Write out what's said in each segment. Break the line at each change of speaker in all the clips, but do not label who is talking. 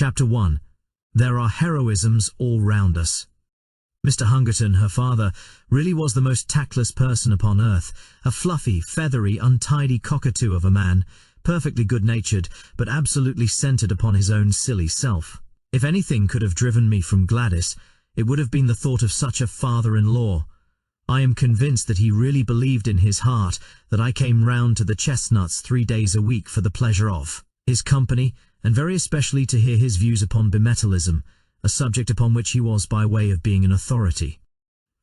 Chapter 1. There are heroisms all round us. Mr. Hungerton, her father, really was the most tactless person upon earth, a fluffy, feathery, untidy cockatoo of a man, perfectly good-natured, but absolutely centred upon his own silly self. If anything could have driven me from Gladys, it would have been the thought of such a father-in-law. I am convinced that he really believed in his heart that I came round to the Chestnuts 3 days a week for the pleasure of his company, and very especially to hear his views upon bimetallism, a subject upon which he was by way of being an authority.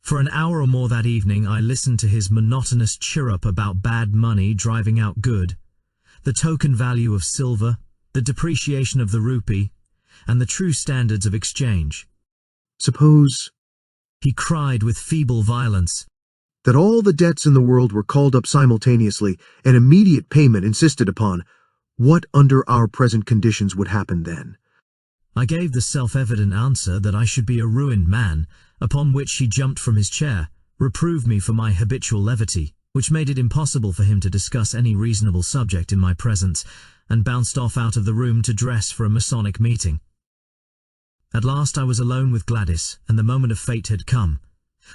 For an hour or more that evening I listened to his monotonous chirrup about bad money driving out good, the token value of silver, the depreciation of the rupee, and the true standards of exchange.
Suppose,
he cried with feeble violence,
that all the debts in the world were called up simultaneously and immediate payment insisted upon, what under our present conditions would happen then?
I gave the self-evident answer that I should be a ruined man, upon which he jumped from his chair, reproved me for my habitual levity, which made it impossible for him to discuss any reasonable subject in my presence, and bounced off out of the room to dress for a Masonic meeting. At last I was alone with Gladys, and the moment of fate had come.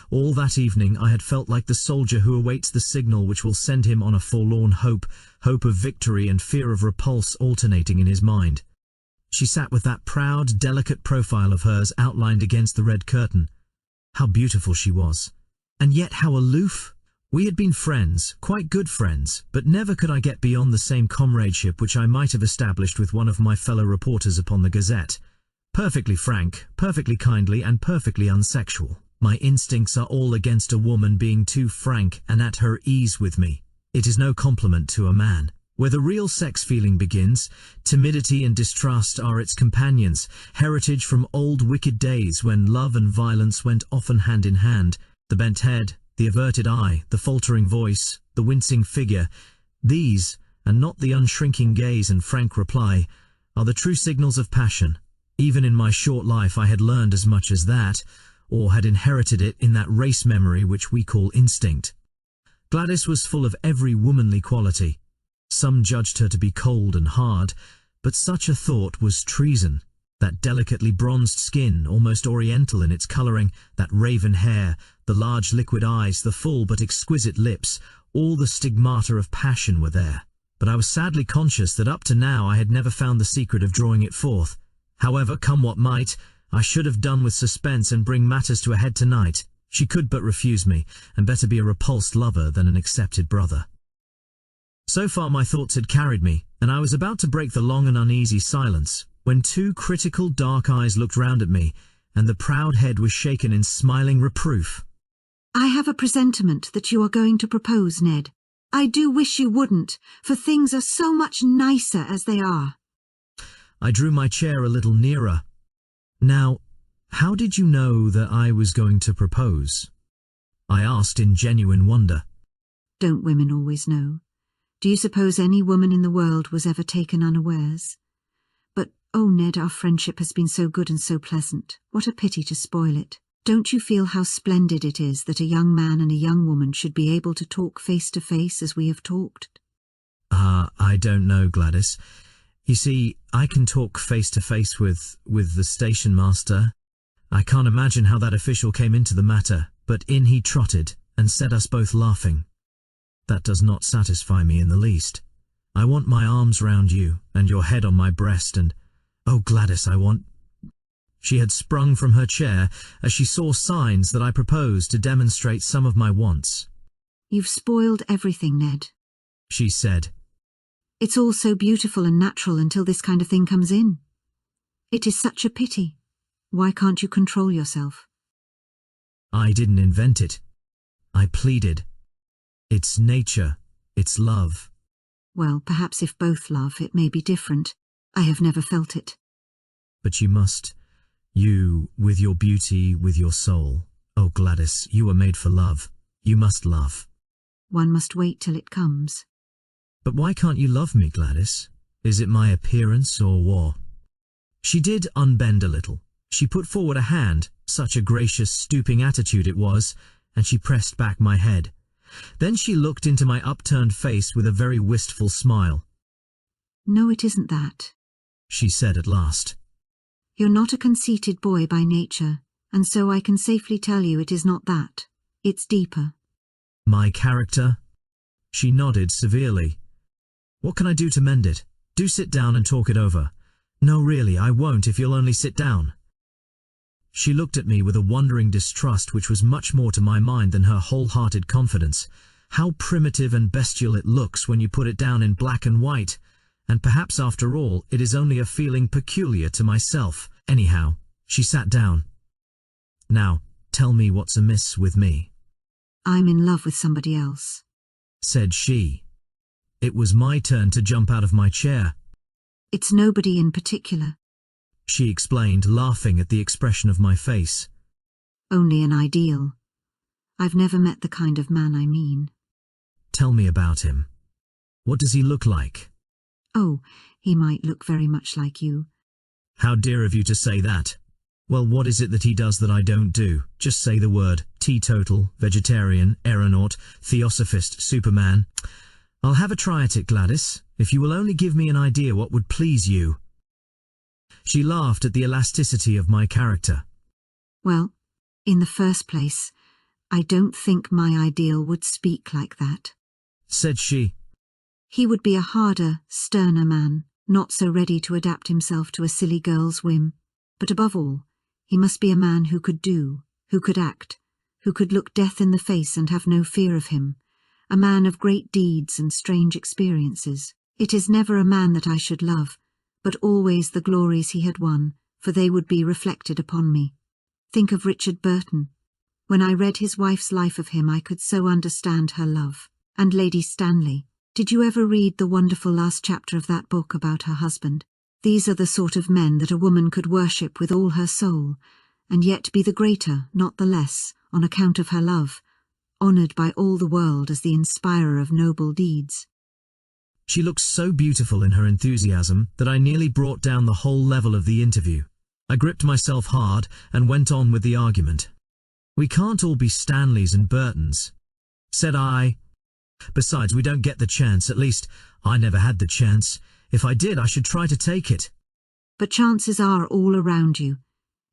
All that evening I had felt like the soldier who awaits the signal which will send him on a forlorn hope of victory and fear of repulse alternating in his mind. She sat with that proud, delicate profile of hers outlined against the red curtain. How beautiful she was, and yet how aloof. We had been friends, quite good friends, but never could I get beyond the same comradeship which I might have established with one of my fellow reporters upon the Gazette. Perfectly frank, perfectly kindly, and perfectly unsexual. My instincts are all against a woman being too frank and at her ease with me. It is no compliment to a man. Where the real sex feeling begins, timidity and distrust are its companions, heritage from old wicked days when love and violence went often hand in hand. The bent head, the averted eye, the faltering voice, the wincing figure, these, and not the unshrinking gaze and frank reply, are the true signals of passion. Even in my short life I had learned as much as that, or had inherited it in that race memory which we call instinct. Gladys was full of every womanly quality. Some judged her to be cold and hard, but such a thought was treason. That delicately bronzed skin, almost oriental in its colouring, that raven hair, the large liquid eyes, the full but exquisite lips, all the stigmata of passion were there. But I was sadly conscious that up to now I had never found the secret of drawing it forth. However, come what might, I should have done with suspense and bring matters to a head tonight. She could but refuse me, and better be a repulsed lover than an accepted brother. So far my thoughts had carried me, and I was about to break the long and uneasy silence, when two critical dark eyes looked round at me, and the proud head was shaken in smiling reproof.
I have a presentiment that you are going to propose, Ned. I do wish you wouldn't, for things are so much nicer as they are.
I drew my chair a little nearer. Now, how did you know that I was going to propose? I asked in genuine wonder.
Don't women always know? Do you suppose any woman in the world was ever taken unawares? But, oh Ned, our friendship has been so good and so pleasant. What a pity to spoil it. Don't you feel how splendid it is that a young man and a young woman should be able to talk face to face as we have talked?
I don't know, Gladys. You see, I can talk face to face with the station master. I can't imagine how that official came into the matter, but in he trotted and set us both laughing. That does not satisfy me in the least. I want my arms round you, and your head on my breast, and, oh Gladys, I want... She had sprung from her chair as she saw signs that I proposed to demonstrate some of my wants.
You've spoiled everything, Ned,
she said.
It's all so beautiful and natural until this kind of thing comes in. It is such a pity. Why can't you control yourself?
I didn't invent it. I pleaded. It's nature. It's love.
Well, perhaps if both love, it may be different. I have never felt it.
But you must. You, with your beauty, with your soul. Oh, Gladys, you were made for love. You must love.
One must wait till it comes.
But why can't you love me, Gladys? Is it my appearance or what? She did unbend a little. She put forward a hand, such a gracious, stooping attitude it was, and she pressed back my head. Then she looked into my upturned face with a very wistful smile.
No, it isn't that,
she said at last.
You're not a conceited boy by nature, and so I can safely tell you it is not that. It's deeper.
My character? She nodded severely. What can I do to mend it? Do sit down and talk it over. No, really, I won't if you'll only sit down. She looked at me with a wondering distrust which was much more to my mind than her wholehearted confidence. How primitive and bestial it looks when you put it down in black and white, and perhaps after all it is only a feeling peculiar to myself. Anyhow, she sat down. Now, tell me what's amiss with me.
I'm in love with somebody else,
said she. It was my turn to jump out of my chair.
It's nobody in particular,
she explained, laughing at the expression of my face.
Only an ideal. I've never met the kind of man I mean.
Tell me about him. What does he look like?
Oh, he might look very much like you.
How dear of you to say that. Well, what is it that he does that I don't do? Just say the word. Teetotal, vegetarian, aeronaut, theosophist, superman. I'll have a try at it, Gladys, if you will only give me an idea what would please you. She laughed at the elasticity of my character.
Well, in the first place, I don't think my ideal would speak like that,
said she.
He would be a harder, sterner man, not so ready to adapt himself to a silly girl's whim. But above all, he must be a man who could do, who could act, who could look death in the face and have no fear of him, a man of great deeds and strange experiences. It is never a man that I should love, but always the glories he had won, for they would be reflected upon me. Think of Richard Burton. When I read his wife's life of him I could so understand her love. And Lady Stanley. Did you ever read the wonderful last chapter of that book about her husband? These are the sort of men that a woman could worship with all her soul, and yet be the greater, not the less, on account of her love, honoured by all the world as the inspirer of noble deeds.
She looked so beautiful in her enthusiasm that I nearly brought down the whole level of the interview. I gripped myself hard and went on with the argument. We can't all be Stanleys and Burtons, said I. Besides, we don't get the chance, at least, I never had the chance. If I did, I should try to take it.
But chances are all around you.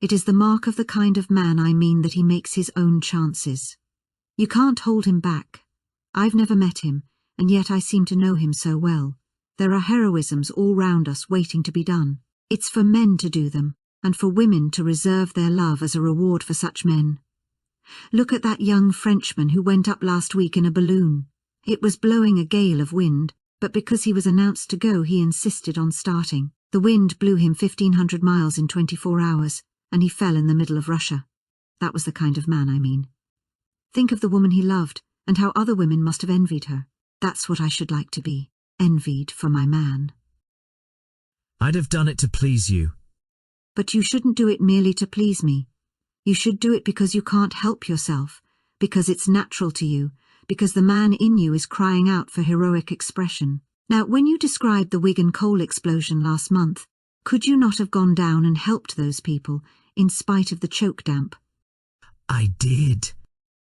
It is the mark of the kind of man I mean that he makes his own chances. You can't hold him back. I've never met him, and yet I seem to know him so well. There are heroisms all round us waiting to be done. It's for men to do them, and for women to reserve their love as a reward for such men. Look at that young Frenchman who went up last week in a balloon. It was blowing a gale of wind, but because he was announced to go, he insisted on starting. The wind blew him 1,500 miles in 24 hours, and he fell in the middle of Russia. That was the kind of man I mean. Think of the woman he loved, and how other women must have envied her. That's what I should like to be, envied for my man.
I'd have done it to please you.
But you shouldn't do it merely to please me. You should do it because you can't help yourself, because it's natural to you, because the man in you is crying out for heroic expression. Now, when you described the Wigan coal explosion last month, could you not have gone down and helped those people, in spite of the choke damp?
I did.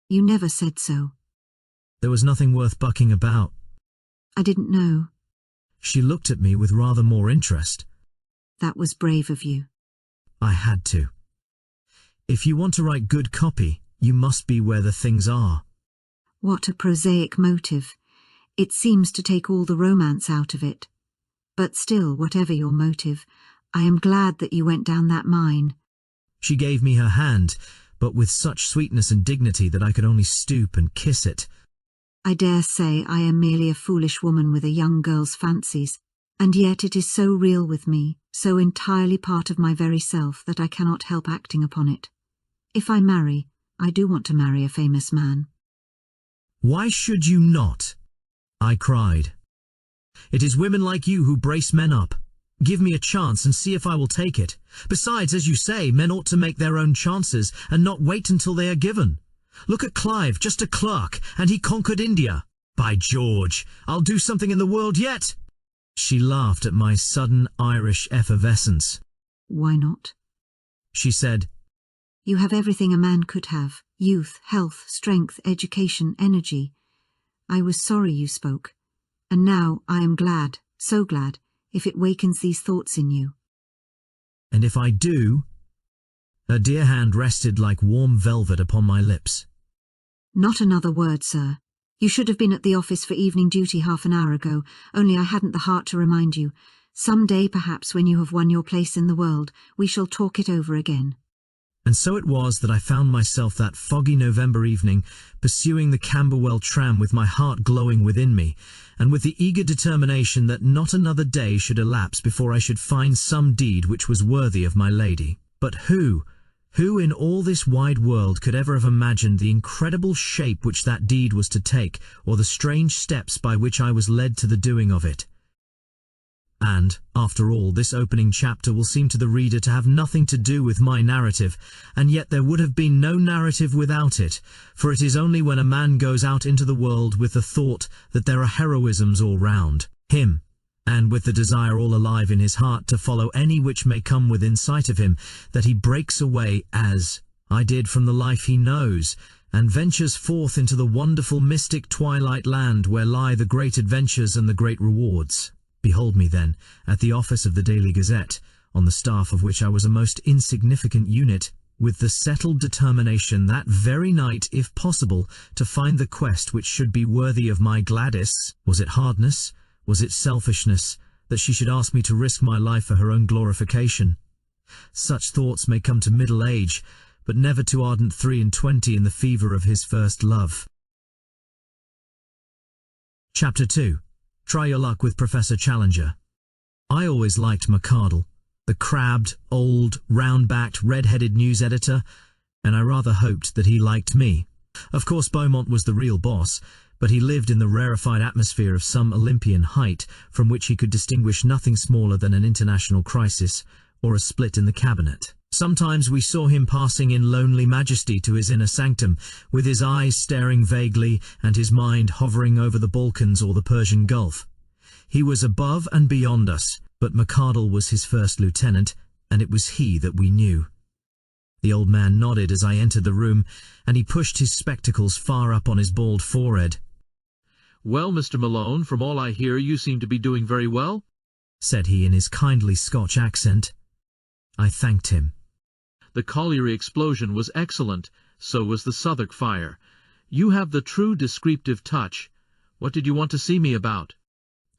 You never said so.
There was nothing worth bucking about.
I didn't know.
She looked at me with rather more interest.
That was brave of you.
I had to. If you want to write good copy, you must be where the things are.
What a prosaic motive. It seems to take all the romance out of it. But still, whatever your motive, I am glad that you went down that mine.
She gave me her hand, but with such sweetness and dignity that I could only stoop and kiss it.
I dare say I am merely a foolish woman with a young girl's fancies, and yet it is so real with me, so entirely part of my very self that I cannot help acting upon it. If I marry, I do want to marry a famous man.
Why should you not? I cried. It is women like you who brace men up. Give me a chance and see if I will take it. Besides, as you say, men ought to make their own chances and not wait until they are given. Look at Clive, just a clerk, and he conquered India. By George, I'll do something in the world yet. She laughed at my sudden Irish effervescence.
Why not?
She said,
You have everything a man could have. Youth, health, strength, education, energy. I was sorry you spoke. And now I am glad, so glad, if it wakens these thoughts in you.
And if I do—" Her dear hand rested like warm velvet upon my lips.
Not another word, sir. You should have been at the office for evening duty half an hour ago, only I hadn't the heart to remind you. Some day, perhaps, when you have won your place in the world, we shall talk it over again.
And so it was that I found myself that foggy November evening, pursuing the Camberwell tram with my heart glowing within me, and with the eager determination that not another day should elapse before I should find some deed which was worthy of my lady. But who in all this wide world could ever have imagined the incredible shape which that deed was to take, or the strange steps by which I was led to the doing of it? And, after all, this opening chapter will seem to the reader to have nothing to do with my narrative, and yet there would have been no narrative without it, for it is only when a man goes out into the world with the thought that there are heroisms all round him, and with the desire all alive in his heart to follow any which may come within sight of him, that he breaks away, as I did, from the life he knows, and ventures forth into the wonderful mystic twilight land where lie the great adventures and the great rewards. Behold me, then, at the office of the Daily Gazette, on the staff of which I was a most insignificant unit, with the settled determination that very night, if possible, to find the quest which should be worthy of my Gladys. Was it hardness? Was it selfishness, that she should ask me to risk my life for her own glorification? Such thoughts may come to middle age, but never to ardent 23 in the fever of his first love. Chapter 2. Try your luck with Professor Challenger. I always liked McArdle, the crabbed, old, round-backed, red-headed news editor, and I rather hoped that he liked me. Of course, Beaumont was the real boss, but he lived in the rarefied atmosphere of some Olympian height from which he could distinguish nothing smaller than an international crisis or a split in the cabinet. Sometimes we saw him passing in lonely majesty to his inner sanctum, with his eyes staring vaguely and his mind hovering over the Balkans or the Persian Gulf. He was above and beyond us, but McArdle was his first lieutenant, and it was he that we knew. The old man nodded as I entered the room, and he pushed his spectacles far up on his bald forehead.
"Well, Mr. Malone, from all I hear you seem to be doing very well,"
said he in his kindly Scotch accent. I thanked him.
"The colliery explosion was excellent, so was the Southwark fire. You have the true descriptive touch. What did you want to see me about?"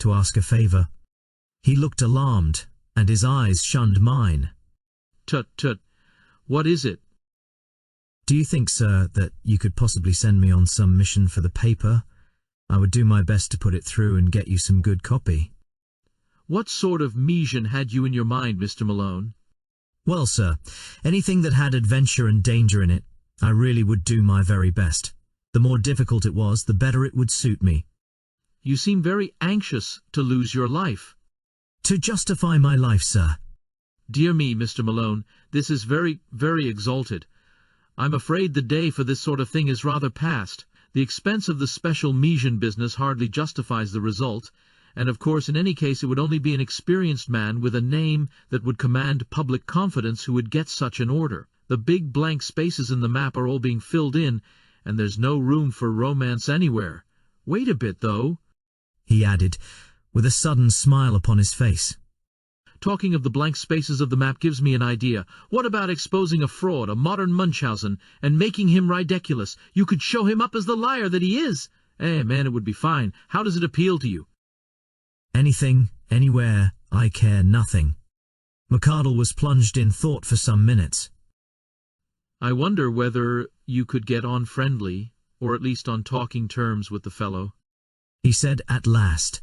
To ask a favour. He looked alarmed, and his eyes shunned mine.
"Tut, tut. What is it?"
"Do you think, sir, that you could possibly send me on some mission for the paper? I would do my best to put it through and get you some good copy."
"What sort of mission had you in your mind, Mr. Malone?"
"Well, sir, anything that had adventure and danger in it, I really would do my very best. The more difficult it was, the better it would suit me."
"You seem very anxious to lose your life."
"To justify my life, sir."
"Dear me, Mr. Malone, this is very, very exalted. I'm afraid the day for this sort of thing is rather past. The expense of the special mission business hardly justifies the result, and of course in any case it would only be an experienced man with a name that would command public confidence who would get such an order. The big blank spaces in the map are all being filled in, and there's no room for romance anywhere. Wait a bit, though,"
he added, with a sudden smile upon his face.
"Talking of the blank spaces of the map gives me an idea. What about exposing a fraud, a modern Munchausen, and making him ridiculous? You could show him up as the liar that he is. Man, it would be fine. How does it appeal to you?"
"Anything, anywhere, I care nothing." McArdle was plunged in thought for some minutes.
"I wonder whether you could get on friendly, or at least on talking terms with the fellow,"
he said at last.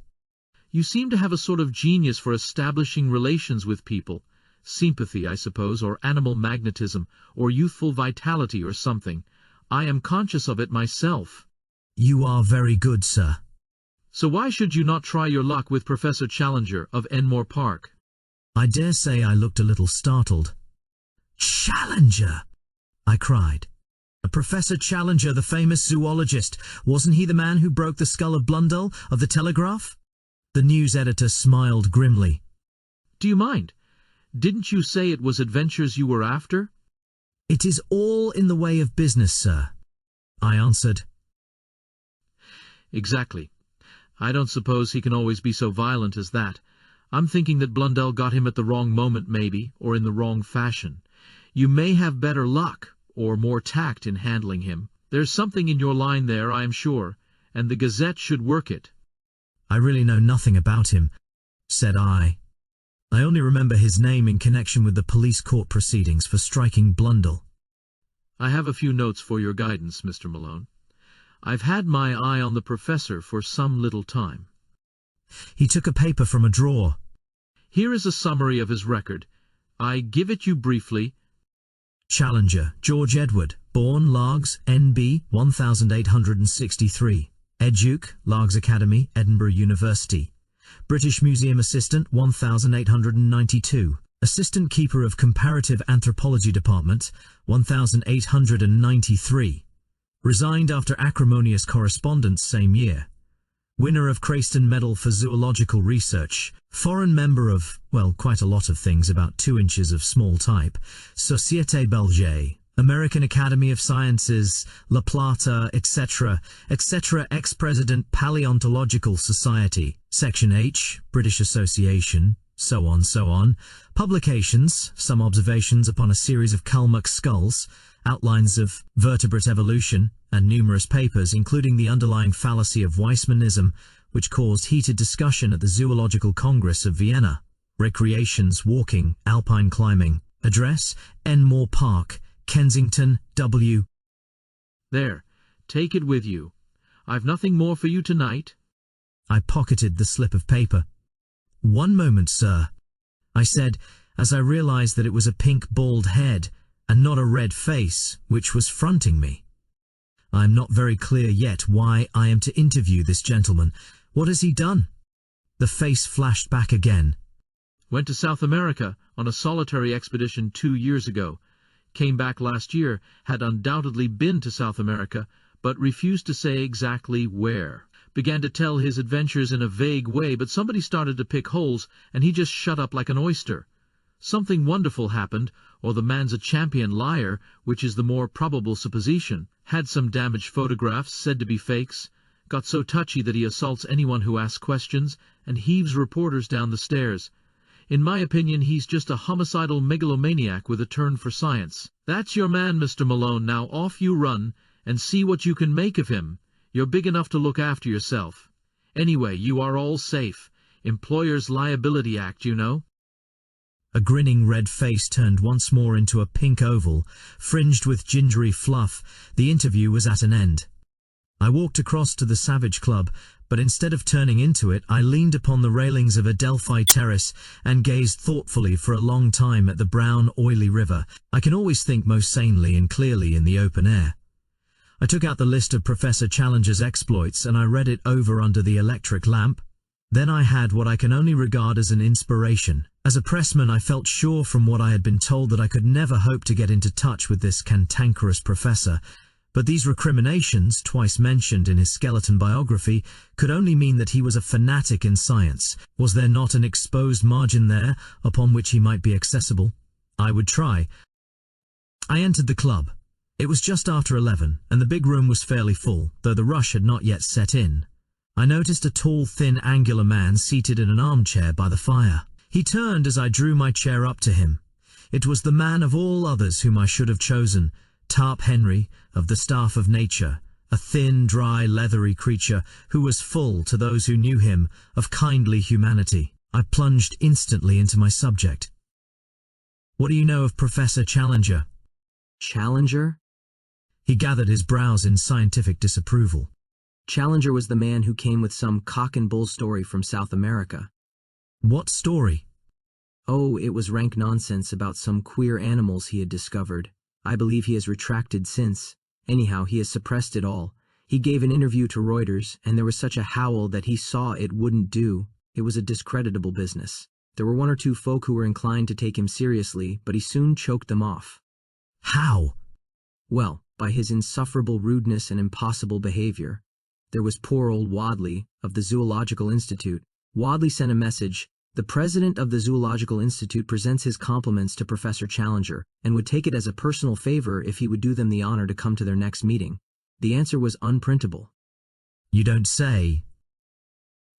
"You seem to have a sort of genius for establishing relations with people. Sympathy, I suppose, or animal magnetism, or youthful vitality or something. I am conscious of it myself."
"You are very good, sir."
"So why should you not try your luck with Professor Challenger of Enmore Park?"
I dare say I looked a little startled. "Challenger!" I cried. "Professor Challenger, the famous zoologist. Wasn't he the man who broke the skull of Blundell, of the Telegraph?" The news editor smiled grimly.
"Do you mind? Didn't you say it was adventures you were after?"
"It is all in the way of business, sir," I answered.
"Exactly. I don't suppose he can always be so violent as that. I'm thinking that Blundell got him at the wrong moment maybe, or in the wrong fashion. You may have better luck, or more tact in handling him. There's something in your line there, I am sure, and the Gazette should work it.
I really know nothing about him, said I. I only remember his name in connection with the police court proceedings for striking Blundell.
I have a few notes for your guidance, Mr. Malone. I've had my eye on the professor for some little time.
He took a paper from a drawer.
Here is a summary of his record. I give it you briefly.
Challenger, George Edward, born Largs, N.B., 1863. Educ, Largs Academy, Edinburgh University. British Museum Assistant, 1892. Assistant Keeper of Comparative Anthropology Department, 1893. Resigned after acrimonious correspondence same year. Winner of Crayston Medal for Zoological Research. Foreign member of, well, quite a lot of things about 2 inches of small type. Société Belge. American Academy of Sciences, La Plata, etc., etc. Ex-President Paleontological Society, Section H, British Association, so on, so on. Publications, some observations upon a series of Kalmuck skulls, outlines of vertebrate evolution, and numerous papers, including the underlying fallacy of Weissmannism, which caused heated discussion at the Zoological Congress of Vienna. Recreations, walking, alpine climbing. Address, Enmore Park, Kensington, W.
There, take it with you. I've nothing more for you tonight.
I pocketed the slip of paper. "One moment, sir," I said, as I realized that it was a pink bald head, and not a red face, which was fronting me. "I am not very clear yet why I am to interview this gentleman. What has he done?" The face flashed back again.
Went to South America on a solitary expedition 2 years ago. Came back last year, had undoubtedly been to South America, but refused to say exactly where. Began to tell his adventures in a vague way, but somebody started to pick holes, and he just shut up like an oyster. Something wonderful happened, or the man's a champion liar, which is the more probable supposition. Had some damaged photographs, said to be fakes. Got so touchy that he assaults anyone who asks questions, and heaves reporters down the stairs. In my opinion, he's just a homicidal megalomaniac with a turn for science. That's your man, Mr. Malone. Now off you run, and see what you can make of him. You're big enough to look after yourself. Anyway, you are all safe. Employers' Liability Act, you know.
A grinning red face turned once more into a pink oval, fringed with gingery fluff. The interview was at an end. I walked across to the Savage Club, but instead of turning into it, I leaned upon the railings of Adelphi Terrace and gazed thoughtfully for a long time at the brown, oily river. I can always think most sanely and clearly in the open air. I took out the list of Professor Challenger's exploits and I read it over under the electric lamp. Then I had what I can only regard as an inspiration. As a pressman, I felt sure from what I had been told that I could never hope to get into touch with this cantankerous professor. But these recriminations, twice mentioned in his skeleton biography, could only mean that he was a fanatic in science. Was there not an exposed margin there upon which he might be accessible? I would try. I entered the club. It was just after 11, and the big room was fairly full, though the rush had not yet set in. I noticed a tall, thin, angular man seated in an armchair by the fire. He turned as I drew my chair up to him. It was the man of all others whom I should have chosen, Tarp Henry, of the Staff of Nature, a thin, dry, leathery creature who was full, to those who knew him, of kindly humanity. I plunged instantly into my subject. "What do you know of Professor Challenger?"
Challenger?
He gathered his brows in scientific disapproval.
Challenger was the man who came with some cock and bull story from South America.
"What story?"
Oh, it was rank nonsense about some queer animals he had discovered. I believe he has retracted since. Anyhow, he has suppressed it all. He gave an interview to Reuters, and there was such a howl that he saw it wouldn't do. It was a discreditable business. There were 1 or 2 folk who were inclined to take him seriously, but he soon choked them off.
"How?"
Well, by his insufferable rudeness and impossible behavior. There was poor old Wadley, of the Zoological Institute. Wadley sent a message. The president of the Zoological Institute presents his compliments to Professor Challenger, and would take it as a personal favor if he would do them the honor to come to their next meeting. The answer was unprintable.
"You don't say."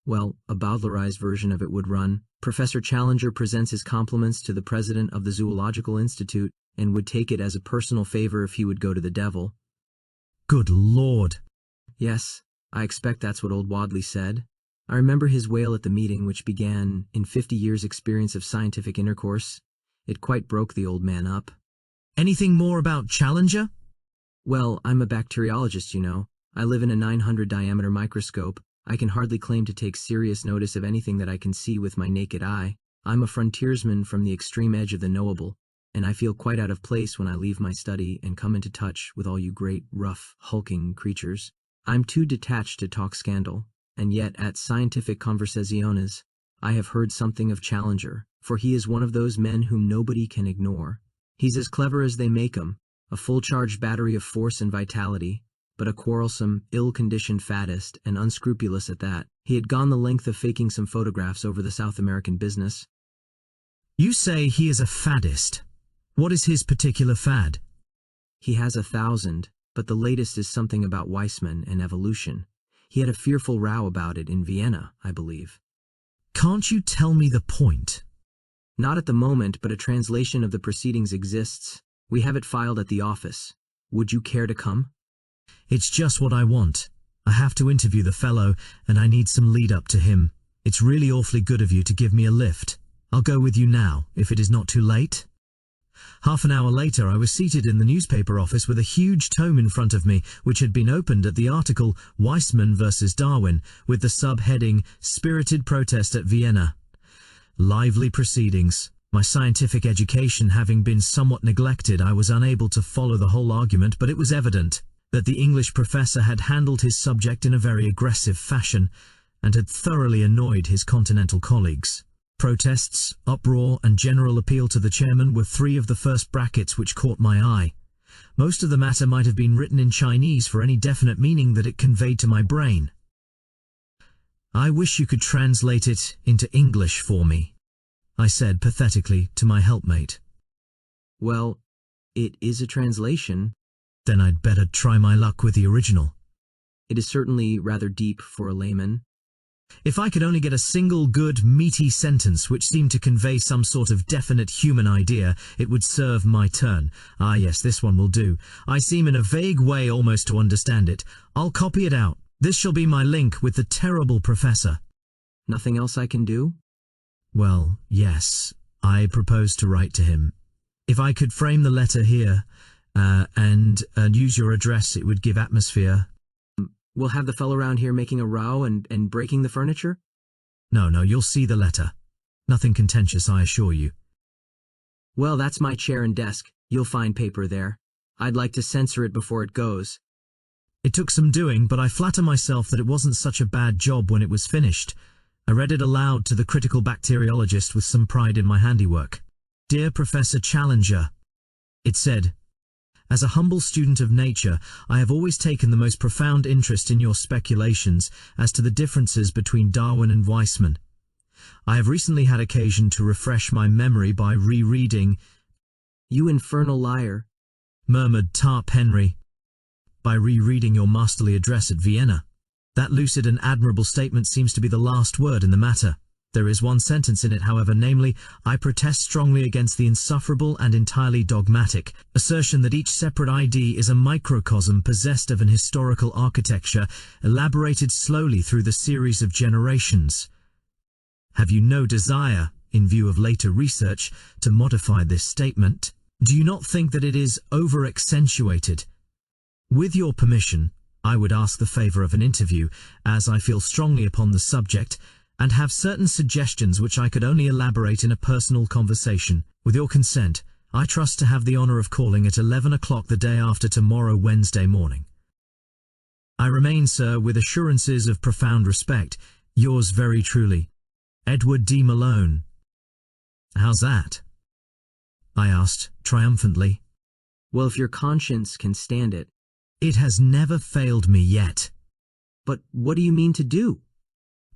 Well, a bowdlerized version of it would run, Professor Challenger presents his compliments to the president of the Zoological Institute and would take it as a personal favor if he would go to the devil.
Good Lord.
Yes, I expect that's what old Wadley said. I remember his wail at the meeting, which began, in 50 years' experience of scientific intercourse. It quite broke the old man up.
Anything more about Challenger?
Well, I'm a bacteriologist, you know. I live in a 900-diameter microscope. I can hardly claim to take serious notice of anything that I can see with my naked eye. I'm a frontiersman from the extreme edge of the knowable, and I feel quite out of place when I leave my study and come into touch with all you great, rough, hulking creatures. I'm too detached to talk scandal, and yet at scientific conversaciones, I have heard something of Challenger, for he is one of those men whom nobody can ignore. He's as clever as they make 'em, a full-charged battery of force and vitality, but a quarrelsome, ill-conditioned faddist, and unscrupulous at that. He had gone the length of faking some photographs over the South American business.
You say he is a faddist. What is his particular fad?
He has 1,000, but the latest is something about Weissman and evolution. He had a fearful row about it in Vienna, I believe.
Can't you tell me the point?
Not at the moment, but a translation of the proceedings exists. We have it filed at the office. Would you care to come?
It's just what I want. I have to interview the fellow, and I need some lead-up to him. It's really awfully good of you to give me a lift. I'll go with you now, if it is not too late. Half an hour later, I was seated in the newspaper office with a huge tome in front of me, which had been opened at the article Weissman versus Darwin, with the subheading Spirited Protest at Vienna. Lively proceedings. My scientific education having been somewhat neglected, I was unable to follow the whole argument, but it was evident that the English professor had handled his subject in a very aggressive fashion, and had thoroughly annoyed his continental colleagues. Protests, uproar, and general appeal to the chairman were three of the first brackets which caught my eye. Most of the matter might have been written in Chinese for any definite meaning that it conveyed to my brain. I wish you could translate it into English for me, I said pathetically to my helpmate.
Well, it is a translation.
Then I'd better try my luck with the original.
It is certainly rather deep for a layman.
If I could only get a single good, meaty sentence which seemed to convey some sort of definite human idea, it would serve my turn. Ah yes, this one will do. I seem in a vague way almost to understand it. I'll copy it out. This shall be my link with the terrible professor.
Nothing else I can do?
Well, yes. I propose to write to him. If I could frame the letter here, and use your address, it would give atmosphere.
We'll have the fellow around here making a row and breaking the furniture?
No, you'll see the letter. Nothing contentious, I assure you.
Well, that's my chair and desk. You'll find paper there. I'd like to censor it before it goes.
It took some doing, but I flatter myself that it wasn't such a bad job when it was finished. I read it aloud to the critical bacteriologist with some pride in my handiwork. Dear Professor Challenger, it said, as a humble student of nature, I have always taken the most profound interest in your speculations as to the differences between Darwin and Weissman. I have recently had occasion to refresh my memory by rereading—
You infernal liar,
murmured Tarp Henry. By rereading your masterly address at Vienna. That lucid and admirable statement seems to be the last word in the matter. There is one sentence in it, however, namely, I protest strongly against the insufferable and entirely dogmatic assertion that each separate ID is a microcosm possessed of an historical architecture elaborated slowly through the series of generations. Have you no desire, in view of later research, to modify this statement? Do you not think that it is over-accentuated? With your permission, I would ask the favor of an interview, as I feel strongly upon the subject, and have certain suggestions which I could only elaborate in a personal conversation. With your consent, I trust to have the honor of calling at 11 o'clock the day after tomorrow, Wednesday morning. I remain, sir, with assurances of profound respect, yours very truly, Edward D. Malone. How's that? I asked, triumphantly.
Well, if your conscience can stand it.
It has never failed me yet.
But what do you mean to do?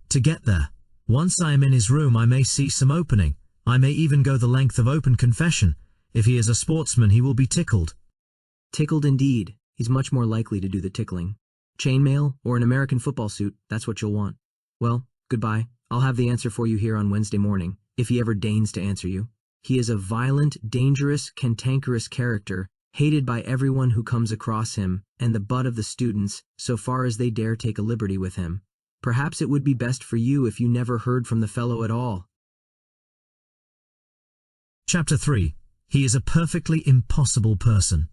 To get there. Once I am in his room, I may see some opening. I may even go the length of open confession. If he is a sportsman, he will be tickled.
Tickled indeed. He's much more likely to do the tickling. Chainmail or an American football suit, that's what you'll want. Well, Goodbye. I'll have the answer for you here on Wednesday morning, if he ever deigns to answer you. He is a violent, dangerous, cantankerous character, hated by everyone who comes across him, and the butt of the students, so far as they dare take a liberty with him. Perhaps it would be best for you if you never heard from the fellow at all.
Chapter 3. He is a perfectly impossible person.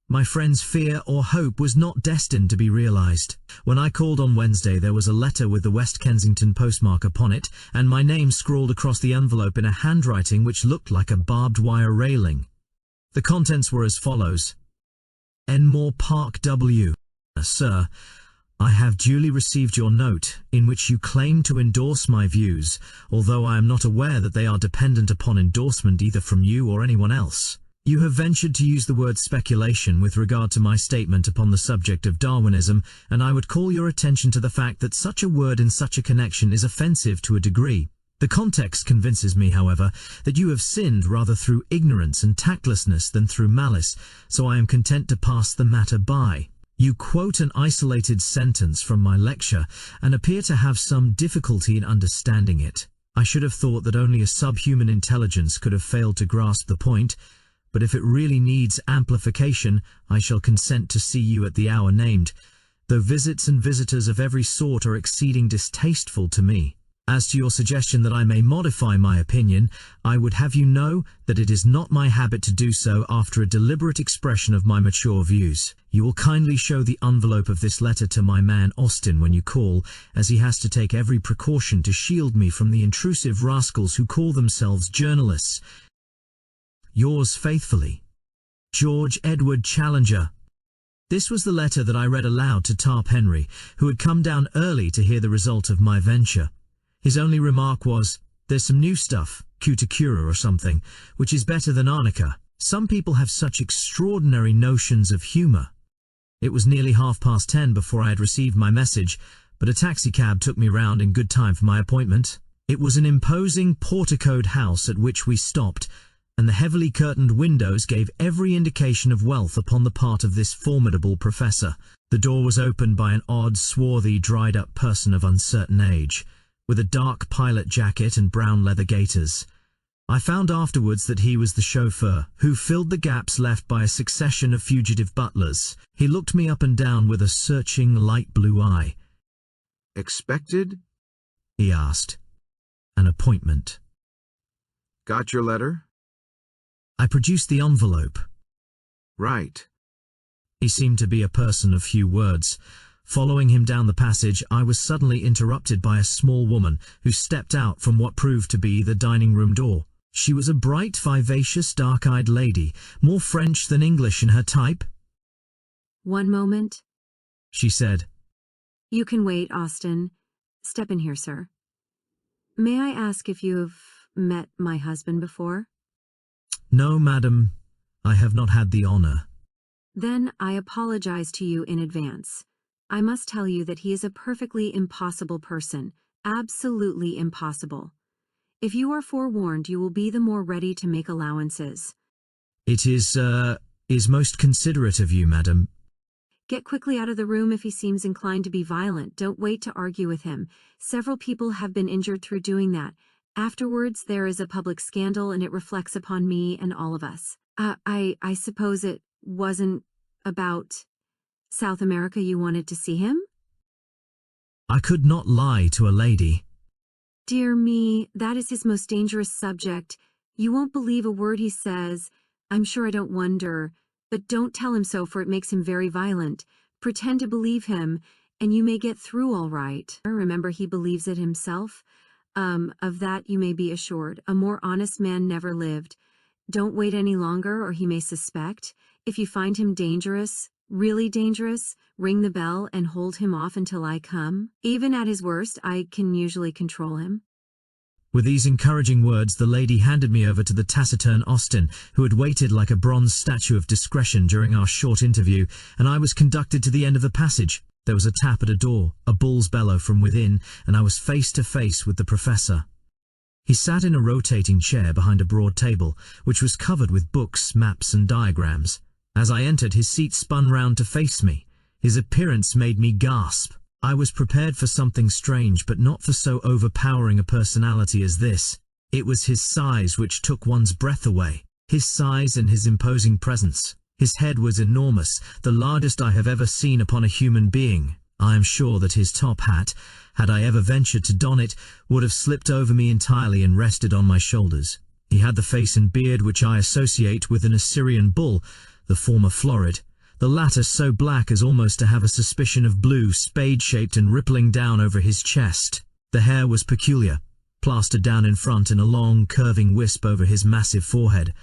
My friend's fear or hope was not destined to be realized. When I called on Wednesday, there was a letter with the West Kensington postmark upon it, and my name scrawled across the envelope in a handwriting which looked like a barbed wire railing. The contents were as follows. Enmore Park W. Sir, I have duly received your note, in which you claim to endorse my views, although I am not aware that they are dependent upon endorsement either from you or anyone else. You have ventured to use the word speculation with regard to my statement upon the subject of Darwinism, and I would call your attention to the fact that such a word in such a connection is offensive to a degree. The context convinces me, however, that you have sinned rather through ignorance and tactlessness than through malice, so I am content to pass the matter by. You quote an isolated sentence from my lecture, and appear to have some difficulty in understanding it. I should have thought that only a subhuman intelligence could have failed to grasp the point, but if it really needs amplification, I shall consent to see you at the hour named, though visits and visitors of every sort are exceeding distasteful to me. As to your suggestion that I may modify my opinion, I would have you know that it is not my habit to do so after a deliberate expression of my mature views. You will kindly show the envelope of this letter to my man Austin when you call, as he has to take every precaution to shield me from the intrusive rascals who call themselves journalists. Yours faithfully, George Edward Challenger. This was the letter that I read aloud to Tarp Henry, who had come down early to hear the result of my venture. His only remark was, "There's some new stuff, Cuticura or something, which is better than arnica. Some people have such extraordinary notions of humour." It was nearly 10:30 before I had received my message, but a taxicab took me round in good time for my appointment. It was an imposing porticoed house at which we stopped, and the heavily curtained windows gave every indication of wealth upon the part of this formidable professor. The door was opened by an odd, swarthy, dried-up person of uncertain age, with a dark pilot jacket and brown leather gaiters. I found afterwards that he was the chauffeur, who filled the gaps left by a succession of fugitive butlers. He looked me up and down with a searching, light blue eye.
Expected?
He asked. An appointment.
Got your letter?
I produced the envelope.
Right.
He seemed to be a person of few words. Following him down the passage, I was suddenly interrupted by a small woman who stepped out from what proved to be the dining-room door. She was a bright, vivacious, dark-eyed lady, more French than English in her type.
"One moment,"
she said.
"You can wait, Austin. Step in here, sir. May I ask if you've met my husband before?"
"No, madam. I have not had the honor."
"Then I apologize to you in advance. I must tell you that he is a perfectly impossible person, absolutely impossible. If you are forewarned, you will be the more ready to make allowances."
"It is most considerate of you, madam."
"Get quickly out of the room if he seems inclined to be violent. Don't wait to argue with him. Several people have been injured through doing that. Afterwards, there is a public scandal, and it reflects upon me and all of us. I suppose it wasn't about South America you wanted to see him?"
I could not lie to a lady.
"Dear me, that is his most dangerous subject. You won't believe a word he says. I'm sure I don't wonder. But don't tell him so, for it makes him very violent. Pretend to believe him, and you may get through all right. Remember, he believes it himself. Of that you may be assured. A more honest man never lived. Don't wait any longer, or he may suspect. If you find him dangerous, really dangerous, ring the bell and hold him off until I come. Even at his worst, I can usually control him."
With these encouraging words, the lady handed me over to the taciturn Austin, who had waited like a bronze statue of discretion during our short interview, and I was conducted to the end of the passage. There was a tap at a door, a bull's bellow from within, and I was face to face with the professor. He sat in a rotating chair behind a broad table, which was covered with books, maps, and diagrams. As I entered, his seat spun round to face me. His appearance made me gasp. I was prepared for something strange, but not for so overpowering a personality as this. It was his size which took one's breath away. His size and his imposing presence. His head was enormous, the largest I have ever seen upon a human being. I am sure that his top hat, had I ever ventured to don it, would have slipped over me entirely and rested on my shoulders. He had the face and beard which I associate with an Assyrian bull, the former florid, the latter so black as almost to have a suspicion of blue, spade-shaped and rippling down over his chest. The hair was peculiar, plastered down in front in a long, curving wisp over his massive forehead.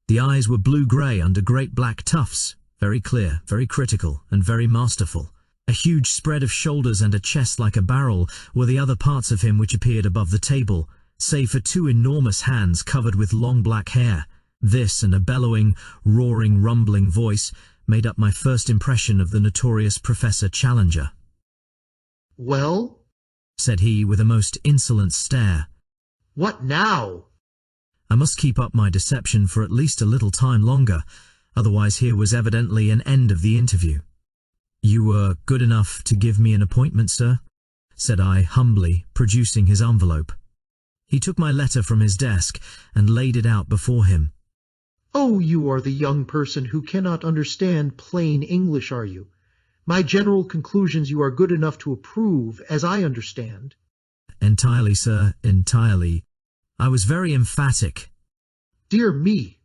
The eyes were blue-grey under great black tufts, very clear, very critical, and very masterful. A huge spread of shoulders and a chest like a barrel were the other parts of him which appeared above the table, save for two enormous hands covered with long black hair. This and a bellowing, roaring, rumbling voice made up my first impression of the notorious Professor Challenger.
"Well?"
said he with a most insolent stare.
"What now?"
I must keep up my deception for at least a little time longer, otherwise here was evidently an end of the interview. "You were good enough to give me an appointment, sir?" said I humbly, producing his envelope. He took my letter from his desk and laid it out before him.
"Oh, you are the young person who cannot understand plain English, are you? My general conclusions you are good enough to approve, as I understand."
"Entirely, sir, entirely." I was very emphatic.
"Dear me!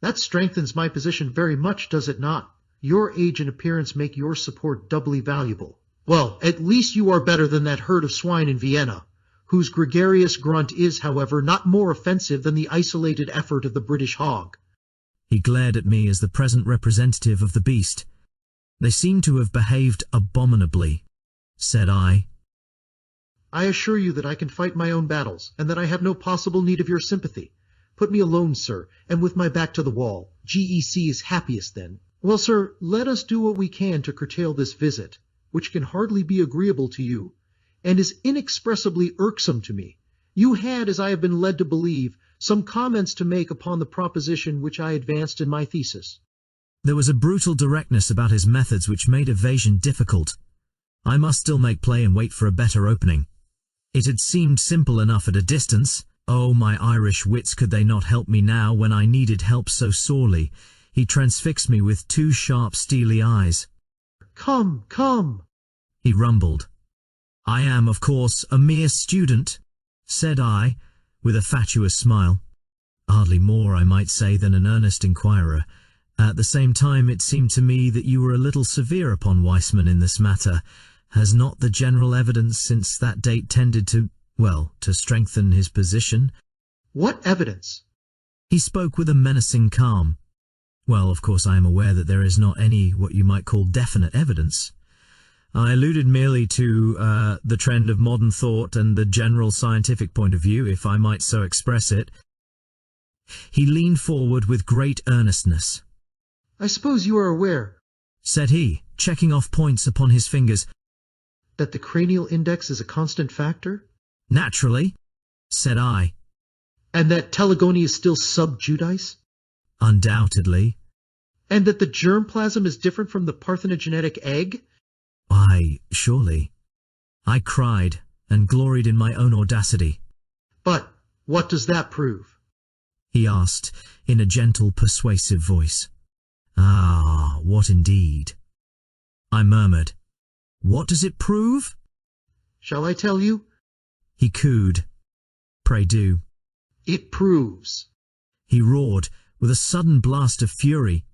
That strengthens my position very much, does it not? Your age and appearance make your support doubly valuable. Well, at least you are better than that herd of swine in Vienna, whose gregarious grunt is, however, not more offensive than the isolated effort of the British hog."
He glared at me as the present representative of the beast. "They seem to have behaved abominably," said I.
"I assure you that I can fight my own battles, and that I have no possible need of your sympathy. Put me alone, sir, and with my back to the wall. GEC is happiest then. Well, sir, let us do what we can to curtail this visit, which can hardly be agreeable to you, and is inexpressibly irksome to me. You had, as I have been led to believe, some comments to make upon the proposition which I advanced in my thesis."
There was a brutal directness about his methods which made evasion difficult. I must still make play and wait for a better opening. It had seemed simple enough at a distance. Oh, my Irish wits, could they not help me now when I needed help so sorely? He transfixed me with two sharp, steely eyes.
"Come, come,"
he rumbled. "I am, of course, a mere student," said I, with a fatuous smile. Hardly more, I might say, than an earnest inquirer. At the same time, it seemed to me that you were a little severe upon Weissman in this matter. Has not the general evidence since that date tended to strengthen his position?
"What evidence?"
He spoke with a menacing calm. "Well, of course I am aware that there is not any what you might call definite evidence. I alluded merely to the trend of modern thought and the general scientific point of view, if I might so express it." He leaned forward with great earnestness.
"I suppose you are aware,"
said he, checking off points upon his fingers,
"that the cranial index is a constant factor?"
"Naturally," said I.
"And that telegony is still sub-judice?"
"Undoubtedly."
"And that the germplasm is different from the parthenogenetic egg?"
"Why, surely." I cried, and gloried in my own audacity.
"But what does that prove?"
he asked, in a gentle, persuasive voice. "Ah, what indeed?" I murmured. "What does it prove?"
"Shall I tell you?"
he cooed. "Pray do."
"It proves,"
he roared, with a sudden blast of fury,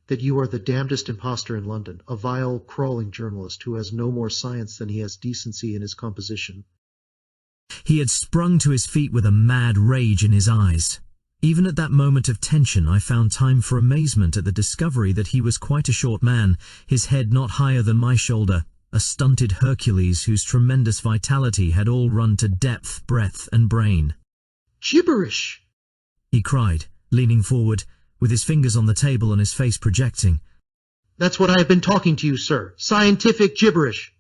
"that you are the damnedest impostor in London, a vile, crawling journalist who has no more science than he has decency in his composition."
He had sprung to his feet with a mad rage in his eyes. Even at that moment of tension I found time for amazement at the discovery that he was quite a short man, his head not higher than my shoulder, a stunted Hercules whose tremendous vitality had all run to depth, breadth, and brain.
"Gibberish!"
he cried, leaning forward, with his fingers on the table and his face projecting.
"That's what I have been talking to you, sir. Scientific gibberish.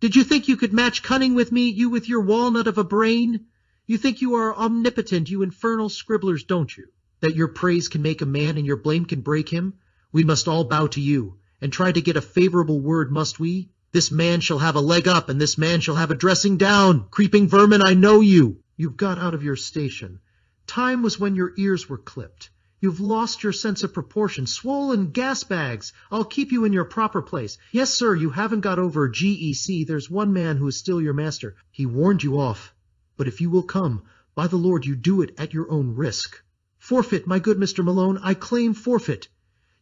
Did you think you could match cunning with me, you with your walnut of a brain? You think you are omnipotent, you infernal scribblers, don't you? That your praise can make a man and your blame can break him? We must all bow to you, and try to get a favorable word, must we? This man shall have a leg up, and this man shall have a dressing down. Creeping vermin, I know you. You've got out of your station. Time was when your ears were clipped. You've lost your sense of proportion. Swollen gas bags. I'll keep you in your proper place. Yes, sir, you haven't got over GEC. There's one man who is still your master. He warned you off. But if you will come, by the Lord, you do it at your own risk. Forfeit, my good Mr. Malone. I claim forfeit.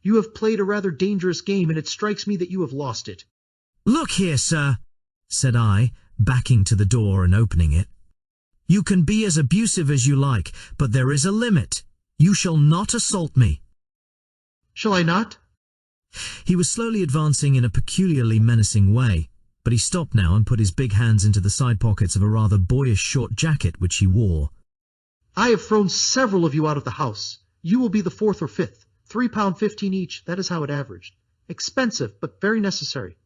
You have played a rather dangerous game, and it strikes me that you have lost it.
"Look here, sir," said I, backing to the door and opening it. "You can be as abusive as you like, but there is a limit. You shall not assault me."
Shall I not?
He was slowly advancing in a peculiarly menacing way, but he stopped now and put his big hands into the side pockets of a rather boyish short jacket which he wore.
I have thrown several of you out of the house. You will be the fourth or fifth. £3.15 each, that is how it averaged. Expensive, but very necessary.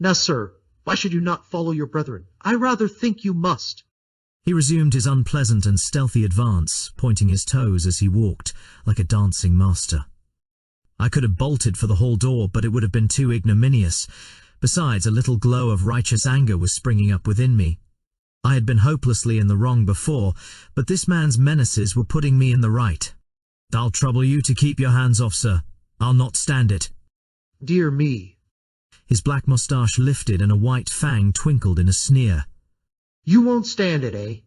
Now, sir, why should you not follow your brethren? I rather think you must.
He resumed his unpleasant and stealthy advance, pointing his toes as he walked, like a dancing master. I could have bolted for the hall door, but it would have been too ignominious. Besides, a little glow of righteous anger was springing up within me. I had been hopelessly in the wrong before, but this man's menaces were putting me in the right. "I'll trouble you to keep your hands off, sir. I'll not stand it."
Dear me.
His black moustache lifted and a white fang twinkled in a sneer.
You won't stand it, eh?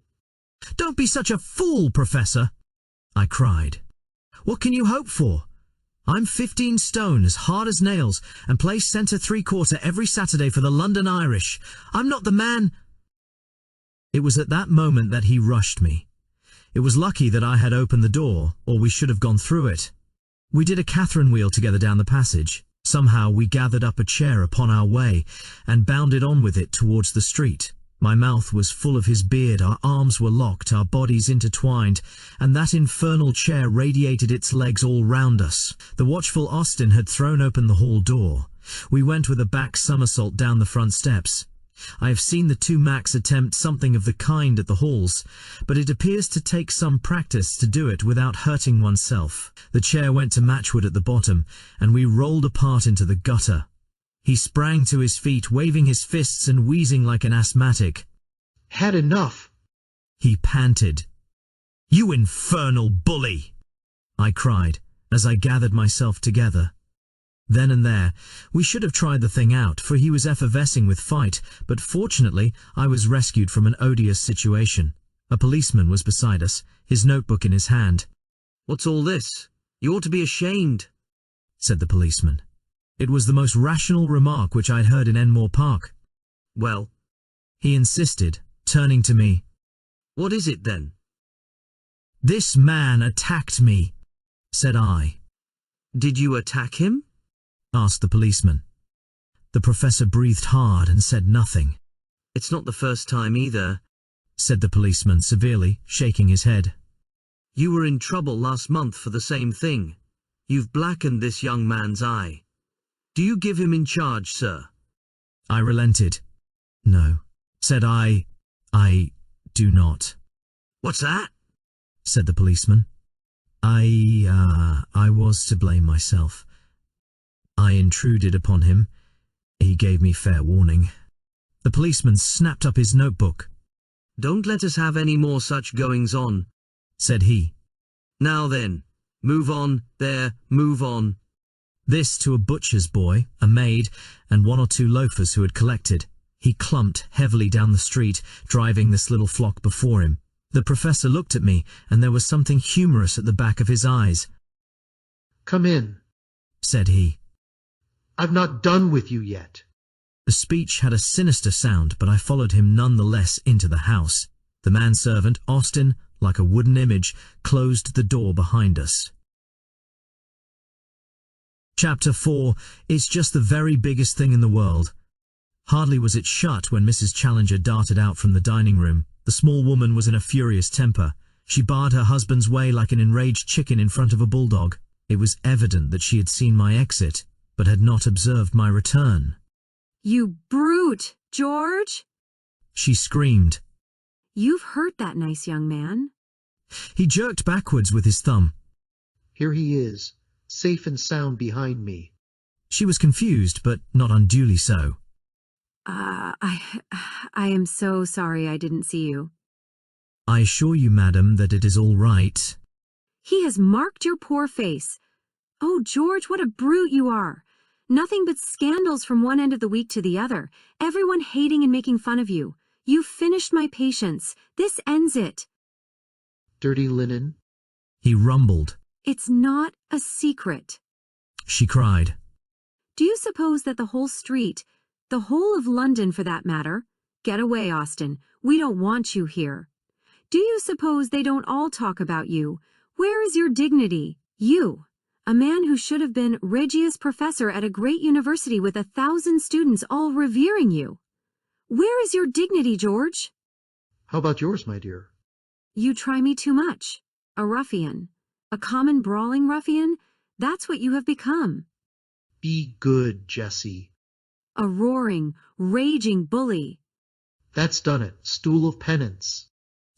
"Don't be such a fool, Professor," I cried. "What can you hope for? I'm 15 stone, as hard as nails, and play centre 3/4 every Saturday for the London Irish. I'm not the man—" It was at that moment that he rushed me. It was lucky that I had opened the door, or we should have gone through it. We did a Catherine wheel together down the passage. Somehow we gathered up a chair upon our way, and bounded on with it towards the street. My mouth was full of his beard, our arms were locked, our bodies intertwined, and that infernal chair radiated its legs all round us. The watchful Austin had thrown open the hall door. We went with a back somersault down the front steps. I have seen the two Macs attempt something of the kind at the halls, but it appears to take some practice to do it without hurting oneself. The chair went to matchwood at the bottom, and we rolled apart into the gutter. He sprang to his feet, waving his fists and wheezing like an asthmatic.
Had enough,
he panted. "You infernal bully!" I cried, as I gathered myself together. Then and there, we should have tried the thing out, for he was effervescing with fight, but fortunately I was rescued from an odious situation. A policeman was beside us, his notebook in his hand.
"What's all this? You ought to be ashamed,"
said the policeman. It was the most rational remark which I'd heard in Enmore Park.
"Well,"
he insisted, turning to me.
"What is it then?"
"This man attacked me," said I.
"Did you attack him?"
asked the policeman. The professor breathed hard and said nothing.
"It's not the first time either,"
said the policeman severely, shaking his head.
"You were in trouble last month for the same thing. You've blackened this young man's eye. Do you give him in charge, sir?"
I relented. "No," said I do not."
"What's that?"
said the policeman. I was to blame myself. I intruded upon him. He gave me fair warning." The policeman snapped up his notebook.
"Don't let us have any more such goings-on,"
said he.
"Now then, move on, there, move on."
This to a butcher's boy, a maid, and one or two loafers who had collected. He clumped heavily down the street, driving this little flock before him. The professor looked at me, and there was something humorous at the back of his eyes.
Come in,
said he.
I've not done with you yet.
The speech had a sinister sound, but I followed him none the less into the house. The manservant, Austin, like a wooden image, closed the door behind us. Chapter 4 is just the very biggest thing in the world. Hardly was it shut when Mrs. Challenger darted out from the dining room. The small woman was in a furious temper. She barred her husband's way like an enraged chicken in front of a bulldog. It was evident that she had seen my exit, but had not observed my return.
"You brute, George!"
she screamed.
"You've hurt that nice young man."
He jerked backwards with his thumb.
Here he is, safe and sound behind me.
She was confused, but not unduly so.
I am so sorry I didn't see you.
I assure you, madam, that it is all right.
He has marked your poor face. Oh, George, what a brute you are. Nothing but scandals from one end of the week to the other. Everyone hating and making fun of you. You finished my patience. This ends it.
Dirty linen?
He rumbled.
It's not a secret.
She cried.
Do you suppose that the whole street, the whole of London for that matter— get away, Austin, we don't want you here. Do you suppose they don't all talk about you? Where is your dignity? You, a man who should have been Regius Professor at a great university with 1,000 students all revering you. Where is your dignity, George?
How about yours, my dear?
You try me too much. A ruffian. A common brawling ruffian? That's what you have become.
Be good, Jessie.
A roaring, raging bully.
That's done it. Stool of penance,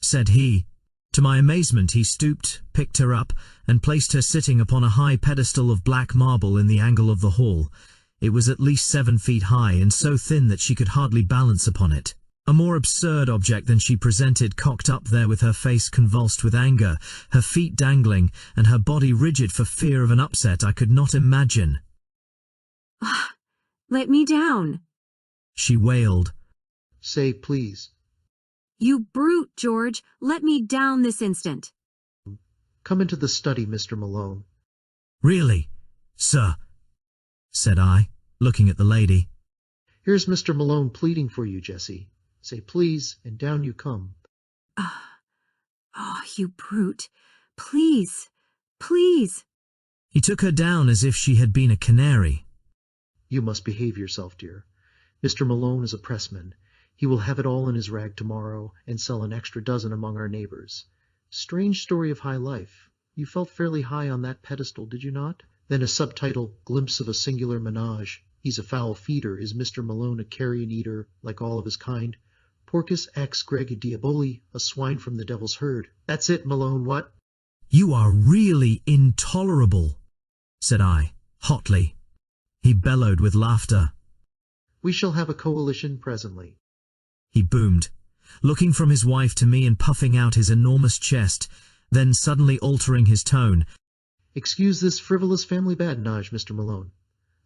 said he. To my amazement, he stooped, picked her up, and placed her sitting upon a high pedestal of black marble in the angle of the hall. It was at least 7 feet high and so thin that she could hardly balance upon it. A more absurd object than she presented cocked up there with her face convulsed with anger, her feet dangling, and her body rigid for fear of an upset I could not imagine.
Let me down,
she wailed.
Say please.
You brute, George. Let me down this instant.
Come into the study, Mr. Malone.
Really, sir, said I, looking at the lady.
Here's Mr. Malone pleading for you, Jessie. Say please, and down you come.
Oh, you brute. Please, please.
He took her down as if she had been a canary.
You must behave yourself, dear. Mr. Malone is a pressman. He will have it all in his rag tomorrow and sell an extra dozen among our neighbors. Strange story of high life. You felt fairly high on that pedestal, did you not? Then a subtitle, Glimpse of a Singular Menage. He's a foul feeder. Is Mr. Malone a carrion eater, like all of his kind? Porcus ex gregi diaboli, a swine from the devil's herd. That's it, Malone, what?
You are really intolerable, said I, hotly. He bellowed with laughter.
We shall have a coalition presently,
he boomed, looking from his wife to me and puffing out his enormous chest, then suddenly altering his tone.
Excuse this frivolous family badinage, Mr. Malone.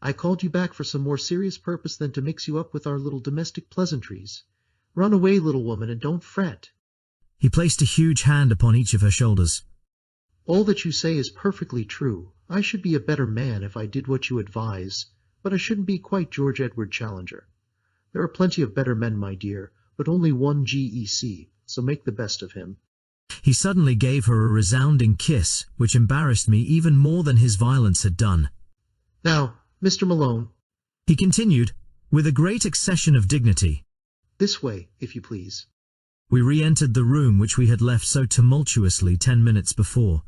I called you back for some more serious purpose than to mix you up with our little domestic pleasantries. Run away, little woman, and don't fret.
He placed a huge hand upon each of her shoulders.
All that you say is perfectly true. I should be a better man if I did what you advise, but I shouldn't be quite George Edward Challenger. There are plenty of better men, my dear, but only one GEC, so make the best of him.
He suddenly gave her a resounding kiss, which embarrassed me even more than his violence had done.
Now, Mr. Malone,
he continued, with a great accession of dignity.
This way, if you please.
We re-entered the room which we had left so tumultuously 10 minutes before.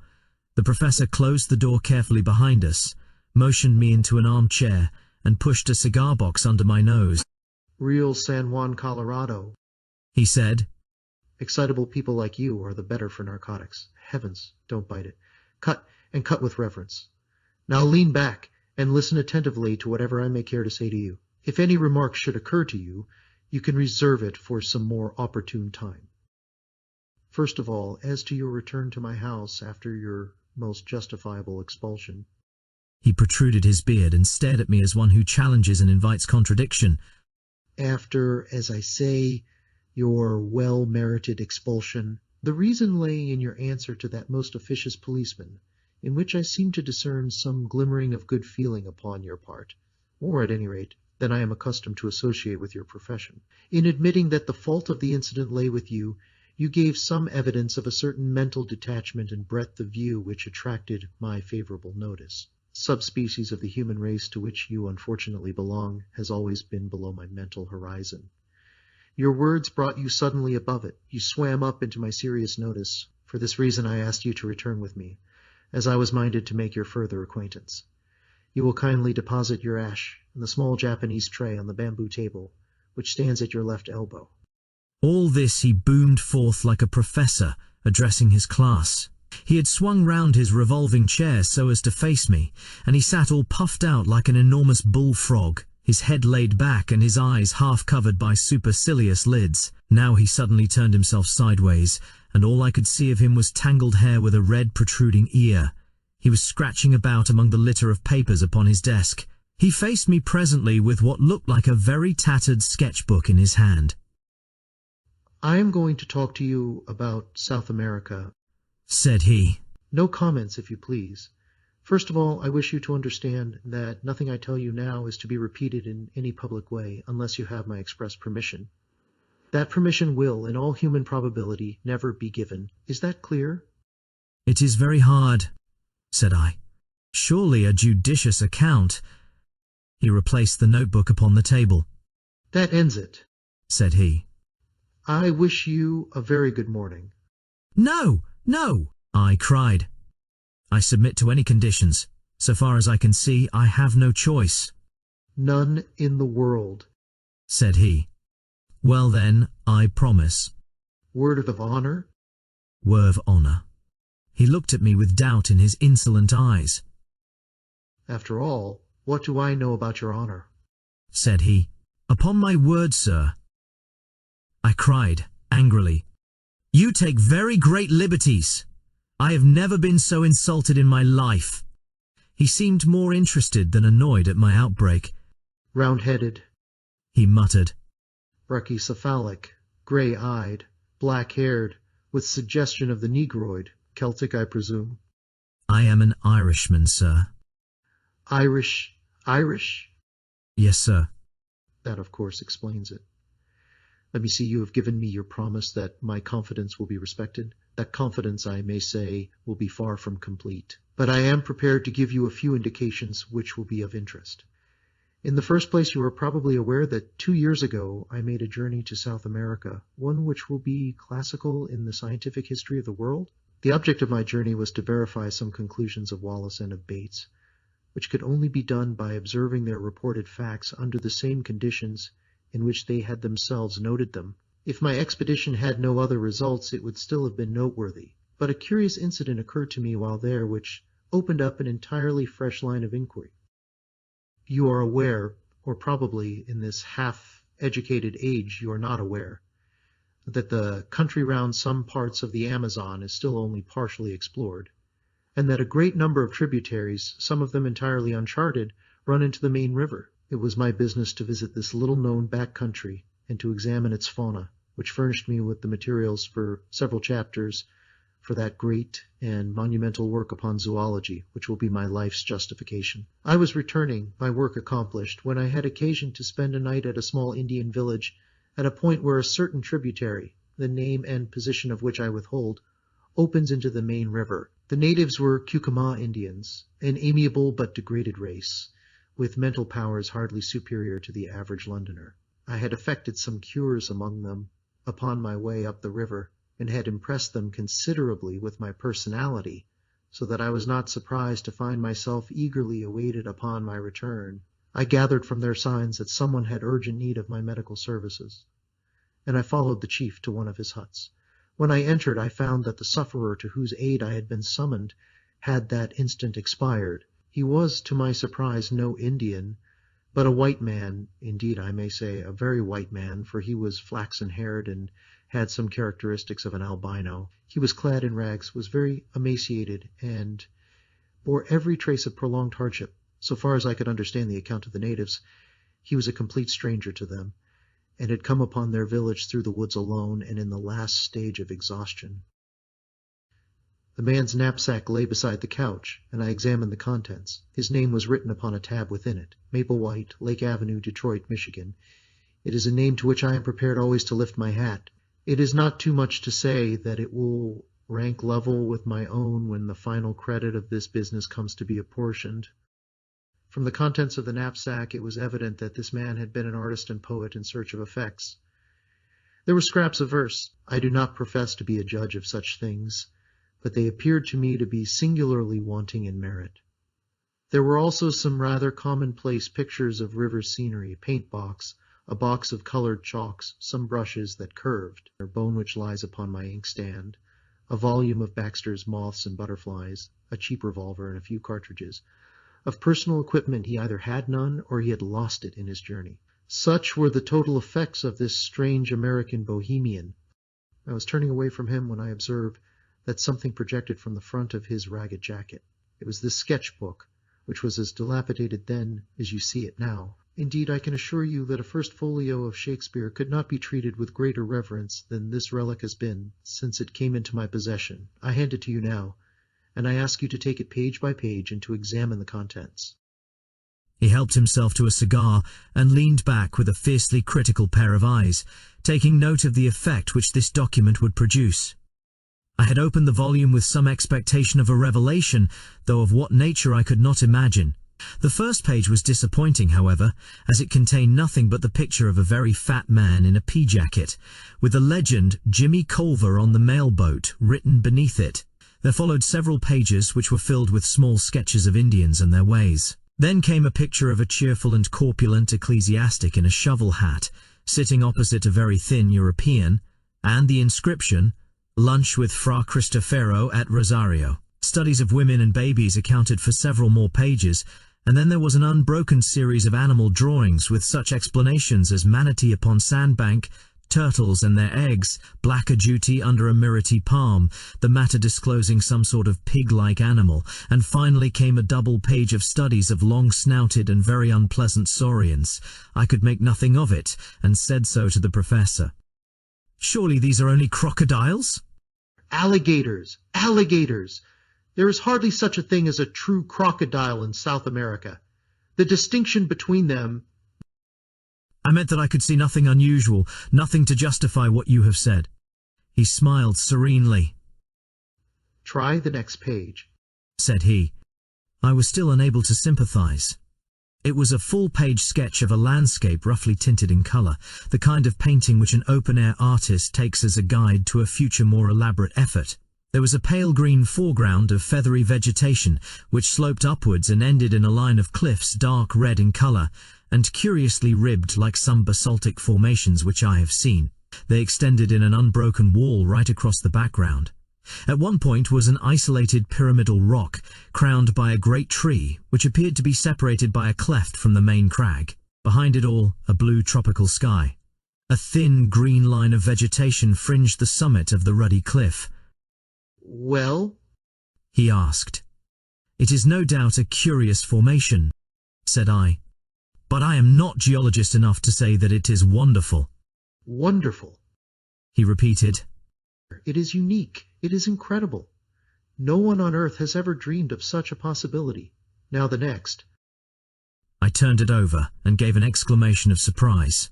The professor closed the door carefully behind us, motioned me into an armchair, and pushed a cigar box under my nose.
Real San Juan, Colorado,
he said.
Excitable people like you are the better for narcotics. Heavens, don't bite it. Cut, and cut with reverence. Now lean back, and listen attentively to whatever I may care to say to you. If any remark should occur to you, you can reserve it for some more opportune time. First of all, as to your return to my house after your most justifiable expulsion.
He protruded his beard and stared at me as one who challenges and invites contradiction.
After, as I say, your well-merited expulsion, the reason lay in your answer to that most officious policeman, in which I seem to discern some glimmering of good feeling upon your part, or at any rate, than I am accustomed to associate with your profession. In admitting that the fault of the incident lay with you, you gave some evidence of a certain mental detachment and breadth of view which attracted my favorable notice. Subspecies of the human race to which you unfortunately belong has always been below my mental horizon. Your words brought you suddenly above it. You swam up into my serious notice. For this reason I asked you to return with me, as I was minded to make your further acquaintance. You will kindly deposit your ash in the small Japanese tray on the bamboo table, which stands at your left elbow.
All this he boomed forth like a professor addressing his class. He had swung round his revolving chair so as to face me, and he sat all puffed out like an enormous bullfrog, his head laid back and his eyes half covered by supercilious lids. Now he suddenly turned himself sideways, and all I could see of him was tangled hair with a red protruding ear. He was scratching about among the litter of papers upon his desk. He faced me presently with what looked like a very tattered sketchbook in his hand.
"I am going to talk to you about South America,"
said he.
"No comments, if you please. First of all, I wish you to understand that nothing I tell you now is to be repeated in any public way unless you have my express permission. That permission will, in all human probability, never be given. Is that clear?"
"It is very hard," said I. "Surely a judicious account—" He replaced the notebook upon the table.
"That ends it,"
said he.
"I wish you a very good morning."
"No, no," I cried. "I submit to any conditions. So far as I can see, I have no choice."
"None in the world,"
said he. "Well then, I promise."
"Word of honor?"
"Word of honor." He looked at me with doubt in his insolent eyes.
"After all, what do I know about your honor?"
said he. "Upon my word, sir," I cried, angrily, "you take very great liberties. I have never been so insulted in my life." He seemed more interested than annoyed at my outbreak.
"Round-headed,"
he muttered.
"Brachycephalic, gray-eyed, black-haired, with suggestion of the Negroid, Celtic, I presume."
"I am an Irishman, sir."
Irish?
"Yes, sir."
That, of course, explains it. Let me see, you have given me your promise that my confidence will be respected. That confidence, I may say, will be far from complete. But I am prepared to give you a few indications which will be of interest. In the first place, you are probably aware that 2 years ago I made a journey to South America, one which will be classical in the scientific history of the world. The object of my journey was to verify some conclusions of Wallace and of Bates, which could only be done by observing their reported facts under the same conditions in which they had themselves noted them. If my expedition had no other results, it would still have been noteworthy. But a curious incident occurred to me while there which opened up an entirely fresh line of inquiry. You are aware, or probably in this half-educated age you are not aware, that the country round some parts of the Amazon is still only partially explored, and that a great number of tributaries, some of them entirely uncharted, run into the main river. It was my business to visit this little-known back country and to examine its fauna, which furnished me with the materials for several chapters for that great and monumental work upon zoology, which will be my life's justification. I was returning, my work accomplished, when I had occasion to spend a night at a small Indian village at a point where a certain tributary, the name and position of which I withhold, opens into the main river. The natives were Cucamaa Indians, an amiable but degraded race, with mental powers hardly superior to the average Londoner. I had effected some cures among them upon my way up the river, and had impressed them considerably with my personality, so that I was not surprised to find myself eagerly awaited upon my return. I gathered from their signs that someone had urgent need of my medical services, and I followed the chief to one of his huts. When I entered, I found that the sufferer to whose aid I had been summoned had that instant expired. He was, to my surprise, no Indian, but a white man, indeed I may say a very white man, for he was flaxen-haired and had some characteristics of an albino. He was clad in rags, was very emaciated, and bore every trace of prolonged hardship. So far as I could understand the account of the natives, he was a complete stranger to them, and had come upon their village through the woods alone and in the last stage of exhaustion. The man's knapsack lay beside the couch, and I examined the contents. His name was written upon a tab within it, Maple White, Lake Avenue, Detroit, Michigan. It is a name to which I am prepared always to lift my hat. It is not too much to say that it will rank level with my own when the final credit of this business comes to be apportioned. From the contents of the knapsack it was evident that this man had been an artist and poet in search of effects. There were scraps of verse. I do not profess to be a judge of such things, but they appeared to me to be singularly wanting in merit. There were also some rather commonplace pictures of river scenery, paint-box, a box of colored chalks, some brushes that curved, a bone which lies upon my inkstand, a volume of Baxter's Moths and Butterflies, a cheap revolver, and a few cartridges. Of personal equipment he either had none or he had lost it in his journey. Such were the total effects of this strange American bohemian. I was turning away from him when I observed that something projected from the front of his ragged jacket. It was this sketchbook, which was as dilapidated then as you see it now. Indeed, I can assure you that a first folio of Shakespeare could not be treated with greater reverence than this relic has been since it came into my possession. I hand it to you now, and I ask you to take it page by page and to examine the contents.
He helped himself to a cigar and leaned back with a fiercely critical pair of eyes, taking note of the effect which this document would produce. I had opened the volume with some expectation of a revelation, though of what nature I could not imagine. The first page was disappointing, however, as it contained nothing but the picture of a very fat man in a pea jacket, with the legend Jimmy Culver on the mail boat written beneath it. There followed several pages which were filled with small sketches of Indians and their ways. Then came a picture of a cheerful and corpulent ecclesiastic in a shovel hat, sitting opposite a very thin European, and the inscription, "Lunch with Fra Cristofero at Rosario." Studies of women and babies accounted for several more pages, and then there was an unbroken series of animal drawings with such explanations as manatee upon sandbank, turtles and their eggs, black ajouti under a myrtille palm, the matter disclosing some sort of pig-like animal, and finally came a double page of studies of long-snouted and very unpleasant saurians. I could make nothing of it, and said so to the professor. "Surely these are only crocodiles?"
Alligators! Alligators! There is hardly such a thing as a true crocodile in South America. The distinction between them—
I meant that I could see nothing unusual, nothing to justify what you have said. He smiled serenely.
Try the next page,
said he. I was still unable to sympathize. It was a full-page sketch of a landscape roughly tinted in color, the kind of painting which an open-air artist takes as a guide to a future more elaborate effort. There was a pale green foreground of feathery vegetation, which sloped upwards and ended in a line of cliffs dark red in color, and curiously ribbed like some basaltic formations which I have seen. They extended in an unbroken wall right across the background. At one point was an isolated pyramidal rock, crowned by a great tree, which appeared to be separated by a cleft from the main crag. Behind it all, a blue tropical sky. A thin green line of vegetation fringed the summit of the ruddy cliff.
Well?
He asked. It is no doubt a curious formation, said I. But I am not geologist enough to say that it is wonderful.
Wonderful,
he repeated.
It is unique. It is incredible. No one on earth has ever dreamed of such a possibility. Now the next.
I turned it over and gave an exclamation of surprise.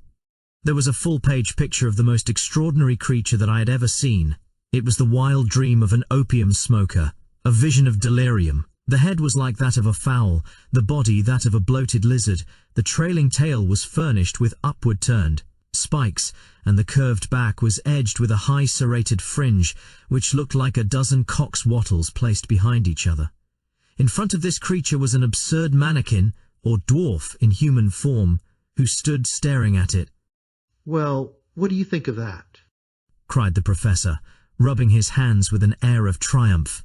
There was a full-page picture of the most extraordinary creature that I had ever seen. It was the wild dream of an opium smoker, a vision of delirium. The head was like that of a fowl, the body that of a bloated lizard, the trailing tail was furnished with upward turned spikes, and the curved back was edged with a high serrated fringe, which looked like a dozen cock's wattles placed behind each other. In front of this creature was an absurd mannequin, or dwarf in human form, who stood staring at it.
Well, what do you think of that?
Cried the professor, rubbing his hands with an air of triumph.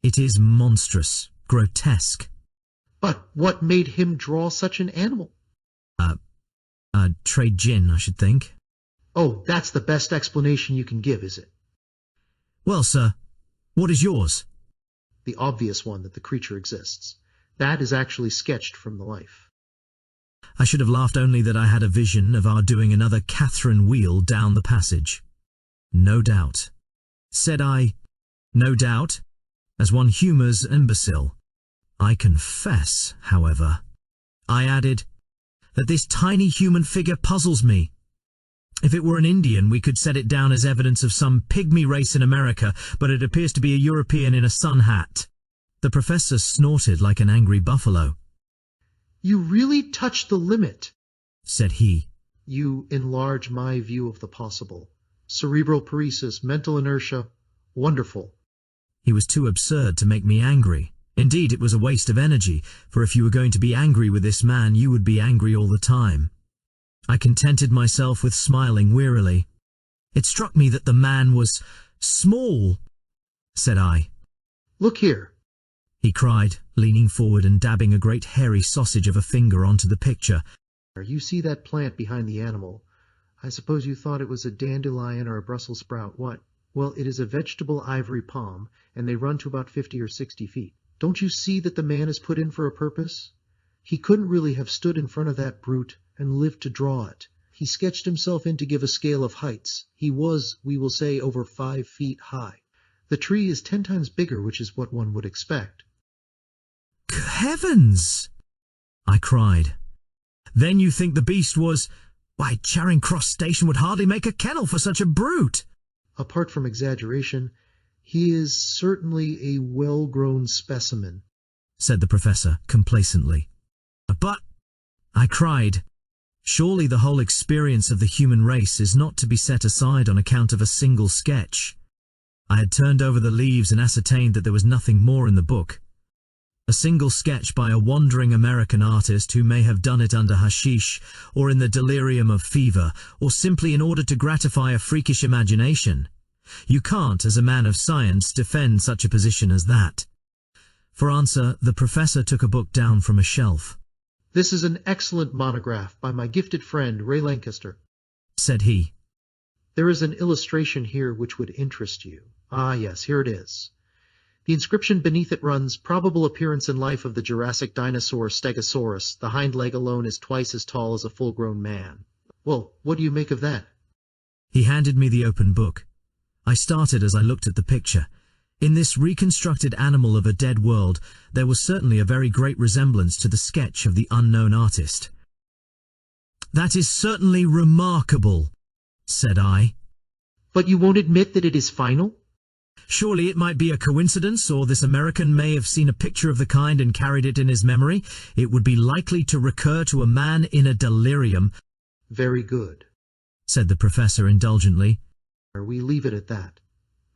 It is monstrous, grotesque.
But what made him draw such an animal?
Trade gin, I should think.
Oh, that's the best explanation you can give, is it?
Well, sir, what is yours?
The obvious one that the creature exists. That is actually sketched from the life.
I should have laughed only that I had a vision of our doing another Catherine wheel down the passage. No doubt. Said I, no doubt, as one humours imbecile. I confess, however, I added, that this tiny human figure puzzles me. If it were an Indian, we could set it down as evidence of some pygmy race in America, but it appears to be a European in a sun hat. The professor snorted like an angry buffalo.
You really touched the limit,
said he.
You enlarge my view of the possible. Cerebral paresis, mental inertia, wonderful.
He was too absurd to make me angry. Indeed, it was a waste of energy, for if you were going to be angry with this man, you would be angry all the time. I contented myself with smiling wearily. It struck me that the man was small, said I.
Look here.
he cried, leaning forward and dabbing a great hairy sausage of a finger onto the picture.
You see that plant behind the animal? I suppose you thought it was a dandelion or a Brussels sprout. What? Well, it is a vegetable ivory palm, and they run to about 50 or 60 feet. Don't you see that the man is put in for a purpose? He couldn't really have stood in front of that brute and lived to draw it. He sketched himself in to give a scale of heights. He was, we will say, over 5 feet high. The tree is 10 times bigger, which is what one would expect.
Heavens! I cried. Then you think the beast was... Why, Charing Cross Station would hardly make a kennel for such a brute.
Apart from exaggeration, he is certainly a well-grown specimen,
said the professor complacently. But, I cried, surely the whole experience of the human race is not to be set aside on account of a single sketch. I had turned over the leaves and ascertained that there was nothing more in the book. A single sketch by a wandering American artist who may have done it under hashish, or in the delirium of fever, or simply in order to gratify a freakish imagination. You can't, as a man of science, defend such a position as that. For answer, the professor took a book down from a shelf.
This is an excellent monograph by my gifted friend, Ray Lancaster,
said he.
There is an illustration here which would interest you. Ah, yes, here it is. The inscription beneath it runs, probable appearance in life of the Jurassic dinosaur Stegosaurus. The hind leg alone is twice as tall as a full-grown man. Well, what do you make of that?
He handed me the open book. I started as I looked at the picture. In this reconstructed animal of a dead world, there was certainly a very great resemblance to the sketch of the unknown artist. That is certainly remarkable, said I.
But you won't admit that it is final?
Surely it might be a coincidence, or this American may have seen a picture of the kind and carried it in his memory. It would be likely to recur to a man in a delirium.
Very good,
said the professor indulgently.
We leave it at that.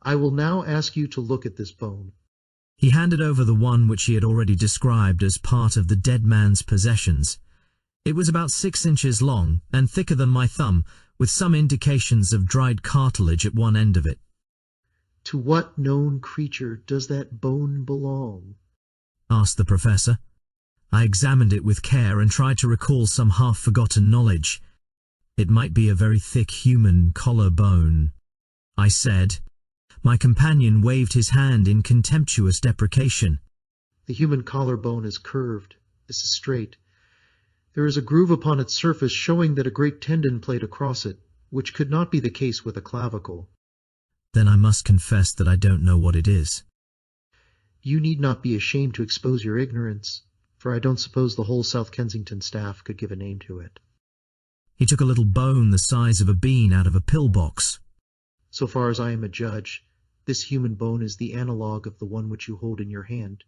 I will now ask you to look at this bone.
He handed over the one which he had already described as part of the dead man's possessions. It was about 6 inches long and thicker than my thumb, with some indications of dried cartilage at one end of it.
To what known creature does that bone belong?
Asked the professor. I examined it with care and tried to recall some half-forgotten knowledge. It might be a very thick human collar bone, I said. My companion waved his hand in contemptuous deprecation.
The human collarbone is curved. This is straight. There is a groove upon its surface showing that a great tendon played across it, which could not be the case with a clavicle.
Then I must confess that I don't know what it is.
You need not be ashamed to expose your ignorance, for I don't suppose the whole South Kensington staff could give a name to it.
He took a little bone the size of a bean out of a pillbox.
So far as I am a judge, this human bone is the analogue of the one which you hold in your hand.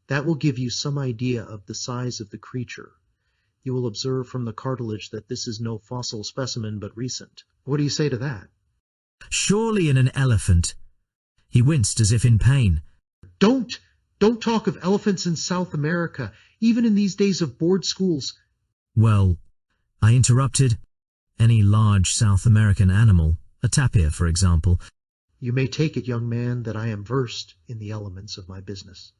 That will give you some idea of the size of the creature. You will observe from the cartilage that this is no fossil specimen but recent. What do you say to that?
Surely in an elephant. He winced as if in pain.
Don't talk of elephants in South America, even in these days of board schools.
Well, I interrupted. Any large South American animal, a tapir for example.
You may take it, young man, that I am versed in the elements of my business.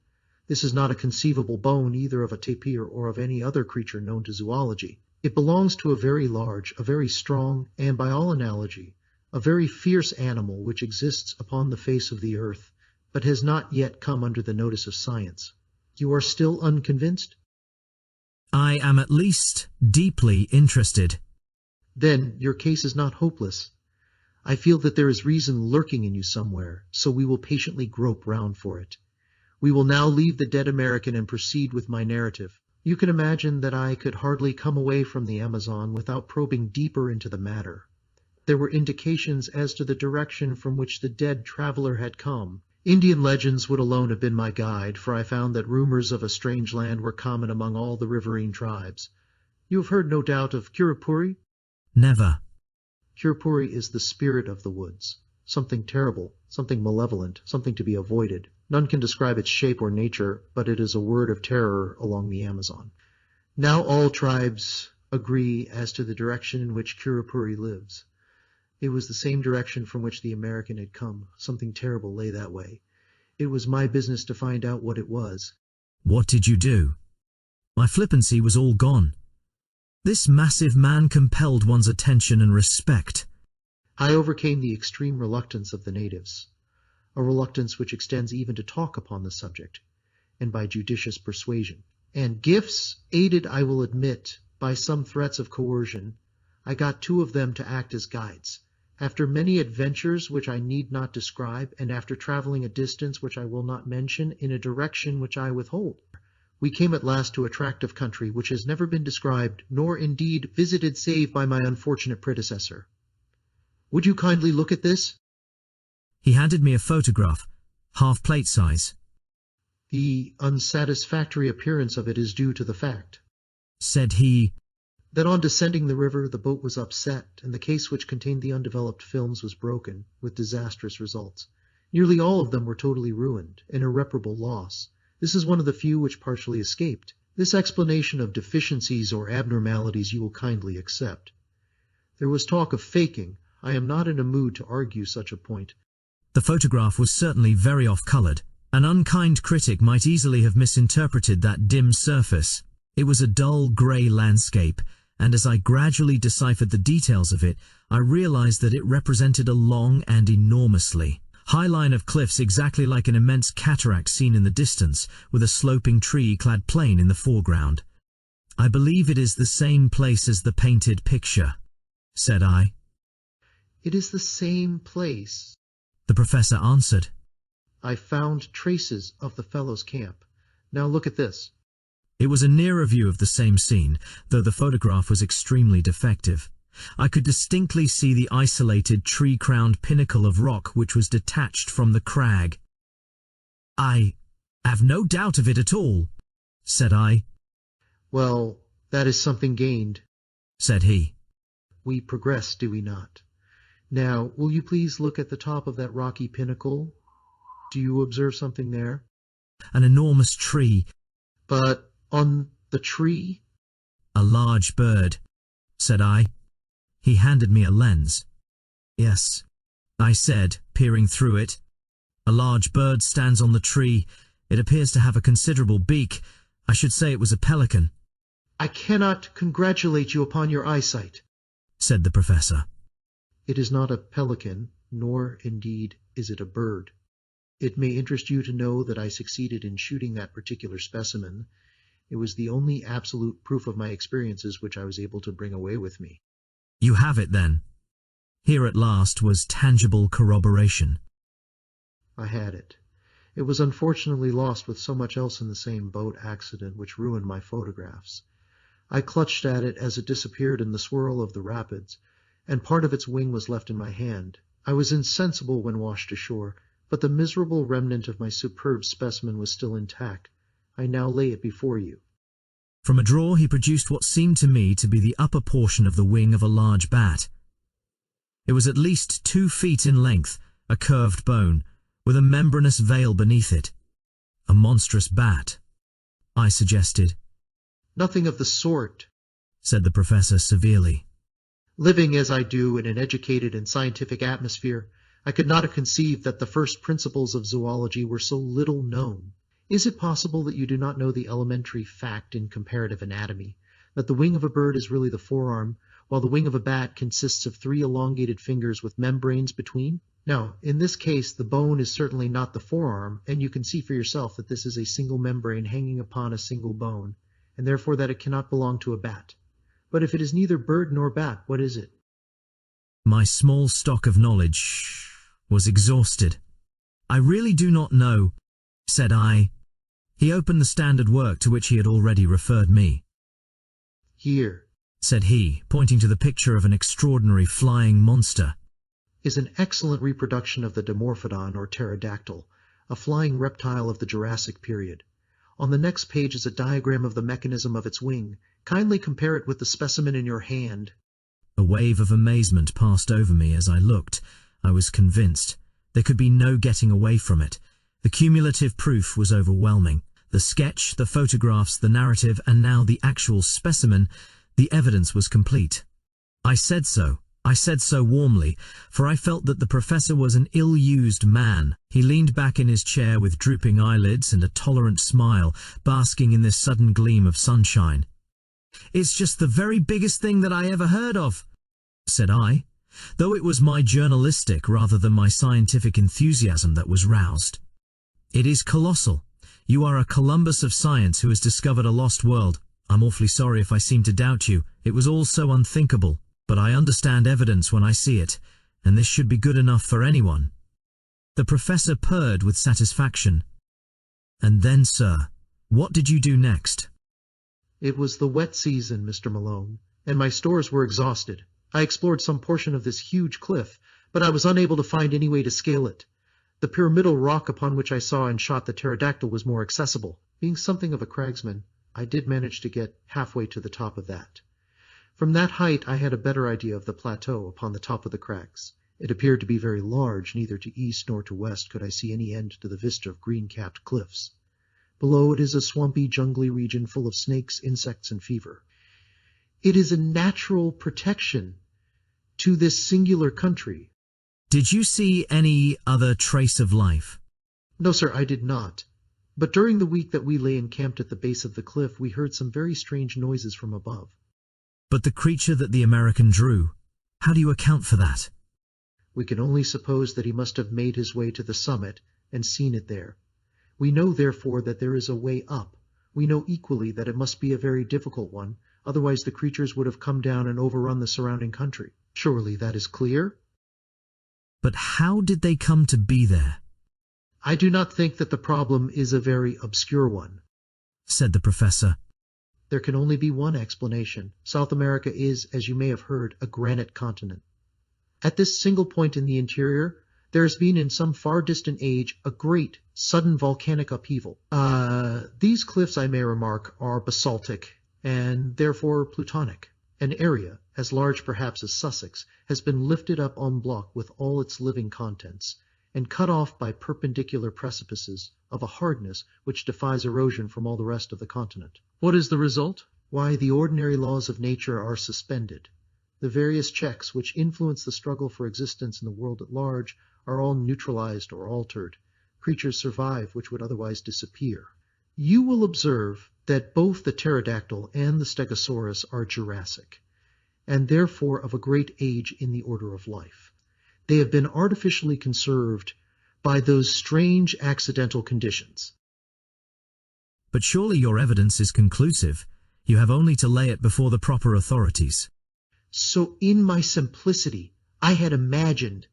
This is not a conceivable bone either of a tapir or of any other creature known to zoology. It belongs to a very large, a very strong, and by all analogy, a very fierce animal which exists upon the face of the earth, but has not yet come under the notice of science. You are still unconvinced?
I am at least deeply interested.
Then your case is not hopeless. I feel that there is reason lurking in you somewhere, so we will patiently grope round for it. We will now leave the dead American and proceed with my narrative. You can imagine that I could hardly come away from the Amazon without probing deeper into the matter. There were indications as to the direction from which the dead traveler had come. Indian legends would alone have been my guide, for I found that rumors of a strange land were common among all the riverine tribes. You have heard, no doubt, of Kurupuri?
Never.
Kurupuri is the spirit of the woods. Something terrible, something malevolent, something to be avoided. None can describe its shape or nature, but it is a word of terror along the Amazon. Now all tribes agree as to the direction in which Kurupuri lives. It was the same direction from which the American had come. Something terrible lay that way. It was my business to find out what it was.
What did you do? My flippancy was all gone. This massive man compelled one's attention and respect.
I overcame the extreme reluctance of the natives, a reluctance which extends even to talk upon the subject, and by judicious persuasion. And gifts, aided, I will admit, by some threats of coercion, I got 2 of them to act as guides. After many adventures which I need not describe, and after traveling a distance which I will not mention in a direction which I withhold, we came at last to a tract of country which has never been described, nor indeed visited save by my unfortunate predecessor. Would you kindly look at this?
He handed me a photograph, half plate size.
The unsatisfactory appearance of it is due to the fact,
said he,
that on descending the river the boat was upset, and the case which contained the undeveloped films was broken, with disastrous results. Nearly all of them were totally ruined, an irreparable loss. This is one of the few which partially escaped. This explanation of deficiencies or abnormalities you will kindly accept. There was talk of faking. I am not in a mood to argue such a point.
The photograph was certainly very off-colored. An unkind critic might easily have misinterpreted that dim surface. It was a dull grey landscape, and as I gradually deciphered the details of it, I realized that it represented a long and enormously high line of cliffs, exactly like an immense cataract seen in the distance, with a sloping tree-clad plain in the foreground. I believe it is the same place as the painted picture, said I.
It is the same place,
the professor answered.
I found traces of the fellow's camp. Now look at this.
It was a nearer view of the same scene, though the photograph was extremely defective. I could distinctly see the isolated tree-crowned pinnacle of rock which was detached from the crag. I have no doubt of it at all, said I.
Well, that is something gained,
said he.
We progress, do we not? Now, will you please look at the top of that rocky pinnacle? Do you observe something there?
An enormous tree.
But on the tree?
A large bird, said I. He handed me a lens. Yes, I said, peering through it. A large bird stands on the tree. It appears to have a considerable beak. I should say it was a pelican.
I cannot congratulate you upon your eyesight,
said the professor.
It is not a pelican, nor, indeed, is it a bird. It may interest you to know that I succeeded in shooting that particular specimen. It was the only absolute proof of my experiences which I was able to bring away with me.
You have it, then. Here at last was tangible corroboration.
I had it. It was unfortunately lost with so much else in the same boat accident which ruined my photographs. I clutched at it as it disappeared in the swirl of the rapids, and part of its wing was left in my hand. I was insensible when washed ashore, but the miserable remnant of my superb specimen was still intact. I now lay it before you.
From a drawer he produced what seemed to me to be the upper portion of the wing of a large bat. It was at least 2 feet in length, a curved bone, with a membranous veil beneath it. A monstrous bat, I suggested.
Nothing of the sort,
said the professor severely.
Living as I do in an educated and scientific atmosphere, I could not have conceived that the first principles of zoology were so little known. Is it possible that you do not know the elementary fact in comparative anatomy, that the wing of a bird is really the forearm, while the wing of a bat consists of 3 elongated fingers with membranes between? Now, in this case, the bone is certainly not the forearm, and you can see for yourself that this is a single membrane hanging upon a single bone, and therefore that it cannot belong to a bat. But if it is neither bird nor bat, what is it?
My small stock of knowledge was exhausted. I really do not know, said I. He opened the standard work to which he had already referred me.
Here,
said he, pointing to the picture of an extraordinary flying monster,
is an excellent reproduction of the Dimorphodon or pterodactyl, a flying reptile of the Jurassic period. On the next page is a diagram of the mechanism of its wing. Kindly compare it with the specimen in your hand.
A wave of amazement passed over me as I looked. I was convinced. There could be no getting away from it. The cumulative proof was overwhelming. The sketch, the photographs, the narrative, and now the actual specimen, the evidence was complete. I said so, I said so warmly, for I felt that the professor was an ill-used man. He leaned back in his chair with drooping eyelids and a tolerant smile, basking in this sudden gleam of sunshine. "It's just the very biggest thing that I ever heard of," said I, though it was my journalistic rather than my scientific enthusiasm that was roused. "It is colossal. You are a Columbus of science who has discovered a lost world. I'm awfully sorry if I seem to doubt you. It was all so unthinkable. But I understand evidence when I see it, and this should be good enough for anyone." The professor purred with satisfaction. "And then, sir, what did you do next?"
It was the wet season, Mr. Malone, and my stores were exhausted. I explored some portion of this huge cliff, but I was unable to find any way to scale it. The pyramidal rock upon which I saw and shot the pterodactyl was more accessible. Being something of a cragsman, I did manage to get halfway to the top of that. From that height I had a better idea of the plateau upon the top of the crags. It appeared to be very large. Neither to east nor to west could I see any end to the vista of green-capped cliffs. Below it is a swampy, jungly region full of snakes, insects, and fever. It is a natural protection to this singular country.
"Did you see any other trace of life?"
No, sir, I did not. But during the week that we lay encamped at the base of the cliff, we heard some very strange noises from above.
"But the creature that the American drew, how do you account for that?"
We can only suppose that he must have made his way to the summit and seen it there. We know, therefore, that there is a way up. We know equally that it must be a very difficult one, otherwise the creatures would have come down and overrun the surrounding country. Surely that is clear?
"But how did they come to be there?"
"I do not think that the problem is a very obscure one,"
said the professor.
"There can only be one explanation. South America is, as you may have heard, a granite continent. At this single point in the interior, there has been in some far distant age a great, sudden volcanic upheaval. These cliffs, I may remark, are basaltic, and therefore plutonic. An area, as large perhaps as Sussex, has been lifted up en bloc with all its living contents, and cut off by perpendicular precipices of a hardness which defies erosion from all the rest of the continent.
What is the result?
Why, the ordinary laws of nature are suspended. The various checks which influence the struggle for existence in the world at large are all neutralized or altered. Creatures survive which would otherwise disappear. You will observe that both the pterodactyl and the stegosaurus are Jurassic, and therefore of a great age in the order of life. They have been artificially conserved by those strange accidental conditions.
"But surely your evidence is conclusive. You have only to lay it before the proper authorities."
"So in my simplicity, I had imagined,"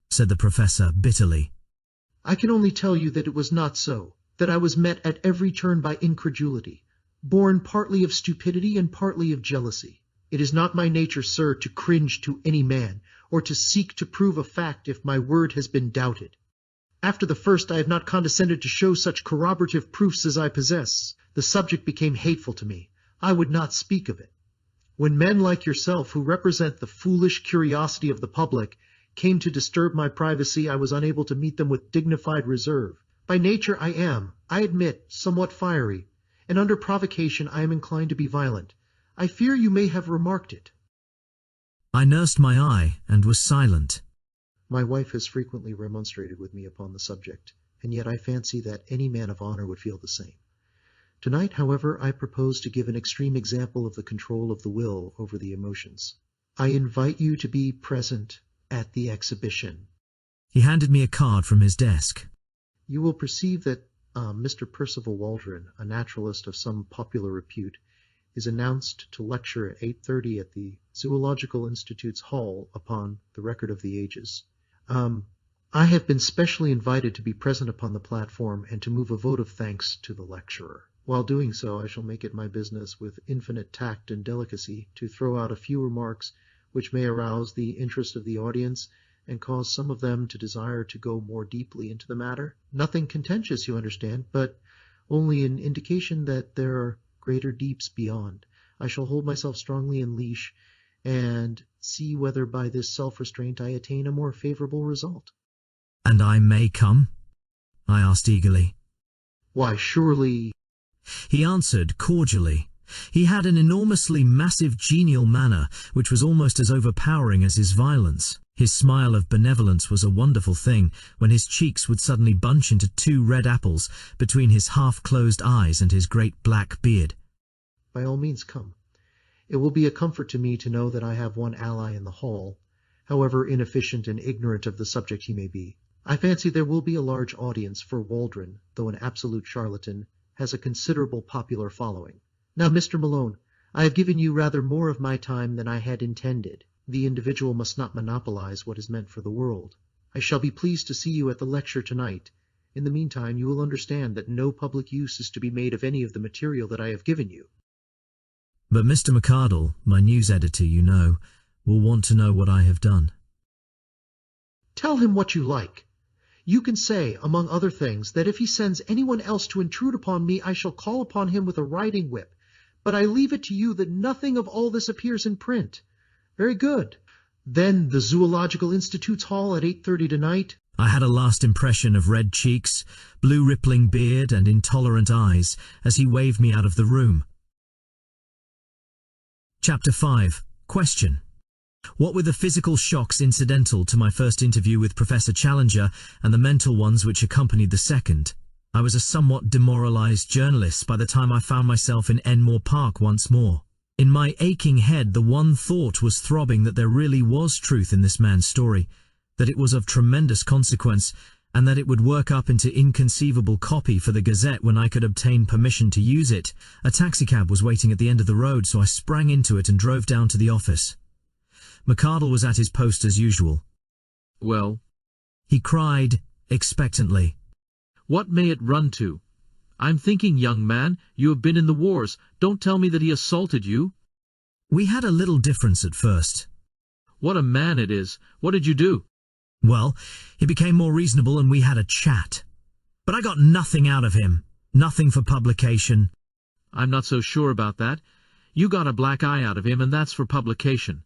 said the professor bitterly.
"I can only tell you that it was not so, that I was met at every turn by incredulity, born partly of stupidity and partly of jealousy. It is not my nature, sir, to cringe to any man, or to seek to prove a fact if my word has been doubted. After the first, I have not condescended to show such corroborative proofs as I possess. The subject became hateful to me. I would not speak of it. When men like yourself, who represent the foolish curiosity of the public, came to disturb my privacy, I was unable to meet them with dignified reserve. By nature I am, I admit, somewhat fiery, and under provocation I am inclined to be violent. I fear you may have remarked it."
I nursed my eye and was silent.
My wife has frequently remonstrated with me upon the subject, and yet I fancy that any man of honor would feel the same. Tonight, however, I propose to give an extreme example of the control of the will over the emotions. I invite you to be present at the exhibition.
He handed me a card from his desk.
You will perceive that Mr. Percival Waldron, a naturalist of some popular repute, is announced to lecture at 8:30 at the Zoological Institute's hall upon the record of the ages. I have been specially invited to be present upon the platform and to move a vote of thanks to the lecturer. While doing so, I shall make it my business, with infinite tact and delicacy, to throw out a few remarks which may arouse the interest of the audience and cause some of them to desire to go more deeply into the matter. Nothing contentious, you understand, but only an indication that there are greater deeps beyond. I shall hold myself strongly in leash and see whether by this self-restraint I attain a more favorable result.
"And I may come?" I asked eagerly.
Why, surely...
He answered cordially, He had an enormously massive genial manner, which was almost as overpowering as his violence. His smile of benevolence was a wonderful thing, when his cheeks would suddenly bunch into 2 red apples between his half-closed eyes and his great black beard.
By all means come. It will be a comfort to me to know that I have one ally in the hall, however inefficient and ignorant of the subject he may be. I fancy there will be a large audience, for Waldron, though an absolute charlatan, has a considerable popular following. Now, Mr. Malone, I have given you rather more of my time than I had intended. The individual must not monopolize what is meant for the world. I shall be pleased to see you at the lecture tonight. In the meantime, you will understand that no public use is to be made of any of the material that I have given you.
But Mr. McArdle, my news editor, you know, will want to know what I have done.
Tell him what you like. You can say, among other things, that if he sends anyone else to intrude upon me, I shall call upon him with a riding whip. But I leave it to you that nothing of all this appears in print. Very good. Then the Zoological Institute's hall at 8:30 tonight.
I had a last impression of red cheeks, blue rippling beard, and intolerant eyes as he waved me out of the room. Chapter 5. Question. What were the physical shocks incidental to my first interview with Professor Challenger and the mental ones which accompanied the second? I was a somewhat demoralized journalist by the time I found myself in Enmore Park once more. In my aching head, the one thought was throbbing that there really was truth in this man's story, that it was of tremendous consequence, and that it would work up into inconceivable copy for the Gazette when I could obtain permission to use it. A taxicab was waiting at the end of the road, so I sprang into it and drove down to the office. McArdle was at his post as usual.
Well?
He cried expectantly.
What may it run to? I'm thinking, young man, you have been in the wars. Don't tell me that he assaulted you.
We had a little difference at first.
What a man it is. What did you do?
Well, he became more reasonable and we had a chat. But I got nothing out of him. Nothing for publication.
I'm not so sure about that. You got a black eye out of him, and that's for publication.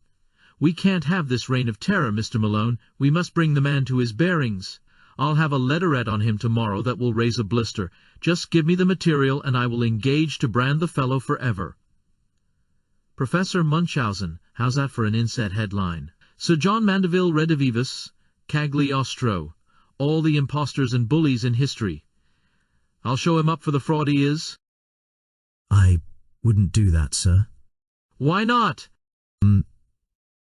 We can't have this reign of terror, Mr. Malone. We must bring the man to his bearings. I'll have a letterette on him tomorrow that will raise a blister. Just give me the material and I will engage to brand the fellow forever. Professor Munchausen, how's that for an inset headline? Sir John Mandeville Redivivus, Cagliostro, all the impostors and bullies in history. I'll show him up for the fraud he is.
I wouldn't do that, sir.
Why not?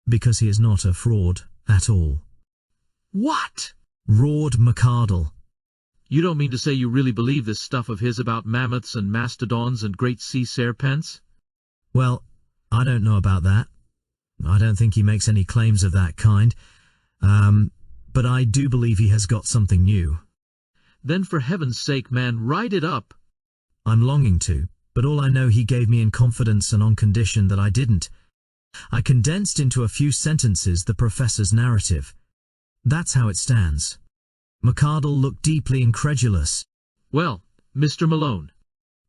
Because he is not a fraud at all.
What?
Roared McArdle.
You don't mean to say you really believe this stuff of his about mammoths and mastodons and great sea serpents?
Well, I don't know about that. I don't think he makes any claims of that kind. But I do believe he has got something new.
Then for heaven's sake, man, write it up.
I'm longing to, but all I know he gave me in confidence and on condition that I didn't. I condensed into a few sentences the professor's narrative. That's how it stands. McArdle looked deeply incredulous.
Well, Mr. Malone,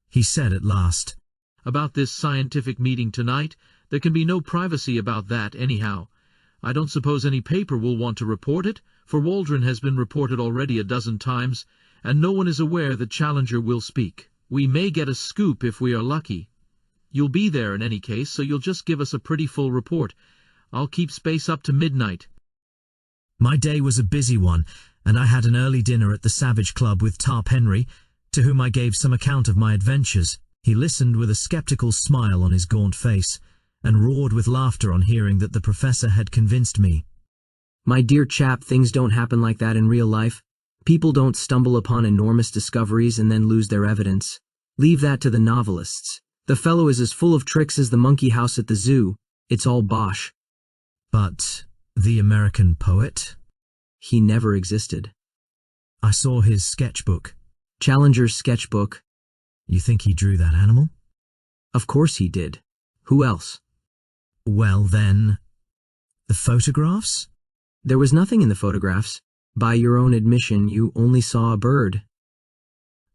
he said at last.
About this scientific meeting tonight, there can be no privacy about that anyhow. I don't suppose any paper will want to report it, for Waldron has been reported already a dozen times, and no one is aware that Challenger will speak. We may get a scoop if we are lucky. You'll be there in any case, so you'll just give us a pretty full report. I'll keep space up to midnight.
My day was a busy one, and I had an early dinner at the Savage Club with Tarp Henry, to whom I gave some account of my adventures. He listened with a sceptical smile on his gaunt face, and roared with laughter on hearing that the professor had convinced me.
My dear chap, things don't happen like that in real life. People don't stumble upon enormous discoveries and then lose their evidence. Leave that to the novelists. The fellow is as full of tricks as the monkey house at the zoo. It's all bosh.
But the American poet?
He never existed.
I saw his sketchbook.
Challenger's sketchbook.
You think he drew that animal?
Of course he did. Who else?
Well, then, the photographs?
There was nothing in the photographs. By your own admission, you only saw a bird.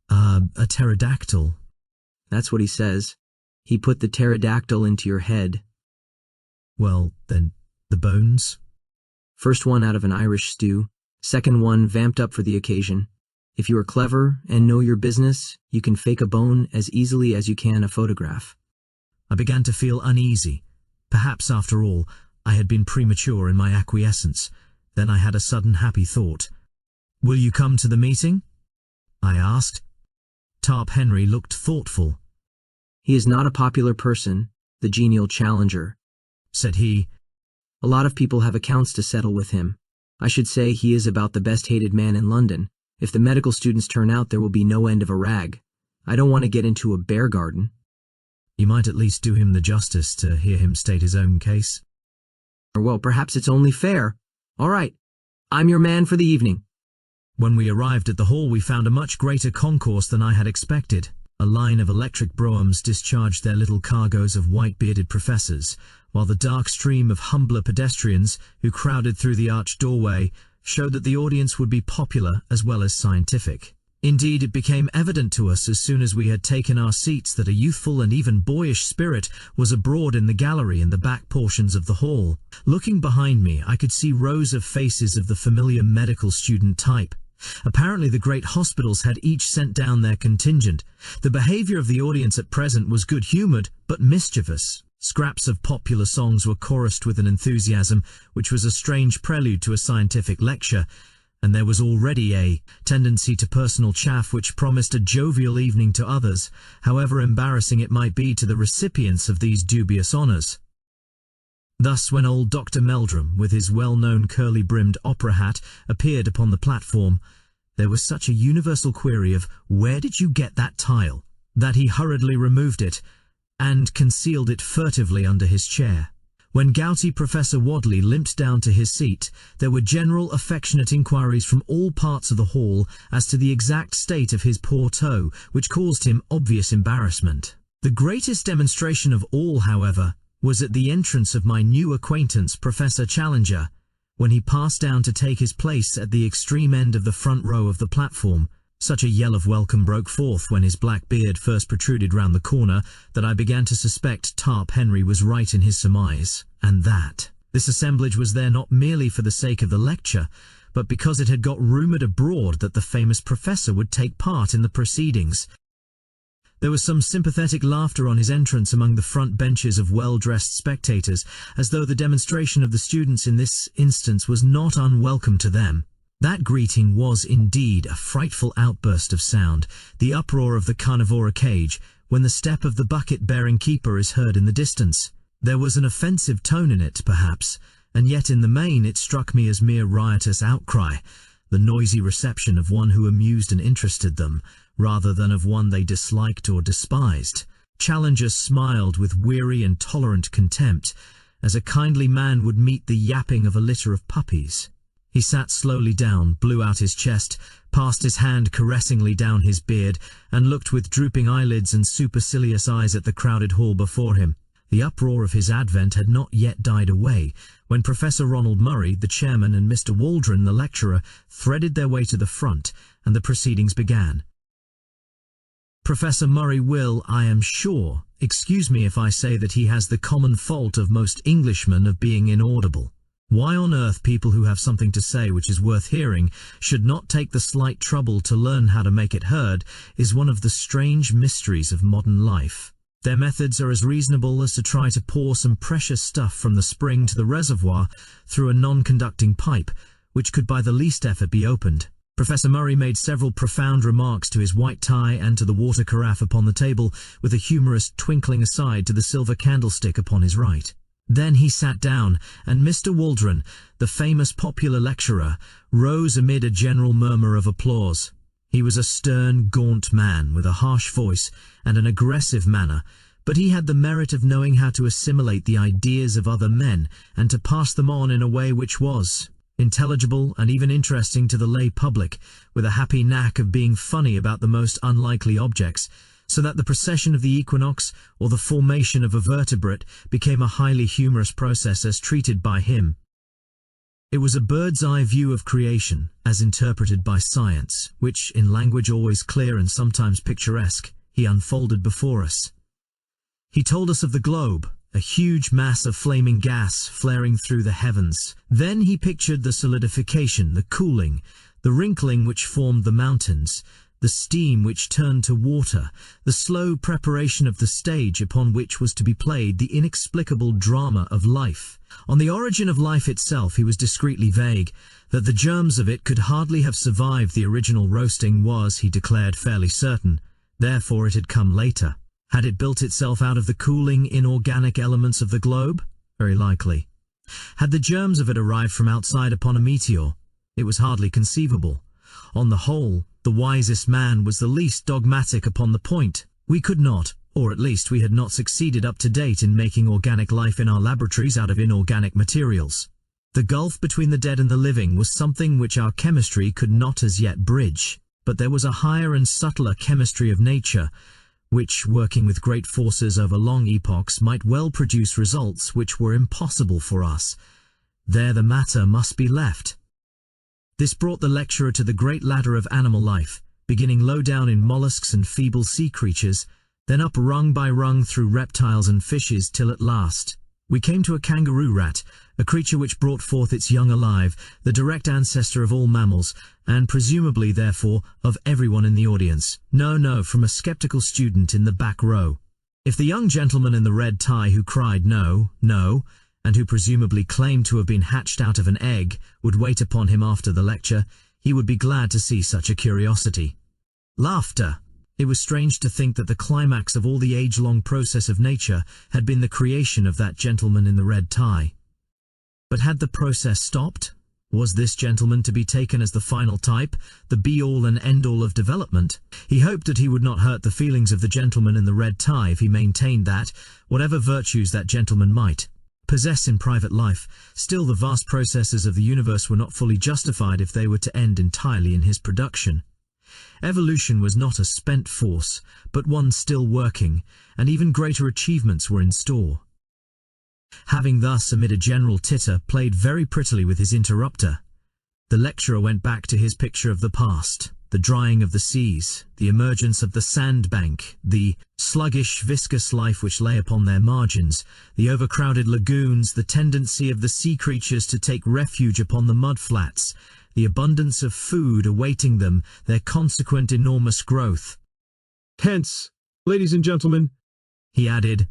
A pterodactyl.
That's what he says. He put the pterodactyl into your head.
Well, then, the bones?
First one out of an Irish stew. Second one vamped up for the occasion. If you are clever and know your business, you can fake a bone as easily as you can a photograph.
I began to feel uneasy. Perhaps, after all, I had been premature in my acquiescence. Then I had a sudden happy thought. "Will you come to the meeting?" I asked. Tarp Henry looked thoughtful.
"He is not a popular person, the genial challenger,"
said he.
"A lot of people have accounts to settle with him. I should say he is about the best-hated man in London. If the medical students turn out, there will be no end of a rag. I don't want to get into a bear garden."
"You might at least do him the justice to hear him state his own case."
Or, well, perhaps it's only fair. All right, I'm your man for the evening.
When we arrived at the hall, we found a much greater concourse than I had expected. A line of electric broughams discharged their little cargoes of white-bearded professors, while the dark stream of humbler pedestrians who crowded through the arched doorway showed that the audience would be popular as well as scientific. Indeed, it became evident to us as soon as we had taken our seats that a youthful and even boyish spirit was abroad in the gallery and the back portions of the hall. Looking behind me, I could see rows of faces of the familiar medical student type. Apparently the great hospitals had each sent down their contingent. The behavior of the audience at present was good-humored, but mischievous. Scraps of popular songs were chorused with an enthusiasm which was a strange prelude to a scientific lecture, and there was already a tendency to personal chaff which promised a jovial evening to others, however embarrassing it might be to the recipients of these dubious honours. Thus, when old Dr. Meldrum, with his well-known curly-brimmed opera hat, appeared upon the platform, there was such a universal query of "Where did you get that tile?" that he hurriedly removed it and concealed it furtively under his chair. When gouty Professor Wadley limped down to his seat, there were general affectionate inquiries from all parts of the hall as to the exact state of his poor toe, which caused him obvious embarrassment. The greatest demonstration of all, however, was at the entrance of my new acquaintance, Professor Challenger, when he passed down to take his place at the extreme end of the front row of the platform. Such a yell of welcome broke forth when his black beard first protruded round the corner that I began to suspect Tarp Henry was right in his surmise, and that this assemblage was there not merely for the sake of the lecture, but because it had got rumoured abroad that the famous professor would take part in the proceedings. There was some sympathetic laughter on his entrance among the front benches of well-dressed spectators, as though the demonstration of the students in this instance was not unwelcome to them. That greeting was indeed a frightful outburst of sound, the uproar of the carnivora cage, when the step of the bucket-bearing keeper is heard in the distance. There was an offensive tone in it, perhaps, and yet in the main it struck me as mere riotous outcry, the noisy reception of one who amused and interested them, rather than of one they disliked or despised. Challenger smiled with weary and tolerant contempt, as a kindly man would meet the yapping of a litter of puppies. He sat slowly down, blew out his chest, passed his hand caressingly down his beard, and looked with drooping eyelids and supercilious eyes at the crowded hall before him. The uproar of his advent had not yet died away, when Professor Ronald Murray, the chairman, and Mr. Waldron, the lecturer, threaded their way to the front, and the proceedings began. Professor Murray will, I am sure, excuse me if I say that he has the common fault of most Englishmen of being inaudible. Why on earth people who have something to say which is worth hearing should not take the slight trouble to learn how to make it heard is one of the strange mysteries of modern life. Their methods are as reasonable as to try to pour some precious stuff from the spring to the reservoir through a non-conducting pipe, which could by the least effort be opened. Professor Murray made several profound remarks to his white tie and to the water carafe upon the table, with a humorous twinkling aside to the silver candlestick upon his right. Then he sat down, and Mr. Waldron, the famous popular lecturer, rose amid a general murmur of applause. He was a stern, gaunt man, with a harsh voice and an aggressive manner, but he had the merit of knowing how to assimilate the ideas of other men and to pass them on in a way which was intelligible and even interesting to the lay public, with a happy knack of being funny about the most unlikely objects, so that the procession of the equinox or the formation of a vertebrate became a highly humorous process as treated by him. It was a bird's-eye view of creation, as interpreted by science, which, in language always clear and sometimes picturesque, he unfolded before us. He told us of the globe, a huge mass of flaming gas flaring through the heavens. Then he pictured the solidification, the cooling, the wrinkling which formed the mountains, the the steam which turned to water, the slow preparation of the stage upon which was to be played the inexplicable drama of life. On the origin of life itself he was discreetly vague. That the germs of it could hardly have survived the original roasting was, he declared, fairly certain. Therefore it had come later. Had it built itself out of the cooling, inorganic elements of the globe? Very likely. Had the germs of it arrived from outside upon a meteor? It was hardly conceivable. On the whole, the wisest man was the least dogmatic upon the point. We could not, or at least we had not succeeded up to date in making organic life in our laboratories out of inorganic materials. The gulf between the dead and the living was something which our chemistry could not as yet bridge, but there was a higher and subtler chemistry of nature, which, working with great forces over long epochs, might well produce results which were impossible for us. There the matter must be left. This brought the lecturer to the great ladder of animal life, beginning low down in mollusks and feeble sea creatures, then up rung by rung through reptiles and fishes, till at last we came to a kangaroo rat, a creature which brought forth its young alive, the direct ancestor of all mammals, and presumably, therefore, of everyone in the audience. No, from a skeptical student in the back row. If the young gentleman in the red tie who cried no, and who presumably claimed to have been hatched out of an egg, would wait upon him after the lecture, he would be glad to see such a curiosity. Laughter. It was strange to think that the climax of all the age-long process of nature had been the creation of that gentleman in the red tie. But had the process stopped? Was this gentleman to be taken as the final type, the be-all and end-all of development? He hoped that he would not hurt the feelings of the gentleman in the red tie if he maintained that, whatever virtues that gentleman might possess in private life, still the vast processes of the universe were not fully justified if they were to end entirely in his production. Evolution was not a spent force, but one still working, and even greater achievements were in store. Having thus, amid a general titter, played very prettily with his interrupter, the lecturer went back to his picture of the past, the drying of the seas, the emergence of the sandbank, the sluggish, viscous life which lay upon their margins, the overcrowded lagoons, the tendency of the sea creatures to take refuge upon the mudflats, the abundance of food awaiting them, their consequent enormous growth.
Hence, ladies and gentlemen,
he added,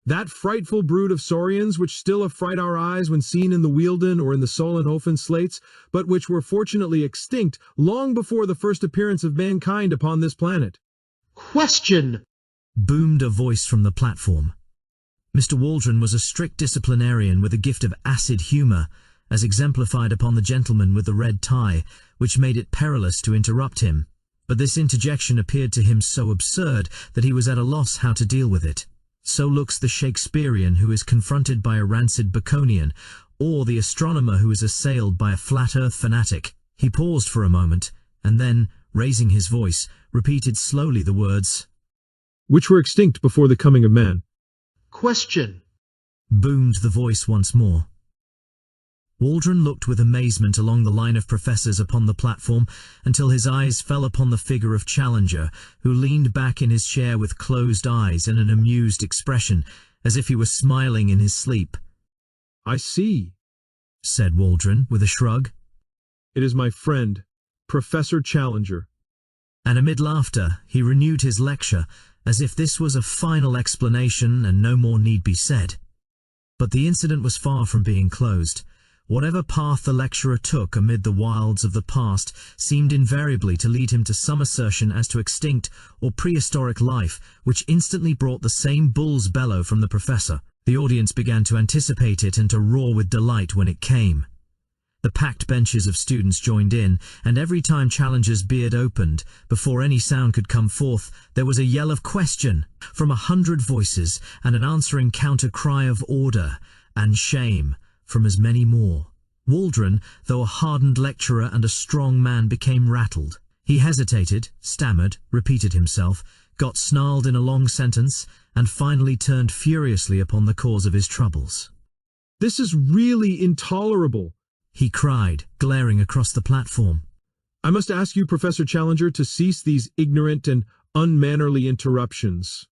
that frightful brood of saurians which still affright our eyes when seen in the Wealden or in the Solnhofen slates, but which were fortunately extinct long before the first appearance of mankind upon this planet.
Question!
Boomed a voice from the platform. Mr. Waldron was a strict disciplinarian with a gift of acid humour, as exemplified upon the gentleman with the red tie, which made it perilous to interrupt him. But this interjection appeared to him so absurd that he was at a loss how to deal with it. So looks the Shakespearean who is confronted by a rancid Baconian, or the astronomer who is assailed by a flat-earth fanatic. He paused for a moment, and then, raising his voice, repeated slowly the words,
which were extinct before the coming of man.
Question!
Boomed the voice once more. Waldron looked with amazement along the line of professors upon the platform until his eyes fell upon the figure of Challenger, who leaned back in his chair with closed eyes and an amused expression, as if he were smiling in his sleep.
I see,
said Waldron with a shrug.
It is my friend, Professor Challenger.
And amid laughter, he renewed his lecture, as if this was a final explanation and no more need be said. But the incident was far from being closed. Whatever path the lecturer took amid the wilds of the past seemed invariably to lead him to some assertion as to extinct or prehistoric life, which instantly brought the same bull's bellow from the professor. The audience began to anticipate it and to roar with delight when it came. The packed benches of students joined in, and every time Challenger's beard opened, before any sound could come forth, there was a yell of question from 100 voices, and an answering counter-cry of order and shame from as many more. Waldron, though a hardened lecturer and a strong man, became rattled. He hesitated, stammered, repeated himself, got snarled in a long sentence, and finally turned furiously upon the cause of his troubles.
This is really intolerable,
he cried, glaring across the platform.
I must ask you, Professor Challenger, to cease these ignorant and unmannerly interruptions.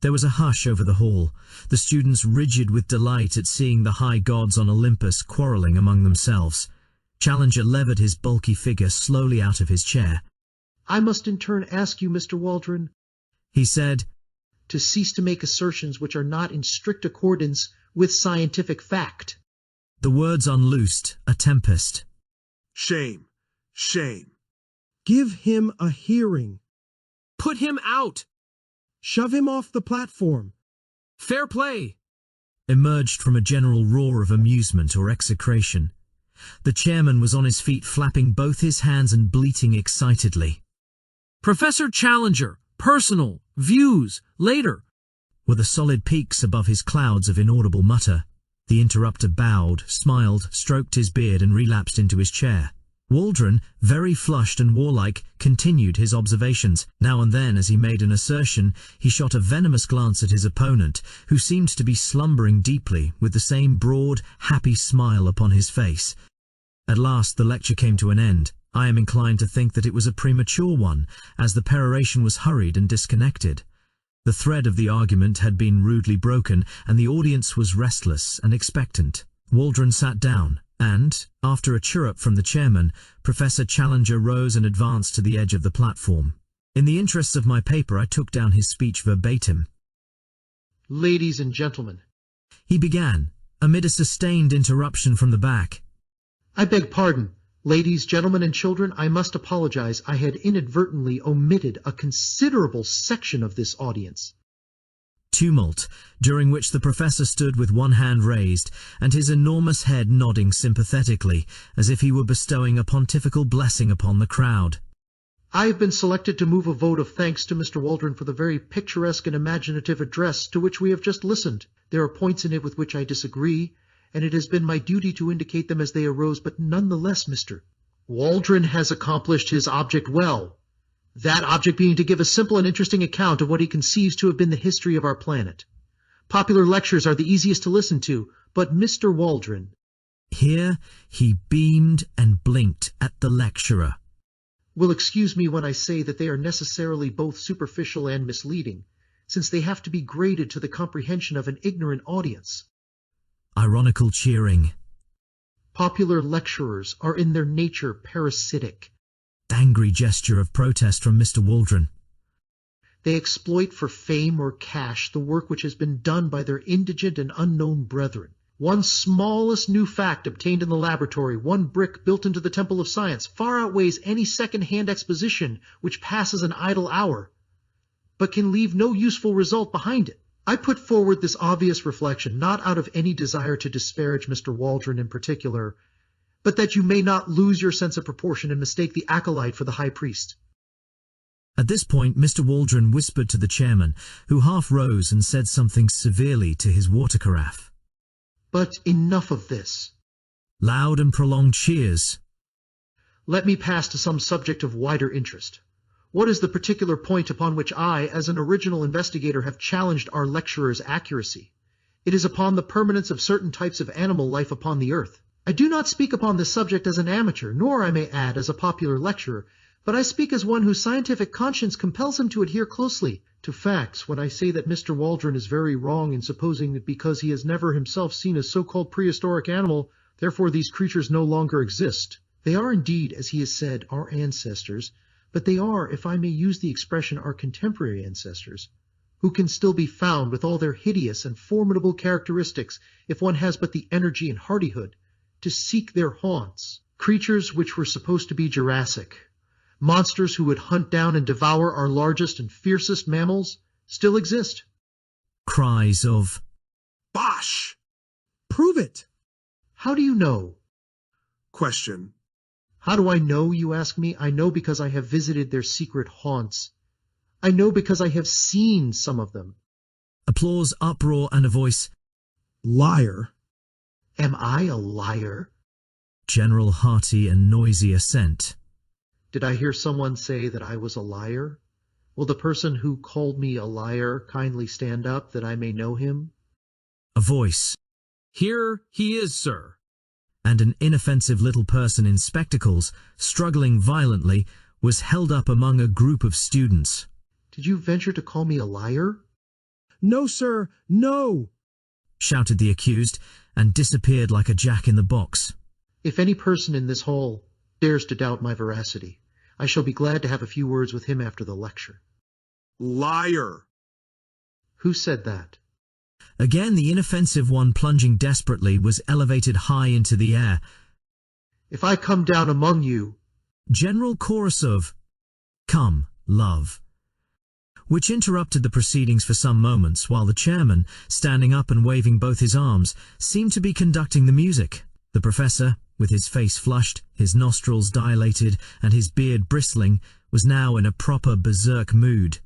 There was a hush over the hall, the students rigid with delight at seeing the high gods on Olympus quarrelling among themselves. Challenger levered his bulky figure slowly out of his chair.
I must in turn ask you, Mr. Waldron,
he said,
to cease to make assertions which are not in strict accordance with scientific fact.
The words unloosed a tempest.
Shame. Shame. Give him a hearing. Put him out. Shove him off the platform. Fair play.
Emerged from a general roar of amusement or execration. The chairman was on his feet, flapping both his hands and bleating excitedly.
Professor Challenger, personal, views, later.
Were the solid peaks above his clouds of inaudible mutter. The interrupter bowed, smiled, stroked his beard and relapsed into his chair. Waldron, very flushed and warlike, continued his observations. Now and then, as he made an assertion, he shot a venomous glance at his opponent, who seemed to be slumbering deeply, with the same broad, happy smile upon his face. At last the lecture came to an end. I am inclined to think that it was a premature one, as the peroration was hurried and disconnected. The thread of the argument had been rudely broken, and the audience was restless and expectant. Waldron sat down, and, after a chirrup from the chairman, Professor Challenger rose and advanced to the edge of the platform. In the interests of my paper I took down his speech verbatim.
Ladies and gentlemen,
he began, amid a sustained interruption from the back.
I beg pardon. Ladies, gentlemen, and children, I must apologize. I had inadvertently omitted a considerable section of this audience.
Tumult, during which the professor stood with one hand raised, and his enormous head nodding sympathetically, as if he were bestowing a pontifical blessing upon the crowd.
I have been selected to move a vote of thanks to Mr. Waldron for the very picturesque and imaginative address to which we have just listened. There are points in it with which I disagree, and it has been my duty to indicate them as they arose, but nonetheless, Mr. Waldron has accomplished his object well. That object being to give a simple and interesting account of what he conceives to have been the history of our planet. Popular lectures are the easiest to listen to, but Mr. Waldron—
Here he beamed and blinked at the lecturer.
—will excuse me when I say that they are necessarily both superficial and misleading, since they have to be graded to the comprehension of an ignorant audience.
Ironical cheering.
Popular lecturers are in their nature parasitic.
Angry gesture of protest from Mr. Waldron.
They exploit for fame or cash the work which has been done by their indigent and unknown brethren. One smallest new fact obtained in the laboratory, one brick built into the temple of science, far outweighs any second-hand exposition which passes an idle hour, but can leave no useful result behind it. I put forward this obvious reflection not out of any desire to disparage Mr. Waldron in particular, but that you may not lose your sense of proportion and mistake the acolyte for the high priest.
At this point Mr. Waldron whispered to the chairman, who half rose and said something severely to his water carafe.
But enough of this.
Loud and prolonged cheers.
Let me pass to some subject of wider interest. What is the particular point upon which I, as an original investigator, have challenged our lecturer's accuracy? It is upon the permanence of certain types of animal life upon the earth. I do not speak upon this subject as an amateur, nor, I may add, as a popular lecturer, but I speak as one whose scientific conscience compels him to adhere closely to facts when I say that Mr. Waldron is very wrong in supposing that because he has never himself seen a so-called prehistoric animal, therefore these creatures no longer exist. They are indeed, as he has said, our ancestors, but they are, if I may use the expression, our contemporary ancestors, who can still be found with all their hideous and formidable characteristics if one has but the energy and hardihood to seek their haunts. Creatures which were supposed to be Jurassic, monsters who would hunt down and devour our largest and fiercest mammals, still exist.
Cries of
Bosh! Prove it!
How do you know?
Question.
How do I know, you ask me? I know because I have visited their secret haunts. I know because I have seen some of them.
applause, uproar, and a voice.
Liar.
Am I a liar?
General hearty and noisy assent.
Did I hear someone say that I was a liar? Will the person who called me a liar kindly stand up that I may know him?
A voice.
Here he is, sir.
And an inoffensive little person in spectacles, struggling violently, was held up among a group of students.
Did you venture to call me a liar?
No, sir, no!
Shouted the accused, and disappeared like a jack in the box.
If any person in this hall dares to doubt my veracity, I shall be glad to have a few words with him after the lecture.
Liar!
Who said that?
Again the inoffensive one, plunging desperately, was elevated high into the air.
If I come down among you...
General chorus of, "Come, love," which interrupted the proceedings for some moments, while the chairman, standing up and waving both his arms, seemed to be conducting the music. The professor, with his face flushed, his nostrils dilated, and his beard bristling, was now in a proper berserk mood.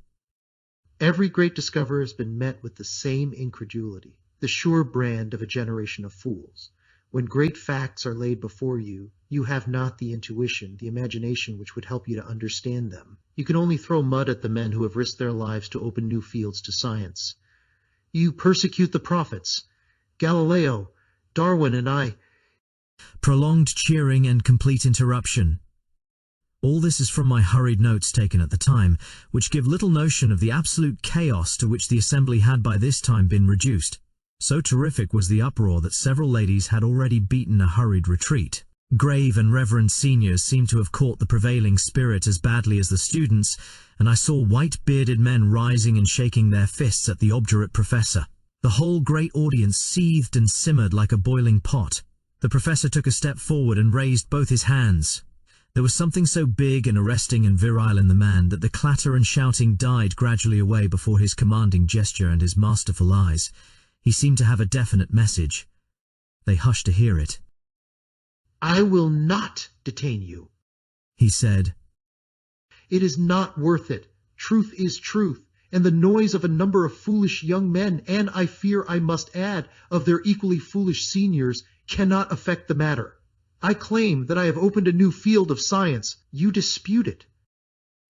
Every great discoverer has been met with the same incredulity, the sure brand of a generation of fools. When great facts are laid before you, you have not the intuition, the imagination which would help you to understand them. You can only throw mud at the men who have risked their lives to open new fields to science. You persecute the prophets. Galileo, Darwin, and I...
Prolonged cheering and complete interruption. All this is from my hurried notes taken at the time, which give little notion of the absolute chaos to which the assembly had by this time been reduced. So terrific was the uproar that several ladies had already beaten a hurried retreat. Grave and reverend seniors seemed to have caught the prevailing spirit as badly as the students, and I saw white-bearded men rising and shaking their fists at the obdurate professor. The whole great audience seethed and simmered like a boiling pot. The professor took a step forward and raised both his hands. There was something so big and arresting and virile in the man that the clatter and shouting died gradually away before his commanding gesture and his masterful eyes. He seemed to have a definite message. They hushed to hear it.
I will not detain you,
he said.
It is not worth it. Truth is truth, and the noise of a number of foolish young men, and I fear I must add, of their equally foolish seniors, cannot affect the matter. I claim that I have opened a new field of science. You dispute it.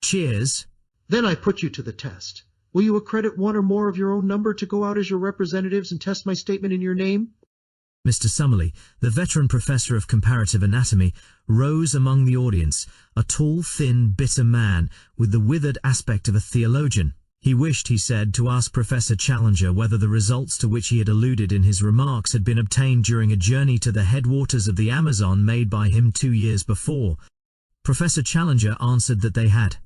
Cheers.
Then I put you to the test. Will you accredit one or more of your own number to go out as your representatives and test my statement in your name?
Mr. Summerlee, the veteran professor of comparative anatomy, rose among the audience, a tall, thin, bitter man with the withered aspect of a theologian. He wished, he said, to ask Professor Challenger whether the results to which he had alluded in his remarks had been obtained during a journey to the headwaters of the Amazon made by him 2 years before. Professor Challenger answered that they had.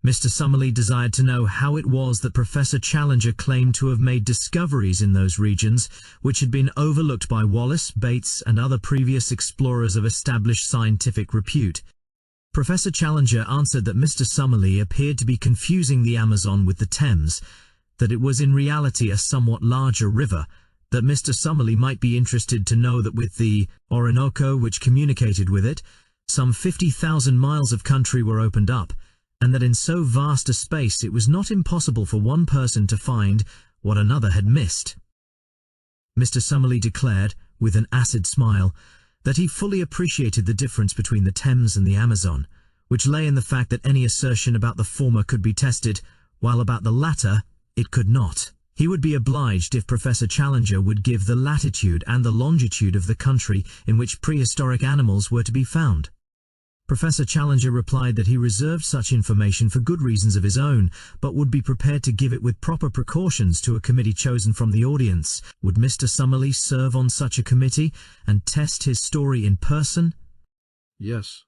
Mr. Summerlee desired to know how it was that Professor Challenger claimed to have made discoveries in those regions which had been overlooked by Wallace, Bates, and other previous explorers of established scientific repute. Professor Challenger answered that Mr. Summerlee appeared to be confusing the Amazon with the Thames, that it was in reality a somewhat larger river, that Mr. Summerlee might be interested to know that with the Orinoco which communicated with it, some 50,000 miles of country were opened up, and that in so vast a space it was not impossible for one person to find what another had missed. Mr. Summerlee declared, with an acid smile, that he fully appreciated the difference between the Thames and the Amazon, which lay in the fact that any assertion about the former could be tested, while about the latter it could not. He would be obliged if Professor Challenger would give the latitude and the longitude of the country in which prehistoric animals were to be found. Professor Challenger replied that he reserved such information for good reasons of his own, but would be prepared to give it with proper precautions to a committee chosen from the audience. Would Mr. Summerlee serve on such a committee and test his story in person?
Yes,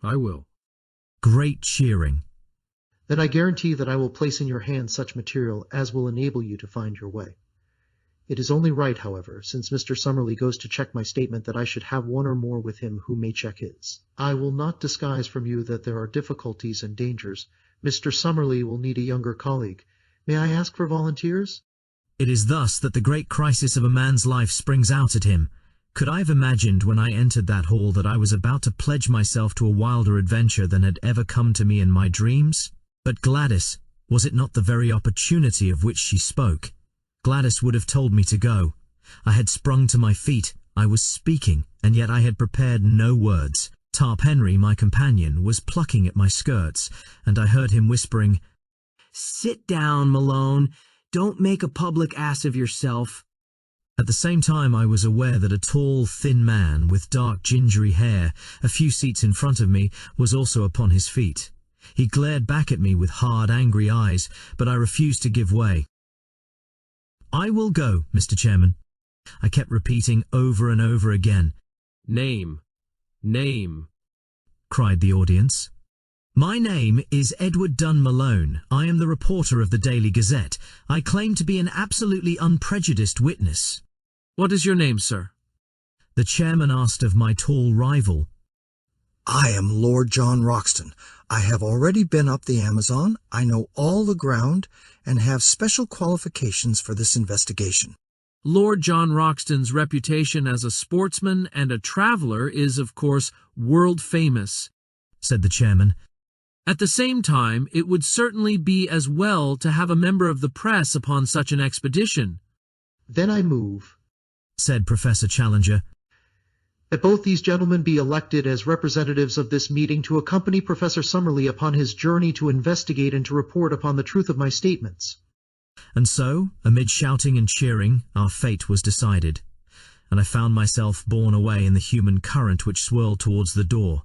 I will.
Great cheering.
Then I guarantee that I will place in your hands such material as will enable you to find your way. It is only right, however, since Mr. Summerlee goes to check my statement, that I should have one or more with him who may check his. I will not disguise from you that there are difficulties and dangers. Mr. Summerlee will need a younger colleague. May I ask for volunteers?
It is thus that the great crisis of a man's life springs out at him. Could I have imagined when I entered that hall that I was about to pledge myself to a wilder adventure than had ever come to me in my dreams? But Gladys, was it not the very opportunity of which she spoke? Gladys would have told me to go. I had sprung to my feet, I was speaking, and yet I had prepared no words. Tarp Henry, my companion, was plucking at my skirts, and I heard him whispering,
"Sit down, Malone. Don't make a public ass of yourself."
At the same time I was aware that a tall, thin man with dark, gingery hair, a few seats in front of me, was also upon his feet. He glared back at me with hard, angry eyes, but I refused to give way. "I will go, Mr. Chairman," I kept repeating over and over again.
Name, name,
cried the audience. My name is Edward Dunn Malone. I am the reporter of the Daily Gazette. I claim to be an absolutely unprejudiced witness.
What is your name, sir?
The chairman asked of my tall rival.
I am Lord John Roxton. I have already been up the Amazon. I know all the ground and have special qualifications for this investigation.
Lord John Roxton's reputation as a sportsman and a traveler is, of course, world famous,
said the chairman.
At the same time, it would certainly be as well to have a member of the press upon such an expedition.
Then I move,
said Professor Challenger,
that both these gentlemen be elected as representatives of this meeting to accompany Professor Summerlee upon his journey to investigate and to report upon the truth of my statements.
And so, amid shouting and cheering, our fate was decided, and I found myself borne away in the human current which swirled towards the door,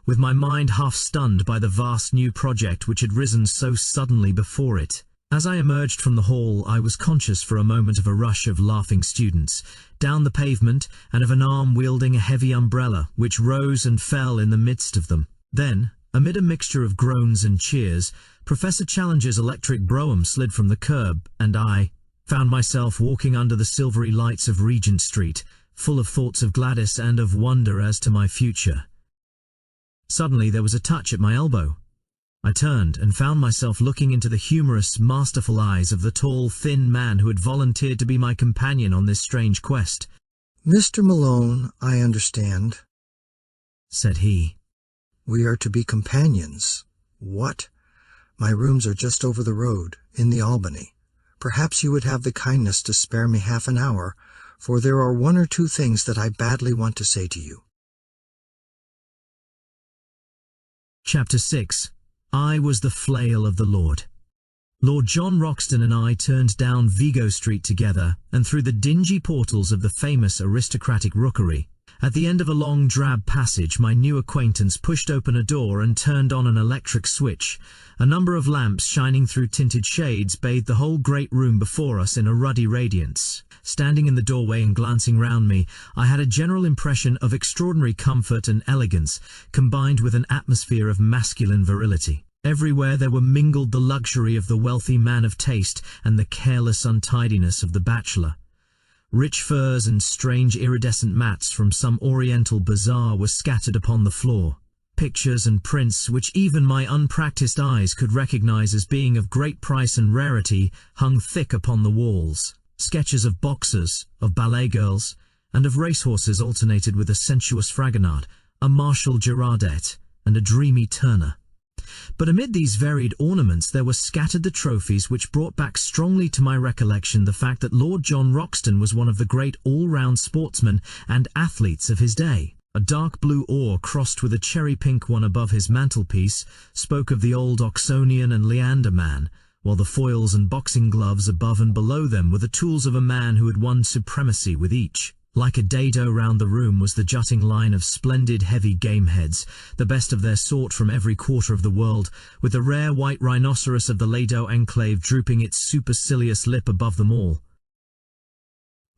with my mind half stunned by the vast new project which had risen so suddenly before it. As I emerged from the hall, I was conscious for a moment of a rush of laughing students down the pavement and of an arm wielding a heavy umbrella which rose and fell in the midst of them. Then, amid a mixture of groans and cheers, Professor Challenger's electric brougham slid from the curb, and I found myself walking under the silvery lights of Regent Street, full of thoughts of Gladys and of wonder as to my future. Suddenly there was a touch at my elbow. I turned and found myself looking into the humorous, masterful eyes of the tall, thin man who had volunteered to be my companion on this strange quest.
Mr. Malone, I understand,
said he.
We are to be companions. What? My rooms are just over the road, in the Albany. Perhaps you would have the kindness to spare me half an hour, for there are one or two things that I badly want to say to you.
Chapter 6. I was the flail of the Lord. Lord John Roxton and I turned down Vigo Street together and through the dingy portals of the famous aristocratic rookery. At the end of a long drab passage, my new acquaintance pushed open a door and turned on an electric switch. A number of lamps shining through tinted shades bathed the whole great room before us in a ruddy radiance. Standing in the doorway and glancing round me, I had a general impression of extraordinary comfort and elegance, combined with an atmosphere of masculine virility. Everywhere there were mingled the luxury of the wealthy man of taste and the careless untidiness of the bachelor. Rich furs and strange iridescent mats from some oriental bazaar were scattered upon the floor. Pictures and prints, which even my unpracticed eyes could recognize as being of great price and rarity, hung thick upon the walls. Sketches of boxers, of ballet girls, and of racehorses alternated with a sensuous Fragonard, a Marshal Girardet, and a dreamy Turner. But amid these varied ornaments there were scattered the trophies which brought back strongly to my recollection the fact that Lord John Roxton was one of the great all-round sportsmen and athletes of his day. A dark blue oar crossed with a cherry-pink one above his mantelpiece spoke of the old Oxonian and Leander man, while the foils and boxing gloves above and below them were the tools of a man who had won supremacy with each. Like a dado round the room was the jutting line of splendid heavy game heads, the best of their sort from every quarter of the world, with the rare white rhinoceros of the Lado enclave drooping its supercilious lip above them all.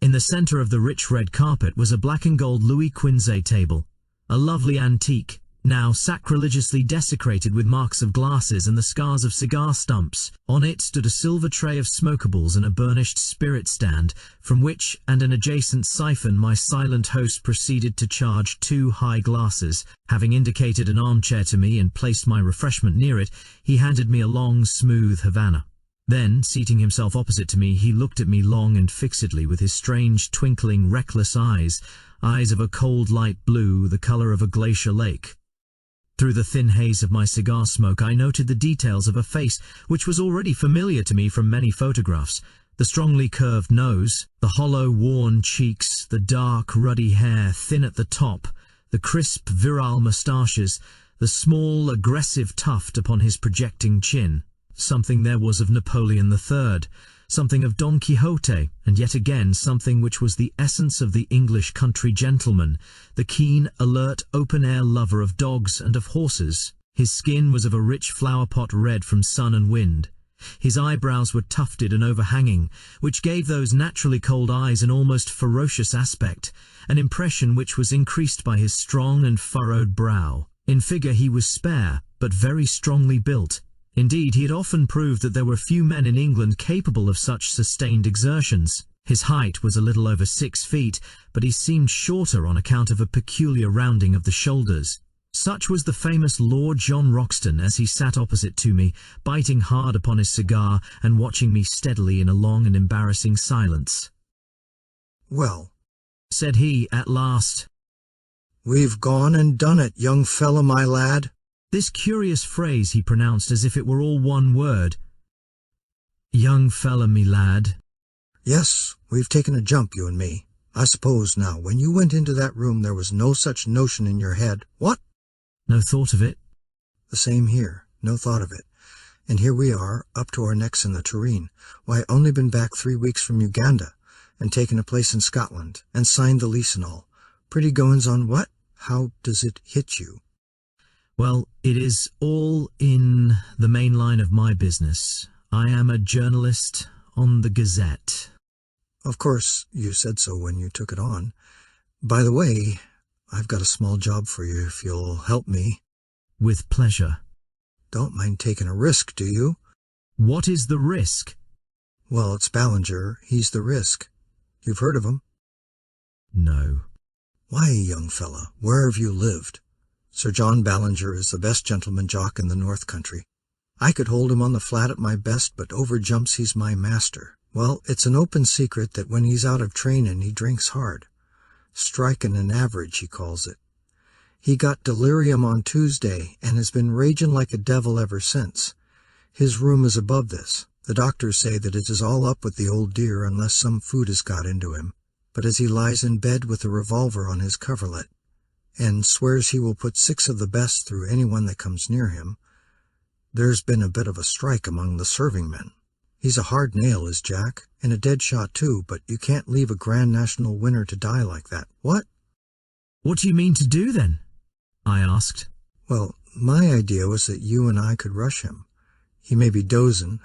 In the centre of the rich red carpet was a black and gold Louis Quinze table, a lovely antique, now sacrilegiously desecrated with marks of glasses and the scars of cigar stumps. On it stood a silver tray of smokables and a burnished spirit stand, from which and an adjacent siphon my silent host proceeded to charge 2 high glasses. Having indicated an armchair to me and placed my refreshment near it, he handed me a long, smooth Havana. Then, seating himself opposite to me, he looked at me long and fixedly with his strange, twinkling, reckless eyes of a cold light blue, the colour of a glacier lake. Through the thin haze of my cigar smoke I noted the details of a face which was already familiar to me from many photographs. The strongly curved nose, the hollow, worn cheeks, the dark, ruddy hair, thin at the top, the crisp, virile moustaches, the small, aggressive tuft upon his projecting chin. Something there was of Napoleon III, something of Don Quixote, and yet again something which was the essence of the English country gentleman, the keen, alert, open-air lover of dogs and of horses. His skin was of a rich flower-pot red from sun and wind. His eyebrows were tufted and overhanging, which gave those naturally cold eyes an almost ferocious aspect, an impression which was increased by his strong and furrowed brow. In figure he was spare, but very strongly built. Indeed, he had often proved that there were few men in England capable of such sustained exertions. His height was a little over 6 feet, but he seemed shorter on account of a peculiar rounding of the shoulders. Such was the famous Lord John Roxton as he sat opposite to me, biting hard upon his cigar and watching me steadily in a long and embarrassing silence.
"Well,"
said he at last,
"we've gone and done it, young fella, my lad."
This curious phrase he pronounced as if it were all one word. Young fella, me lad.
"Yes, we've taken a jump, you and me. I suppose, now, when you went into that room there was no such notion in your head, what?"
No thought of it.
"The same here, no thought of it. And here we are, up to our necks in the tureen. Why, only been back 3 weeks from Uganda, and taken a place in Scotland, and signed the lease and all. Pretty goings on what? How does it hit you?"
Well, it is all in the main line of my business. I am a journalist on the Gazette.
"Of course, you said so when you took it on. By the way, I've got a small job for you if you'll help me."
With pleasure.
"Don't mind taking a risk, do you?"
What is the risk?
"Well, it's Ballinger. He's the risk. You've heard of him?"
No.
"Why, young fella, where have you lived? Sir John Ballinger is the best gentleman jock in the North Country. I could hold him on the flat at my best, but over jumps he's my master. Well, it's an open secret that when he's out of trainin' he drinks hard. Strikin' an average, he calls it. He got delirium on Tuesday, and has been ragin' like a devil ever since. His room is above this. The doctors say that it is all up with the old dear unless some food has got into him. But as he lies in bed with a revolver on his coverlet, and swears he will put 6 of the best through anyone that comes near him, there's been a bit of a strike among the serving men. He's a hard nail, is Jack, and a dead shot too, but you can't leave a Grand National winner to die like that. What?"
What do you mean to do then? I asked.
"Well, my idea was that you and I could rush him. He may be dozin',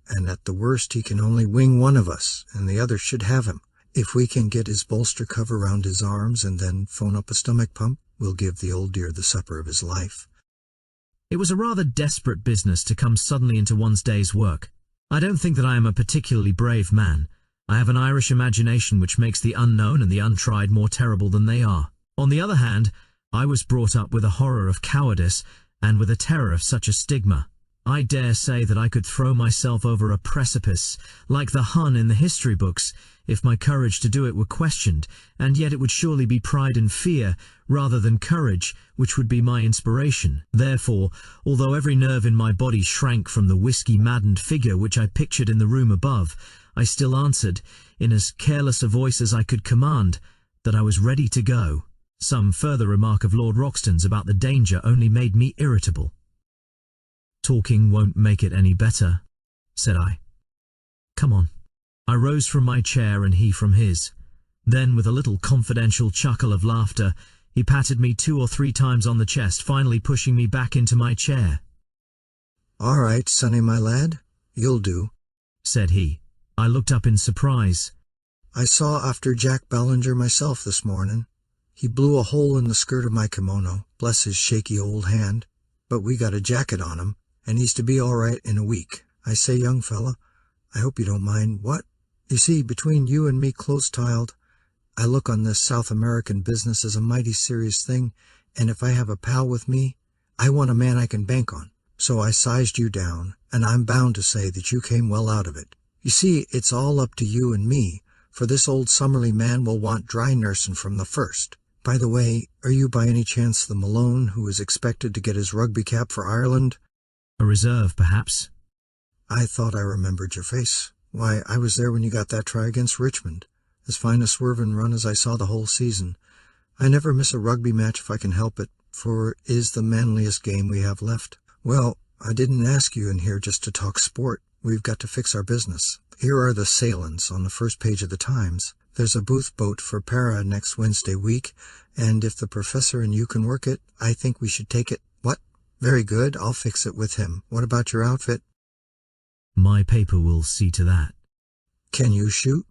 and at the worst he can only wing one of us, and the other should have him. If we can get his bolster cover round his arms and then phone up a stomach pump, we'll give the old dear the supper of his life."
It was a rather desperate business to come suddenly into one's day's work. I don't think that I am a particularly brave man. I have an Irish imagination which makes the unknown and the untried more terrible than they are. On the other hand, I was brought up with a horror of cowardice and with a terror of such a stigma. I dare say that I could throw myself over a precipice, like the Hun in the history books, if my courage to do it were questioned, and yet it would surely be pride and fear, rather than courage, which would be my inspiration. Therefore, although every nerve in my body shrank from the whiskey-maddened figure which I pictured in the room above, I still answered, in as careless a voice as I could command, that I was ready to go. Some further remark of Lord Roxton's about the danger only made me irritable. "Talking won't make it any better," said I. "Come on." I rose from my chair and he from his. Then, with a little confidential chuckle of laughter, he patted me 2 or 3 times on the chest, finally pushing me back into my chair.
"All right, sonny, my lad, you'll do,"
said he. I looked up in surprise.
"I saw after Jack Ballinger myself this mornin'. He blew a hole in the skirt of my kimono, bless his shaky old hand, but we got a jacket on him, and he's to be all right in a week. I say, young fella, I hope you don't mind. What? You see, between you and me close-tiled, I look on this South American business as a mighty serious thing, and if I have a pal with me, I want a man I can bank on. So I sized you down, and I'm bound to say that you came well out of it. You see, it's all up to you and me, for this old Summerlee man will want dry nursin' from the first. By the way, are you by any chance the Malone who is expected to get his rugby cap for Ireland?"
"A reserve, perhaps."
"I thought I remembered your face. Why, I was there when you got that try against Richmond. As fine a swervin' run as I saw the whole season. I never miss a rugby match if I can help it, for it is the manliest game we have left. Well, I didn't ask you in here just to talk sport. We've got to fix our business. Here are the sailin's on the first page of the Times. There's a booth boat for Para next Wednesday week, and if the professor and you can work it, I think we should take it. What? Very good, I'll fix it with him. What about your outfit?"
"My paper will see to that."
"Can you shoot?"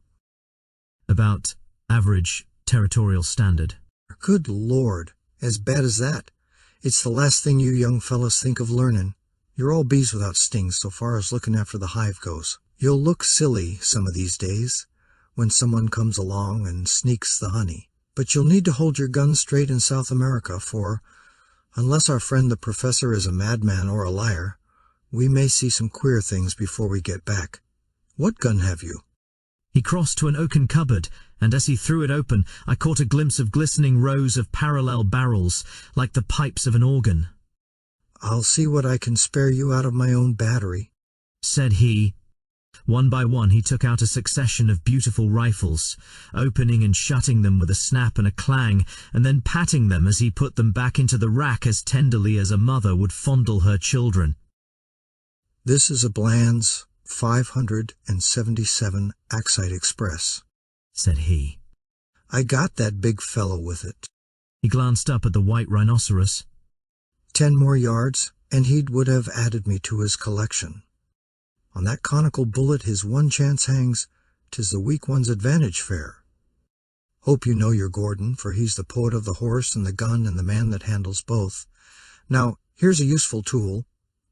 "About average territorial standard."
"Good Lord, as bad as that? It's the last thing you young fellas think of learning. You're all bees without stings so far as looking after the hive goes. You'll look silly some of these days when someone comes along and sneaks the honey. But you'll need to hold your gun straight in South America, for, unless our friend the professor is a madman or a liar, we may see some queer things before we get back. What gun have you?
He crossed to an oaken cupboard, and as he threw it open, I caught a glimpse of glistening rows of parallel barrels, like the pipes of an organ.
I'll see what I can spare you out of my own battery,
said he. One by one he took out a succession of beautiful rifles, opening and shutting them with a snap and a clang, and then patting them as he put them back into the rack as tenderly as a mother would fondle her children.
This is a Bland's 577 Axite Express,
said he.
I got that big fellow with it.
He glanced up at the white rhinoceros.
10 more yards, and he would have added me to his collection. On that conical bullet his one chance hangs, 'tis the weak one's advantage fair. Hope you know your Gordon, for he's the poet of the horse and the gun and the man that handles both. Now, here's a useful tool.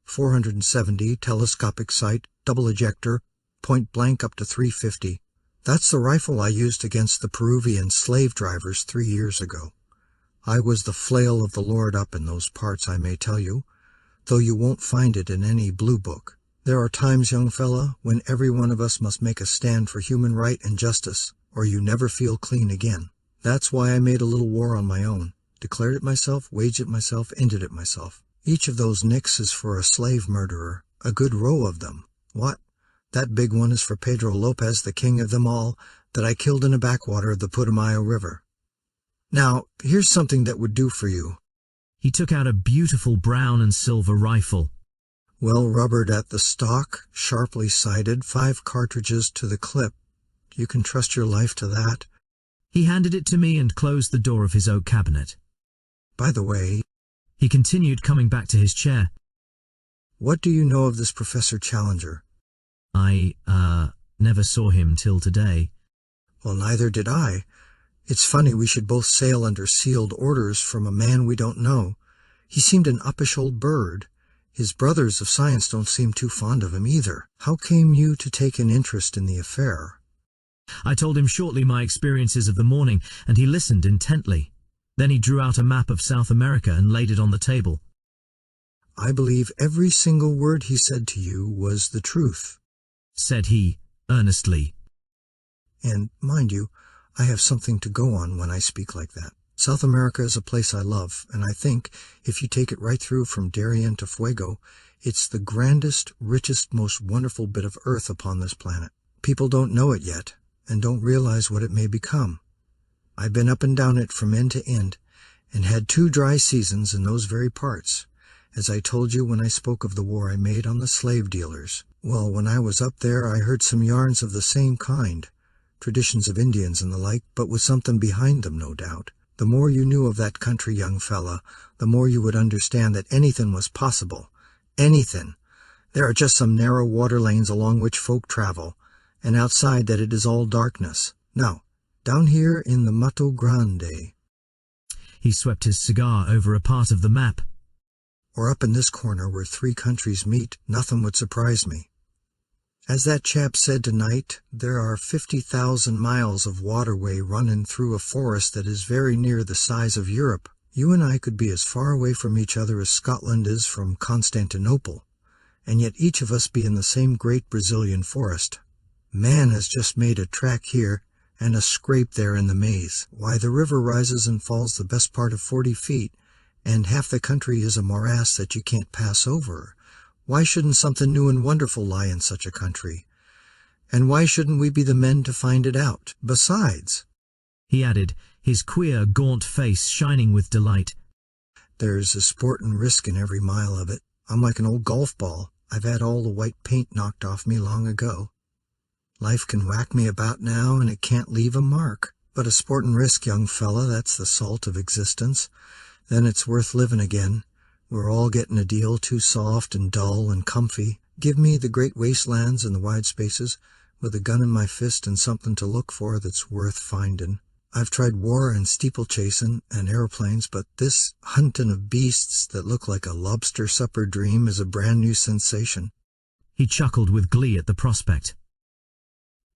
470, telescopic sight, double ejector, point blank up to 350. That's the rifle I used against the Peruvian slave drivers 3 years ago. I was the flail of the Lord up in those parts, I may tell you, though you won't find it in any blue book. There are times, young fella, when every one of us must make a stand for human right and justice, or you never feel clean again. That's why I made a little war on my own, declared it myself, waged it myself, ended it myself. Each of those nicks is for a slave murderer, a good row of them. What? That big one is for Pedro Lopez, the king of them all, that I killed in a backwater of the Putumayo River. Now, here's something that would do for you.
He took out a beautiful brown and silver rifle.
Well rubbered at the stock, sharply sighted, 5 cartridges to the clip. You can trust your life to that.
He handed it to me and closed the door of his oak cabinet.
By the way,
he continued, coming back to his chair,
what do you know of this Professor Challenger?
I, never saw him till today.
Well, neither did I. It's funny we should both sail under sealed orders from a man we don't know. He seemed an uppish old bird. His brothers of science don't seem too fond of him either. How came you to take an interest in the affair?
I told him shortly my experiences of the morning, and he listened intently. Then he drew out a map of South America and laid it on the table.
I believe every single word he said to you was the truth,
said he, earnestly.
And, mind you, I have something to go on when I speak like that. South America is a place I love, and I think, if you take it right through from Darien to Fuego, it's the grandest, richest, most wonderful bit of earth upon this planet. People don't know it yet, and don't realize what it may become. I've been up and down it from end to end, and had 2 dry seasons in those very parts, as I told you when I spoke of the war I made on the slave dealers. Well, when I was up there I heard some yarns of the same kind, traditions of Indians and the like, but with something behind them, no doubt. The more you knew of that country, young fella, the more you would understand that anything was possible. Anything. There are just some narrow water lanes along which folk travel, and outside that it is all darkness. Now, down here in the Mato Grande.
He swept his cigar over a part of the map.
Or up in this corner where 3 countries meet, nothing would surprise me. As that chap said tonight, there are 50,000 miles of waterway running through a forest that is very near the size of Europe. You and I could be as far away from each other as Scotland is from Constantinople, and yet each of us be in the same great Brazilian forest. Man has just made a track here and a scrape there in the maze. Why, the river rises and falls the best part of 40 feet, and half the country is a morass that you can't pass over. Why shouldn't something new and wonderful lie in such a country? And why shouldn't we be the men to find it out? Besides,
he added, his queer, gaunt face shining with delight,
there's a sport and risk in every mile of it. I'm like an old golf ball. I've had all the white paint knocked off me long ago. Life can whack me about now, and it can't leave a mark. But a sport and risk, young fella, that's the salt of existence. Then it's worth living again. We're all getting a deal too soft and dull and comfy. Give me the great wastelands and the wide spaces, with a gun in my fist and something to look for that's worth finding. I've tried war and steeplechasing and airplanes, but this hunting of beasts that look like a lobster supper dream is a brand new sensation."
He chuckled with glee at the prospect.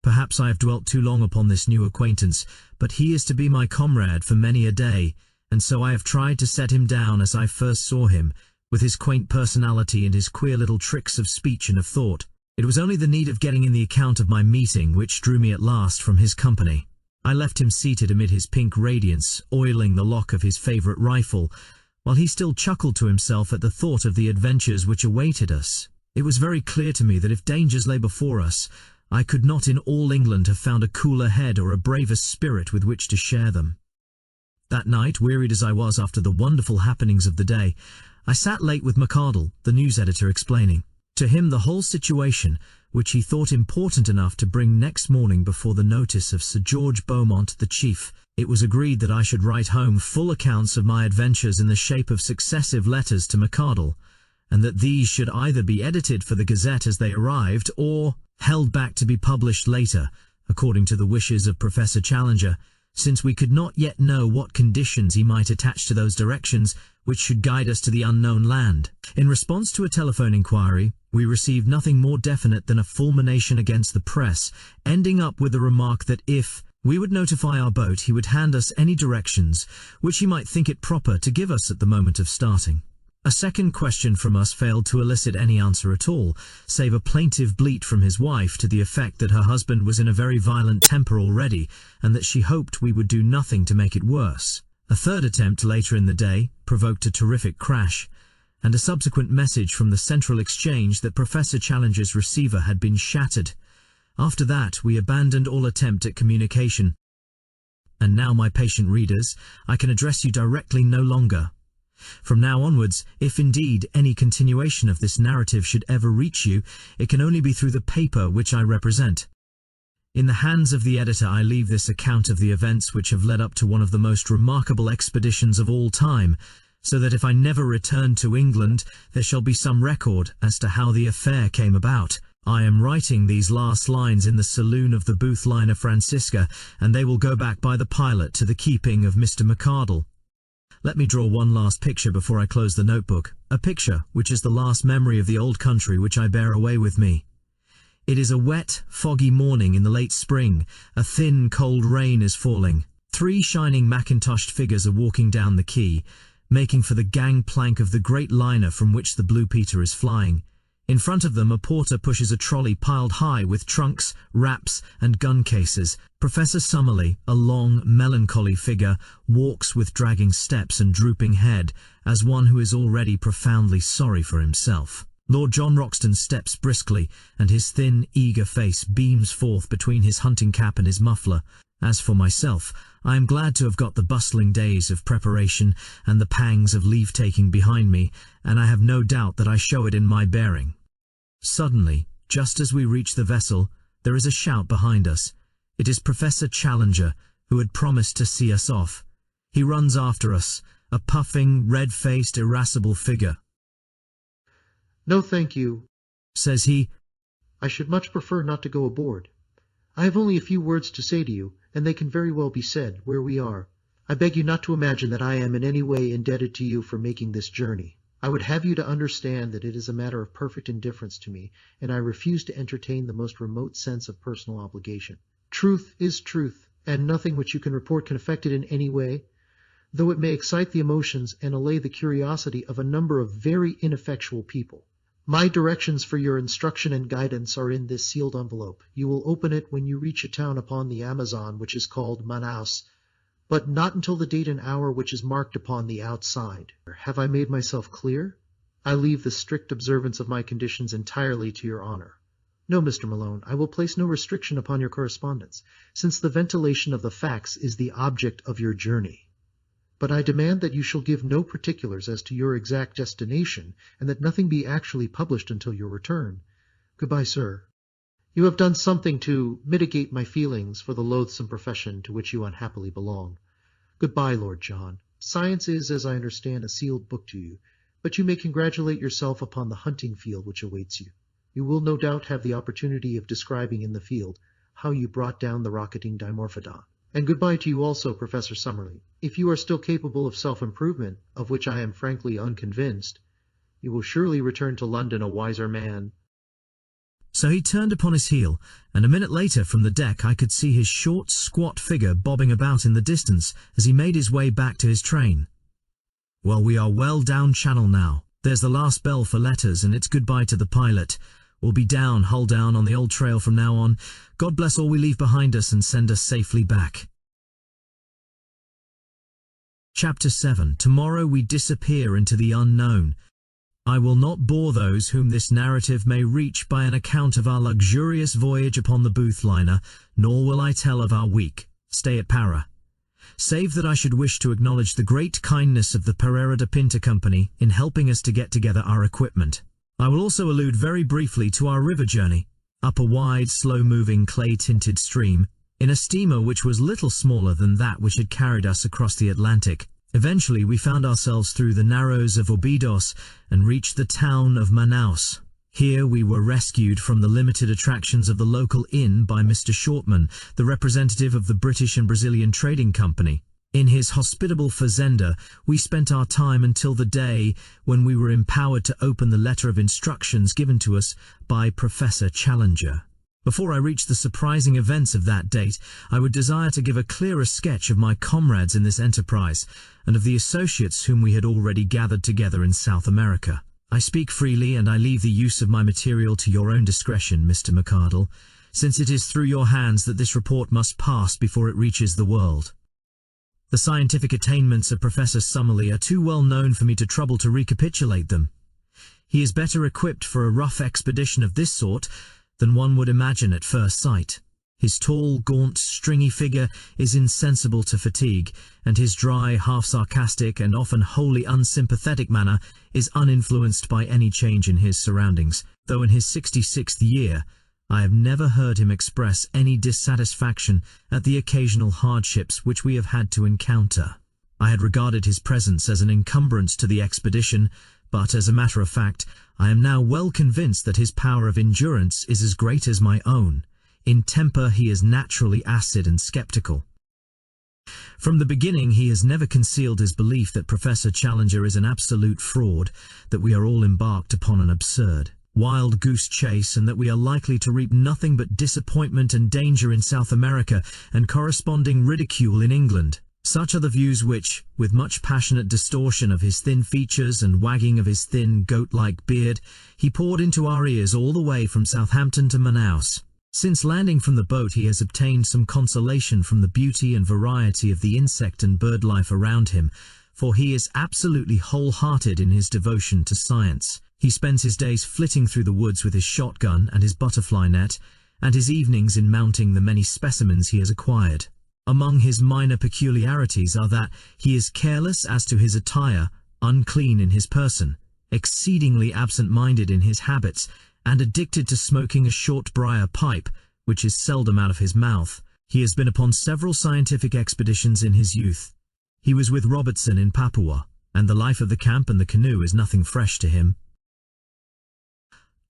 "Perhaps I have dwelt too long upon this new acquaintance, but he is to be my comrade for many a day, and so I have tried to set him down as I first saw him, with his quaint personality and his queer little tricks of speech and of thought. It was only the need of getting in the account of my meeting which drew me at last from his company. I left him seated amid his pink radiance, oiling the lock of his favourite rifle, while he still chuckled to himself at the thought of the adventures which awaited us. It was very clear to me that if dangers lay before us, I could not in all England have found a cooler head or a braver spirit with which to share them. That night, wearied as I was after the wonderful happenings of the day, I sat late with McArdle, the news editor, explaining to him the whole situation, which he thought important enough to bring next morning before the notice of Sir George Beaumont, the chief. It was agreed that I should write home full accounts of my adventures in the shape of successive letters to McArdle, and that these should either be edited for the Gazette as they arrived, or held back to be published later, according to the wishes of Professor Challenger, since we could not yet know what conditions he might attach to those directions which should guide us to the unknown land. In response to a telephone inquiry, we received nothing more definite than a fulmination against the press, ending up with the remark that if we would notify our boat, he would hand us any directions which he might think it proper to give us at the moment of starting. A second question from us failed to elicit any answer at all, save a plaintive bleat from his wife to the effect that her husband was in a very violent temper already, and that she hoped we would do nothing to make it worse. A third attempt later in the day provoked a terrific crash, and a subsequent message from the Central Exchange that Professor Challenger's receiver had been shattered. After that, we abandoned all attempt at communication. And now, my patient readers, I can address you directly no longer. From now onwards, if indeed any continuation of this narrative should ever reach you, it can only be through the paper which I represent. In the hands of the editor I leave this account of the events which have led up to one of the most remarkable expeditions of all time, so that if I never return to England, there shall be some record as to how the affair came about. I am writing these last lines in the saloon of the Booth liner Francisca, and they will go back by the pilot to the keeping of Mr. McArdle. Let me draw one last picture before I close the notebook, a picture which is the last memory of the old country which I bear away with me. It is a wet, foggy morning in the late spring. A thin, cold rain is falling. 3 shining mackintoshed figures are walking down the quay, making for the gangplank of the great liner from which the Blue Peter is flying. In front of them, a porter pushes a trolley piled high with trunks, wraps, and gun cases. Professor Summerlee, a long, melancholy figure, walks with dragging steps and drooping head, as one who is already profoundly sorry for himself. Lord John Roxton steps briskly, and his thin, eager face beams forth between his hunting cap and his muffler. As for myself, I am glad to have got the bustling days of preparation and the pangs of leave-taking behind me, and I have no doubt that I show it in my bearing. Suddenly, just as we reach the vessel, there is a shout behind us. It is Professor Challenger, who had promised to see us off. He runs after us, a puffing, red-faced, irascible figure.
"No, thank you,"
says he.
"I should much prefer not to go aboard. I have only a few words to say to you, and they can very well be said where we are. I beg you not to imagine that I am in any way indebted to you for making this journey. I would have you to understand that it is a matter of perfect indifference to me, and I refuse to entertain the most remote sense of personal obligation. Truth is truth, and nothing which you can report can affect it in any way, though it may excite the emotions and allay the curiosity of a number of very ineffectual people. My directions for your instruction and guidance are in this sealed envelope. You will open it when you reach a town upon the Amazon which is called Manaus, but not until the date and hour which is marked upon the outside. Have I made myself clear? I leave the strict observance of my conditions entirely to your honor. No, Mr. Malone, I will place no restriction upon your correspondence, since the ventilation of the facts is the object of your journey. But I demand that you shall give no particulars as to your exact destination, and that nothing be actually published until your return. Goodbye, sir. You have done something to mitigate my feelings for the loathsome profession to which you unhappily belong. Goodbye, Lord John. Science is, as I understand, a sealed book to you, but you may congratulate yourself upon the hunting field which awaits you. You will no doubt have the opportunity of describing in the field how you brought down the rocketing Dimorphodon. And goodbye to you also, Professor Summerlee. If you are still capable of self-improvement, of which I am frankly unconvinced, you will surely return to London a wiser man.
So he turned upon his heel, and a minute later from the deck I could see his short, squat figure bobbing about in the distance as he made his way back to his train. Well, we are well down channel now. There's the last bell for letters, and it's goodbye to the pilot. We'll be down, hull down, on the old trail from now on. God bless all we leave behind us and send us safely back. Chapter 7. Tomorrow we disappear into the unknown. I will not bore those whom this narrative may reach by an account of our luxurious voyage upon the Booth liner, nor will I tell of our week stay at Para, save that I should wish to acknowledge the great kindness of the Pereira de Pinta Company in helping us to get together our equipment. I will also allude very briefly to our river journey, up a wide, slow-moving, clay-tinted stream, in a steamer which was little smaller than that which had carried us across the Atlantic. Eventually we found ourselves through the narrows of Obidos and reached the town of Manaus. Here we were rescued from the limited attractions of the local inn by Mr. Shortman, the representative of the British and Brazilian Trading Company. In his hospitable fazenda, we spent our time until the day when we were empowered to open the letter of instructions given to us by Professor Challenger. Before I reach the surprising events of that date, I would desire to give a clearer sketch of my comrades in this enterprise, and of the associates whom we had already gathered together in South America. I speak freely, and I leave the use of my material to your own discretion, Mr. McArdle, since it is through your hands that this report must pass before it reaches the world. The scientific attainments of Professor Summerlee are too well known for me to trouble to recapitulate them. He is better equipped for a rough expedition of this sort than one would imagine at first sight. His tall, gaunt, stringy figure is insensible to fatigue, and his dry, half-sarcastic, and often wholly unsympathetic manner is uninfluenced by any change in his surroundings, though in his 66th year I have never heard him express any dissatisfaction at the occasional hardships which we have had to encounter. I had regarded his presence as an encumbrance to the expedition, but as a matter of fact, I am now well convinced that his power of endurance is as great as my own. In temper he is naturally acid and sceptical. From the beginning he has never concealed his belief that Professor Challenger is an absolute fraud, that we are all embarked upon an absurd, wild goose chase, and that we are likely to reap nothing but disappointment and danger in South America and corresponding ridicule in England. Such are the views which, with much passionate distortion of his thin features and wagging of his thin goat-like beard, he poured into our ears all the way from Southampton to Manaus. Since landing from the boat he has obtained some consolation from the beauty and variety of the insect and bird life around him, for he is absolutely wholehearted in his devotion to science. He spends his days flitting through the woods with his shotgun and his butterfly net, and his evenings in mounting the many specimens he has acquired. Among his minor peculiarities are that he is careless as to his attire, unclean in his person, exceedingly absent-minded in his habits, and addicted to smoking a short briar pipe, which is seldom out of his mouth. He has been upon several scientific expeditions in his youth. He was with Robertson in Papua, and the life of the camp and the canoe is nothing fresh to him.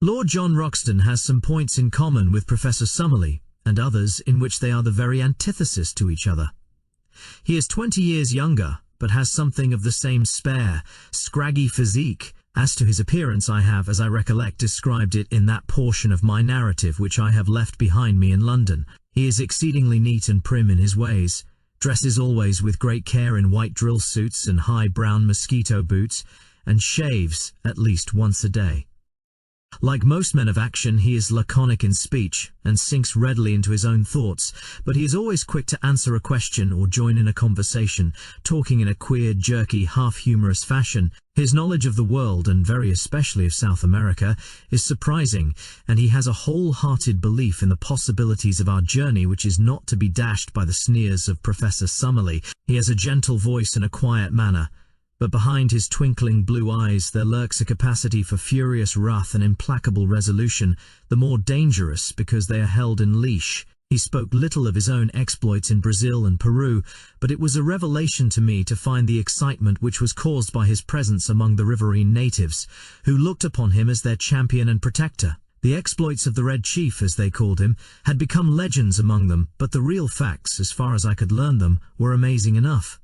Lord John Roxton has some points in common with Professor Summerlee, and others in which they are the very antithesis to each other. He is 20 years younger, but has something of the same spare, scraggy physique. As to his appearance, I have, as I recollect, described it in that portion of my narrative which I have left behind me in London. He is exceedingly neat and prim in his ways, dresses always with great care in white drill suits and high brown mosquito boots, and shaves at least once a day. Like most men of action, he is laconic in speech, and sinks readily into his own thoughts, but he is always quick to answer a question or join in a conversation, talking in a queer, jerky, half-humorous fashion. His knowledge of the world, and very especially of South America, is surprising, and he has a whole-hearted belief in the possibilities of our journey which is not to be dashed by the sneers of Professor Summerlee. He has a gentle voice and a quiet manner, but behind his twinkling blue eyes there lurks a capacity for furious wrath and implacable resolution, the more dangerous because they are held in leash. He spoke little of his own exploits in Brazil and Peru, but it was a revelation to me to find the excitement which was caused by his presence among the riverine natives, who looked upon him as their champion and protector. The exploits of the Red Chief, as they called him, had become legends among them, but the real facts, as far as I could learn them, were amazing enough.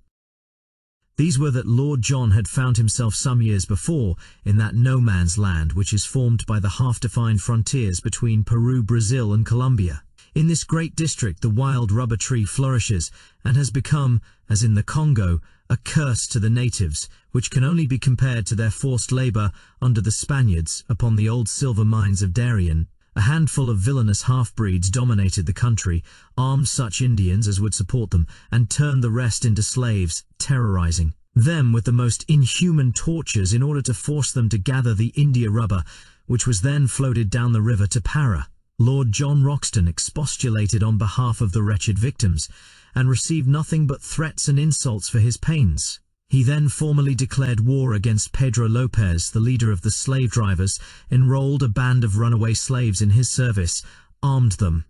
These were that Lord John had found himself some years before in that no-man's land which is formed by the half-defined frontiers between Peru, Brazil and Colombia. In this great district the wild rubber tree flourishes and has become, as in the Congo, a curse to the natives, which can only be compared to their forced labor under the Spaniards upon the old silver mines of Darien. A handful of villainous half-breeds dominated the country, armed such Indians as would support them, and turned the rest into slaves, terrorizing them with the most inhuman tortures in order to force them to gather the India rubber, which was then floated down the river to Para. Lord John Roxton expostulated on behalf of the wretched victims, and received nothing but threats and insults for his pains. He then formally declared war against Pedro Lopez, the leader of the slave drivers, enrolled a band of runaway slaves in his service, armed them,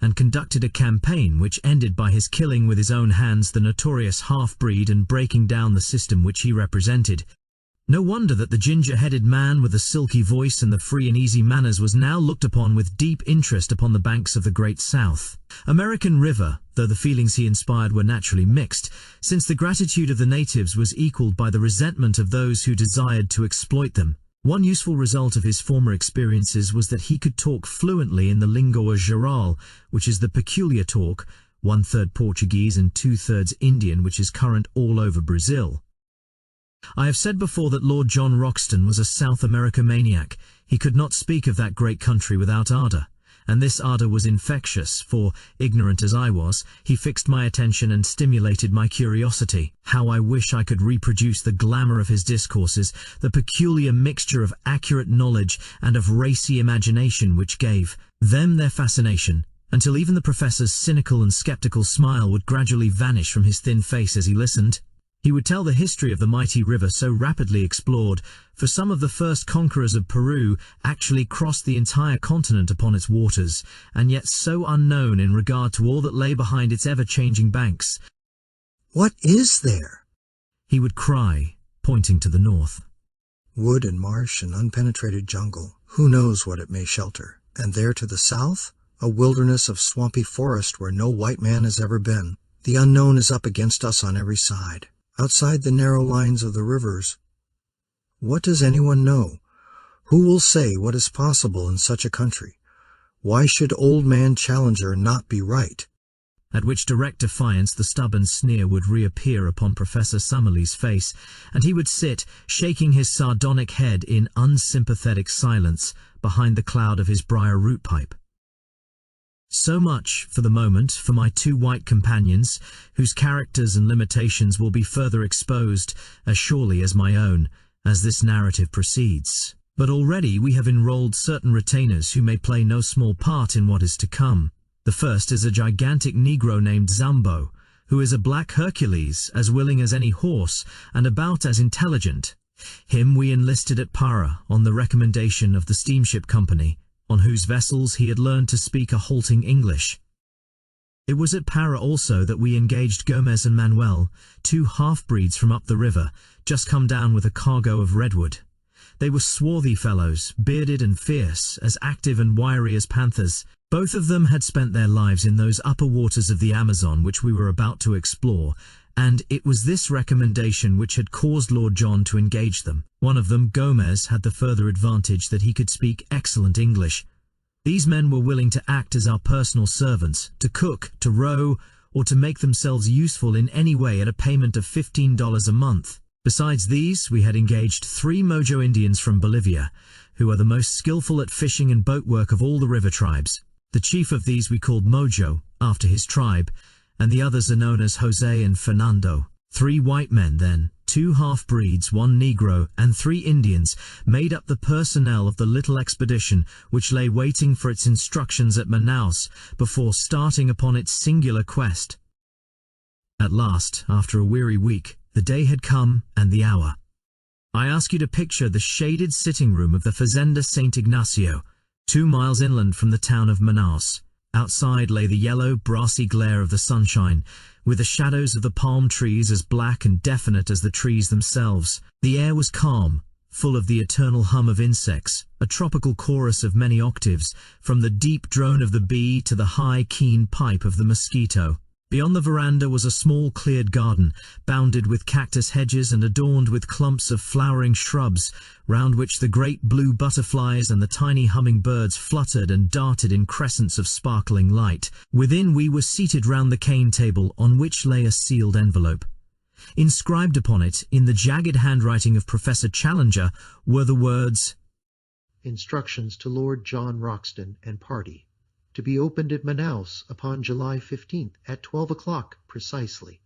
and conducted a campaign which ended by his killing with his own hands the notorious half-breed and breaking down the system which he represented. No wonder that the ginger-headed man with the silky voice and the free and easy manners was now looked upon with deep interest upon the banks of the Great South. American River, though the feelings he inspired were naturally mixed, since the gratitude of the natives was equalled by the resentment of those who desired to exploit them. One useful result of his former experiences was that he could talk fluently in the língua geral, which is the peculiar talk, 1/3 Portuguese and 2/3 Indian, which is current all over Brazil. I have said before that Lord John Roxton was a South America maniac. He could not speak of that great country without ardour, and this ardour was infectious, for, ignorant as I was, he fixed my attention and stimulated my curiosity. How I wish I could reproduce the glamour of his discourses, the peculiar mixture of accurate knowledge and of racy imagination which gave them their fascination, until even the professor's cynical and sceptical smile would gradually vanish from his thin face as he listened. He would tell the history of the mighty river so rapidly explored, for some of the first conquerors of Peru actually crossed the entire continent upon its waters, and yet so unknown in regard to all that lay behind its ever-changing banks.
"What is there?"
he would cry, pointing to the north.
"Wood and marsh and unpenetrated jungle. Who knows what it may shelter? And there to the south, a wilderness of swampy forest where no white man has ever been. The unknown is up against us on every side. Outside the narrow lines of the rivers, what does anyone know? Who will say what is possible in such a country? Why should Old Man Challenger not be right?"
At which direct defiance the stubborn sneer would reappear upon Professor Summerlee's face, and he would sit, shaking his sardonic head in unsympathetic silence behind the cloud of his briar-root pipe. So much, for the moment, for my two white companions, whose characters and limitations will be further exposed, as surely as my own, as this narrative proceeds. But already we have enrolled certain retainers who may play no small part in what is to come. The first is a gigantic Negro named Zambo, who is a black Hercules, as willing as any horse, and about as intelligent. Him we enlisted at Para, on the recommendation of the steamship company, on whose vessels he had learned to speak a halting English. It was at Para also that we engaged Gomez and Manuel, two half-breeds from up the river, just come down with a cargo of redwood. They were swarthy fellows, bearded and fierce, as active and wiry as panthers. Both of them had spent their lives in those upper waters of the Amazon which we were about to explore, and it was this recommendation which had caused Lord John to engage them. One of them, Gomez, had the further advantage that he could speak excellent English. These men were willing to act as our personal servants, to cook, to row, or to make themselves useful in any way at a payment of $15 a month. Besides these, we had engaged 3 Mojo Indians from Bolivia, who are the most skillful at fishing and boat work of all the river tribes. The chief of these we called Mojo, after his tribe, and the others are known as Jose and Fernando. 3 white men then, 2 half-breeds, 1 Negro, and 3 Indians made up the personnel of the little expedition which lay waiting for its instructions at Manaus before starting upon its singular quest. At last, after a weary week, the day had come and the hour. I ask you to picture the shaded sitting room of the Fazenda St. Ignacio, 2 miles inland from the town of Manaus. Outside lay the yellow, brassy glare of the sunshine, with the shadows of the palm trees as black and definite as the trees themselves. The air was calm, full of the eternal hum of insects, a tropical chorus of many octaves, from the deep drone of the bee to the high, keen pipe of the mosquito. Beyond the veranda was a small cleared garden, bounded with cactus hedges and adorned with clumps of flowering shrubs, round which the great blue butterflies and the tiny hummingbirds fluttered and darted in crescents of sparkling light. Within we were seated round the cane table, on which lay a sealed envelope. Inscribed upon it, in the jagged handwriting of Professor Challenger, were the words,
"Instructions to Lord John Roxton and party. To be opened at Manaus upon July 15th at 12 o'clock precisely."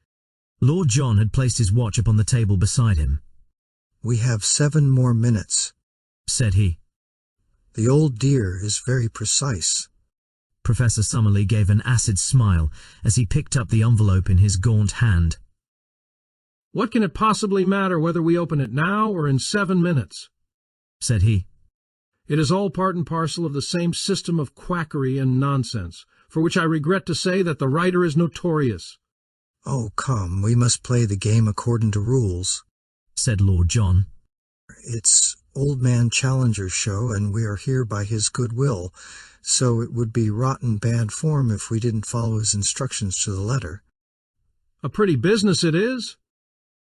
Lord John had placed his watch upon the table beside him.
"We have 7 more minutes,"
said he.
"The old dear is very precise."
Professor Summerlee gave an acid smile as he picked up the envelope in his gaunt hand.
"What can it possibly matter whether we open it now or in 7 minutes?"
said he.
"It is all part and parcel of the same system of quackery and nonsense, for which I regret to say that the writer is notorious."
"Oh, come, we must play the game according to rules,"
said Lord John.
"It's Old Man Challenger's show, and we are here by his good will, so it would be rotten bad form if we didn't follow his instructions to the letter."
"A pretty business it is,"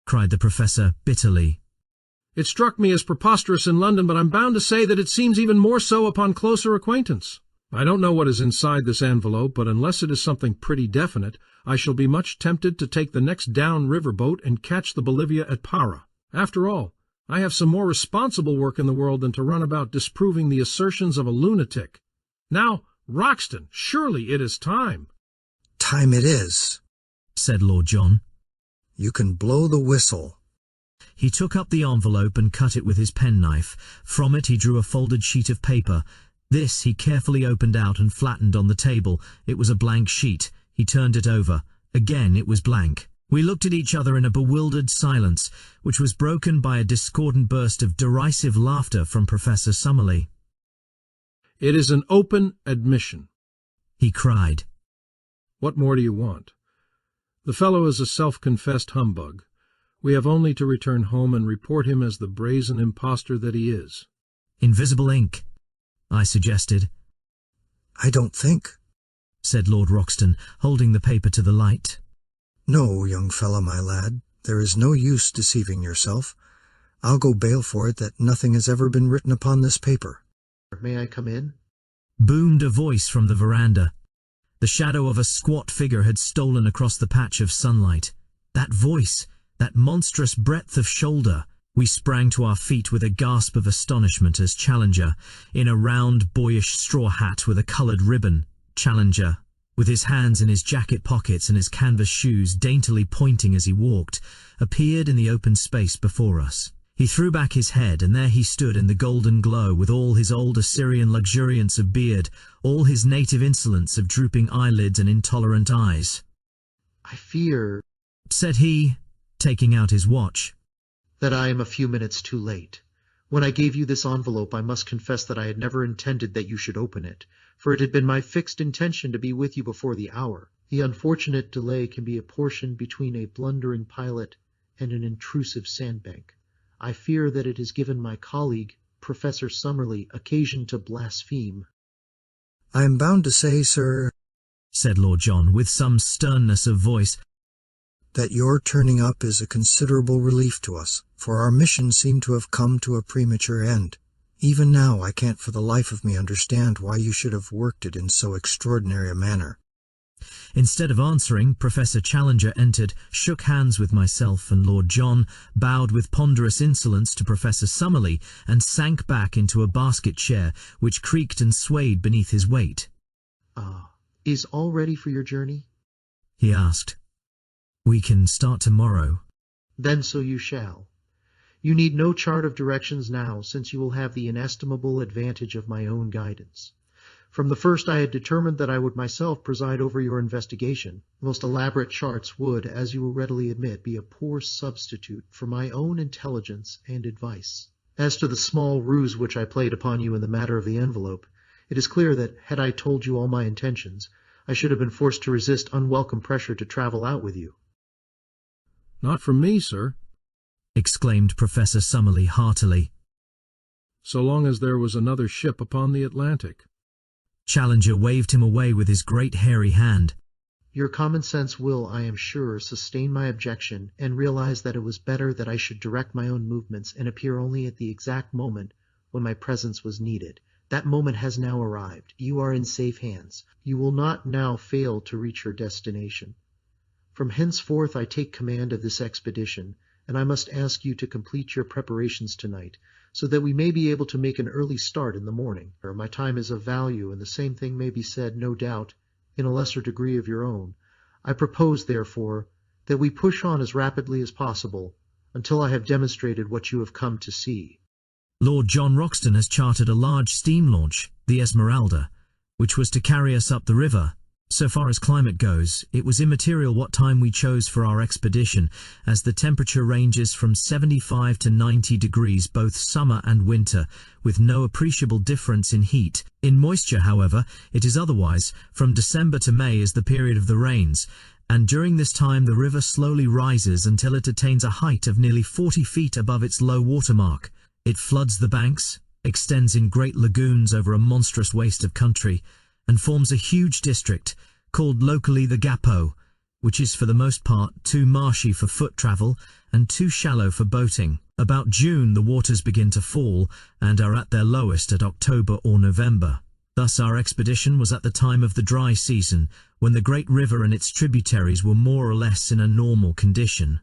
cried the professor bitterly.
"It struck me as preposterous in London, but I'm bound to say that it seems even more so upon closer acquaintance. I don't know what is inside this envelope, but unless it is something pretty definite, I shall be much tempted to take the next down-river boat and catch the Bolivia at Para. After all, I have some more responsible work in the world than to run about disproving the assertions of a lunatic. Now, Roxton, surely it is time."
"Time it is,"
said Lord John.
"You can blow the whistle."
He took up the envelope and cut it with his penknife. From it he drew a folded sheet of paper. This he carefully opened out and flattened on the table. It was a blank sheet. He turned it over. Again it was blank. We looked at each other in a bewildered silence, which was broken by a discordant burst of derisive laughter from Professor Summerlee.
"It is an open admission,"
he cried.
"What more do you want? The fellow is a self-confessed humbug. We have only to return home and report him as the brazen impostor that he is."
"Invisible ink," I suggested.
"I don't think,"
said Lord Roxton, holding the paper to the light.
"No, young fellow, my lad, there is no use deceiving yourself. I'll go bail for it that nothing has ever been written upon this paper."
"May I come in?"
boomed a voice from the veranda. The shadow of a squat figure had stolen across the patch of sunlight. That voice! That monstrous breadth of shoulder! We sprang to our feet with a gasp of astonishment as Challenger, in a round, boyish straw hat with a coloured ribbon, Challenger, with his hands in his jacket pockets and his canvas shoes daintily pointing as he walked, appeared in the open space before us. He threw back his head, and there he stood in the golden glow, with all his old Assyrian luxuriance of beard, all his native insolence of drooping eyelids and intolerant eyes.
"I fear,"
said he, taking out his watch,
"that I am a few minutes too late. When I gave you this envelope, I must confess that I had never intended that you should open it, for it had been my fixed intention to be with you before the hour. The unfortunate delay can be apportioned between a blundering pilot and an intrusive sandbank. I fear that it has given my colleague, Professor Summerlee, occasion to blaspheme."
"I am bound to say, sir,"
said Lord John, with some sternness of voice,
"that your turning up is a considerable relief to us, for our mission seemed to have come to a premature end. Even now I can't for the life of me understand why you should have worked it in so extraordinary a manner."
Instead of answering, Professor Challenger entered, shook hands with myself and Lord John, bowed with ponderous insolence to Professor Summerlee, and sank back into a basket chair, which creaked and swayed beneath his weight.
"Is all ready for your journey?"
he asked. "We can start tomorrow."
"Then so you shall. You need no chart of directions now, since you will have the inestimable advantage of my own guidance. From the first I had determined that I would myself preside over your investigation. The most elaborate charts would, as you will readily admit, be a poor substitute for my own intelligence and advice. As to the small ruse which I played upon you in the matter of the envelope, it is clear that, had I told you all my intentions, I should have been forced to resist unwelcome pressure to travel out with you."
"Not from me, sir,"
exclaimed Professor Summerlee heartily.
so long as there was another ship upon the Atlantic.
Challenger waved him away with his great hairy hand.
Your common sense will, I am sure, sustain my objection and realize that it was better that I should direct my own movements and appear only at the exact moment when my presence was needed. That moment has now arrived. You are in safe hands. You will not now fail to reach your destination. From henceforth I take command of this expedition, and I must ask you to complete your preparations tonight, so that we may be able to make an early start in the morning. My time is of value, and the same thing may be said, no doubt, in a lesser degree of your own. I propose, therefore, that we push on as rapidly as possible until I have demonstrated what you have come to see.
Lord John Roxton has chartered a large steam launch, the Esmeralda, which was to carry us up the river. So far as climate goes, it was immaterial what time we chose for our expedition, as the temperature ranges from 75 to 90 degrees both summer and winter, with no appreciable difference in heat. In moisture, however, it is otherwise. From December to May is the period of the rains, and during this time the river slowly rises until it attains a height of nearly 40 feet above its low water mark. It floods the banks, extends in great lagoons over a monstrous waste of country, and forms a huge district, called locally the Gapo, which is for the most part too marshy for foot travel and too shallow for boating. About June the waters begin to fall, and are at their lowest at October or November. Thus our expedition was at the time of the dry season, when the great river and its tributaries were more or less in a normal condition.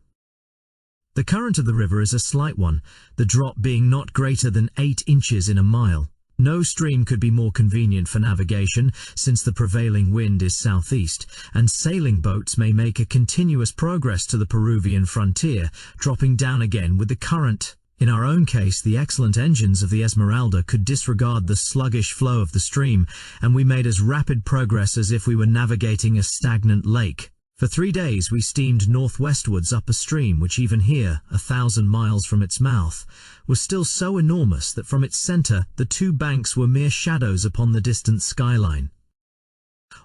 The current of the river is a slight one, the drop being not greater than 8 inches in a mile. No stream could be more convenient for navigation, since the prevailing wind is southeast, and sailing boats may make a continuous progress to the Peruvian frontier, dropping down again with the current. In our own case, the excellent engines of the Esmeralda could disregard the sluggish flow of the stream, and we made as rapid progress as if we were navigating a stagnant lake. For 3 days we steamed northwestwards up a stream which even here, 1,000 miles from its mouth, was still so enormous that from its centre the 2 banks were mere shadows upon the distant skyline.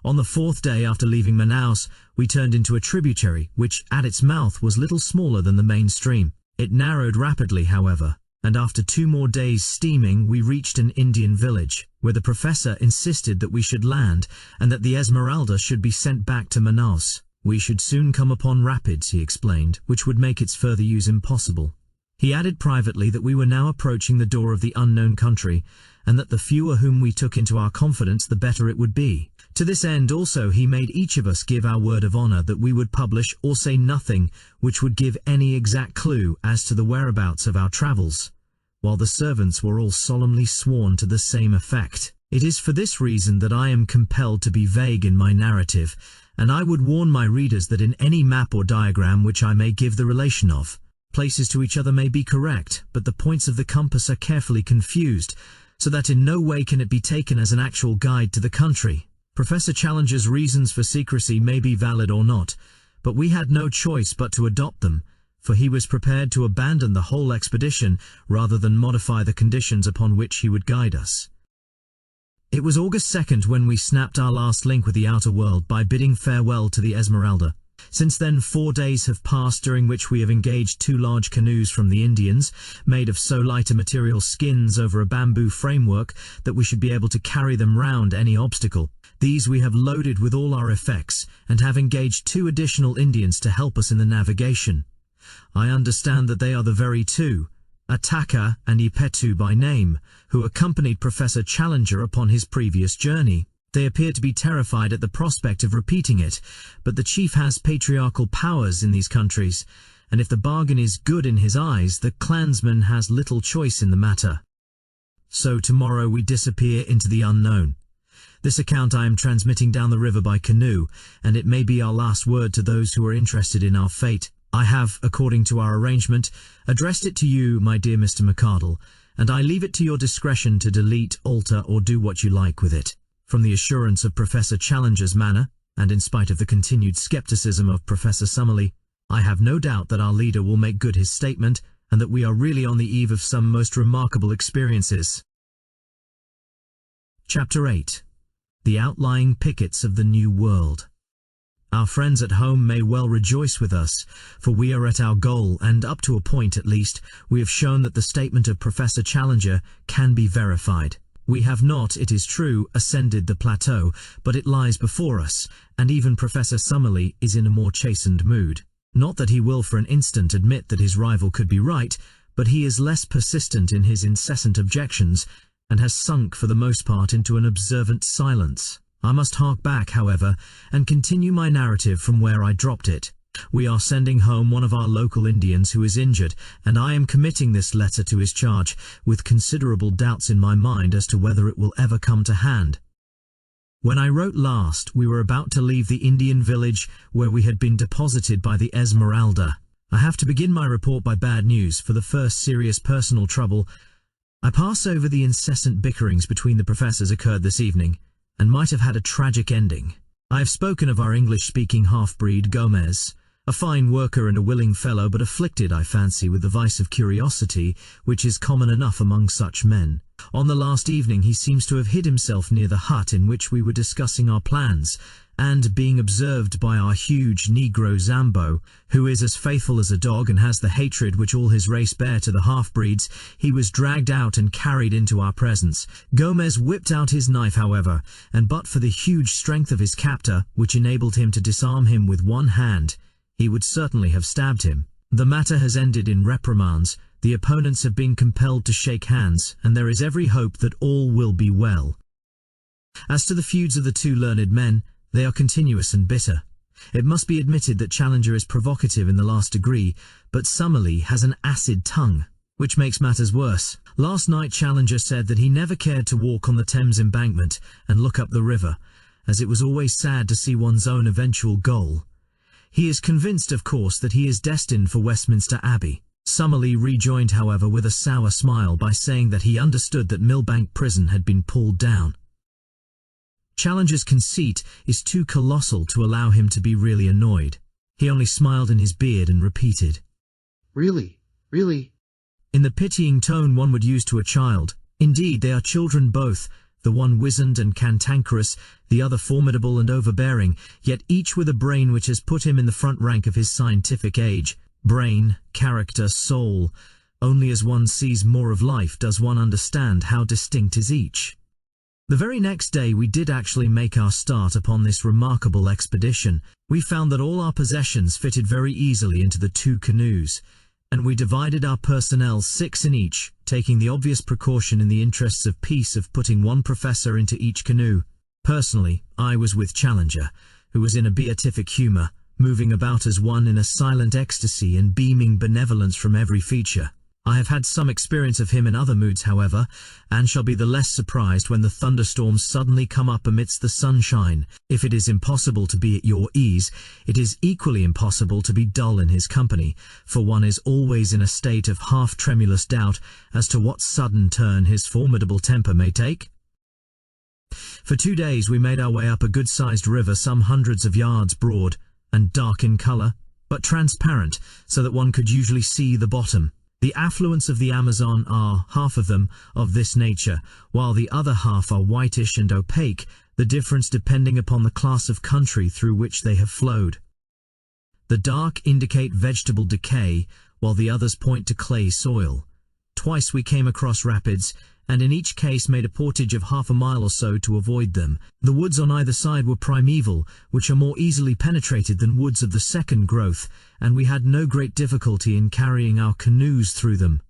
On the 4th day after leaving Manaus, we turned into a tributary, which at its mouth was little smaller than the main stream. It narrowed rapidly, however, and after 2 more days' steaming we reached an Indian village, where the professor insisted that we should land and that the Esmeralda should be sent back to Manaus. We should soon come upon rapids, he explained, which would make its further use impossible. He added privately that we were now approaching the door of the unknown country, and that the fewer whom we took into our confidence the better it would be. To this end also he made each of us give our word of honour that we would publish or say nothing which would give any exact clue as to the whereabouts of our travels, while the servants were all solemnly sworn to the same effect. It is for this reason that I am compelled to be vague in my narrative, and I would warn my readers that in any map or diagram which I may give the relation of, places to each other may be correct, but the points of the compass are carefully confused, so that in no way can it be taken as an actual guide to the country. Professor Challenger's reasons for secrecy may be valid or not, but we had no choice but to adopt them, for he was prepared to abandon the whole expedition rather than modify the conditions upon which he would guide us. It was August 2nd when we snapped our last link with the outer world by bidding farewell to the Esmeralda. Since then 4 days have passed, during which we have engaged 2 large canoes from the Indians, made of so light a material, skins over a bamboo framework, that we should be able to carry them round any obstacle. These we have loaded with all our effects, and have engaged 2 additional Indians to help us in the navigation. I understand that they are the very 2, Ataka and Ipetu by name, who accompanied Professor Challenger upon his previous journey. They appear to be terrified at the prospect of repeating it, but the chief has patriarchal powers in these countries, and if the bargain is good in his eyes, the clansman has little choice in the matter. So tomorrow we disappear into the unknown. This account I am transmitting down the river by canoe, and it may be our last word to those who are interested in our fate. I have, according to our arrangement, addressed it to you, my dear Mr. McArdle, and I leave it to your discretion to delete, alter, or do what you like with it. From the assurance of Professor Challenger's manner, and in spite of the continued skepticism of Professor Summerlee, I have no doubt that our leader will make good his statement, and that we are really on the eve of some most remarkable experiences. Chapter 8. The Outlying Pickets of the New World. Our friends at home may well rejoice with us, for we are at our goal, and up to a point at least, we have shown that the statement of Professor Challenger can be verified. We have not, it is true, ascended the plateau, but it lies before us, and even Professor Summerlee is in a more chastened mood. Not that he will for an instant admit that his rival could be right, but he is less persistent in his incessant objections, and has sunk for the most part into an observant silence. I must hark back, however, and continue my narrative from where I dropped it. We are sending home one of our local Indians who is injured, and I am committing this letter to his charge, with considerable doubts in my mind as to whether it will ever come to hand. When I wrote last, we were about to leave the Indian village where we had been deposited by the Esmeralda. I have to begin my report by bad news, for the first serious personal trouble. I pass over the incessant bickerings between the professors occurred this evening, and might have had a tragic ending. I have spoken of our English-speaking half-breed, Gomez, a fine worker and a willing fellow, but afflicted, I fancy, with the vice of curiosity, which is common enough among such men. On the last evening he seems to have hid himself near the hut in which we were discussing our plans, and, being observed by our huge Negro Zambo, who is as faithful as a dog and has the hatred which all his race bear to the half-breeds, he was dragged out and carried into our presence. Gomez whipped out his knife, however, and but for the huge strength of his captor, which enabled him to disarm him with one hand, he would certainly have stabbed him. The matter has ended in reprimands, the opponents have been compelled to shake hands, and there is every hope that all will be well. As to the feuds of the two learned men, they are continuous and bitter. It must be admitted that Challenger is provocative in the last degree, but Summerlee has an acid tongue, which makes matters worse. Last night Challenger said that he never cared to walk on the Thames embankment and look up the river, as it was always sad to see one's own eventual goal. He is convinced, of course, that he is destined for Westminster Abbey. Summerlee rejoined, however, with a sour smile by saying that he understood that Millbank Prison had been pulled down. Challenger's conceit is too colossal to allow him to be really annoyed. He only smiled in his beard and repeated,
Really? Really?
in the pitying tone one would use to a child. Indeed, they are children both, the one wizened and cantankerous, the other formidable and overbearing, yet each with a brain which has put him in the front rank of his scientific age. Brain, character, soul. Only as one sees more of life does one understand how distinct is each. The very next day we did actually make our start upon this remarkable expedition. We found that all our possessions fitted very easily into the 2 canoes, and we divided our personnel 6 in each, taking the obvious precaution in the interests of peace of putting 1 professor into each canoe. Personally, I was with Challenger, who was in a beatific humour, moving about as one in a silent ecstasy and beaming benevolence from every feature. I have had some experience of him in other moods, however, and shall be the less surprised when the thunderstorms suddenly come up amidst the sunshine. If it is impossible to be at your ease, it is equally impossible to be dull in his company, for one is always in a state of half-tremulous doubt as to what sudden turn his formidable temper may take. For 2 days we made our way up a good-sized river some hundreds of yards broad, and dark in colour, but transparent, so that one could usually see the bottom. The affluents of the Amazon are, half of them, of this nature, while the other half are whitish and opaque, the difference depending upon the class of country through which they have flowed. The dark indicate vegetable decay, while the others point to clay soil. Twice we came across rapids, and in each case made a portage of half a mile or so to avoid them. The woods on either side were primeval, which are more easily penetrated than woods of the second growth, and we had no great difficulty in carrying our canoes through them.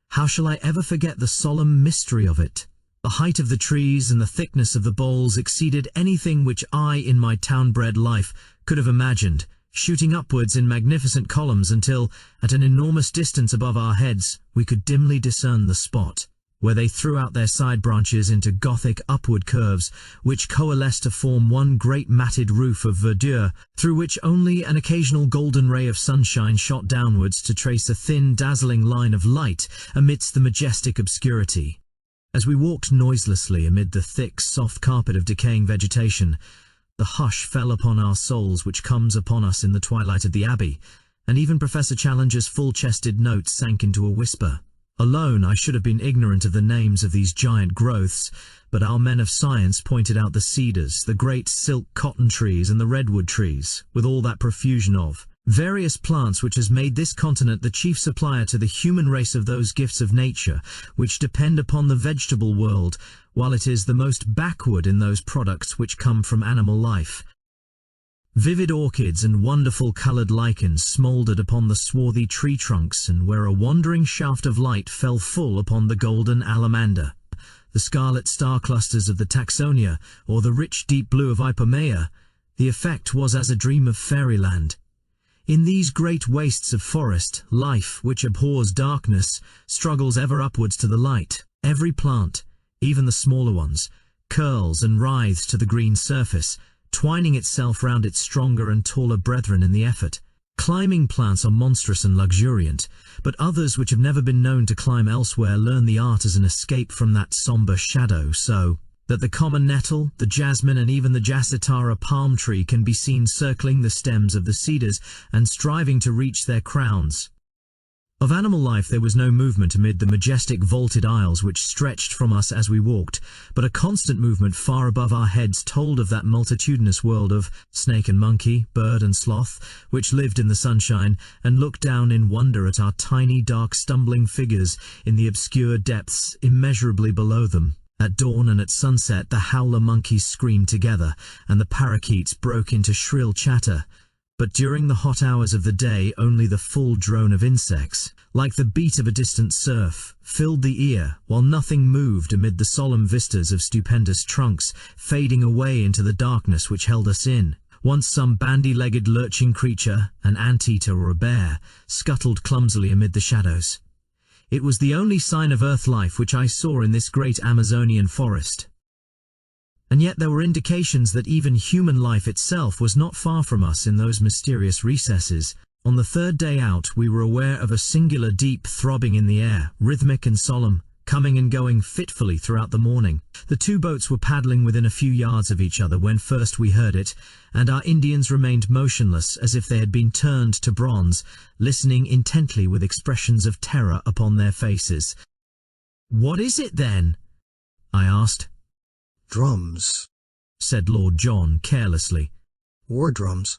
How shall I ever forget the solemn mystery of it? The height of the trees and the thickness of the boles exceeded anything which I, in my town-bred life, could have imagined, shooting upwards in magnificent columns until, at an enormous distance above our heads, we could dimly discern the spot where they threw out their side branches into Gothic upward curves, which coalesced to form one great matted roof of verdure, through which only an occasional golden ray of sunshine shot downwards to trace a thin, dazzling line of light amidst the majestic obscurity. As we walked noiselessly amid the thick, soft carpet of decaying vegetation, the hush fell upon our souls which comes upon us in the twilight of the Abbey, and even Professor Challenger's full-chested notes sank into a whisper. Alone, I should have been ignorant of the names of these giant growths, but our men of science pointed out the cedars, the great silk cotton trees, and the redwood trees, with all that profusion of various plants which has made this continent the chief supplier to the human race of those gifts of nature which depend upon the vegetable world, while it is the most backward in those products which come from animal life. Vivid orchids and wonderful coloured lichens smouldered upon the swarthy tree trunks, and where a wandering shaft of light fell full upon the golden alamander, the scarlet star clusters of the taxonia, or the rich deep blue of Ipomea, the effect was as a dream of fairyland. In these great wastes of forest, life, which abhors darkness, struggles ever upwards to the light. Every plant, even the smaller ones, curls and writhes to the green surface, twining itself round its stronger and taller brethren in the effort. Climbing plants are monstrous and luxuriant, but others which have never been known to climb elsewhere learn the art as an escape from that sombre shadow, so that the common nettle, the jasmine, and even the jassitara palm tree can be seen circling the stems of the cedars and striving to reach their crowns. Of animal life there was no movement amid the majestic vaulted aisles which stretched from us as we walked, but a constant movement far above our heads told of that multitudinous world of snake and monkey, bird and sloth, which lived in the sunshine and looked down in wonder at our tiny, dark, stumbling figures in the obscure depths immeasurably below them. At dawn and at sunset the howler monkeys screamed together, and the parakeets broke into shrill chatter. But during the hot hours of the day only the full drone of insects, like the beat of a distant surf, filled the ear, while nothing moved amid the solemn vistas of stupendous trunks, fading away into the darkness which held us in. Once some bandy-legged lurching creature, an anteater or a bear, scuttled clumsily amid the shadows. It was the only sign of earth life which I saw in this great Amazonian forest. And yet there were indications that even human life itself was not far from us in those mysterious recesses. On the third day out we were aware of a singular deep throbbing in the air, rhythmic and solemn, coming and going fitfully throughout the morning. The two boats were paddling within a few yards of each other when first we heard it, and our Indians remained motionless as if they had been turned to bronze, listening intently with expressions of terror upon their faces. "What is it then?" I asked.
"Drums,"
said Lord John carelessly.
"War drums.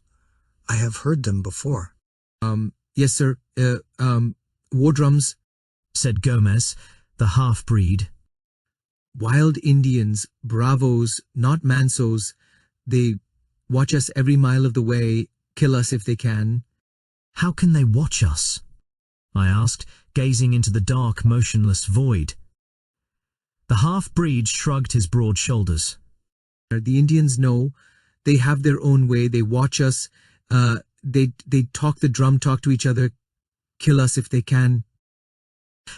I have heard them before."
Yes, sir. War drums,"
said Gomez, the half-breed.
"Wild Indians, bravos, not mansos. They watch us every mile of the way, kill us if they can."
"How can they watch us?" I asked, gazing into the dark, motionless void. The half-breed shrugged his broad shoulders.
"The Indians know. They have their own way. They watch us. They talk the drum, talk to each other, kill us if they can."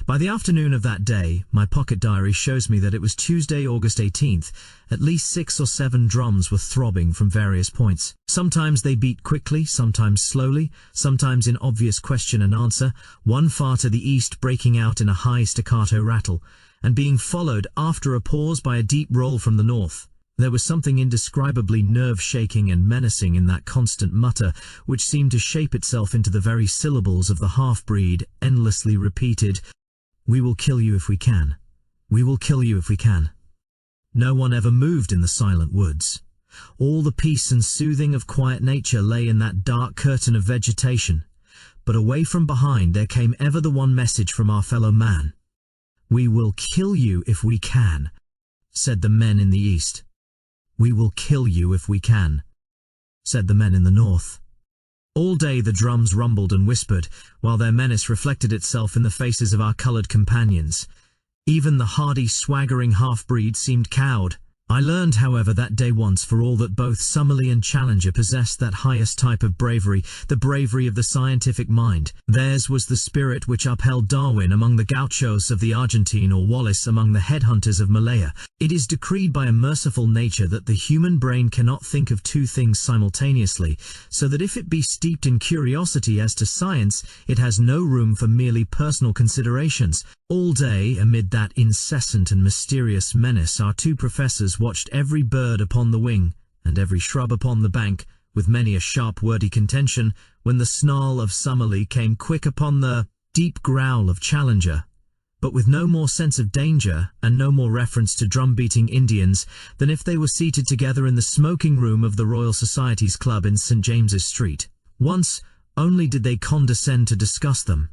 By the afternoon of that day, my pocket diary shows me that it was Tuesday, August 18th. At least 6 or 7 drums were throbbing from various points. Sometimes they beat quickly, sometimes slowly, sometimes in obvious question and answer, one far to the east breaking out in a high staccato rattle, and being followed after a pause by a deep roll from the north. There was something indescribably nerve-shaking and menacing in that constant mutter, which seemed to shape itself into the very syllables of the half-breed, endlessly repeated, "We will kill you if we can. We will kill you if we can." No one ever moved in the silent woods. All the peace and soothing of quiet nature lay in that dark curtain of vegetation. But away from behind there came ever the one message from our fellow man. "We will kill you if we can," said the men in the east. "We will kill you if we can," said the men in the north. All day the drums rumbled and whispered, while their menace reflected itself in the faces of our coloured companions. Even the hardy, swaggering half-breed seemed cowed. I learned, however, that day once for all that both Summerlee and Challenger possessed that highest type of bravery, the bravery of the scientific mind. Theirs was the spirit which upheld Darwin among the gauchos of the Argentine or Wallace among the headhunters of Malaya. It is decreed by a merciful nature that the human brain cannot think of two things simultaneously, so that if it be steeped in curiosity as to science, it has no room for merely personal considerations. All day, amid that incessant and mysterious menace, our two professors watched every bird upon the wing, and every shrub upon the bank, with many a sharp wordy contention, when the snarl of Summerlee came quick upon the deep growl of Challenger. but with no more sense of danger and no more reference to drum-beating Indians than if they were seated together in the smoking room of the Royal Society's Club in St. James's Street. Once only did they condescend to discuss them.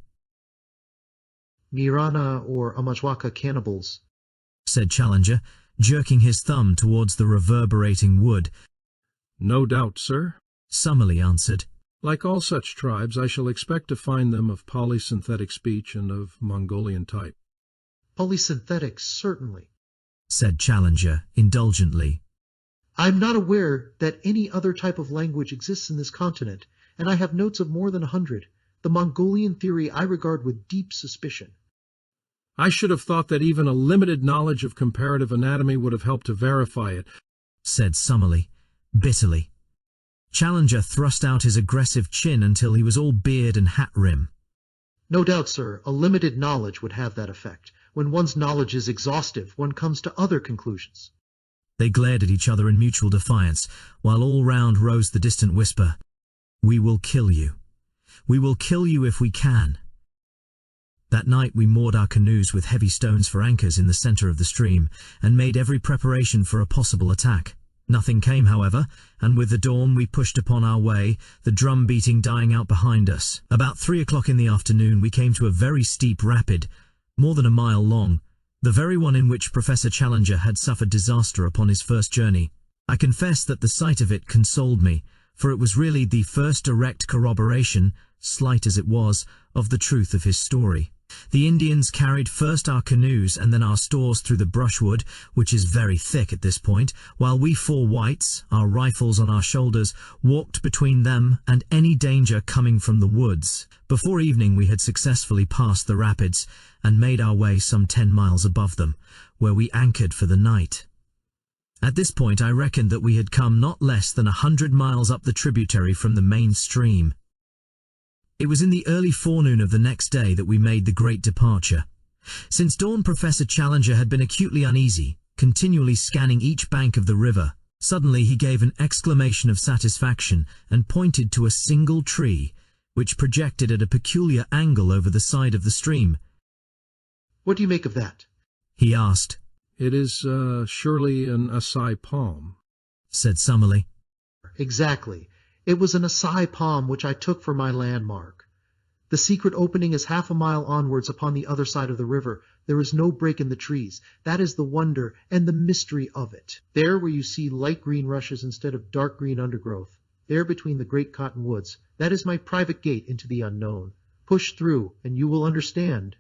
Mirana or Amajwaka cannibals,
said Challenger, jerking his thumb towards the reverberating wood.
No doubt, sir.
Summerlee answered.
Like all such tribes, I shall expect to find them of polysynthetic speech and of Mongolian type.
Polysynthetic, certainly,
said Challenger, indulgently.
I'm not aware that any other type of language exists in this continent, and I have notes of more than 100. The Mongolian theory I regard with deep suspicion.
I should have thought that even a limited knowledge of comparative anatomy would have helped to verify it,
said Summerlee, bitterly. Challenger thrust out his aggressive chin until he was all beard and hat rim.
No doubt, sir, a limited knowledge would have that effect. When one's knowledge is exhaustive, one comes to other conclusions.
They glared at each other in mutual defiance, while all round rose the distant whisper, "We will kill you. We will kill you if we can." That night we moored our canoes with heavy stones for anchors in the center of the stream, and made every preparation for a possible attack. Nothing came, however, and with the dawn we pushed upon our way, the drum beating dying out behind us. About 3 o'clock in the afternoon we came to a very steep rapid, more than a mile long, the very one in which Professor Challenger had suffered disaster upon his first journey. I confess that the sight of it consoled me, for it was really the first direct corroboration, slight as it was, of the truth of his story. The Indians carried first our canoes and then our stores through the brushwood, which is very thick at this point, while we four whites, our rifles on our shoulders, walked between them and any danger coming from the woods. Before evening we had successfully passed the rapids and made our way some 10 miles above them, where we anchored for the night. At this point I reckoned that we had come not less than 100 miles up the tributary from the main stream. It was in the early forenoon of the next day that we made the great departure. Since dawn Professor Challenger had been acutely uneasy, continually scanning each bank of the river. Suddenly he gave an exclamation of satisfaction and pointed to a single tree, which projected at a peculiar angle over the side of the stream.
"What do you make of that?"
he asked.
"It is surely an acai palm,"
said Summerlee.
"Exactly. It was an acai palm which I took for my landmark. The secret opening is half a mile onwards upon the other side of the river. There is no break in the trees. That is the wonder and the mystery of it. There where you see light green rushes instead of dark green undergrowth, there between the great cottonwoods, that is my private gate into the unknown. Push through and you will understand."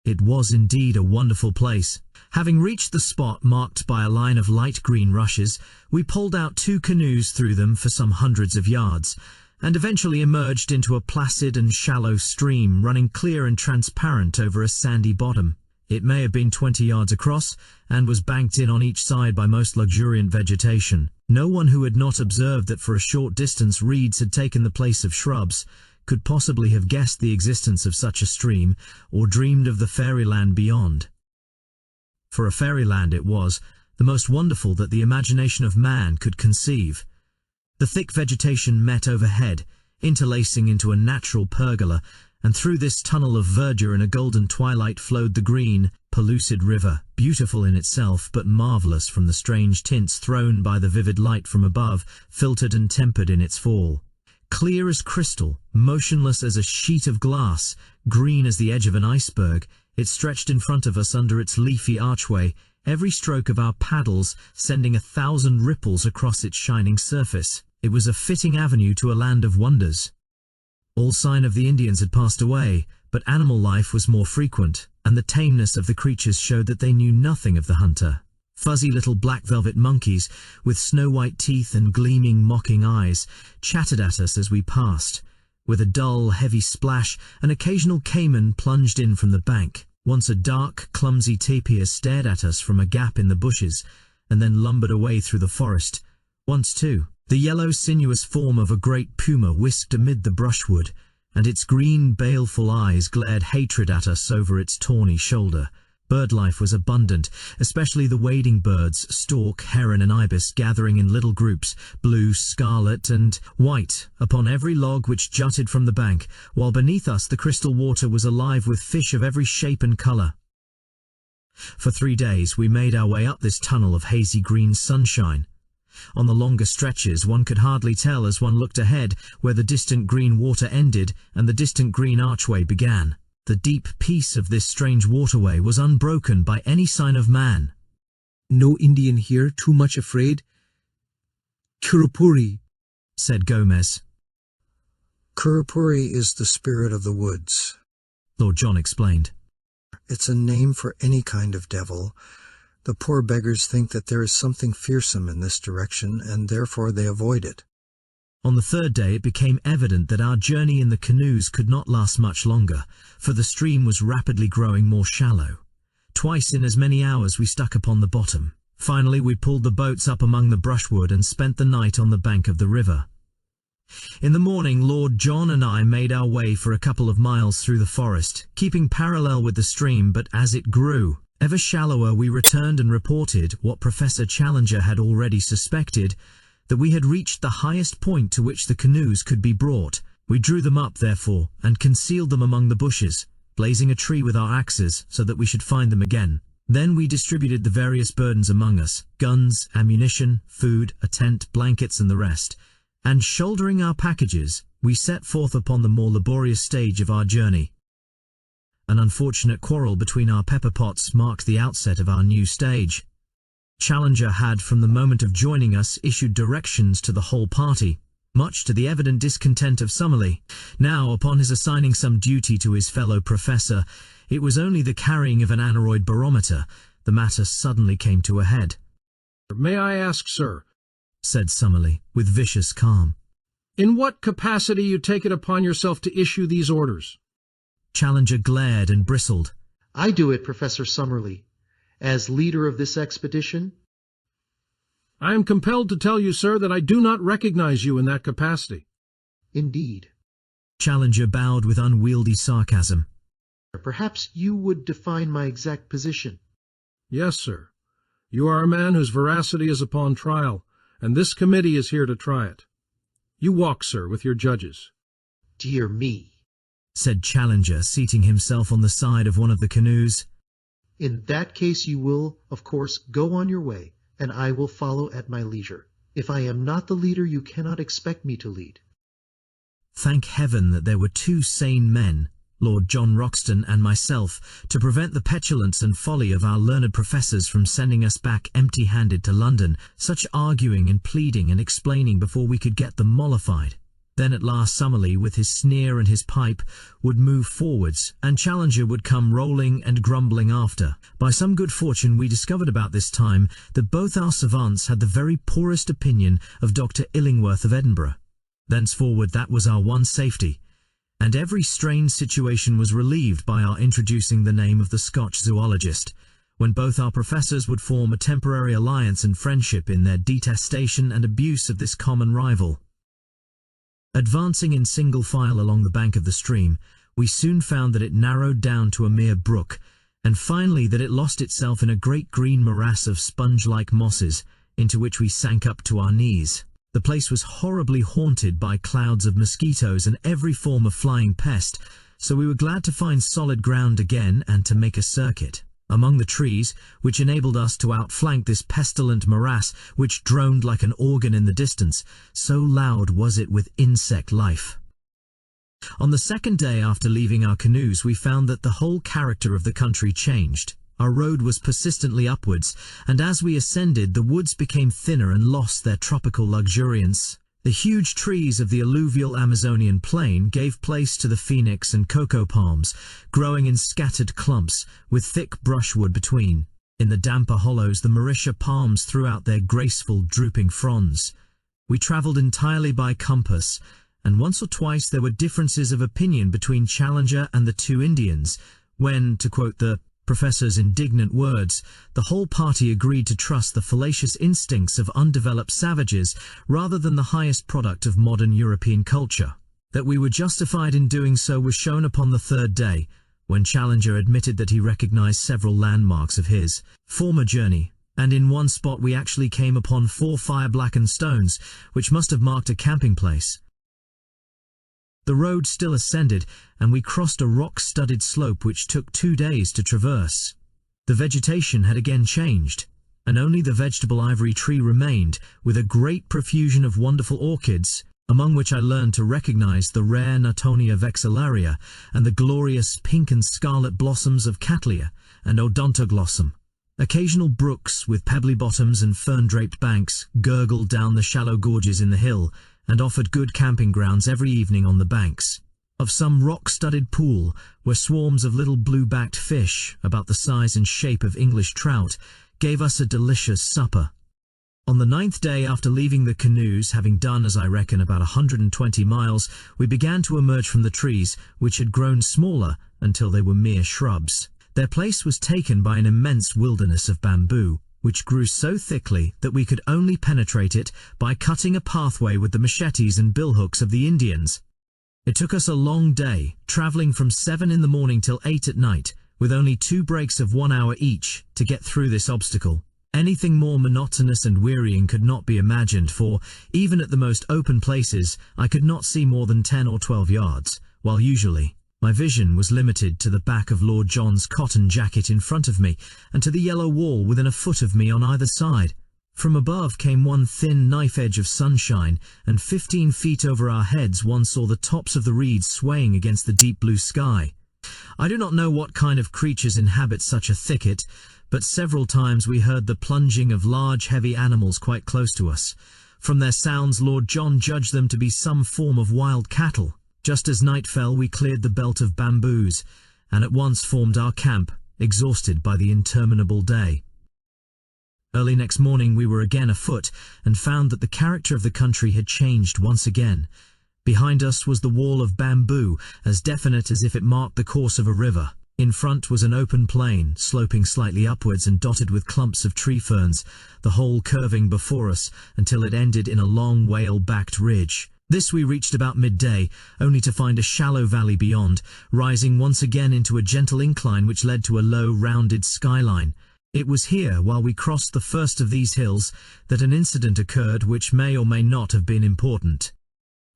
It was indeed a wonderful place. Having reached the spot marked by a line of light green rushes, we pulled out 2 canoes through them for some hundreds of yards, and eventually emerged into a placid and shallow stream running clear and transparent over a sandy bottom. It may have been 20 yards across, and was banked in on each side by most luxuriant vegetation. No one who had not observed that for a short distance reeds had taken the place of shrubs could possibly have guessed the existence of such a stream, or dreamed of the fairyland beyond. For a fairyland it was, the most wonderful that the imagination of man could conceive. The thick vegetation met overhead, interlacing into a natural pergola, and through this tunnel of verdure in a golden twilight flowed the green, pellucid river, beautiful in itself but marvellous from the strange tints thrown by the vivid light from above, filtered and tempered in its fall. Clear as crystal, motionless as a sheet of glass, green as the edge of an iceberg, it stretched in front of us under its leafy archway, every stroke of our paddles sending 1,000 ripples across its shining surface. It was a fitting avenue to a land of wonders. All sign of the Indians had passed away, but animal life was more frequent, and the tameness of the creatures showed that they knew nothing of the hunter. Fuzzy little black velvet monkeys, with snow-white teeth and gleaming, mocking eyes, chattered at us as we passed. With a dull, heavy splash, an occasional caiman plunged in from the bank. Once a dark, clumsy tapir stared at us from a gap in the bushes, and then lumbered away through the forest. Once, too, the yellow, sinuous form of a great puma whisked amid the brushwood, and its green, baleful eyes glared hatred at us over its tawny shoulder. Bird life was abundant, especially the wading birds, stork, heron and ibis gathering in little groups, blue, scarlet and white, upon every log which jutted from the bank, while beneath us the crystal water was alive with fish of every shape and colour. For 3 days we made our way up this tunnel of hazy green sunshine. On the longer stretches one could hardly tell as one looked ahead where the distant green water ended and the distant green archway began. The deep peace of this strange waterway was unbroken by any sign of man.
"No Indian here, too much afraid?" "Kurupuri,"
said Gomez.
Kurupuri is the spirit of the woods.
Lord John explained.
It's a name for any kind of devil. The poor beggars think that there is something fearsome in this direction, and therefore they avoid it.
On the 3rd day it became evident that our journey in the canoes could not last much longer, for the stream was rapidly growing more shallow. Twice in as many hours we stuck upon the bottom. Finally we pulled the boats up among the brushwood and spent the night on the bank of the river. In the morning Lord John and I made our way for a couple of miles through the forest, keeping parallel with the stream, but as it grew ever shallower we returned and reported what Professor Challenger had already suspected, that we had reached the highest point to which the canoes could be brought. We drew them up, therefore, and concealed them among the bushes, blazing a tree with our axes so that we should find them again. Then we distributed the various burdens among us, guns, ammunition, food, a tent, blankets and the rest, and shouldering our packages, we set forth upon the more laborious stage of our journey. An unfortunate quarrel between our pepper pots marked the outset of our new stage. Challenger had, from the moment of joining us, issued directions to the whole party, much to the evident discontent of Summerlee. Now, upon his assigning some duty to his fellow professor, it was only the carrying of an aneroid barometer. The matter suddenly came to a head.
"May I ask, sir,"
said Summerlee, with vicious calm,
"in what capacity you take it upon yourself to issue these orders?"
Challenger glared and bristled.
I do it, Professor Summerlee. As leader of this expedition?
"I am compelled to tell you, sir, that I do not recognize you in that capacity."
Indeed.
Challenger bowed with unwieldy sarcasm.
Perhaps you would define my exact position.
"Yes, sir. You are a man whose veracity is upon trial, and this committee is here to try it. You walk, sir, with your judges."
"Dear me,"
said Challenger, seating himself on the side of one of the canoes.
"In that case you will, of course, go on your way, and I will follow at my leisure. If I am not the leader, you cannot expect me to lead."
Thank heaven that there were 2 sane men, Lord John Roxton and myself, to prevent the petulance and folly of our learned professors from sending us back empty-handed to London, such arguing and pleading and explaining before we could get them mollified. Then at last Summerlee, with his sneer and his pipe, would move forwards, and Challenger would come rolling and grumbling after. By some good fortune we discovered about this time that both our savants had the very poorest opinion of Dr. Illingworth of Edinburgh. Thenceforward that was our one safety, and every strained situation was relieved by our introducing the name of the Scotch zoologist, when both our professors would form a temporary alliance and friendship in their detestation and abuse of this common rival. Advancing in single file along the bank of the stream, we soon found that it narrowed down to a mere brook, and finally that it lost itself in a great green morass of sponge-like mosses, into which we sank up to our knees. The place was horribly haunted by clouds of mosquitoes and every form of flying pest, so we were glad to find solid ground again and to make a circuit among the trees, which enabled us to outflank this pestilent morass which droned like an organ in the distance, so loud was it with insect life. On the 2nd day after leaving our canoes we found that the whole character of the country changed. Our road was persistently upwards, and as we ascended the woods became thinner and lost their tropical luxuriance. The huge trees of the alluvial Amazonian plain gave place to the phoenix and cocoa palms, growing in scattered clumps, with thick brushwood between. In the damper hollows the Mauritia palms threw out their graceful drooping fronds. We travelled entirely by compass, and once or twice there were differences of opinion between Challenger and the 2 Indians, when, to quote the Professor's indignant words, the whole party agreed to trust the fallacious instincts of undeveloped savages rather than the highest product of modern European culture. That we were justified in doing so was shown upon the 3rd day, when Challenger admitted that he recognized several landmarks of his former journey, and in one spot we actually came upon 4 fire-blackened stones, which must have marked a camping place. The road still ascended, and we crossed a rock-studded slope which took 2 days to traverse. The vegetation had again changed, and only the vegetable ivory tree remained, with a great profusion of wonderful orchids, among which I learned to recognize the rare Natonia vexillaria and the glorious pink and scarlet blossoms of Cattleya and Odontoglossum. Occasional brooks with pebbly bottoms and fern-draped banks gurgled down the shallow gorges in the hill and offered good camping grounds every evening on the banks. Of some rock-studded pool, where swarms of little blue-backed fish, about the size and shape of English trout, gave us a delicious supper. On the 9th day after leaving the canoes, having done, as I reckon, about 120 miles, we began to emerge from the trees, which had grown smaller until they were mere shrubs. Their place was taken by an immense wilderness of bamboo, which grew so thickly that we could only penetrate it by cutting a pathway with the machetes and billhooks of the Indians. It took us a long day, travelling from 7 in the morning till 8 at night, with only 2 breaks of 1 hour each, to get through this obstacle. Anything more monotonous and wearying could not be imagined, for, even at the most open places, I could not see more than 10 or 12 yards, while usually my vision was limited to the back of Lord John's cotton jacket in front of me, and to the yellow wall within a foot of me on either side. From above came one thin knife edge of sunshine, and 15 feet over our heads one saw the tops of the reeds swaying against the deep blue sky. I do not know what kind of creatures inhabit such a thicket, but several times we heard the plunging of large heavy animals quite close to us. From their sounds Lord John judged them to be some form of wild cattle. Just as night fell we cleared the belt of bamboos, and at once formed our camp, exhausted by the interminable day. Early next morning we were again afoot, and found that the character of the country had changed once again. Behind us was the wall of bamboo, as definite as if it marked the course of a river. In front was an open plain, sloping slightly upwards and dotted with clumps of tree ferns, the whole curving before us until it ended in a long whale-backed ridge. This we reached about midday, only to find a shallow valley beyond, rising once again into a gentle incline which led to a low, rounded skyline. It was here, while we crossed the first of these hills, that an incident occurred which may or may not have been important.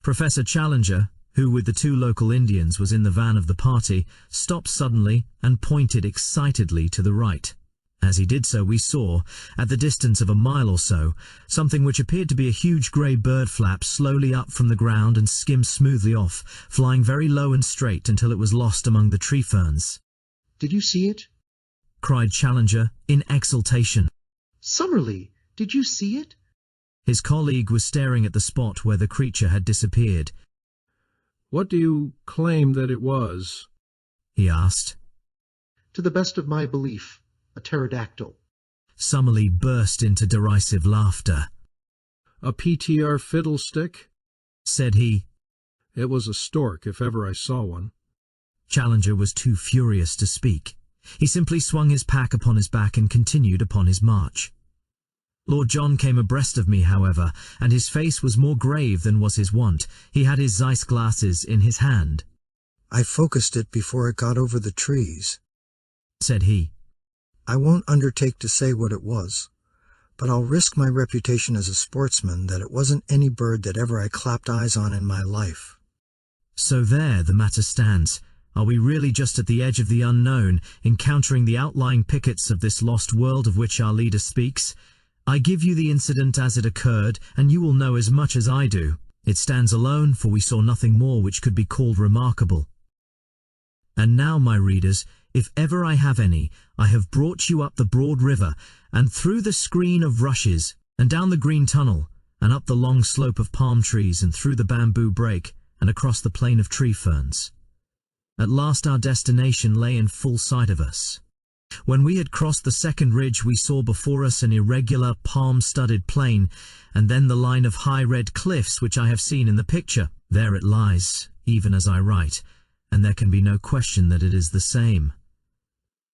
Professor Challenger, who with the 2 local Indians was in the van of the party, stopped suddenly and pointed excitedly to the right. As he did so we saw, at the distance of a mile or so, something which appeared to be a huge grey bird flap slowly up from the ground and skim smoothly off, flying very low and straight until it was lost among the tree ferns.
Did you see it?
Cried Challenger, in exultation.
Summerlee, did you see it?
His colleague was staring at the spot where the creature had disappeared.
What do you claim that it was?
He asked.
To the best of my belief, a pterodactyl.
Summerlee burst into derisive laughter.
A PTR fiddlestick?
Said he.
It was a stork, if ever I saw one.
Challenger was too furious to speak. He simply swung his pack upon his back and continued upon his march. Lord John came abreast of me, however, and his face was more grave than was his wont. He had his Zeiss glasses in his hand.
I focused it before it got over the trees,
said he.
I won't undertake to say what it was, but I'll risk my reputation as a sportsman that it wasn't any bird that ever I clapped eyes on in my life.
So there the matter stands. Are we really just at the edge of the unknown, encountering the outlying pickets of this lost world of which our leader speaks? I give you the incident as it occurred, and you will know as much as I do. It stands alone, for we saw nothing more which could be called remarkable. And now, my readers, if ever I have any, I have brought you up the broad river, and through the screen of rushes, and down the green tunnel, and up the long slope of palm trees, and through the bamboo brake, and across the plain of tree ferns. At last our destination lay in full sight of us. When we had crossed the second ridge we saw before us an irregular, palm-studded plain, and then the line of high red cliffs which I have seen in the picture. There it lies, even as I write, and there can be no question that it is the same.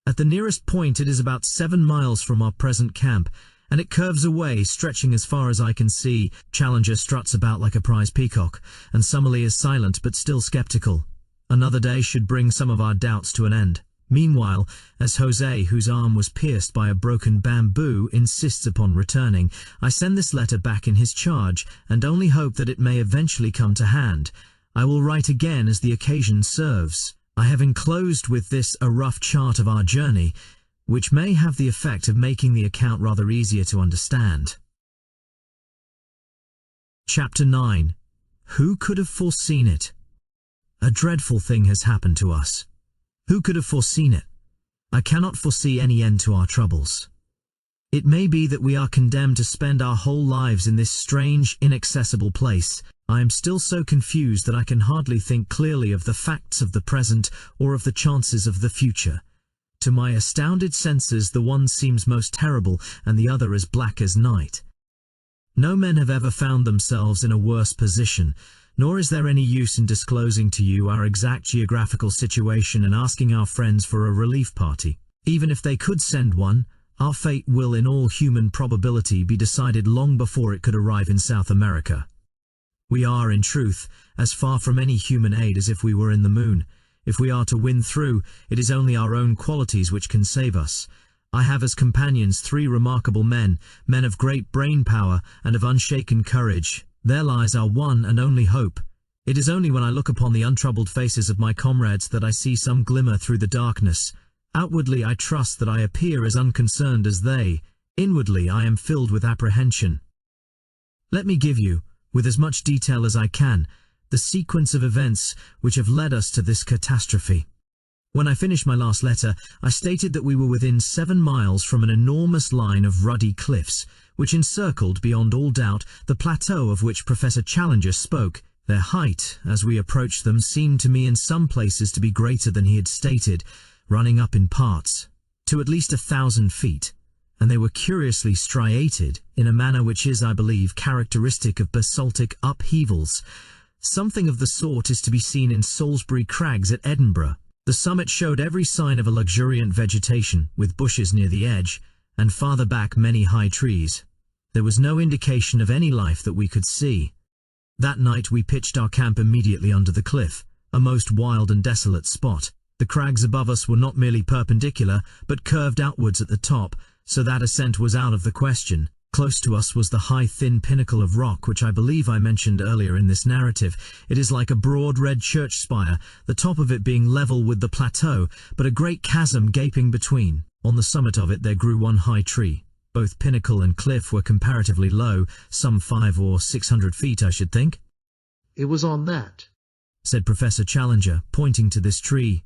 At the nearest point it is about 7 miles from our present camp, and it curves away, stretching as far as I can see. Challenger struts about like a prize peacock, and Summerlee is silent but still sceptical. Another day should bring some of our doubts to an end. Meanwhile, as Jose, whose arm was pierced by a broken bamboo, insists upon returning, I send this letter back in his charge, and only hope that it may eventually come to hand. I will write again as the occasion serves. I have enclosed with this a rough chart of our journey, which may have the effect of making the account rather easier to understand. Chapter 9. Who could have foreseen it? A dreadful thing has happened to us. Who could have foreseen it? I cannot foresee any end to our troubles. It may be that we are condemned to spend our whole lives in this strange, inaccessible place. I am still so confused that I can hardly think clearly of the facts of the present or of the chances of the future. To my astounded senses, the one seems most terrible and the other as black as night. No men have ever found themselves in a worse position, nor is there any use in disclosing to you our exact geographical situation and asking our friends for a relief party. Even if they could send one, our fate will in all human probability be decided long before it could arrive in South America. We are, in truth, as far from any human aid as if we were in the moon. If we are to win through, it is only our own qualities which can save us. I have as companions 3 remarkable men, men of great brain power and of unshaken courage. There lies our one and only hope. It is only when I look upon the untroubled faces of my comrades that I see some glimmer through the darkness. Outwardly I trust that I appear as unconcerned as they. Inwardly I am filled with apprehension. Let me give you, with as much detail as I can, the sequence of events which have led us to this catastrophe. When I finished my last letter, I stated that we were within 7 miles from an enormous line of ruddy cliffs, which encircled beyond all doubt the plateau of which Professor Challenger spoke. Their height, as we approached them, seemed to me in some places to be greater than he had stated, running up in parts to at least 1,000 feet, and they were curiously striated in a manner which is, I believe, characteristic of basaltic upheavals. Something of the sort is to be seen in Salisbury Crags at Edinburgh. The summit showed every sign of a luxuriant vegetation, with bushes near the edge, and farther back many high trees. There was no indication of any life that we could see. That night we pitched our camp immediately under the cliff, a most wild and desolate spot. The crags above us were not merely perpendicular, but curved outwards at the top, so that ascent was out of the question. Close to us was the high thin pinnacle of rock which I believe I mentioned earlier in this narrative. It is like a broad red church spire, the top of it being level with the plateau, but a great chasm gaping between. On the summit of it there grew one high tree. Both pinnacle and cliff were comparatively low, some 500 or 600 feet I should think.
It was on that,
said Professor Challenger, pointing to this tree,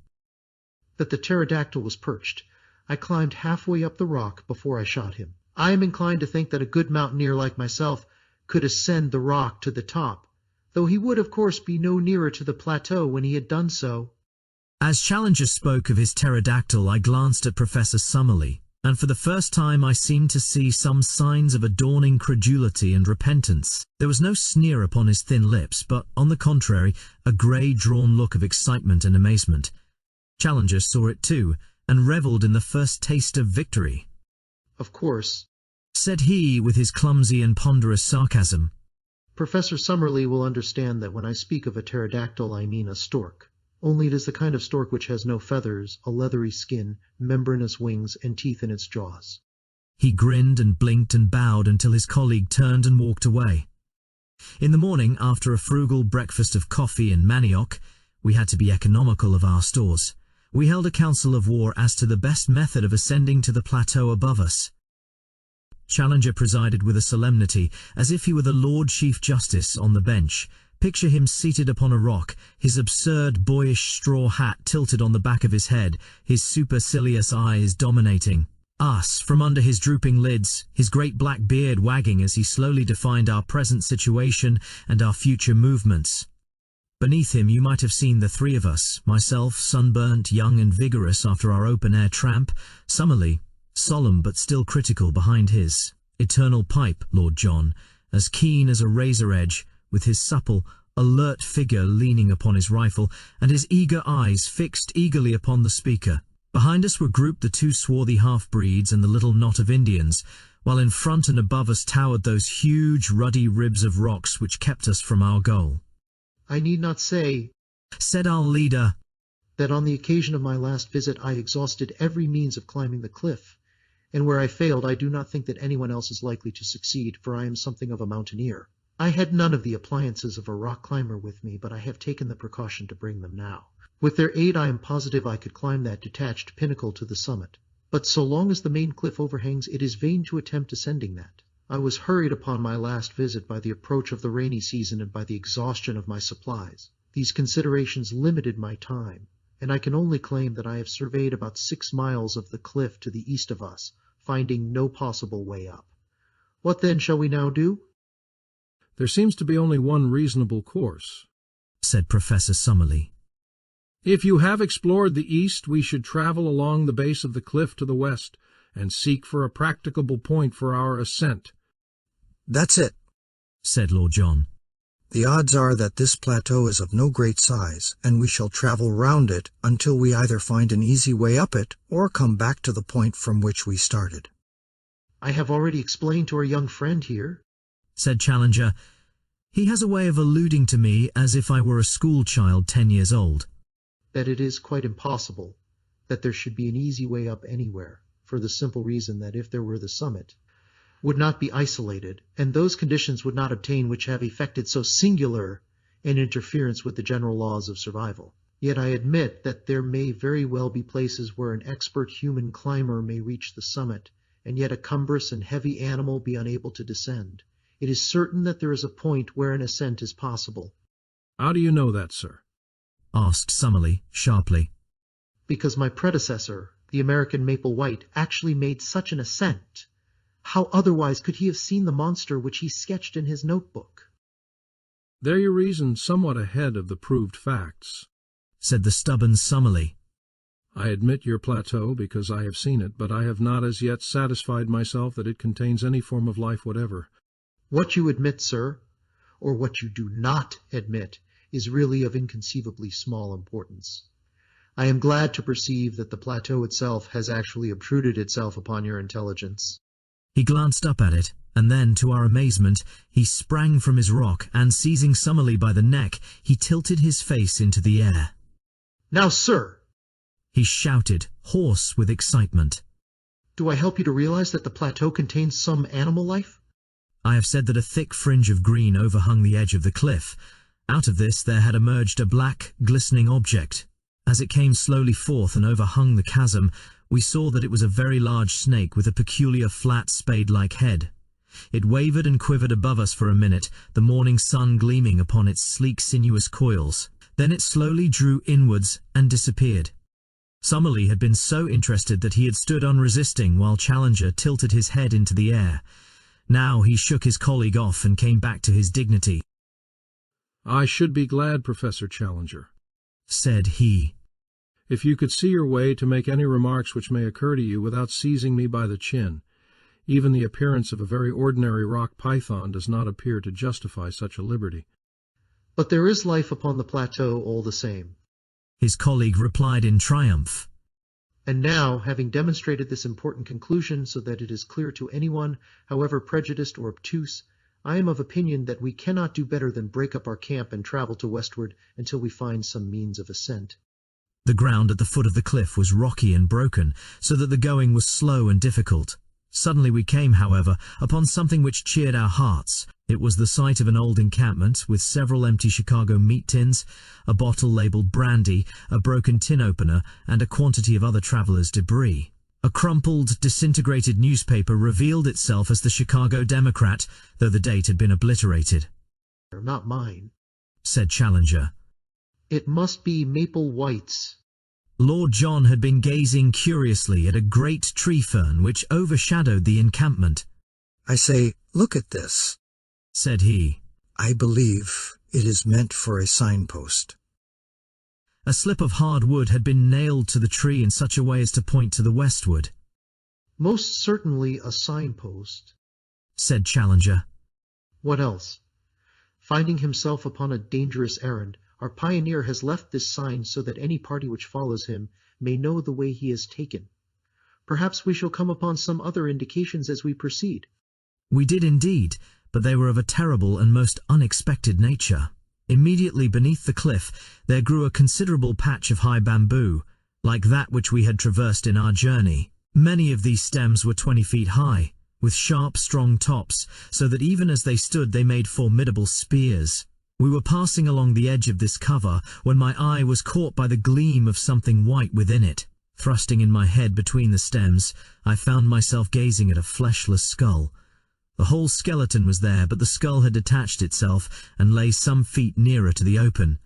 that the pterodactyl was perched. I climbed halfway up the rock before I shot him. I am inclined to think that a good mountaineer like myself could ascend the rock to the top, though he would of course be no nearer to the plateau when he had done so.
As Challenger spoke of his pterodactyl, I glanced at Professor Summerlee, and for the first time I seemed to see some signs of a dawning credulity and repentance. There was no sneer upon his thin lips, but, on the contrary, a grey, drawn look of excitement and amazement. Challenger saw it too, and revelled in the first taste of victory.
Of course,
said he with his clumsy and ponderous sarcasm,
Professor Summerlee will understand that when I speak of a pterodactyl I mean a stork. Only it is the kind of stork which has no feathers, a leathery skin, membranous wings, and teeth in its jaws.
He grinned and blinked and bowed until his colleague turned and walked away. In the morning, after a frugal breakfast of coffee and manioc, we had to be economical of our stores. We held a council of war as to the best method of ascending to the plateau above us. Challenger presided with a solemnity, as if he were the Lord Chief Justice on the bench. Picture him seated upon a rock, his absurd boyish straw hat tilted on the back of his head, his supercilious eyes dominating us from under his drooping lids, his great black beard wagging as he slowly defined our present situation and our future movements. Beneath him you might have seen the 3 of us, myself, sunburnt, young and vigorous after our open-air tramp, Summerlee, solemn but still critical behind his eternal pipe, Lord John, as keen as a razor edge, with his supple, alert figure leaning upon his rifle, and his eager eyes fixed eagerly upon the speaker. Behind us were grouped the 2 swarthy half-breeds and the little knot of Indians, while in front and above us towered those huge ruddy ribs of rocks which kept us from our goal.
I need not say,
said our leader,
that on the occasion of my last visit I exhausted every means of climbing the cliff, and where I failed I do not think that anyone else is likely to succeed, for I am something of a mountaineer. I had none of the appliances of a rock climber with me, but I have taken the precaution to bring them now. With their aid I am positive I could climb that detached pinnacle to the summit, But so long as the main cliff overhangs, it is vain to attempt ascending that. I was hurried upon my last visit by the approach of the rainy season and by the exhaustion of my supplies. These considerations limited my time, and I can only claim that I have surveyed about 6 miles of the cliff to the east of us, finding no possible way up. What then shall we now do?
There seems to be only one reasonable course,
said Professor Summerlee.
If you have explored the east, we should travel along the base of the cliff to the west and seek for a practicable point for our ascent.
That's it,
said Lord John.
The odds are that this plateau is of no great size, and we shall travel round it until we either find an easy way up it or come back to the point from which we started.
I have already explained to our young friend here,
said Challenger. He has a way of alluding to me as if I were a school child 10 years old.
That it is quite impossible that there should be an easy way up anywhere, for the simple reason that if there were, the summit would not be isolated, and those conditions would not obtain which have effected so singular an interference with the general laws of survival. Yet I admit that there may very well be places where an expert human climber may reach the summit, and yet a cumbrous and heavy animal be unable to descend. It is certain that there is a point where an ascent is possible.
How do you know that, sir?
Asked Summerlee sharply.
Because my predecessor, the American Maple White, actually made such an ascent. How otherwise could he have seen the monster which he sketched in his notebook?
There you reason somewhat ahead of the proved facts,
said the stubborn Summerlee.
I admit your plateau because I have seen it, but I have not as yet satisfied myself that it contains any form of life whatever.
What you admit, sir, or what you do not admit, is really of inconceivably small importance. I am glad to perceive that the plateau itself has actually obtruded itself upon your intelligence.
He glanced up at it, and then, to our amazement, he sprang from his rock, and seizing Summerlee by the neck, he tilted his face into the air.
Now, sir,
he shouted, hoarse with excitement.
Do I help you to realize that the plateau contains some animal life?
I have said that a thick fringe of green overhung the edge of the cliff. Out of this there had emerged a black, glistening object. As it came slowly forth and overhung the chasm, we saw that it was a very large snake with a peculiar flat spade-like head. It wavered and quivered above us for a minute, the morning sun gleaming upon its sleek sinuous coils. Then it slowly drew inwards and disappeared. Summerlee had been so interested that he had stood unresisting while Challenger tilted his head into the air. Now he shook his colleague off and came back to his dignity.
I should be glad, Professor Challenger,
said he,
if you could see your way to make any remarks which may occur to you without seizing me by the chin. Even the appearance of a very ordinary rock python does not appear to justify such a liberty.
But there is life upon the plateau all the same,
his colleague replied in triumph.
And now, having demonstrated this important conclusion so that it is clear to anyone, however prejudiced or obtuse, I am of opinion that we cannot do better than break up our camp and travel to westward until we find some means of ascent.
The ground at the foot of the cliff was rocky and broken, so that the going was slow and difficult. Suddenly we came, however, upon something which cheered our hearts. It was the site of an old encampment, with several empty Chicago meat tins, a bottle labelled brandy, a broken tin opener, and a quantity of other travellers' debris. A crumpled, disintegrated newspaper revealed itself as the Chicago Democrat, though the date had been obliterated.
Not mine,
said Challenger.
It must be Maple White's.
Lord John had been gazing curiously at a great tree fern which overshadowed the encampment.
I say, look at this,
said he.
I believe it is meant for a signpost.
A slip of hard wood had been nailed to the tree in such a way as to point to the westward.
Most certainly a signpost,
said Challenger.
What else? Finding himself upon a dangerous errand, our pioneer has left this sign so that any party which follows him may know the way he has taken. Perhaps we shall come upon some other indications as we proceed.
We did indeed, but they were of a terrible and most unexpected nature. Immediately beneath the cliff there grew a considerable patch of high bamboo, like that which we had traversed in our journey. Many of these stems were 20 feet high, with sharp, strong tops, so that even as they stood they made formidable spears. We were passing along the edge of this cover when my eye was caught by the gleam of something white within it. Thrusting in my head between the stems, I found myself gazing at a fleshless skull. The whole skeleton was there, but the skull had detached itself and lay some feet nearer to the open.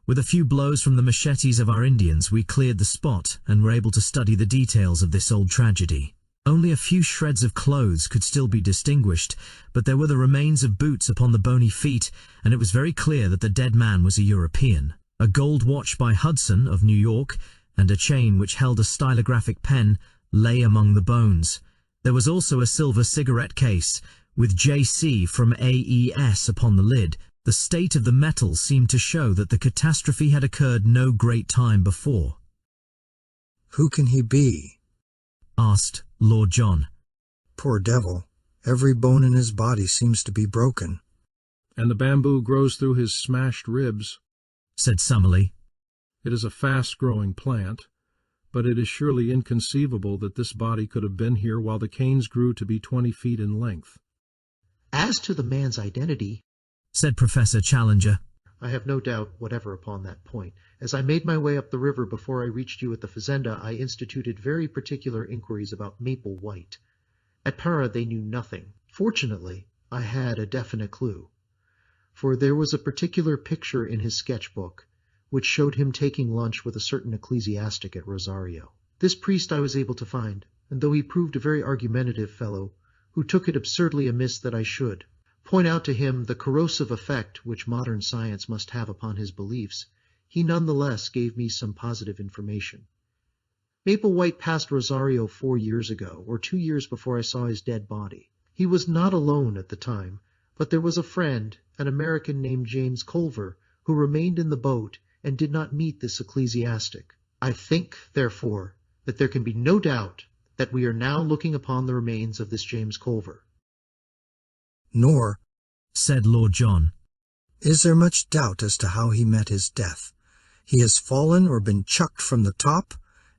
With a few blows from the machetes of our Indians, we cleared the spot and were able to study the details of this old tragedy. Only a few shreds of clothes could still be distinguished, but there were the remains of boots upon the bony feet, and it was very clear that the dead man was a European. A gold watch by Hudson of New York, and a chain which held a stylographic pen, lay among the bones. There was also a silver cigarette case, with JC from AES upon the lid. The state of the metal seemed to show that the catastrophe had occurred no great time before.
"Who can he be?"
asked Lord John.
"Poor devil. Every bone in his body seems to be broken."
"And the bamboo grows through his smashed ribs,"
said Summerlee.
"It is a fast-growing plant, but it is surely inconceivable that this body could have been here while the canes grew to be 20 feet in length."
As to the man's identity,
said Professor Challenger,
I have no doubt whatever upon that point. As I made my way up the river before I reached you at the fazenda, I instituted very particular inquiries about Maple White. At Para they knew nothing. Fortunately, I had a definite clue, for there was a particular picture in his sketchbook which showed him taking lunch with a certain ecclesiastic at Rosario. This priest I was able to find, and though he proved a very argumentative fellow, who took it absurdly amiss that I should point out to him the corrosive effect which modern science must have upon his beliefs, he nonetheless gave me some positive information. Maple White passed Rosario 4 years ago, or 2 years before I saw his dead body. He was not alone at the time, but there was a friend, an American named James Culver, who remained in the boat and did not meet this ecclesiastic. I think, therefore, that there can be no doubt that we are now looking upon the remains of this James Culver.
"Nor,"
said Lord John,
"is there much doubt as to how he met his death. He has fallen or been chucked from the top,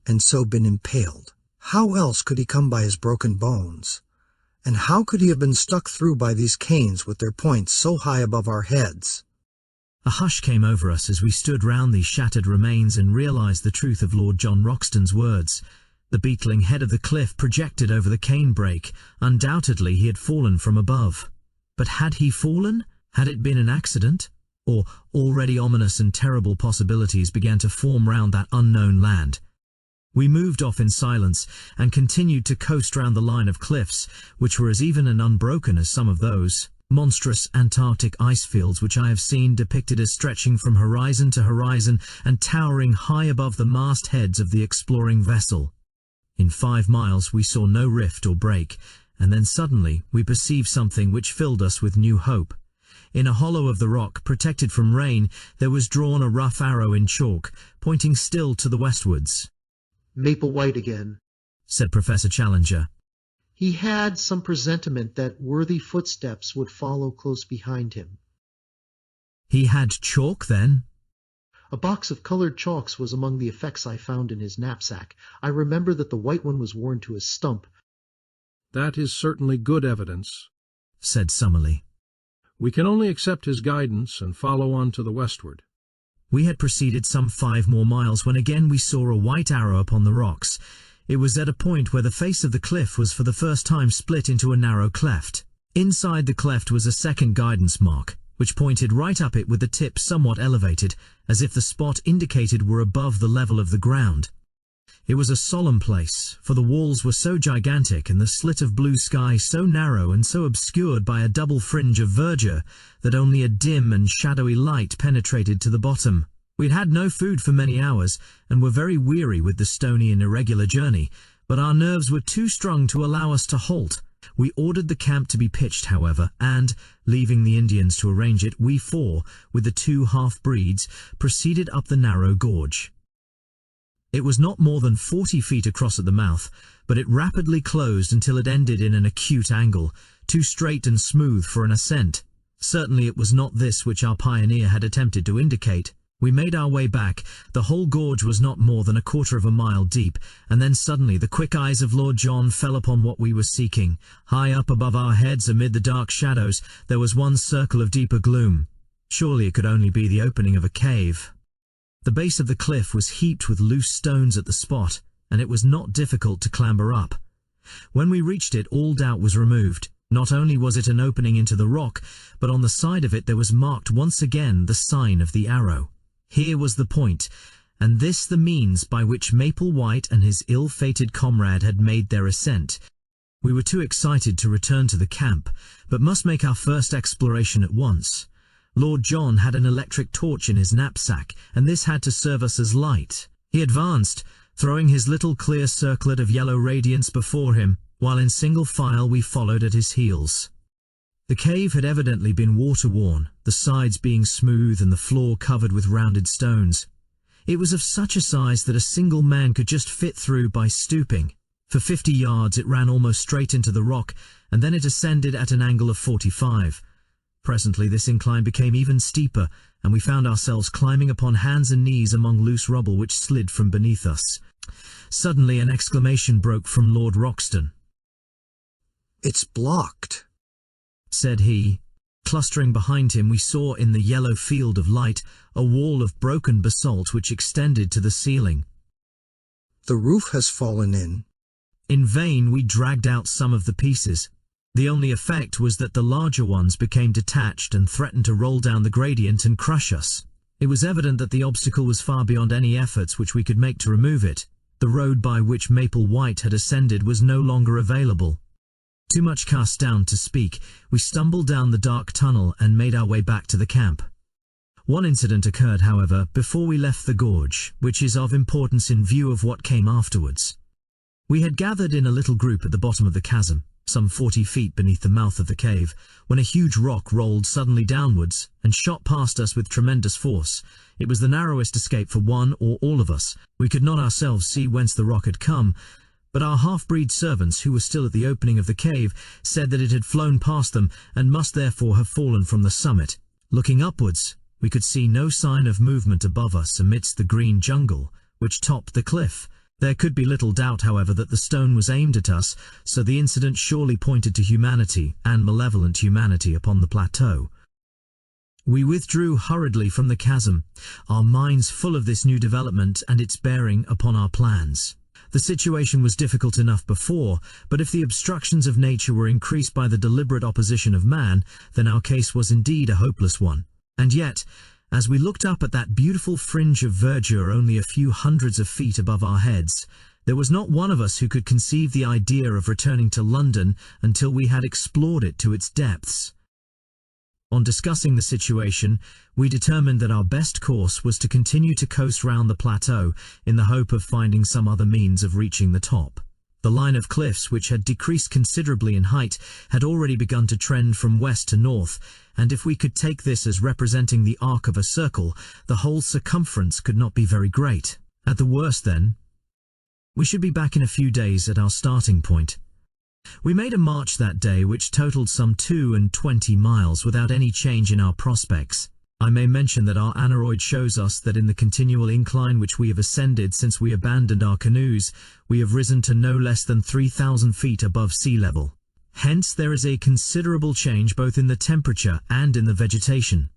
and so been impaled. How else could he come by his broken bones? And how could he have been stuck through by these canes with their points so high above our heads?"
A hush came over us as we stood round these shattered remains and realized the truth of Lord John Roxton's words. The beetling head of the cliff projected over the cane break. Undoubtedly he had fallen from above. But had he fallen? Had it been an accident? Or already ominous and terrible possibilities began to form round that unknown land? We moved off in silence and continued to coast round the line of cliffs, which were as even and unbroken as some of those monstrous Antarctic ice fields which I have seen depicted as stretching from horizon to horizon and towering high above the mastheads of the exploring vessel. In 5 miles we saw no rift or break, and then suddenly we perceived something which filled us with new hope. In a hollow of the rock, protected from rain, there was drawn a rough arrow in chalk, pointing still to the westwards.
Maple White again,
said Professor Challenger.
He had some presentiment that worthy footsteps would follow close behind him.
He had chalk, then?
A box of colored chalks was among the effects I found in his knapsack. I remember that the white one was worn to his stump.
"That is certainly good evidence,"
said Summerlee.
"We can only accept his guidance and follow on to the westward."
We had proceeded some 5 more miles when again we saw a white arrow upon the rocks. It was at a point where the face of the cliff was for the first time split into a narrow cleft. Inside the cleft was a second guidance mark, which pointed right up it with the tip somewhat elevated, as if the spot indicated were above the level of the ground. It was a solemn place, for the walls were so gigantic and the slit of blue sky so narrow and so obscured by a double fringe of verdure that only a dim and shadowy light penetrated to the bottom. We'd had no food for many hours and were very weary with the stony and irregular journey, but our nerves were too strung to allow us to halt. We ordered the camp to be pitched, however, and, leaving the Indians to arrange it, we four, with the 2 half-breeds, proceeded up the narrow gorge. It was not more than 40 feet across at the mouth, but it rapidly closed until it ended in an acute angle, too straight and smooth for an ascent. Certainly it was not this which our pioneer had attempted to indicate. We made our way back. The whole gorge was not more than 1/4 of a mile deep, and then suddenly the quick eyes of Lord John fell upon what we were seeking. High up above our heads, amid the dark shadows, there was one circle of deeper gloom. Surely it could only be the opening of a cave. The base of the cliff was heaped with loose stones at the spot, and it was not difficult to clamber up. When we reached it, all doubt was removed. Not only was it an opening into the rock, but on the side of it there was marked once again the sign of the arrow. Here was the point, and this the means by which Maple White and his ill-fated comrade had made their ascent. We were too excited to return to the camp, but must make our first exploration at once. Lord John had an electric torch in his knapsack, and this had to serve us as light. He advanced, throwing his little clear circlet of yellow radiance before him, while in single file we followed at his heels. The cave had evidently been water-worn, the sides being smooth and the floor covered with rounded stones. It was of such a size that a single man could just fit through by stooping. For 50 yards it ran almost straight into the rock, and then it ascended at an angle of 45. Presently this incline became even steeper, and we found ourselves climbing upon hands and knees among loose rubble which slid from beneath us. Suddenly an exclamation broke from Lord Roxton.
"It's blocked,"
said he. Clustering behind him we saw in the yellow field of light a wall of broken basalt which extended to the ceiling.
"The roof has fallen in."
In vain we dragged out some of the pieces. The only effect was that the larger ones became detached and threatened to roll down the gradient and crush us. It was evident that the obstacle was far beyond any efforts which we could make to remove it. The road by which Maple White had ascended was no longer available. Too much cast down to speak, we stumbled down the dark tunnel and made our way back to the camp. One incident occurred, however, before we left the gorge, which is of importance in view of what came afterwards. We had gathered in a little group at the bottom of the chasm, some 40 feet beneath the mouth of the cave, when a huge rock rolled suddenly downwards and shot past us with tremendous force. It was the narrowest escape for one or all of us. We could not ourselves see whence the rock had come, but our half-breed servants, who were still at the opening of the cave, said that it had flown past them and must therefore have fallen from the summit. Looking upwards, we could see no sign of movement above us amidst the green jungle which topped the cliff. There could be little doubt, however, that the stone was aimed at us, so the incident surely pointed to humanity, and malevolent humanity, upon the plateau. We withdrew hurriedly from the chasm, our minds full of this new development and its bearing upon our plans. The situation was difficult enough before, but if the obstructions of nature were increased by the deliberate opposition of man, then our case was indeed a hopeless one. And yet, as we looked up at that beautiful fringe of verdure only a few hundreds of feet above our heads, there was not one of us who could conceive the idea of returning to London until we had explored it to its depths. On discussing the situation, we determined that our best course was to continue to coast round the plateau in the hope of finding some other means of reaching the top. The line of cliffs, which had decreased considerably in height, had already begun to trend from west to north, and if we could take this as representing the arc of a circle, the whole circumference could not be very great. At the worst, then, we should be back in a few days at our starting point. We made a march that day which totaled some 22 miles without any change in our prospects. I may mention that our aneroid shows us that in the continual incline which we have ascended since we abandoned our canoes, we have risen to no less than 3,000 feet above sea level. Hence there is a considerable change both in the temperature and in the vegetation.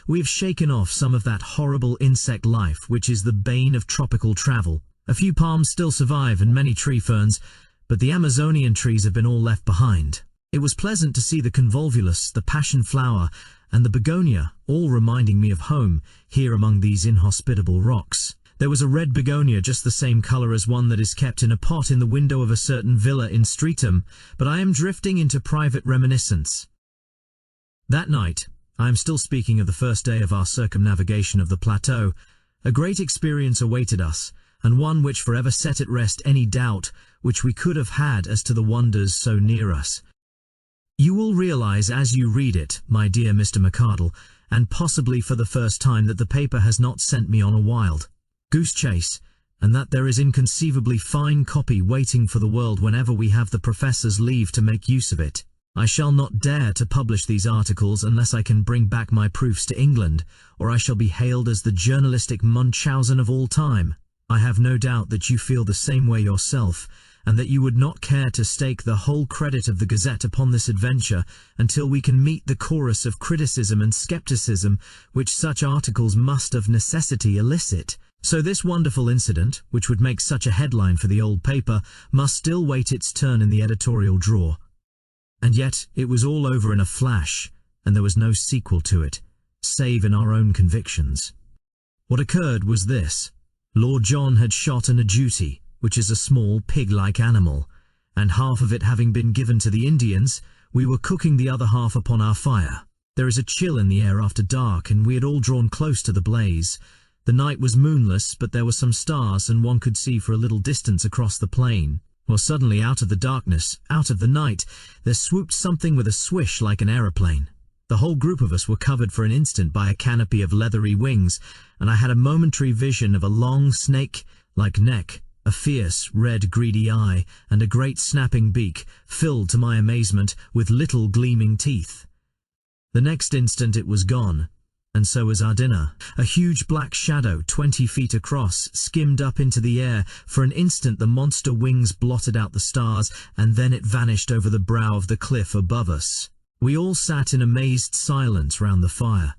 We have shaken off some of that horrible insect life which is the bane of tropical travel. A few palms still survive and many tree ferns, but the Amazonian trees have been all left behind. It was pleasant to see the convolvulus, the passion flower, and the begonia, all reminding me of home, here among these inhospitable rocks. There was a red begonia just the same colour as one that is kept in a pot in the window of a certain villa in Streatham, but I am drifting into private reminiscence. That night, I am still speaking of the first day of our circumnavigation of the plateau, a great experience awaited us, and one which forever set at rest any doubt which we could have had as to the wonders so near us. You will realize as you read it, my dear Mr. McArdle, and possibly for the first time, that the paper has not sent me on a wild goose chase, and that there is inconceivably fine copy waiting for the world whenever we have the professor's leave to make use of it. I shall not dare to publish these articles unless I can bring back my proofs to England, or I shall be hailed as the journalistic Munchausen of all time. I have no doubt that you feel the same way yourself, and that you would not care to stake the whole credit of the Gazette upon this adventure until we can meet the chorus of criticism and scepticism which such articles must of necessity elicit. So this wonderful incident, which would make such a headline for the old paper, must still wait its turn in the editorial drawer. And yet it was all over in a flash, and there was no sequel to it, save in our own convictions. What occurred was this. Lord John had shot an agouti, which is a small pig-like animal, and half of it having been given to the Indians, we were cooking the other half upon our fire. There is a chill in the air after dark, and we had all drawn close to the blaze. The night was moonless, but there were some stars, and one could see for a little distance across the plain. Well, suddenly, out of the darkness, out of the night, there swooped something with a swish like an aeroplane. The whole group of us were covered for an instant by a canopy of leathery wings, and I had a momentary vision of a long snake-like neck, a fierce, red, greedy eye, and a great snapping beak, filled, to my amazement, with little gleaming teeth. The next instant it was gone, and so was our dinner. A huge black shadow, 20 feet across, skimmed up into the air. For an instant the monster wings blotted out the stars, and then it vanished over the brow of the cliff above us. We all sat in amazed silence round the fire,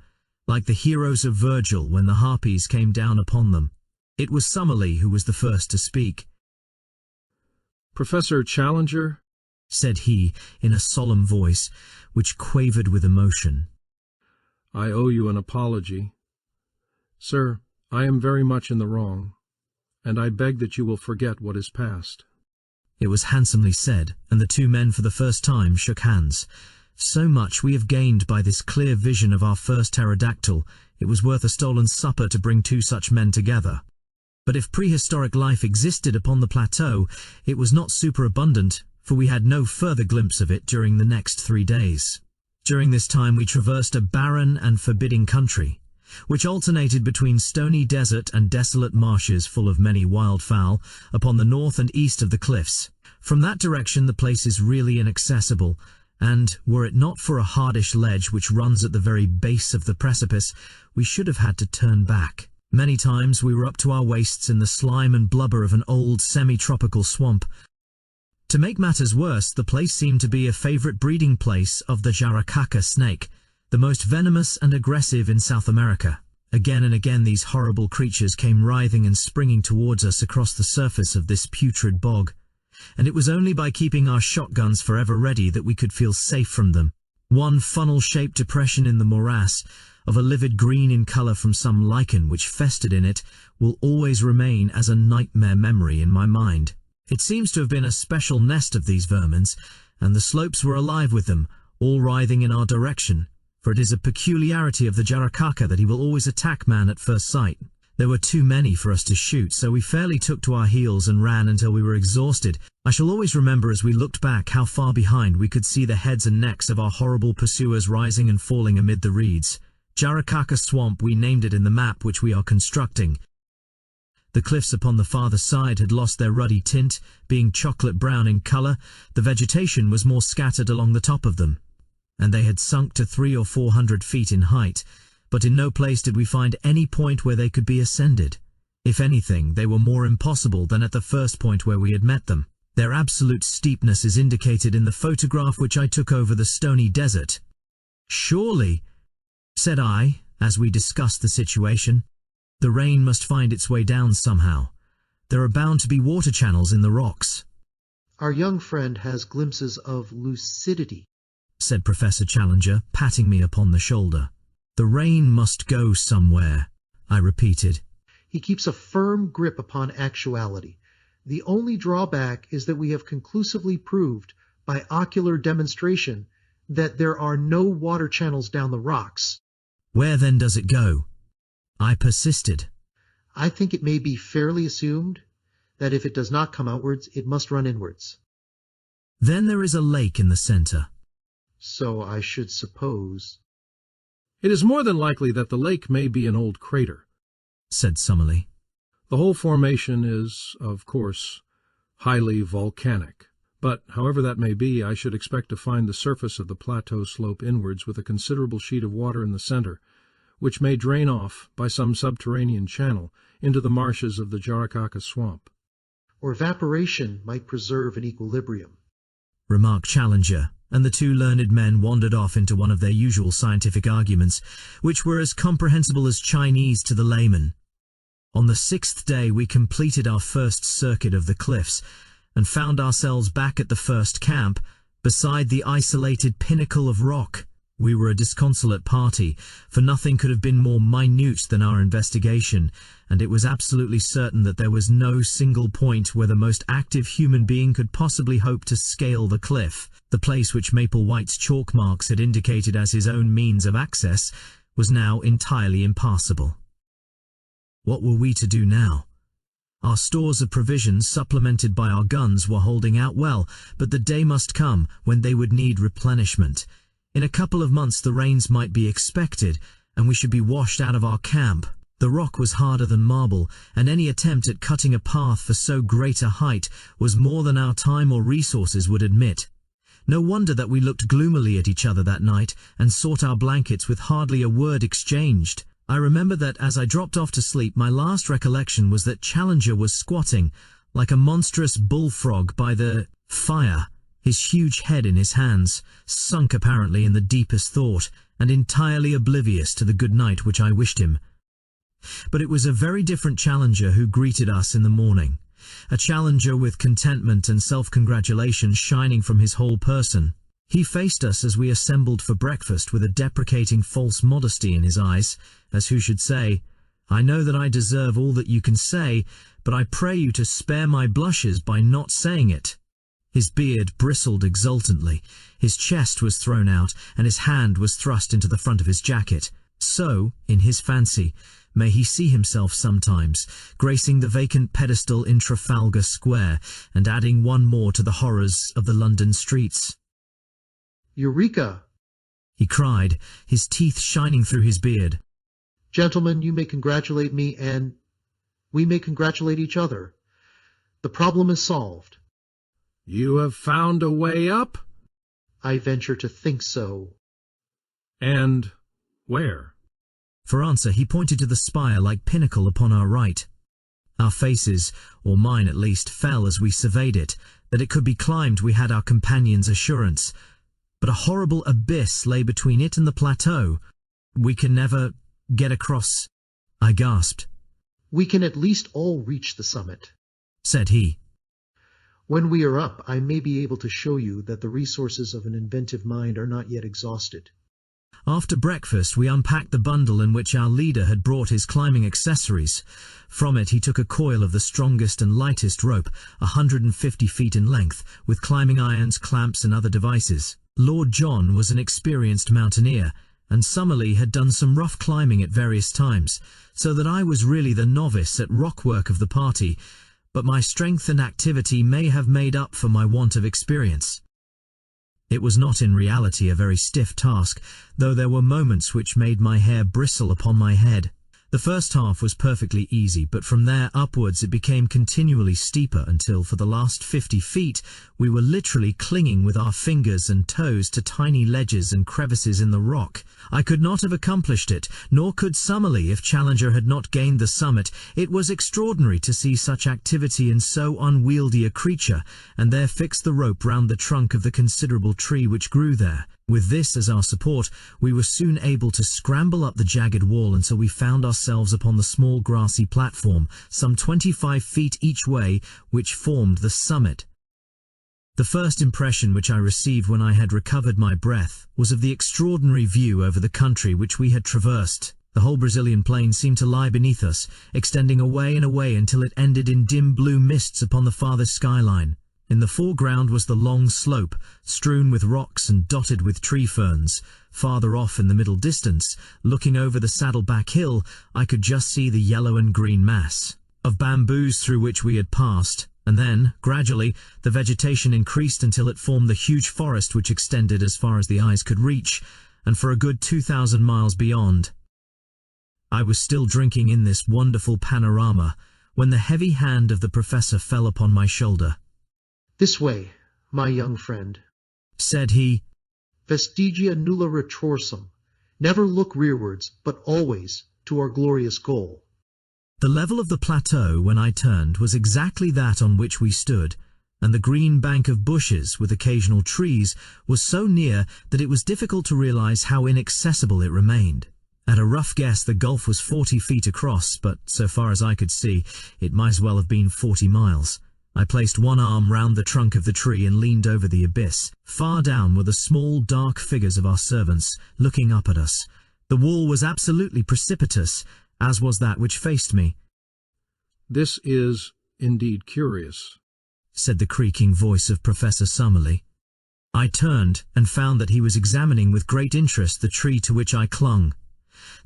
like the heroes of Virgil when the harpies came down upon them. It was Summerlee who was the first to speak.
"Professor Challenger,"
said he, in a solemn voice, which quavered with emotion,
"I owe you an apology. Sir, I am very much in the wrong, and I beg that you will forget what is past."
It was handsomely said, and the two men for the first time shook hands. So much we have gained by this clear vision of our first pterodactyl, it was worth a stolen supper to bring two such men together. But if prehistoric life existed upon the plateau, it was not superabundant, for we had no further glimpse of it during the next 3 days. During this time we traversed a barren and forbidding country, which alternated between stony desert and desolate marshes full of many wildfowl upon the north and east of the cliffs. From that direction the place is really inaccessible, and, were it not for a hardish ledge which runs at the very base of the precipice, we should have had to turn back. Many times we were up to our waists in the slime and blubber of an old semi-tropical swamp. To make matters worse, the place seemed to be a favorite breeding place of the Jaracaca snake, the most venomous and aggressive in South America. Again and again these horrible creatures came writhing and springing towards us across the surface of this putrid bog, and it was only by keeping our shotguns forever ready that we could feel safe from them. One funnel-shaped depression in the morass, of a livid green in colour from some lichen which festered in it, will always remain as a nightmare memory in my mind. It seems to have been a special nest of these vermins, and the slopes were alive with them, all writhing in our direction, for it is a peculiarity of the Jaracaca that he will always attack man at first sight. There were too many for us to shoot, so we fairly took to our heels and ran until we were exhausted. I shall always remember as we looked back how far behind we could see the heads and necks of our horrible pursuers rising and falling amid the reeds. Jaracaca Swamp we named it in the map which we are constructing. The cliffs upon the farther side had lost their ruddy tint, being chocolate brown in colour. The vegetation was more scattered along the top of them, and they had sunk to 300 or 400 feet in height, but in no place did we find any point where they could be ascended. If anything, they were more impossible than at the first point where we had met them. Their absolute steepness is indicated in the photograph which I took over the stony desert. "Surely," said I, as we discussed the situation, "the rain must find its way down somehow. There are bound to be water channels in the rocks."
Our young friend has glimpses of lucidity,
said Professor Challenger, patting me upon the shoulder. "The rain must go somewhere," I repeated.
He keeps a firm grip upon actuality. The only drawback is that we have conclusively proved, by ocular demonstration, that there are no water channels down the rocks.
"Where then does it go?" I persisted.
I think it may be fairly assumed that if it does not come outwards, it must run inwards.
"Then there is a lake in the centre."
So I should suppose.
"It is more than likely that the lake may be an old crater,"
said Summerlee.
"The whole formation is, of course, highly volcanic. But, however that may be, I should expect to find the surface of the plateau slope inwards with a considerable sheet of water in the center, which may drain off, by some subterranean channel, into the marshes of the Jaracaca Swamp."
Or evaporation might preserve an equilibrium,
remarked Challenger, and the two learned men wandered off into one of their usual scientific arguments, which were as comprehensible as Chinese to the layman. On the 6th day we completed our first circuit of the cliffs, and found ourselves back at the first camp, beside the isolated pinnacle of rock. We were a disconsolate party, for nothing could have been more minute than our investigation, and it was absolutely certain that there was no single point where the most active human being could possibly hope to scale the cliff. The place which Maplewhite's chalk marks had indicated as his own means of access was now entirely impassable. What were we to do now? Our stores of provisions, supplemented by our guns, were holding out well, but the day must come when they would need replenishment. In a couple of months the rains might be expected, and we should be washed out of our camp. The rock was harder than marble, and any attempt at cutting a path for so great a height was more than our time or resources would admit. No wonder that we looked gloomily at each other that night, and sought our blankets with hardly a word exchanged. I remember that as I dropped off to sleep, my last recollection was that Challenger was squatting, like a monstrous bullfrog, by the fire, his huge head in his hands, sunk apparently in the deepest thought, and entirely oblivious to the good night which I wished him. But it was a very different Challenger who greeted us in the morning, a Challenger with contentment and self-congratulation shining from his whole person. He faced us as we assembled for breakfast with a deprecating false modesty in his eyes, as who should say, "I know that I deserve all that you can say, but I pray you to spare my blushes by not saying it." His beard bristled exultantly, his chest was thrown out, and his hand was thrust into the front of his jacket. So, in his fancy, may he see himself sometimes, gracing the vacant pedestal in Trafalgar Square, and adding one more to the horrors of the London streets.
Eureka!
He cried, his teeth shining through his beard.
Gentlemen, you may congratulate me, and we may congratulate each other. The problem is solved.
You have found a way up?
I venture to think so.
And where?
For answer he pointed to the spire-like pinnacle upon our right. Our faces, or mine at least, fell as we surveyed it. That it could be climbed we had our companion's assurance. But a horrible abyss lay between it and the plateau. "We can never get across," I gasped.
We can at least all reach the summit,
said he.
When we are up, I may be able to show you that the resources of an inventive mind are not yet exhausted.
After breakfast we unpacked the bundle in which our leader had brought his climbing accessories. From it he took a coil of the strongest and lightest rope, 150 feet in length, with climbing irons, clamps and other devices. Lord John was an experienced mountaineer, and Summerlee had done some rough climbing at various times, so that I was really the novice at rock work of the party, but my strength and activity may have made up for my want of experience. It was not in reality a very stiff task, though there were moments which made my hair bristle upon my head. The first half was perfectly easy, but from there upwards it became continually steeper until, for the last 50 feet, we were literally clinging with our fingers and toes to tiny ledges and crevices in the rock. I could not have accomplished it, nor could Summerlee if Challenger had not gained the summit. It was extraordinary to see such activity in so unwieldy a creature, and there fixed the rope round the trunk of the considerable tree which grew there. With this as our support, we were soon able to scramble up the jagged wall until we found ourselves upon the small grassy platform, some 25 feet each way, which formed the summit. The first impression which I received when I had recovered my breath was of the extraordinary view over the country which we had traversed. The whole Brazilian plain seemed to lie beneath us, extending away and away until it ended in dim blue mists upon the farthest skyline. In the foreground was the long slope, strewn with rocks and dotted with tree ferns. Farther off in the middle distance, looking over the Saddleback Hill, I could just see the yellow and green mass of bamboos through which we had passed, and then, gradually, the vegetation increased until it formed the huge forest which extended as far as the eyes could reach, and for a good 2,000 miles beyond. I was still drinking in this wonderful panorama, when the heavy hand of the professor fell upon my shoulder.
This way, my young friend,
said he.
Vestigia nulla retrorsum. Never look rearwards, but always to our glorious goal.
The level of the plateau, when I turned, was exactly that on which we stood, and the green bank of bushes, with occasional trees, was so near that it was difficult to realize how inaccessible it remained. At a rough guess, the gulf was 40 feet across, but so far as I could see, it might as well have been 40 miles. I placed one arm round the trunk of the tree and leaned over the abyss. Far down were the small, dark figures of our servants, looking up at us. The wall was absolutely precipitous, as was that which faced me.
"This is indeed curious,"
said the creaking voice of Professor Summerlee. I turned and found that he was examining with great interest the tree to which I clung.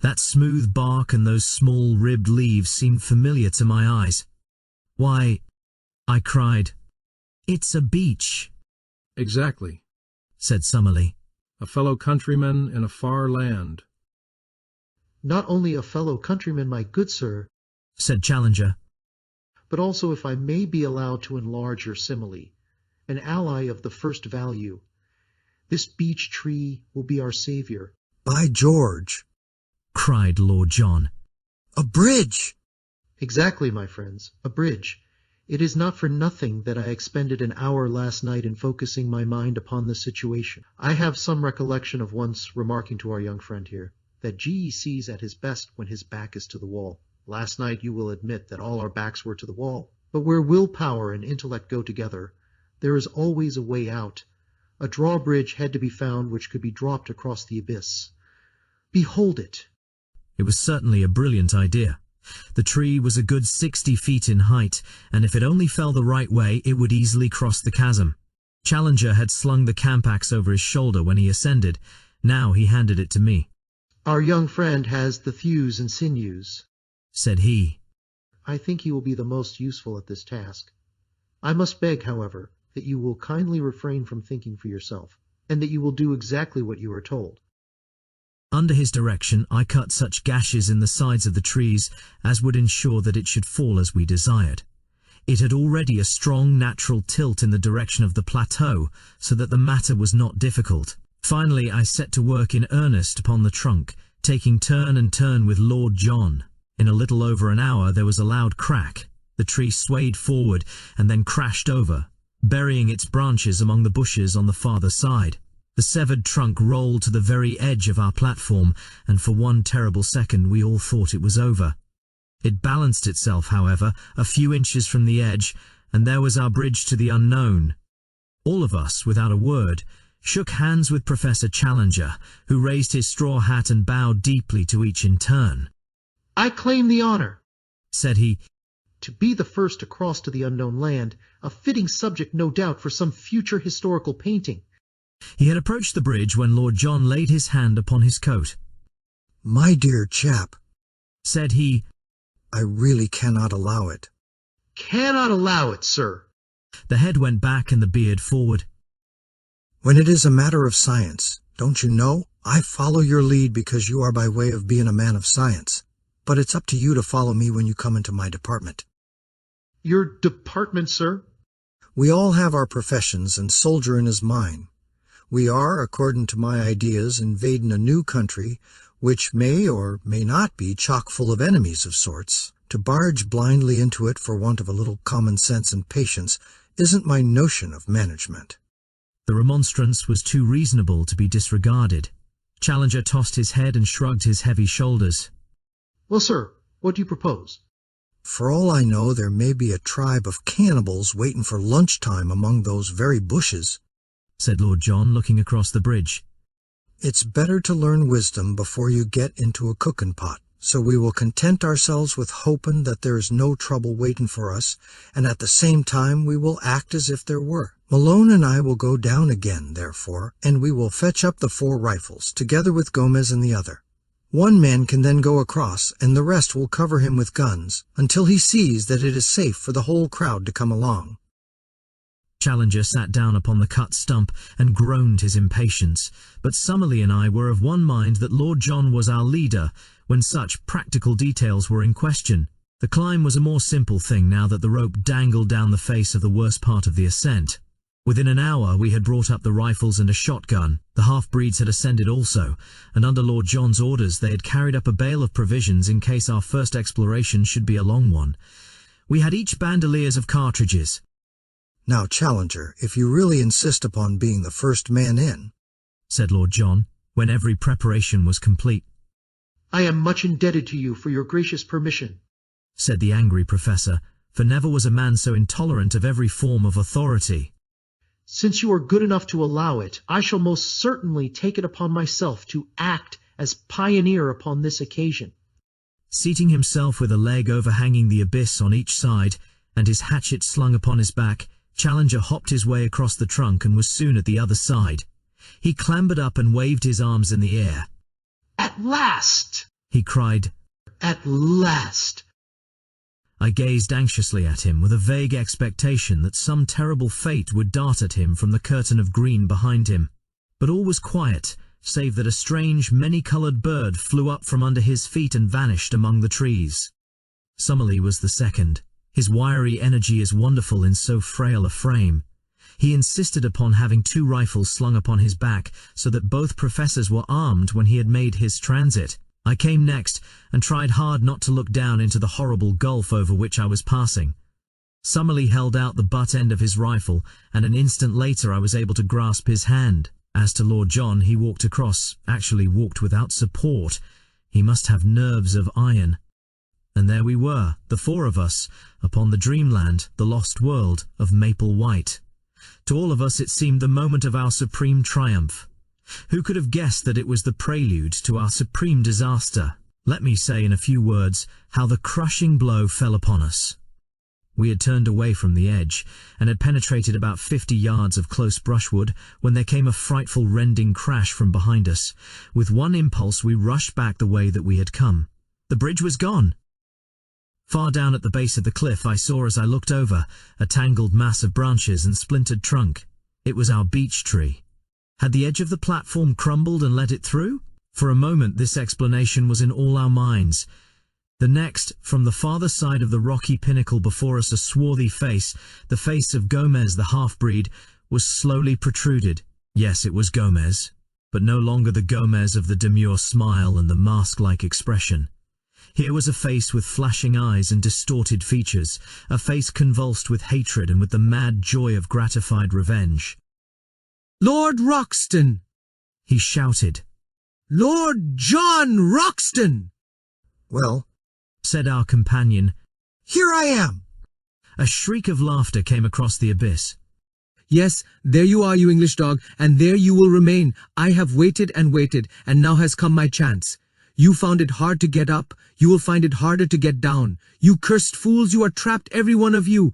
That smooth bark and those small ribbed leaves seemed familiar to my eyes. "Why," I cried, "it's a beech."
"Exactly,"
said Summerlee.
"A fellow countryman in a far land."
Not only a fellow countryman, my good sir,
said Challenger,
but also, if I may be allowed to enlarge your simile, an ally of the first value. This beech tree will be our savior.
By George!
cried Lord John.
A bridge!
Exactly, my friends, a bridge. It is not for nothing that I expended an hour last night in focusing my mind upon the situation. I have some recollection of once remarking to our young friend here that GEC is at his best when his back is to the wall. Last night you will admit that all our backs were to the wall. But where willpower and intellect go together, there is always a way out. A drawbridge had to be found which could be dropped across the abyss. Behold it!
It was certainly a brilliant idea. The tree was a good 60 feet in height, and if it only fell the right way, it would easily cross the chasm. Challenger had slung the camp axe over his shoulder when he ascended. Now he handed it to me.
Our young friend has the thews and sinews,
said he.
I think he will be the most useful at this task. I must beg, however, that you will kindly refrain from thinking for yourself, and that you will do exactly what you are told.
Under his direction, I cut such gashes in the sides of the trees as would ensure that it should fall as we desired. It had already a strong natural tilt in the direction of the plateau, so that the matter was not difficult. Finally, I set to work in earnest upon the trunk, taking turn and turn with Lord John. In a little over an hour there was a loud crack. The tree swayed forward and then crashed over, burying its branches among the bushes on the farther side. The severed trunk rolled to the very edge of our platform, and for one terrible second we all thought it was over. It balanced itself, however, a few inches from the edge, and there was our bridge to the unknown. All of us, without a word, shook hands with Professor Challenger, who raised his straw hat and bowed deeply to each in turn.
I claim the honor,
said he,
to be the first to cross to the unknown land, a fitting subject, no doubt, for some future historical painting.
He had approached the bridge when Lord John laid his hand upon his coat.
My dear chap,
said he,
I really cannot allow it.
Cannot allow it, sir.
The head went back and the beard forward.
When it is a matter of science, don't you know, I follow your lead because you are by way of being a man of science. But it's up to you to follow me when you come into my department.
Your department, sir?
We all have our professions, and soldierin' is mine. We are, according to my ideas, invading a new country, which may or may not be chock full of enemies of sorts. To barge blindly into it for want of a little common sense and patience isn't my notion of management.
The remonstrance was too reasonable to be disregarded. Challenger tossed his head and shrugged his heavy shoulders.
Well, sir, what do you propose?
For all I know, there may be a tribe of cannibals waiting for lunchtime among those very bushes,
said Lord John, looking across the bridge.
It's better to learn wisdom before you get into a cooking pot, so we will content ourselves with hoping that there is no trouble waiting for us, and at the same time we will act as if there were. Malone and I will go down again, therefore, and we will fetch up the 4 rifles, together with Gomez and the other. One man can then go across, and the rest will cover him with guns, until he sees that it is safe for the whole crowd to come along.
Challenger sat down upon the cut stump and groaned his impatience, but Summerlee and I were of one mind that Lord John was our leader when such practical details were in question. The climb was a more simple thing now that the rope dangled down the face of the worst part of the ascent. Within an hour we had brought up the rifles and a shotgun. The half-breeds had ascended also, and under Lord John's orders they had carried up a bale of provisions in case our first exploration should be a long one. We had each bandoliers of cartridges.
Now, Challenger, if you really insist upon being the first man in,
said Lord John, when every preparation was complete.
I am much indebted to you for your gracious permission,
said the angry professor, for never was a man so intolerant of every form of authority.
Since you are good enough to allow it, I shall most certainly take it upon myself to act as pioneer upon this occasion.
Seating himself with a leg overhanging the abyss on each side, and his hatchet slung upon his back, Challenger hopped his way across the trunk and was soon at the other side. He clambered up and waved his arms in the air.
"At last!"
he cried.
"At last!"
I gazed anxiously at him with a vague expectation that some terrible fate would dart at him from the curtain of green behind him. But all was quiet, save that a strange, many-coloured bird flew up from under his feet and vanished among the trees. Summerlee was the second. His wiry energy is wonderful in so frail a frame. He insisted upon having 2 rifles slung upon his back, so that both professors were armed when he had made his transit. I came next, and tried hard not to look down into the horrible gulf over which I was passing. Summerlee held out the butt end of his rifle, and an instant later I was able to grasp his hand. As to Lord John, he walked across, actually walked without support. He must have nerves of iron. And there we were, the 4 of us, upon the dreamland, the lost world of Maple White. To all of us it seemed the moment of our supreme triumph. Who could have guessed that it was the prelude to our supreme disaster? Let me say in a few words how the crushing blow fell upon us. We had turned away from the edge, and had penetrated about 50 yards of close brushwood, when there came a frightful rending crash from behind us. With one impulse we rushed back the way that we had come. The bridge was gone. Far down at the base of the cliff I saw, as I looked over, a tangled mass of branches and splintered trunk. It was our beech tree. Had the edge of the platform crumbled and let it through? For a moment this explanation was in all our minds. The next, from the farther side of the rocky pinnacle before us, a swarthy face, the face of Gomez the half-breed, was slowly protruded. Yes, it was Gomez, but no longer the Gomez of the demure smile and the mask-like expression. Here was a face with flashing eyes and distorted features, a face convulsed with hatred and with the mad joy of gratified revenge.
"Lord Roxton!"
he shouted.
"Lord John Roxton!"
"Well,"
said our companion.
"here I am!"
A shriek of laughter came across the abyss.
"Yes, there you are, you English dog, and there you will remain. I have waited and waited, and now has come my chance. You found it hard to get up, you will find it harder to get down. You cursed fools, you are trapped, every one of you."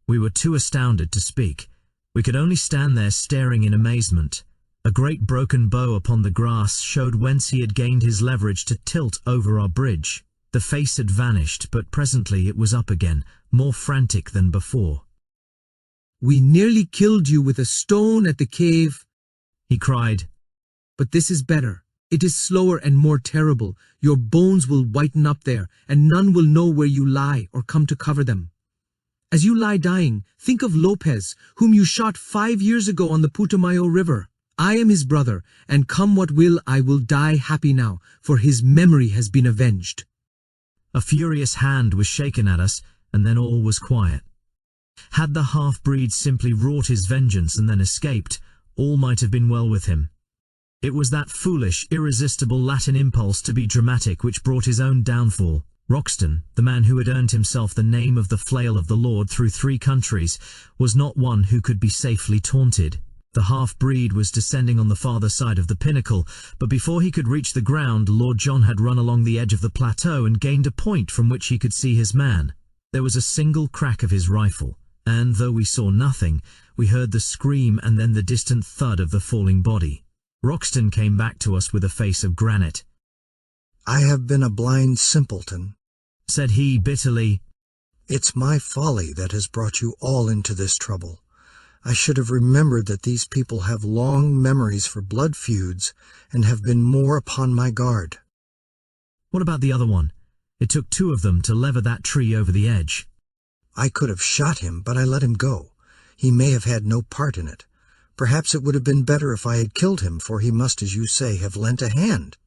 We were too astounded to speak. We could only stand there staring in amazement. A great broken bow upon the grass showed whence he had gained his leverage to tilt over our bridge. The face had vanished, but presently it was up again, more frantic than before.
"We nearly killed you with a stone at the cave,"
he cried.
"but this is better. It is slower and more terrible. Your bones will whiten up there, and none will know where you lie or come to cover them. As you lie dying, think of Lopez, whom you shot 5 years ago on the Putumayo River. I am his brother, and come what will, I will die happy now, for his memory has been avenged."
A furious hand was shaken at us, and then all was quiet. Had the half-breed simply wrought his vengeance and then escaped, all might have been well with him. It was that foolish, irresistible Latin impulse to be dramatic which brought his own downfall. Roxton, the man who had earned himself the name of the Flail of the Lord through 3 countries, was not one who could be safely taunted. The half-breed was descending on the farther side of the pinnacle, but before he could reach the ground, Lord John had run along the edge of the plateau and gained a point from which he could see his man. There was a single crack of his rifle, and though we saw nothing, we heard the scream and then the distant thud of the falling body. Roxton came back to us with a face of granite.
"I have been a blind simpleton,"
said he bitterly.
"It's my folly that has brought you all into this trouble. I should have remembered that these people have long memories for blood feuds and have been more upon my guard."
"What about the other one? It took 2 of them to lever that tree over the edge."
"I could have shot him, but I let him go. He may have had no part in it. Perhaps it would have been better if I had killed him, for he must, as you say, have lent a hand."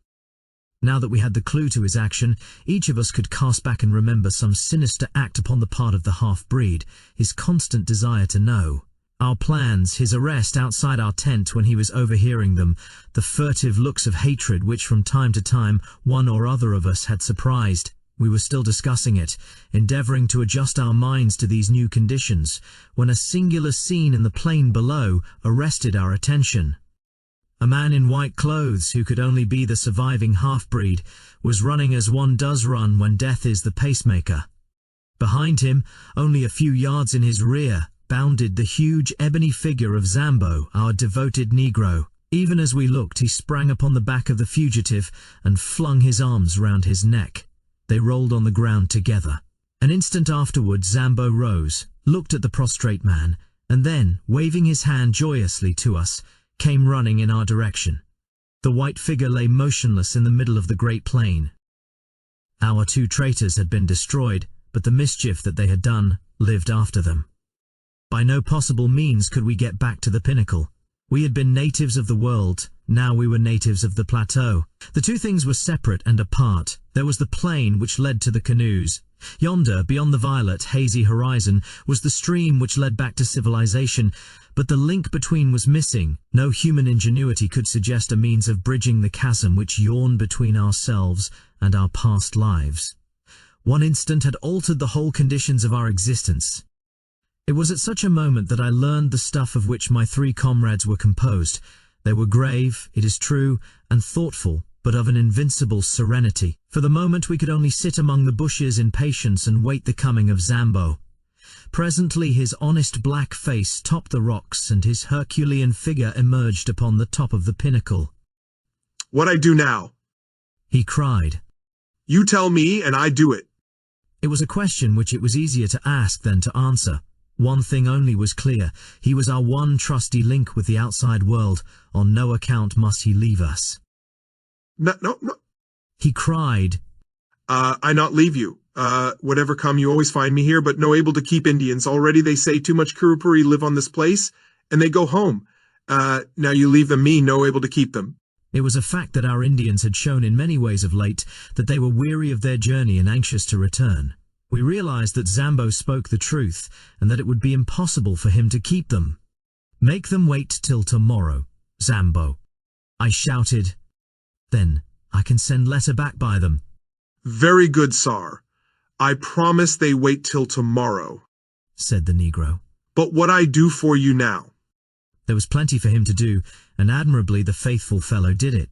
Now that we had the clue to his action, each of us could cast back and remember some sinister act upon the part of the half-breed, his constant desire to know. Our plans, his arrest outside our tent when he was overhearing them, the furtive looks of hatred which from time to time one or other of us had surprised. We were still discussing it, endeavoring to adjust our minds to these new conditions, when a singular scene in the plain below arrested our attention. A man in white clothes, who could only be the surviving half-breed, was running as one does run when death is the pacemaker. Behind him, only a few yards in his rear, bounded the huge ebony figure of Zambo, our devoted Negro. Even as we looked, he sprang upon the back of the fugitive and flung his arms round his neck. They rolled on the ground together. An instant afterward, Zambo rose, looked at the prostrate man, and then, waving his hand joyously to us, came running in our direction. The white figure lay motionless in the middle of the great plain. Our two traitors had been destroyed, but the mischief that they had done lived after them. By no possible means could we get back to the pinnacle. We had been natives of the world, now we were natives of the plateau. The two things were separate and apart. There was the plain which led to the canoes. Yonder, beyond the violet, hazy horizon, was the stream which led back to civilization, but the link between was missing. No human ingenuity could suggest a means of bridging the chasm which yawned between ourselves and our past lives. One instant had altered the whole conditions of our existence. It was at such a moment that I learned the stuff of which my three comrades were composed. They were grave, it is true, and thoughtful, but of an invincible serenity. For the moment we could only sit among the bushes in patience and wait the coming of Zambo. Presently his honest black face topped the rocks and his Herculean figure emerged upon the top of the pinnacle.
"What I do now?"
he cried.
"You tell me and I do it."
It was a question which it was easier to ask than to answer. One thing only was clear. He was our one trusty link with the outside world. On no account must he leave us.
No,
he cried.
I not leave you. Whatever come, you always find me here, but no able to keep Indians. Already they say too much Kurupuri live on this place, and they go home. Now you leave them me, no able to keep them.
It was a fact that our Indians had shown in many ways of late that they were weary of their journey and anxious to return. We realized that Zambo spoke the truth, and that it would be impossible for him to keep them. "Make them wait till tomorrow, Zambo," I shouted. "Then I can send letter back by them."
"Very good, sir. I promise they wait till tomorrow,"
said the Negro.
"But what I do for you now?"
There was plenty for him to do, and admirably the faithful fellow did it.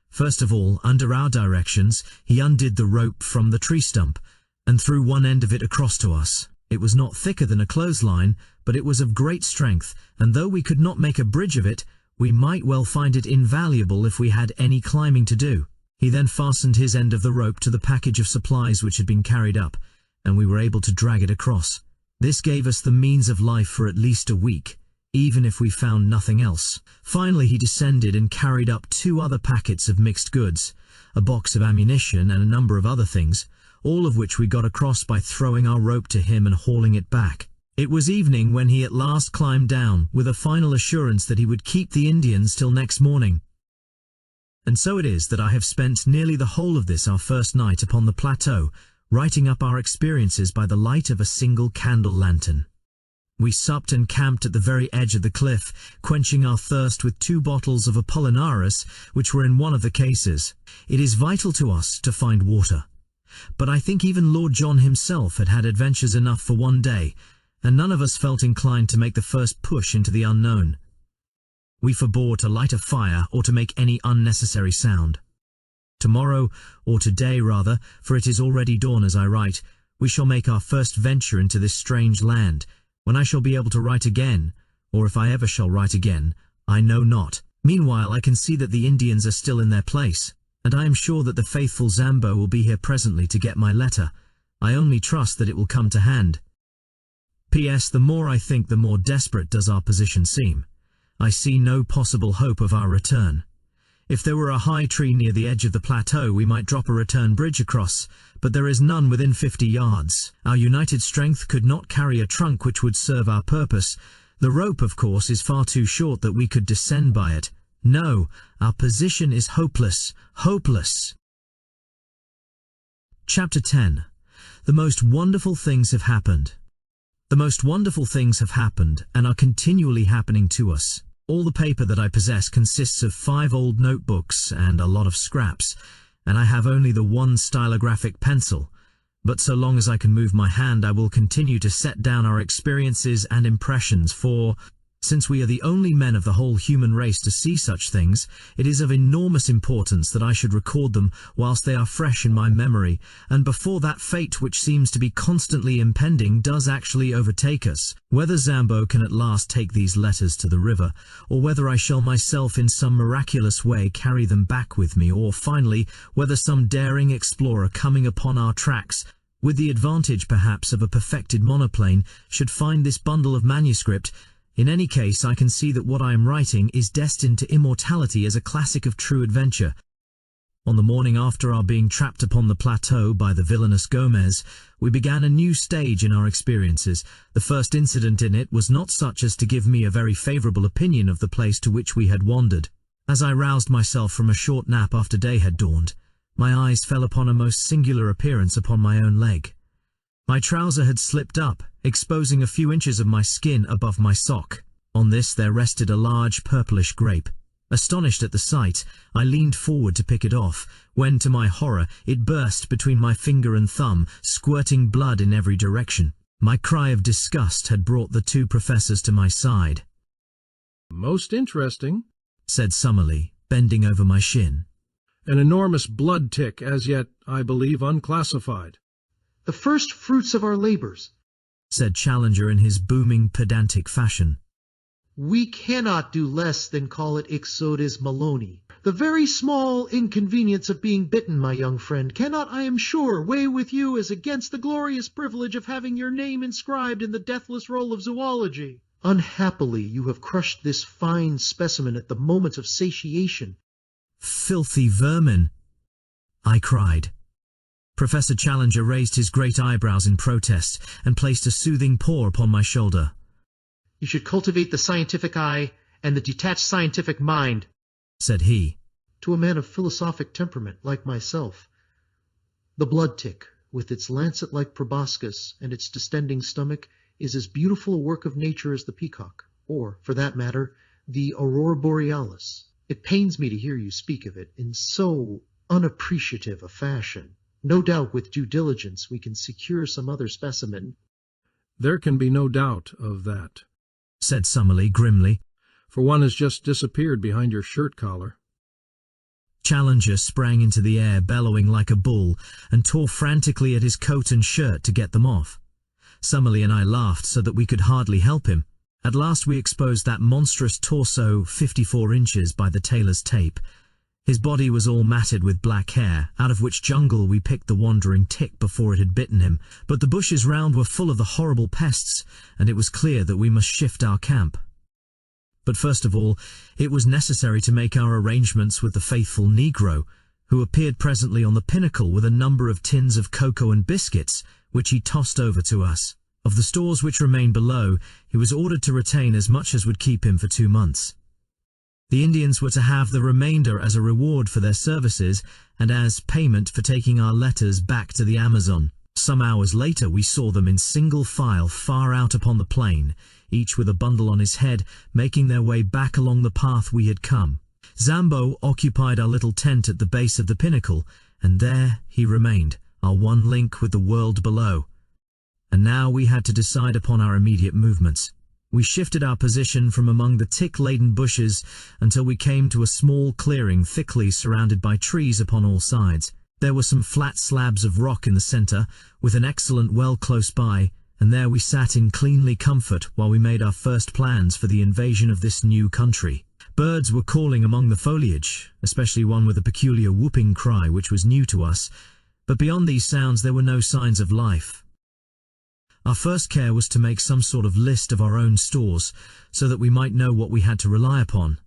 First of all, under our directions, he undid the rope from the tree stump, and threw one end of it across to us. It was not thicker than a clothesline, but it was of great strength, and though we could not make a bridge of it, we might well find it invaluable if we had any climbing to do. He then fastened his end of the rope to the package of supplies which had been carried up, and we were able to drag it across. This gave us the means of life for at least a week, even if we found nothing else. Finally he descended and carried up 2 other packets of mixed goods, a box of ammunition and a number of other things, all of which we got across by throwing our rope to him and hauling it back. It was evening when he at last climbed down, with a final assurance that he would keep the Indians till next morning. And so it is that I have spent nearly the whole of this our first night upon the plateau, writing up our experiences by the light of a single candle lantern. We supped and camped at the very edge of the cliff, quenching our thirst with 2 bottles of Apollinaris, which were in one of the cases. It is vital to us to find water. But I think even Lord John himself had had adventures enough for one day, and none of us felt inclined to make the first push into the unknown. We forbore to light a fire or to make any unnecessary sound. Tomorrow, or today rather, for it is already dawn as I write, we shall make our first venture into this strange land, when I shall be able to write again, or if I ever shall write again, I know not. Meanwhile I can see that the Indians are still in their place, and I am sure that the faithful Zambo will be here presently to get my letter. I only trust that it will come to hand. P.S. The more I think, the more desperate does our position seem. I see no possible hope of our return. If there were a high tree near the edge of the plateau, we might drop a return bridge across, but there is none within 50 yards. Our united strength could not carry a trunk which would serve our purpose. The rope, of course, is far too short that we could descend by it. No, our position is hopeless, hopeless. Chapter 10. The most wonderful things have happened. The most wonderful things have happened and are continually happening to us. All the paper that I possess consists of 5 old notebooks and a lot of scraps, and I have only the one stylographic pencil. But so long as I can move my hand, I will continue to set down our experiences and impressions, for, since we are the only men of the whole human race to see such things, it is of enormous importance that I should record them whilst they are fresh in my memory, and before that fate which seems to be constantly impending does actually overtake us. Whether Zambo can at last take these letters to the river, or whether I shall myself in some miraculous way carry them back with me, or finally, whether some daring explorer coming upon our tracks, with the advantage perhaps of a perfected monoplane, should find this bundle of manuscript, in any case I can see that what I am writing is destined to immortality as a classic of true adventure. On the morning after our being trapped upon the plateau by the villainous Gomez, we began a new stage in our experiences. The first incident in it was not such as to give me a very favourable opinion of the place to which we had wandered. As I roused myself from a short nap after day had dawned, my eyes fell upon a most singular appearance upon my own leg. My trouser had slipped up, exposing a few inches of my skin above my sock. On this there rested a large purplish grape. Astonished at the sight, I leaned forward to pick it off, when to my horror it burst between my finger and thumb, squirting blood in every direction. My cry of disgust had brought the 2 professors to my side.
Most interesting,
said Summerlee, bending over my shin.
An enormous blood tick, as yet, I believe, unclassified.
The first fruits of our labors,
said Challenger in his booming, pedantic fashion.
We cannot do less than call it Ixodes Maloney. The very small inconvenience of being bitten, my young friend, cannot, I am sure, weigh with you as against the glorious privilege of having your name inscribed in the deathless roll of zoology. Unhappily, you have crushed this fine specimen at the moment of satiation.
Filthy vermin, I cried. Professor Challenger raised his great eyebrows in protest and placed a soothing paw upon my shoulder.
You should cultivate the scientific eye and the detached scientific mind,
said he,
to a man of philosophic temperament like myself. The blood tick, with its lancet-like proboscis and its distending stomach, is as beautiful a work of nature as the peacock, or, for that matter, the aurora borealis. It pains me to hear you speak of it in so unappreciative a fashion. No doubt with due diligence we can secure some other specimen.
There can be no doubt of that,
said Summerlee grimly,
for one has just disappeared behind your shirt collar.
Challenger sprang into the air, bellowing like a bull, and tore frantically at his coat and shirt to get them off. Summerlee and I laughed so that we could hardly help him. At last we exposed that monstrous torso 54 inches by the tailor's tape. His body was all matted with black hair, out of which jungle we picked the wandering tick before it had bitten him, but the bushes round were full of the horrible pests, and it was clear that we must shift our camp. But first of all, it was necessary to make our arrangements with the faithful Negro, who appeared presently on the pinnacle with a number of tins of cocoa and biscuits, which he tossed over to us. Of the stores which remained below, he was ordered to retain as much as would keep him for 2 months. The Indians were to have the remainder as a reward for their services and as payment for taking our letters back to the Amazon. Some hours later we saw them in single file far out upon the plain, each with a bundle on his head, making their way back along the path we had come. Zambo occupied our little tent at the base of the pinnacle, and there he remained, our one link with the world below. And now we had to decide upon our immediate movements. We shifted our position from among the tick-laden bushes until we came to a small clearing thickly surrounded by trees upon all sides. There were some flat slabs of rock in the centre, with an excellent well close by, and there we sat in cleanly comfort while we made our first plans for the invasion of this new country. Birds were calling among the foliage, especially one with a peculiar whooping cry which was new to us, but beyond these sounds there were no signs of life. Our first care was to make some sort of list of our own stores, so that we might know what we had to rely upon.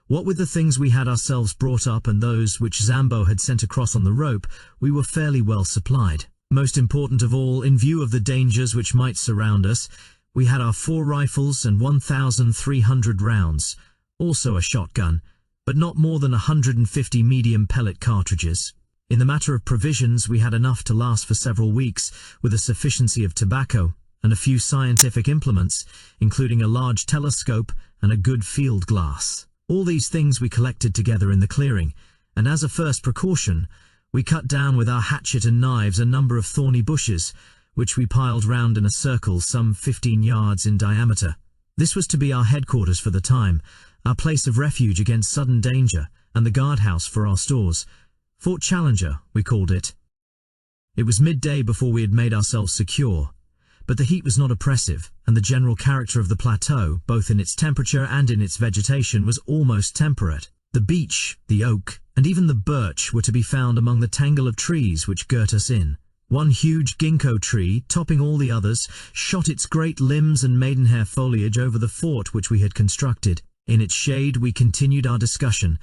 What with the things we had ourselves brought up and those which Zambo had sent across on the rope, we were fairly well supplied. Most important of all, in view of the dangers which might surround us, we had our 4 rifles and 1,300 rounds, also a shotgun, but not more than 150 medium pellet cartridges. In the matter of provisions, we had enough to last for several weeks, with a sufficiency of tobacco, and a few scientific implements, including a large telescope and a good field glass. All these things we collected together in the clearing, and as a first precaution, we cut down with our hatchet and knives a number of thorny bushes, which we piled round in a circle some 15 yards in diameter. This was to be our headquarters for the time, our place of refuge against sudden danger, and the guardhouse for our stores. Fort Challenger, we called it. It was midday before we had made ourselves secure, but the heat was not oppressive, and the general character of the plateau, both in its temperature and in its vegetation, was almost temperate. The beech, the oak, and even the birch were to be found among the tangle of trees which girt us in. One huge ginkgo tree, topping all the others, shot its great limbs and maidenhair foliage over the fort which we had constructed. In its shade we continued our discussion,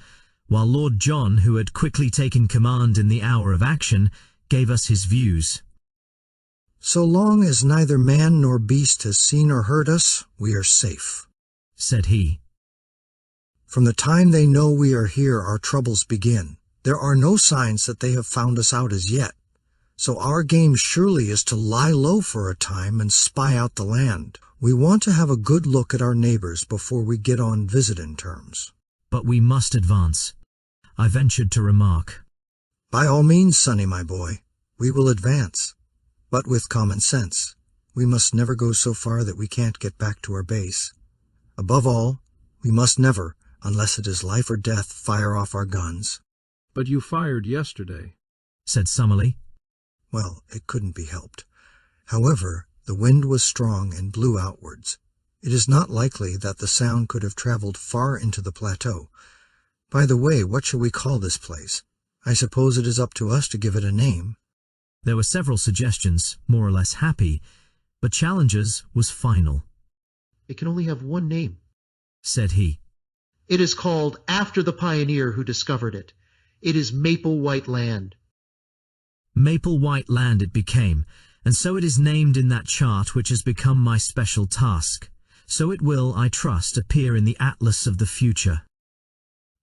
while Lord John, who had quickly taken command in the hour of action, gave us his views.
"So long as neither man nor beast has seen or heard us, we are safe,"
said he.
"From the time they know we are here, our troubles begin. There are no signs that they have found us out as yet. So our game surely is to lie low for a time and spy out the land. We want to have a good look at our neighbors before we get on visiting terms."
"But we must advance," I ventured to remark.
"By all means, Sonny, my boy, we will advance, but with common sense. We must never go so far that we can't get back to our base. Above all, we must never, unless it is life or death, fire off our guns."
"But you fired yesterday,"
said Summerlee.
"Well, it couldn't be helped. However, the wind was strong and blew outwards. It is not likely that the sound could have traveled far into the plateau. By the way, what shall we call this place? I suppose it is up to us to give it a name."
There were several suggestions, more or less happy, but Challenger's was final.
"It can only have one name,"
said he.
"It is called after the pioneer who discovered it. It is Maple White Land."
Maple White Land it became, and so it is named in that chart which has become my special task. So it will, I trust, appear in the Atlas of the future.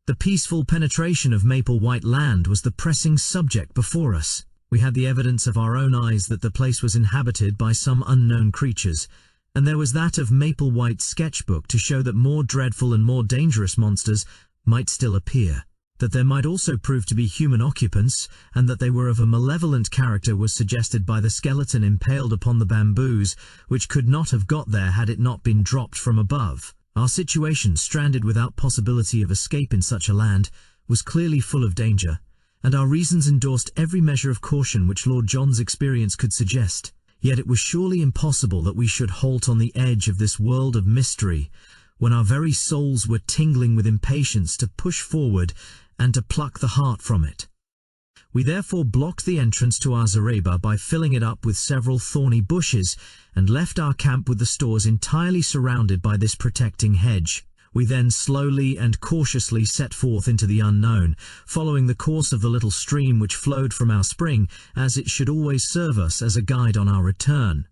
The peaceful penetration of Maple White Land was the pressing subject before us. We had the evidence of our own eyes that the place was inhabited by some unknown creatures, and there was that of Maple White's sketchbook to show that more dreadful and more dangerous monsters might still appear. That there might also prove to be human occupants, and that they were of a malevolent character was suggested by the skeleton impaled upon the bamboos, which could not have got there had it not been dropped from above. Our situation, stranded without possibility of escape in such a land, was clearly full of danger, and our reasons endorsed every measure of caution which Lord John's experience could suggest. Yet it was surely impossible that we should halt on the edge of this world of mystery, when our very souls were tingling with impatience to push forward and to pluck the heart from it. We therefore blocked the entrance to our zareba by filling it up with several thorny bushes, and left our camp with the stores entirely surrounded by this protecting hedge. We then slowly and cautiously set forth into the unknown, following the course of the little stream which flowed from our spring, as it should always serve us as a guide on our return.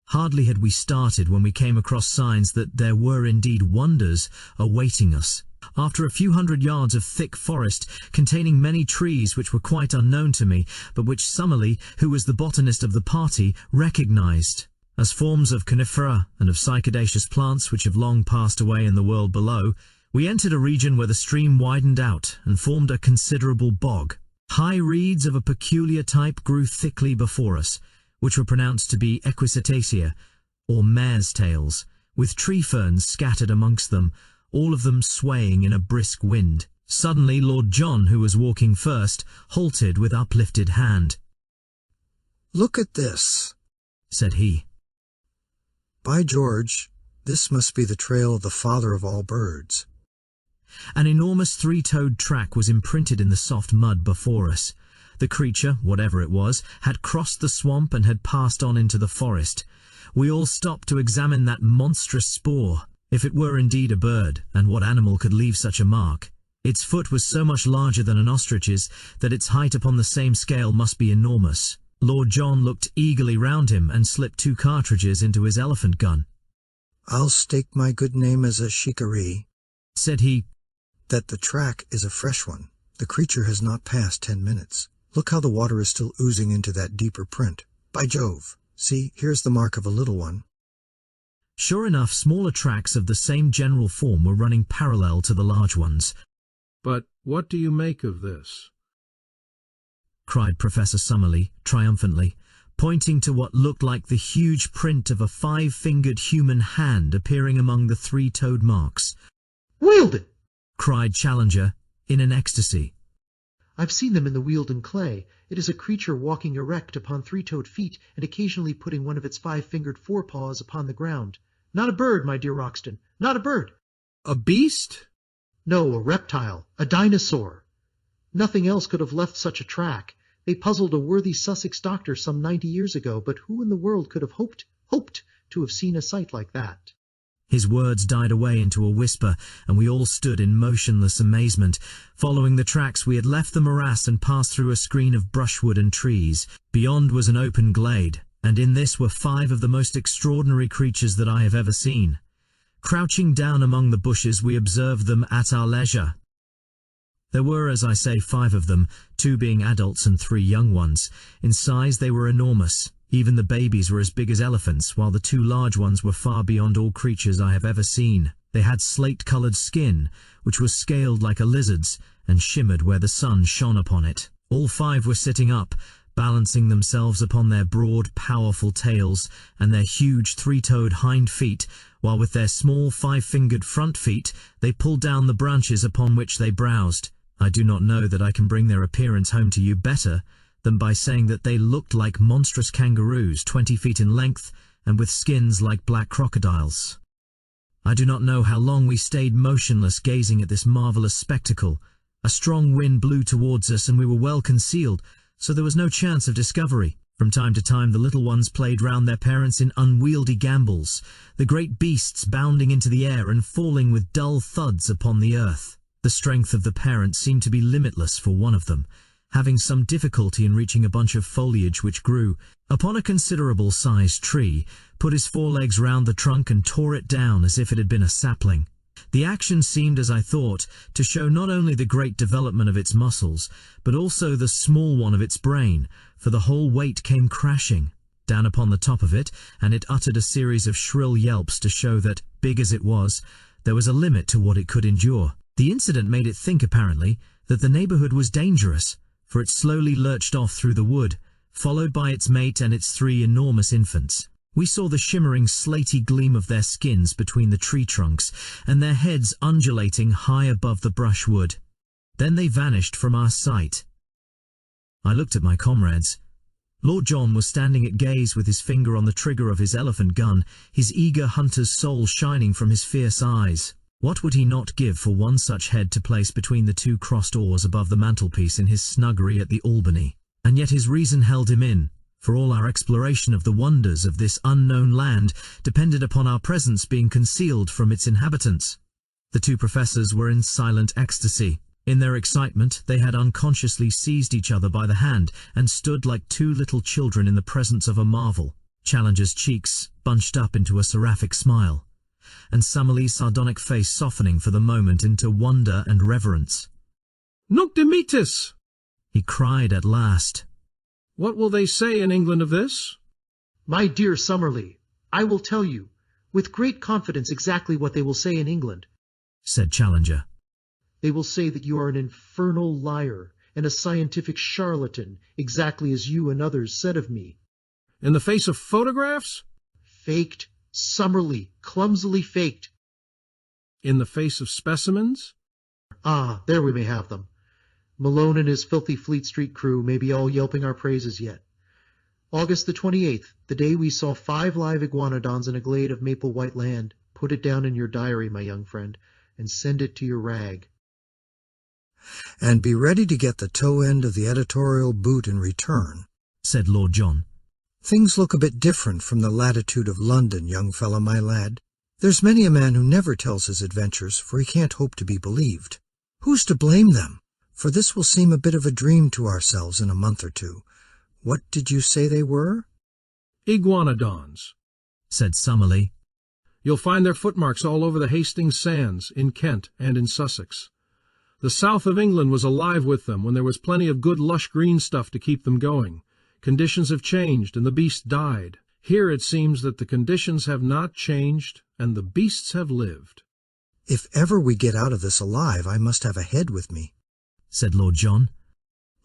Hardly had we started when we came across signs that there were indeed wonders awaiting us. After a few hundred yards of thick forest, containing many trees which were quite unknown to me, but which Summerlee, who was the botanist of the party, recognized as forms of conifera and of cycadaceous plants which have long passed away in the world below, we entered a region where the stream widened out and formed a considerable bog. High reeds of a peculiar type grew thickly before us, which were pronounced to be equisetaceae, or mare's tails, with tree ferns scattered amongst them, all of them swaying in a brisk wind. Suddenly Lord John, who was walking first, halted with uplifted hand.
"Look at this,"
said he.
"By George, this must be the trail of the father of all birds."
An enormous three-toed track was imprinted in the soft mud before us. The creature, whatever it was, had crossed the swamp and had passed on into the forest. We all stopped to examine that monstrous spoor. If it were indeed a bird, and what animal could leave such a mark? Its foot was so much larger than an ostrich's that its height upon the same scale must be enormous. Lord John looked eagerly round him and slipped 2 cartridges into his elephant gun.
"I'll stake my good name as a shikaree,"
said he,
"that the track is a fresh one. The creature has not passed 10 minutes. Look how the water is still oozing into that deeper print. By Jove, See, here's the mark of a little one.
Sure enough, smaller tracks of the same general form were running parallel to the large ones.
But what do you make of this?
Cried Professor Summerlee triumphantly, pointing to what looked like the huge print of a 5-fingered human hand appearing among the 3-toed marks.
Wealden!
Cried Challenger, in an ecstasy.
I've seen them in the Wealden clay. It is a creature walking erect upon 3-toed feet and occasionally putting one of its 5-fingered forepaws upon the ground. Not a bird, my dear Roxton, not a bird.
A beast?
No, a reptile, a dinosaur. Nothing else could have left such a track. They puzzled a worthy Sussex doctor some 90 years ago, but who in the world could have hoped to have seen a sight like that?
His words died away into a whisper, and we all stood in motionless amazement. Following the tracks, we had left the morass and passed through a screen of brushwood and trees. Beyond was an open glade, and in this were 5 of the most extraordinary creatures that I have ever seen. Crouching down among the bushes, we observed them at our leisure. There were, as I say, 5 of them, 2 being adults and 3 young ones. In size they were enormous. Even the babies were as big as elephants, while the 2 large ones were far beyond all creatures I have ever seen. They had slate-coloured skin, which was scaled like a lizard's, and shimmered where the sun shone upon it. All 5 were sitting up, balancing themselves upon their broad, powerful tails and their huge 3-toed hind feet, while with their small 5-fingered front feet they pulled down the branches upon which they browsed. I do not know that I can bring their appearance home to you better than by saying that they looked like monstrous kangaroos 20 feet in length and with skins like black crocodiles. I do not know how long we stayed motionless gazing at this marvelous spectacle. A strong wind blew towards us and we were well concealed, so there was no chance of discovery. From time to time the little ones played round their parents in unwieldy gambols, the great beasts bounding into the air and falling with dull thuds upon the earth. The strength of the parent seemed to be limitless for one of them, having some difficulty in reaching a bunch of foliage which grew upon a considerable-sized tree, put his forelegs round the trunk and tore it down as if it had been a sapling. The action seemed, as I thought, to show not only the great development of its muscles, but also the small one of its brain, for the whole weight came crashing down upon the top of it, and it uttered a series of shrill yelps to show that, big as it was, there was a limit to what it could endure. The incident made it think, apparently, that the neighbourhood was dangerous, for it slowly lurched off through the wood, followed by its mate and its 3 enormous infants. We saw the shimmering slaty gleam of their skins between the tree trunks, and their heads undulating high above the brushwood. Then they vanished from our sight. I looked at my comrades. Lord John was standing at gaze with his finger on the trigger of his elephant gun, his eager hunter's soul shining from his fierce eyes. What would he not give for one such head to place between the 2 crossed oars above the mantelpiece in his snuggery at the Albany? And yet his reason held him in, for all our exploration of the wonders of this unknown land depended upon our presence being concealed from its inhabitants. The 2 professors were in silent ecstasy. In their excitement, they had unconsciously seized each other by the hand and stood like 2 little children in the presence of a marvel. Challenger's cheeks bunched up into a seraphic smile, and Summerlee's sardonic face softening for the moment into wonder and reverence.
Nunc dimittis!
He cried at last.
What will they say in England of this?
My dear Summerlee, I will tell you, with great confidence, exactly what they will say in England,
said Challenger.
They will say that you are an infernal liar and a scientific charlatan, exactly as you and others said of me.
In the face of photographs?
Faked, Summerlee, clumsily faked.
In the face of specimens?
Ah, there we may have them. Malone and his filthy Fleet Street crew may be all yelping our praises yet. August the 28th, the day we saw 5 live iguanodons in a glade of maple white land. Put it down in your diary, my young friend, and send it to your rag.
And be ready to get the toe end of the editorial boot in return,
said Lord John.
Things look a bit different from the latitude of London, young fellow, my lad. There's many a man who never tells his adventures, for he can't hope to be believed. Who's to blame them? For this will seem a bit of a dream to ourselves in a month or 2. What did you say they were?
Iguanodons,
said Summerlee.
You'll find their footmarks all over the Hastings Sands, in Kent and in Sussex. The south of England was alive with them when there was plenty of good lush green stuff to keep them going. Conditions have changed and the beast died. Here it seems that the conditions have not changed, and the beasts have lived.
If ever we get out of this alive, I must have a head with me,
said Lord John.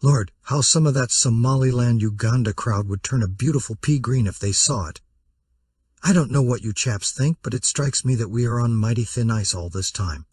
Lord, how some of that Somaliland Uganda crowd would turn a beautiful pea green if they saw it. I don't know what you chaps think, but it strikes me that we are on mighty thin ice all this time.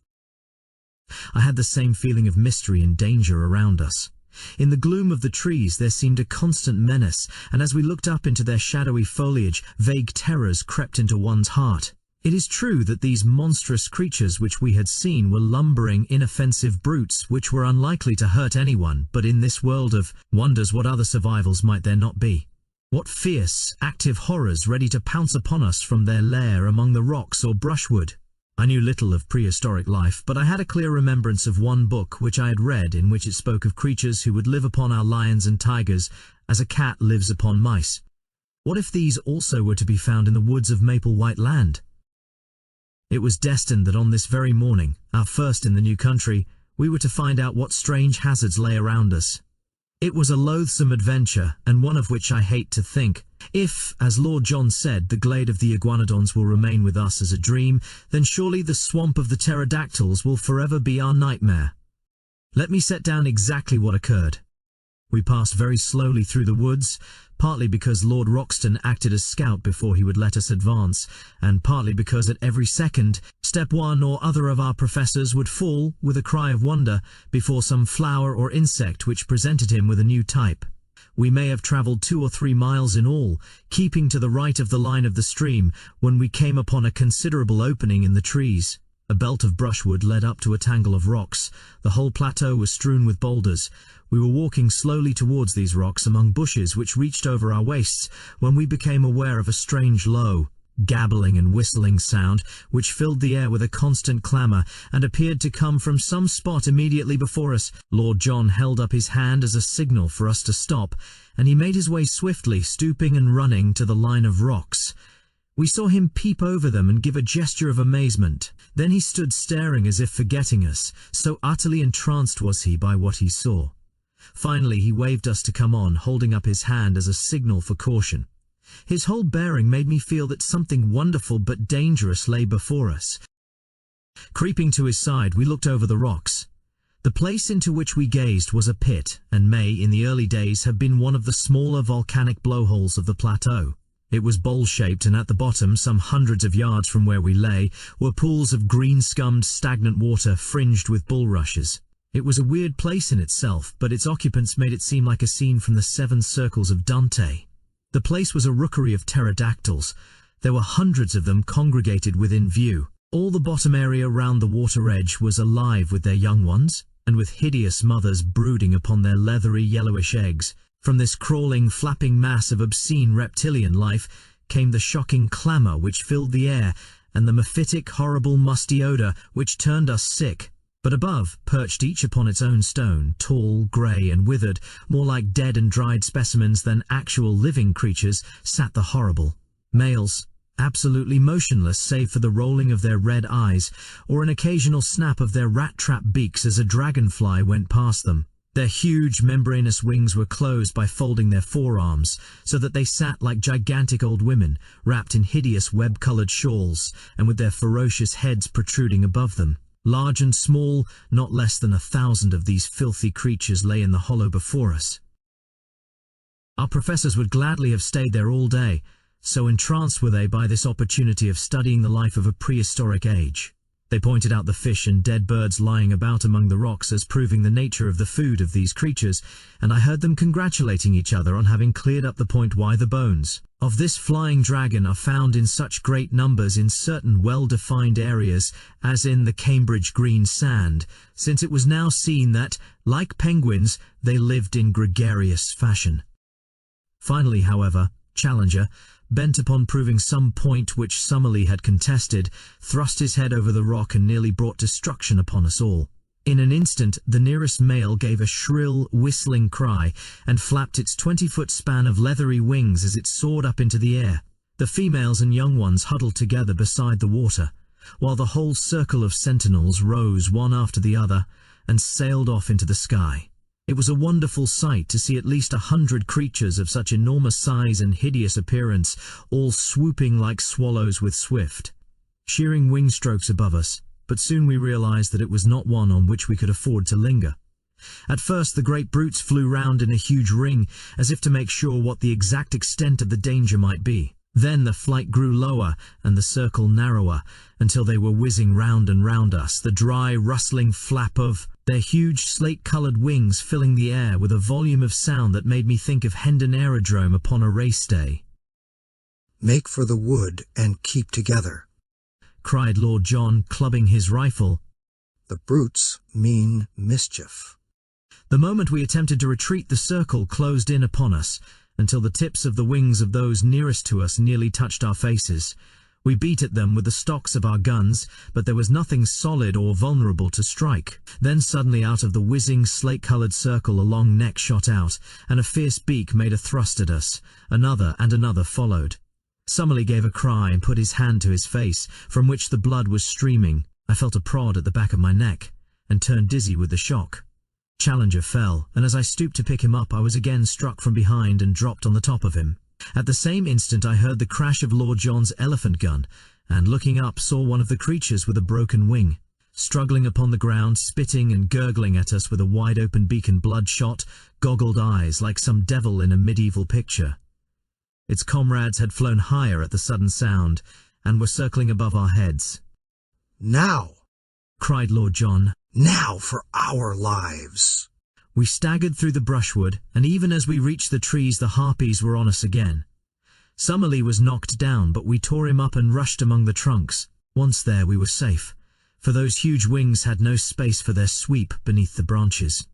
I had the same feeling of mystery and danger around us. In the gloom of the trees there seemed a constant menace, and as we looked up into their shadowy foliage, vague terrors crept into one's heart. It is true that these monstrous creatures which we had seen were lumbering, inoffensive brutes which were unlikely to hurt anyone, but in this world of wonders what other survivals might there not be? What fierce, active horrors ready to pounce upon us from their lair among the rocks or brushwood? I knew little of prehistoric life, but I had a clear remembrance of one book which I had read in which it spoke of creatures who would live upon our lions and tigers as a cat lives upon mice. What if these also were to be found in the woods of Maple White Land? It was destined that on this very morning, our first in the new country, we were to find out what strange hazards lay around us. It was a loathsome adventure, and one of which I hate to think. If, as Lord John said, the glade of the iguanodons will remain with us as a dream, then surely the swamp of the pterodactyls will forever be our nightmare. Let me set down exactly what occurred. We passed very slowly through the woods, partly because Lord Roxton acted as scout before he would let us advance, and partly because at every second, step one or other of our professors would fall, with a cry of wonder, before some flower or insect which presented him with a new type. We may have travelled 2 or 3 miles in all, keeping to the right of the line of the stream, when we came upon a considerable opening in the trees. A belt of brushwood led up to a tangle of rocks. The whole plateau was strewn with boulders. We were walking slowly towards these rocks among bushes which reached over our waists, when we became aware of a strange low, gabbling and whistling sound, which filled the air with a constant clamour, and appeared to come from some spot immediately before us. Lord John held up his hand as a signal for us to stop, and he made his way swiftly, stooping and running, to the line of rocks. We saw him peep over them and give a gesture of amazement. Then he stood staring as if forgetting us, so utterly entranced was he by what he saw. Finally he waved us to come on, holding up his hand as a signal for caution. His whole bearing made me feel that something wonderful but dangerous lay before us. Creeping to his side, we looked over the rocks. The place into which we gazed was a pit, and may, in the early days, have been one of the smaller volcanic blowholes of the plateau. It was bowl-shaped, and at the bottom, some hundreds of yards from where we lay, were pools of green-scummed, stagnant water fringed with bulrushes. It was a weird place in itself, but its occupants made it seem like a scene from the 7 Circles of Dante. The place was a rookery of pterodactyls. There were hundreds of them congregated within view. All the bottom area round the water edge was alive with their young ones, and with hideous mothers brooding upon their leathery yellowish eggs. From this crawling, flapping mass of obscene reptilian life came the shocking clamour which filled the air, and the mephitic, horrible, musty odour which turned us sick. But above, perched each upon its own stone, tall, grey and withered, more like dead and dried specimens than actual living creatures, sat the horrible males, absolutely motionless save for the rolling of their red eyes, or an occasional snap of their rat-trap beaks as a dragonfly went past them. Their huge membranous wings were closed by folding their forearms, so that they sat like gigantic old women, wrapped in hideous web-coloured shawls, and with their ferocious heads protruding above them. Large and small, not less than 1,000 of these filthy creatures lay in the hollow before us. Our professors would gladly have stayed there all day, so entranced were they by this opportunity of studying the life of a prehistoric age. They pointed out the fish and dead birds lying about among the rocks as proving the nature of the food of these creatures, and I heard them congratulating each other on having cleared up the point why the bones of this flying dragon are found in such great numbers in certain well-defined areas, as in the Cambridge green sand, since it was now seen that, like penguins, they lived in gregarious fashion. Finally, however, Challenger, bent upon proving some point which Summerlee had contested, thrust his head over the rock and nearly brought destruction upon us all. In an instant, the nearest male gave a shrill, whistling cry, and flapped its 20-foot span of leathery wings as it soared up into the air. The females and young ones huddled together beside the water, while the whole circle of sentinels rose one after the other, and sailed off into the sky. It was a wonderful sight to see at least 100 creatures of such enormous size and hideous appearance, all swooping like swallows with swift, shearing wing strokes above us, but soon we realized that it was not one on which we could afford to linger. At first the great brutes flew round in a huge ring, as if to make sure what the exact extent of the danger might be. Then the flight grew lower and the circle narrower, until they were whizzing round and round us, the dry, rustling flap of their huge slate-coloured wings filling the air with a volume of sound that made me think of Hendon Aerodrome upon a race day.
"Make for the wood and keep together,"
cried Lord John, clubbing his rifle.
"The brutes mean mischief."
The moment we attempted to retreat, the circle closed in upon us, until the tips of the wings of those nearest to us nearly touched our faces. We beat at them with the stocks of our guns, but there was nothing solid or vulnerable to strike. Then suddenly out of the whizzing, slate-coloured circle a long neck shot out, and a fierce beak made a thrust at us. Another and another followed. Summerlee gave a cry and put his hand to his face, from which the blood was streaming. I felt a prod at the back of my neck, and turned dizzy with the shock. Challenger fell, and as I stooped to pick him up, I was again struck from behind and dropped on the top of him. At the same instant I heard the crash of Lord John's elephant gun, and looking up saw one of the creatures with a broken wing, struggling upon the ground, spitting and gurgling at us with a wide-open beak and bloodshot, goggled eyes like some devil in a medieval picture. Its comrades had flown higher at the sudden sound, and were circling above our heads.
"Now!"
cried Lord John.
"Now for our lives!"
We staggered through the brushwood, and even as we reached the trees the harpies were on us again. Summerlee was knocked down, but we tore him up and rushed among the trunks. Once there we were safe, for those huge wings had no space for their sweep beneath the branches.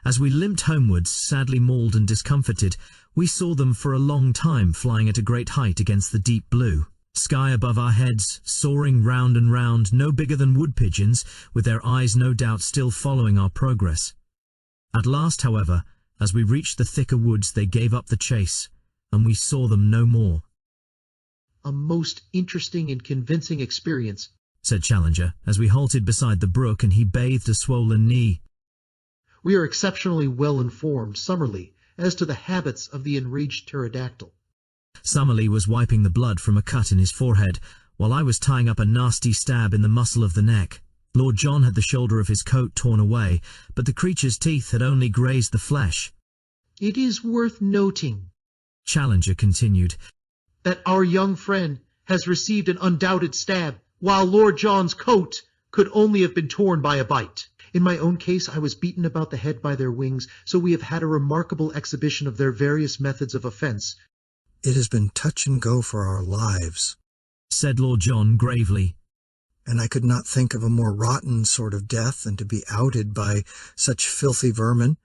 As we limped homewards, sadly mauled and discomfited, we saw them for a long time flying at a great height against the deep blue sky above our heads, soaring round and round, no bigger than wood pigeons, with their eyes no doubt still following our progress. At last, however, as we reached the thicker woods, they gave up the chase, and we saw them no more.
"A most interesting and convincing experience,"
said Challenger, as we halted beside the brook and he bathed a swollen knee.
"We are exceptionally well informed, Summerlee, as to the habits of the enraged pterodactyl."
Summerlee was wiping the blood from a cut in his forehead, while I was tying up a nasty stab in the muscle of the neck. Lord John had the shoulder of his coat torn away, but the creature's teeth had only grazed the flesh.
"It is worth noting,"
Challenger continued,
"that our young friend has received an undoubted stab, while Lord John's coat could only have been torn by a bite. In my own case, I was beaten about the head by their wings, so we have had a remarkable exhibition of their various methods of offence."
"It has been touch and go for our lives,"
said Lord John gravely.
"And I could not think of a more rotten sort of death than to be outed by such filthy vermin.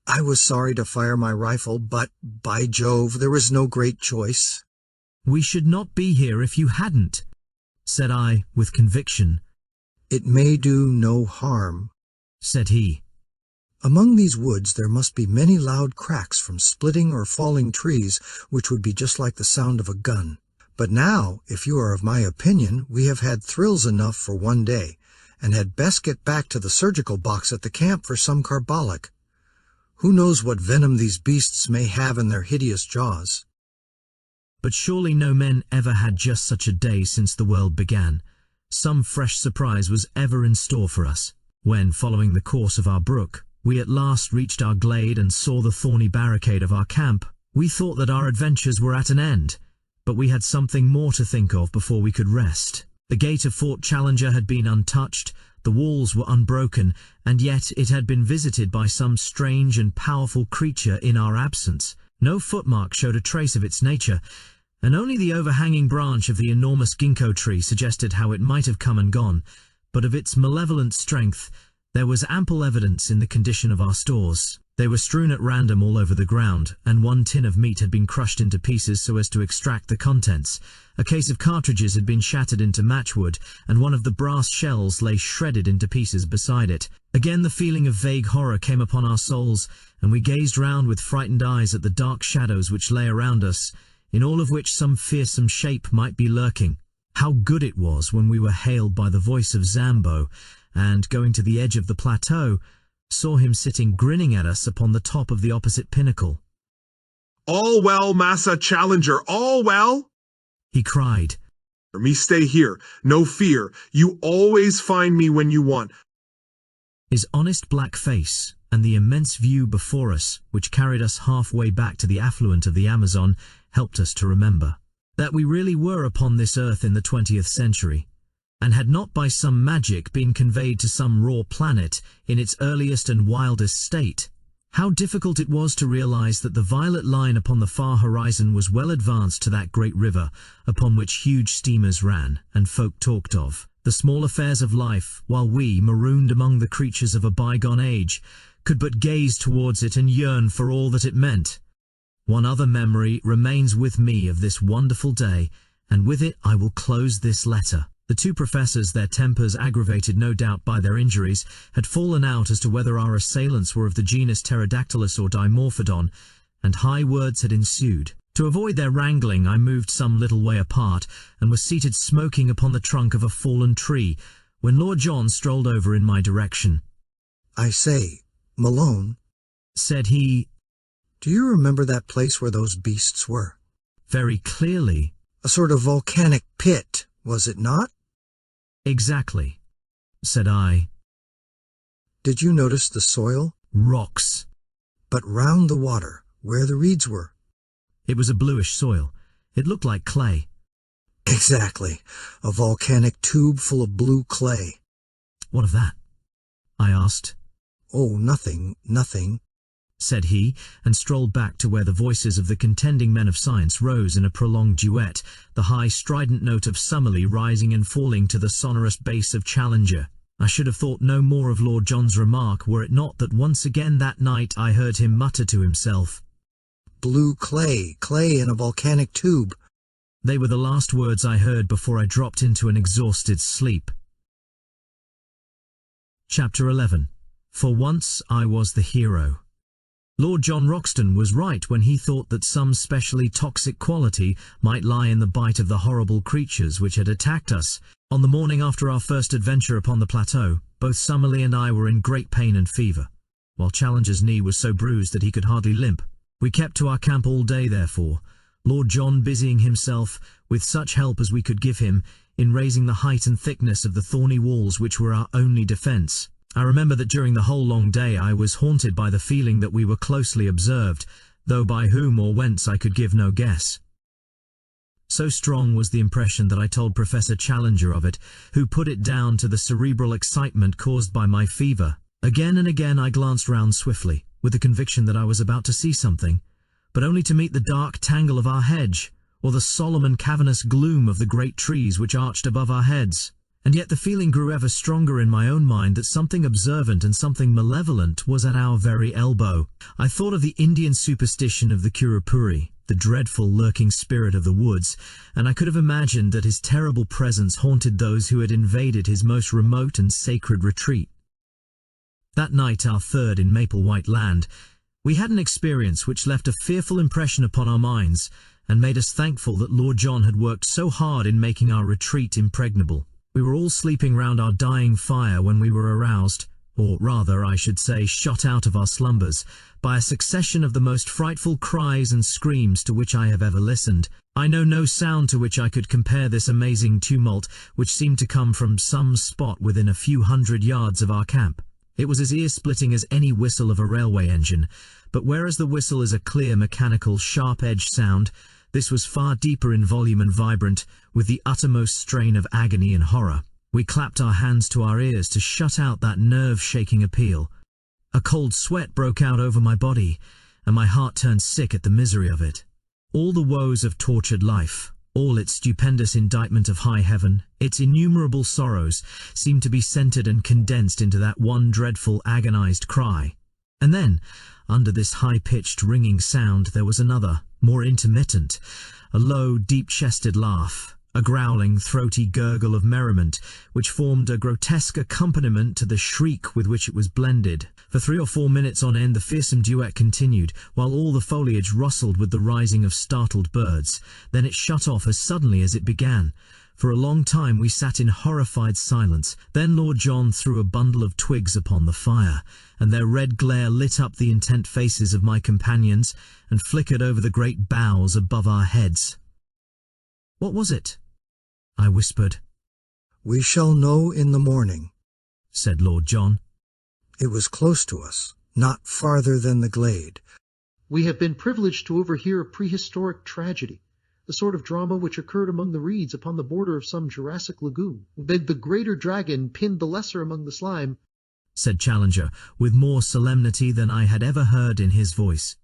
I was sorry to fire my rifle, but, by Jove, there was no great choice."
"We should not be here if you hadn't," said I, with conviction.
"It may do no harm,"
said he.
"Among these woods there must be many loud cracks from splitting or falling trees, which would be just like the sound of a gun. But now, if you are of my opinion, we have had thrills enough for one day, and had best get back to the surgical box at the camp for some carbolic. Who knows what venom these beasts may have in their hideous jaws?"
But surely no men ever had just such a day since the world began. Some fresh surprise was ever in store for us. When, following the course of our brook, we at last reached our glade and saw the thorny barricade of our camp, we thought that our adventures were at an end, but we had something more to think of before we could rest. The gate of Fort Challenger had been untouched, the walls were unbroken, and yet it had been visited by some strange and powerful creature in our absence. No footmark showed a trace of its nature, and only the overhanging branch of the enormous ginkgo tree suggested how it might have come and gone, but of its malevolent strength there was ample evidence in the condition of our stores. They were strewn at random all over the ground, and one tin of meat had been crushed into pieces so as to extract the contents. A case of cartridges had been shattered into matchwood, and one of the brass shells lay shredded into pieces beside it. Again the feeling of vague horror came upon our souls, and we gazed round with frightened eyes at the dark shadows which lay around us, in all of which some fearsome shape might be lurking. How good it was when we were hailed by the voice of Zambo, and, going to the edge of the plateau, saw him sitting grinning at us upon the top of the opposite pinnacle.
"All well, Massa Challenger, all well?"
he cried.
"Me stay here, no fear. You always find me when you want."
His honest black face and the immense view before us, which carried us halfway back to the affluent of the Amazon, helped us to remember that we really were upon this earth in the 20th century, and had not by some magic been conveyed to some raw planet in its earliest and wildest state. How difficult it was to realize that the violet line upon the far horizon was well advanced to that great river upon which huge steamers ran and folk talked of the small affairs of life, while we, marooned among the creatures of a bygone age, could but gaze towards it and yearn for all that it meant. One other memory remains with me of this wonderful day, and with it I will close this letter. The two professors, their tempers aggravated no doubt by their injuries, had fallen out as to whether our assailants were of the genus Pterodactylus or Dimorphodon, and high words had ensued. To avoid their wrangling, I moved some little way apart, and was seated smoking upon the trunk of a fallen tree, when Lord John strolled over in my direction.
"I say, Malone,"
said he,
"do you remember that place where those beasts were?"
"Very clearly."
"A sort of volcanic pit, was it not?"
"Exactly," said I.
"Did you notice the soil?"
"Rocks."
"But round the water, where the reeds were?"
"It was a bluish soil. It looked like clay."
"Exactly. A volcanic tube full of blue clay."
"What of that?" I asked.
"Oh, nothing, nothing,"
said he, and strolled back to where the voices of the contending men of science rose in a prolonged duet, the high strident note of Summerlee rising and falling to the sonorous bass of Challenger. I should have thought no more of Lord John's remark were it not that once again that night I heard him mutter to himself,
"Blue clay, clay in a volcanic tube."
They were the last words I heard before I dropped into an exhausted sleep. Chapter 11. For once I was the hero. Lord John Roxton was right when he thought that some specially toxic quality might lie in the bite of the horrible creatures which had attacked us. On the morning after our first adventure upon the plateau, both Summerlee and I were in great pain and fever, while Challenger's knee was so bruised that he could hardly limp. We kept to our camp all day, therefore, Lord John busying himself, with such help as we could give him, in raising the height and thickness of the thorny walls which were our only defence. I remember that during the whole long day I was haunted by the feeling that we were closely observed, though by whom or whence I could give no guess. So strong was the impression that I told Professor Challenger of it, who put it down to the cerebral excitement caused by my fever. Again and again I glanced round swiftly, with the conviction that I was about to see something, but only to meet the dark tangle of our hedge, or the solemn and cavernous gloom of the great trees which arched above our heads. And yet the feeling grew ever stronger in my own mind that something observant and something malevolent was at our very elbow. I thought of the Indian superstition of the Kurupuri, the dreadful lurking spirit of the woods, and I could have imagined that his terrible presence haunted those who had invaded his most remote and sacred retreat. That night, our third in Maple White Land, we had an experience which left a fearful impression upon our minds, and made us thankful that Lord John had worked so hard in making our retreat impregnable. We were all sleeping round our dying fire when we were aroused, or rather, I should say, shot out of our slumbers, by a succession of the most frightful cries and screams to which I have ever listened. I know no sound to which I could compare this amazing tumult, which seemed to come from some spot within a few hundred yards of our camp. It was as ear-splitting as any whistle of a railway engine, but whereas the whistle is a clear, mechanical, sharp-edged sound, this was far deeper in volume and vibrant, with the uttermost strain of agony and horror. We clapped our hands to our ears to shut out that nerve-shaking appeal. A cold sweat broke out over my body, and my heart turned sick at the misery of it. All the woes of tortured life, all its stupendous indictment of high heaven, its innumerable sorrows, seemed to be centred and condensed into that one dreadful, agonized cry. And then, under this high-pitched, ringing sound, there was another, more intermittent, a low, deep-chested laugh, a growling, throaty gurgle of merriment, which formed a grotesque accompaniment to the shriek with which it was blended. For 3 or 4 minutes on end the fearsome duet continued, while all the foliage rustled with the rising of startled birds. Then it shut off as suddenly as it began, For a long time we sat in horrified silence. Then Lord John threw a bundle of twigs upon the fire, and their red glare lit up the intent faces of my companions and flickered over the great boughs above our heads. "What was it?" I whispered.
"We shall know in the morning,"
said Lord John.
"It was close to us, not farther than the glade."
We have been privileged to overhear a prehistoric tragedy, the sort of drama which occurred among the reeds upon the border of some Jurassic lagoon. Then the greater dragon pinned the lesser among the slime,
said Challenger, with more solemnity than I had ever heard in his voice.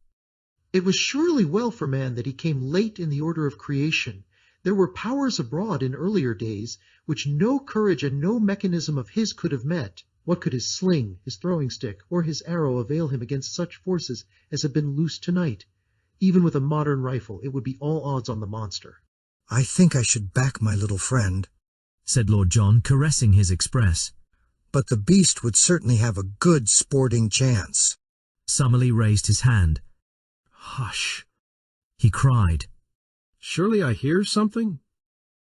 It was surely well for man that he came late in the order of creation. There were powers abroad in earlier days which no courage and no mechanism of his could have met. What could his sling, his throwing stick, or his arrow avail him against such forces as have been loosed tonight? Even with a modern rifle, it would be all odds on the monster.
"I think I should back my little friend,"
said Lord John, caressing his Express.
"But the beast would certainly have a good sporting chance."
Summerlee raised his hand.
"Hush!"
he cried.
"Surely I hear something?"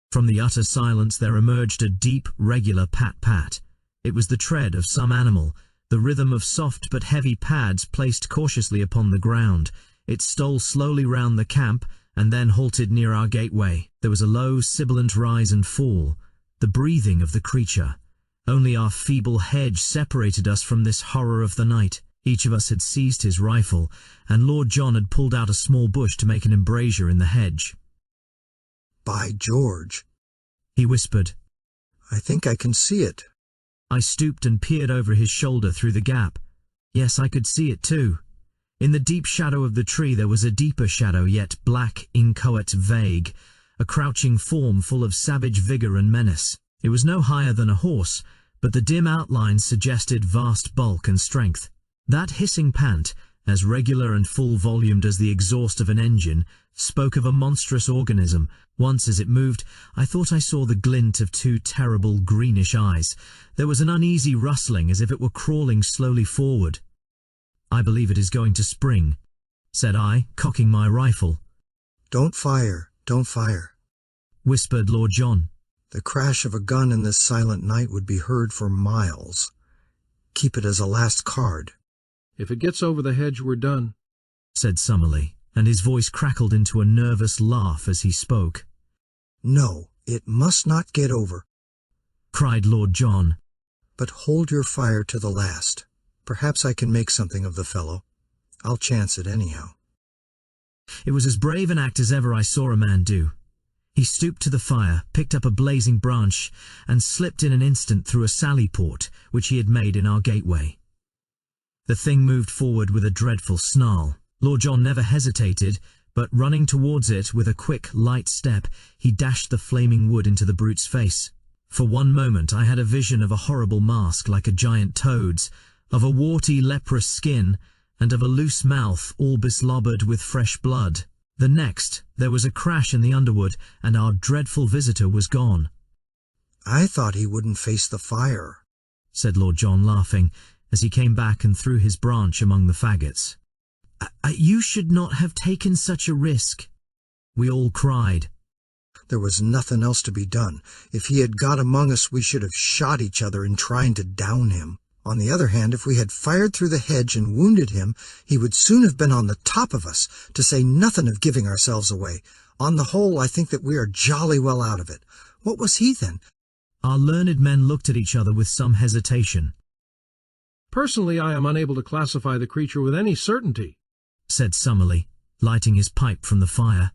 From the utter silence there emerged a deep, regular pat-pat. It was the tread of some animal, the rhythm of soft but heavy pads placed cautiously upon the ground. It stole slowly round the camp, and then halted near our gateway. There was a low, sibilant rise and fall, the breathing of the creature. Only our feeble hedge separated us from this horror of the night. Each of us had seized his rifle, and Lord John had pulled out a small bush to make an embrasure in the hedge.
"By George,"
he whispered.
"I think I can see it."
I stooped and peered over his shoulder through the gap. Yes, I could see it too. In the deep shadow of the tree there was a deeper shadow, yet black, inchoate, vague, a crouching form full of savage vigor and menace. It was no higher than a horse, but the dim outlines suggested vast bulk and strength. That hissing pant, as regular and full-volumed as the exhaust of an engine, spoke of a monstrous organism. Once as it moved, I thought I saw the glint of two terrible greenish eyes. There was an uneasy rustling as if it were crawling slowly forward. "I believe it is going to spring," said I, cocking my rifle.
"Don't fire, don't fire,"
whispered Lord John.
"The crash of a gun in this silent night would be heard for miles. Keep it as a last card."
"If it gets over the hedge, we're done,"
said Summerlee, and his voice crackled into a nervous laugh as he spoke.
"No, it must not get over,"
cried Lord John.
"But hold your fire to the last. Perhaps I can make something of the fellow. I'll chance it anyhow."
It was as brave an act as ever I saw a man do. He stooped to the fire, picked up a blazing branch, and slipped in an instant through a sally port which he had made in our gateway. The thing moved forward with a dreadful snarl. Lord John never hesitated, but running towards it with a quick, light step, he dashed the flaming wood into the brute's face. For one moment I had a vision of a horrible mask like a giant toad's, of a warty, leprous skin, and of a loose mouth all beslobbered with fresh blood. The next, there was a crash in the underwood, and our dreadful visitor was gone.
"I thought he wouldn't face the fire,"
said Lord John, laughing, as he came back and threw his branch among the faggots. You should not have taken such a risk," we all cried.
"There was nothing else to be done. If he had got among us, we should have shot each other in trying to down him. On the other hand, if we had fired through the hedge and wounded him, he would soon have been on the top of us, to say nothing of giving ourselves away. On the whole, I think that we are jolly well out of it. What was he then?"
Our learned men looked at each other with some hesitation.
"Personally, I am unable to classify the creature with any certainty,"
said Summerlee, lighting his pipe from the fire.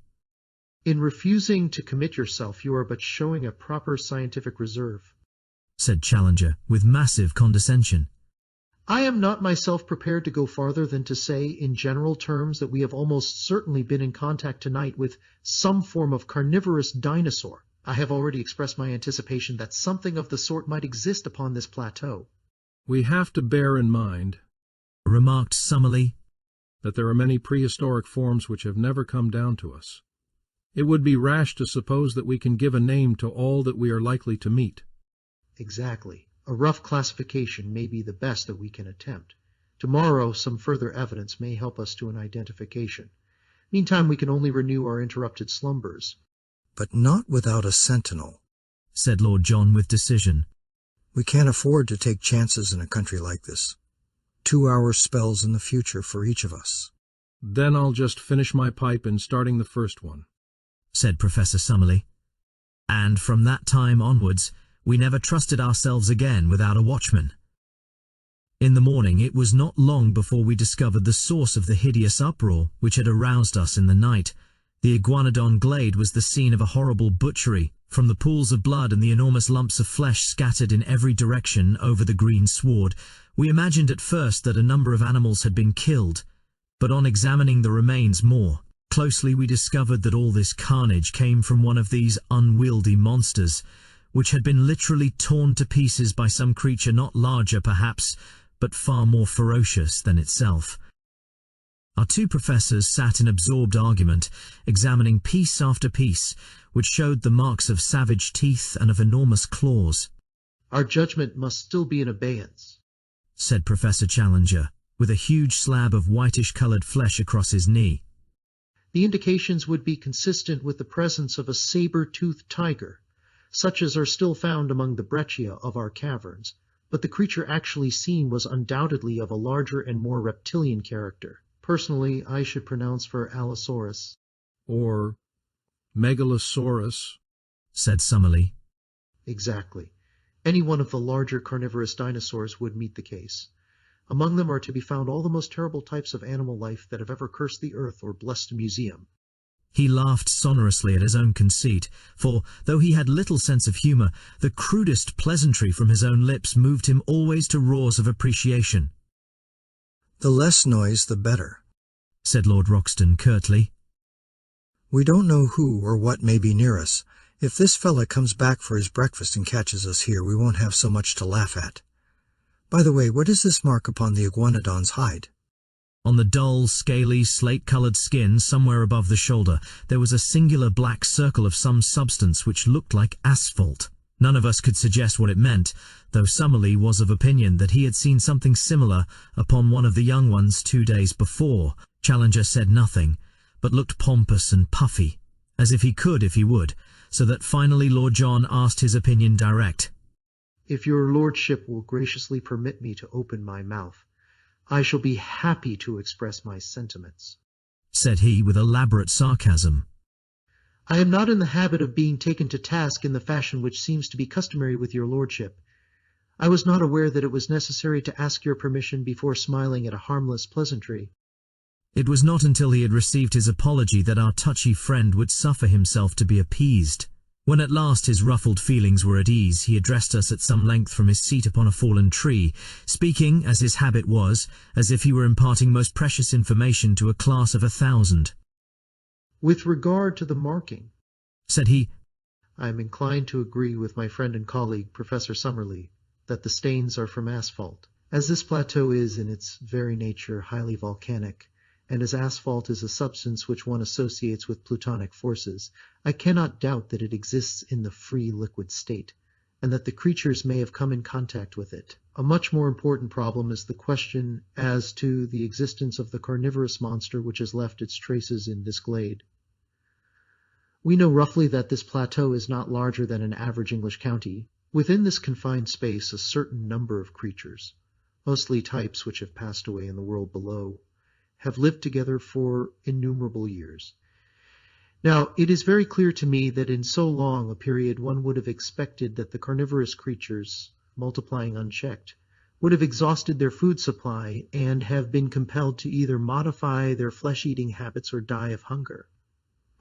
In refusing to commit yourself, you are but showing a proper scientific reserve,
said Challenger, with massive condescension.
I am not myself prepared to go farther than to say, in general terms, that we have almost certainly been in contact tonight with some form of carnivorous dinosaur. I have already expressed my anticipation that something of the sort might exist upon this plateau.
"We have to bear in mind,"
remarked Summerlee,
"that there are many prehistoric forms which have never come down to us. It would be rash to suppose that we can give a name to all that we are likely to meet."
Exactly. A rough classification may be the best that we can attempt. Tomorrow some further evidence may help us to an identification. Meantime we can only renew our interrupted slumbers.
"But not without a sentinel,"
said Lord John with decision.
We can't afford to take chances in a country like this. 2-hour spells in the future for each of us.
Then I'll just finish my pipe in starting the first one,
said Professor Summerlee. And from that time onwards, we never trusted ourselves again without a watchman. In the morning it was not long before we discovered the source of the hideous uproar which had aroused us in the night. The Iguanodon glade was the scene of a horrible butchery, from the pools of blood and the enormous lumps of flesh scattered in every direction over the green sward. We imagined at first that a number of animals had been killed, but on examining the remains more closely we discovered that all this carnage came from one of these unwieldy monsters, which had been literally torn to pieces by some creature not larger perhaps, but far more ferocious than itself. Our two professors sat in absorbed argument, examining piece after piece, which showed the marks of savage teeth and of enormous claws.
Our judgment must still be in abeyance,
said Professor Challenger, with a huge slab of whitish-colored flesh across his knee.
The indications would be consistent with the presence of a saber-toothed tiger, such as are still found among the breccia of our caverns, but the creature actually seen was undoubtedly of a larger and more reptilian character. Personally, I should pronounce for Allosaurus.
or Megalosaurus,
said Summerlee.
Exactly. Any one of the larger carnivorous dinosaurs would meet the case. Among them are to be found all the most terrible types of animal life that have ever cursed the earth or blessed a museum.
He laughed sonorously at his own conceit, for, though he had little sense of humour, the crudest pleasantry from his own lips moved him always to roars of appreciation.
The less noise, the better,
said Lord Roxton curtly.
We don't know who or what may be near us. If this fella comes back for his breakfast and catches us here, we won't have so much to laugh at. By the way, what is this mark upon the iguanodon's hide?
On the dull, scaly, slate-coloured skin somewhere above the shoulder, there was a singular black circle of some substance which looked like asphalt. None of us could suggest what it meant, though Summerlee was of opinion that he had seen something similar upon one of the young ones 2 days before. Challenger said nothing, but looked pompous and puffy, as if he could if he would, so that finally Lord John asked his opinion direct.
If your lordship will graciously permit me to open my mouth, I shall be happy to express my sentiments,
said he with elaborate sarcasm.
I am not in the habit of being taken to task in the fashion which seems to be customary with your lordship. I was not aware that it was necessary to ask your permission before smiling at a harmless pleasantry.
It was not until he had received his apology that our touchy friend would suffer himself to be appeased. When at last his ruffled feelings were at ease, he addressed us at some length from his seat upon a fallen tree, speaking, as his habit was, as if he were imparting most precious information to a class of 1,000.
With regard to the marking,
said he,
I am inclined to agree with my friend and colleague, Professor Summerlee, that the stains are from asphalt. As this plateau is, in its very nature, highly volcanic, and as asphalt is a substance which one associates with plutonic forces, I cannot doubt that it exists in the free liquid state, and that the creatures may have come in contact with it. A much more important problem is the question as to the existence of the carnivorous monster which has left its traces in this glade. We know roughly that this plateau is not larger than an average English county. Within this confined space, a certain number of creatures, mostly types which have passed away in the world below, have lived together for innumerable years. Now, it is very clear to me that in so long a period one would have expected that the carnivorous creatures, multiplying unchecked, would have exhausted their food supply and have been compelled to either modify their flesh-eating habits or die of hunger.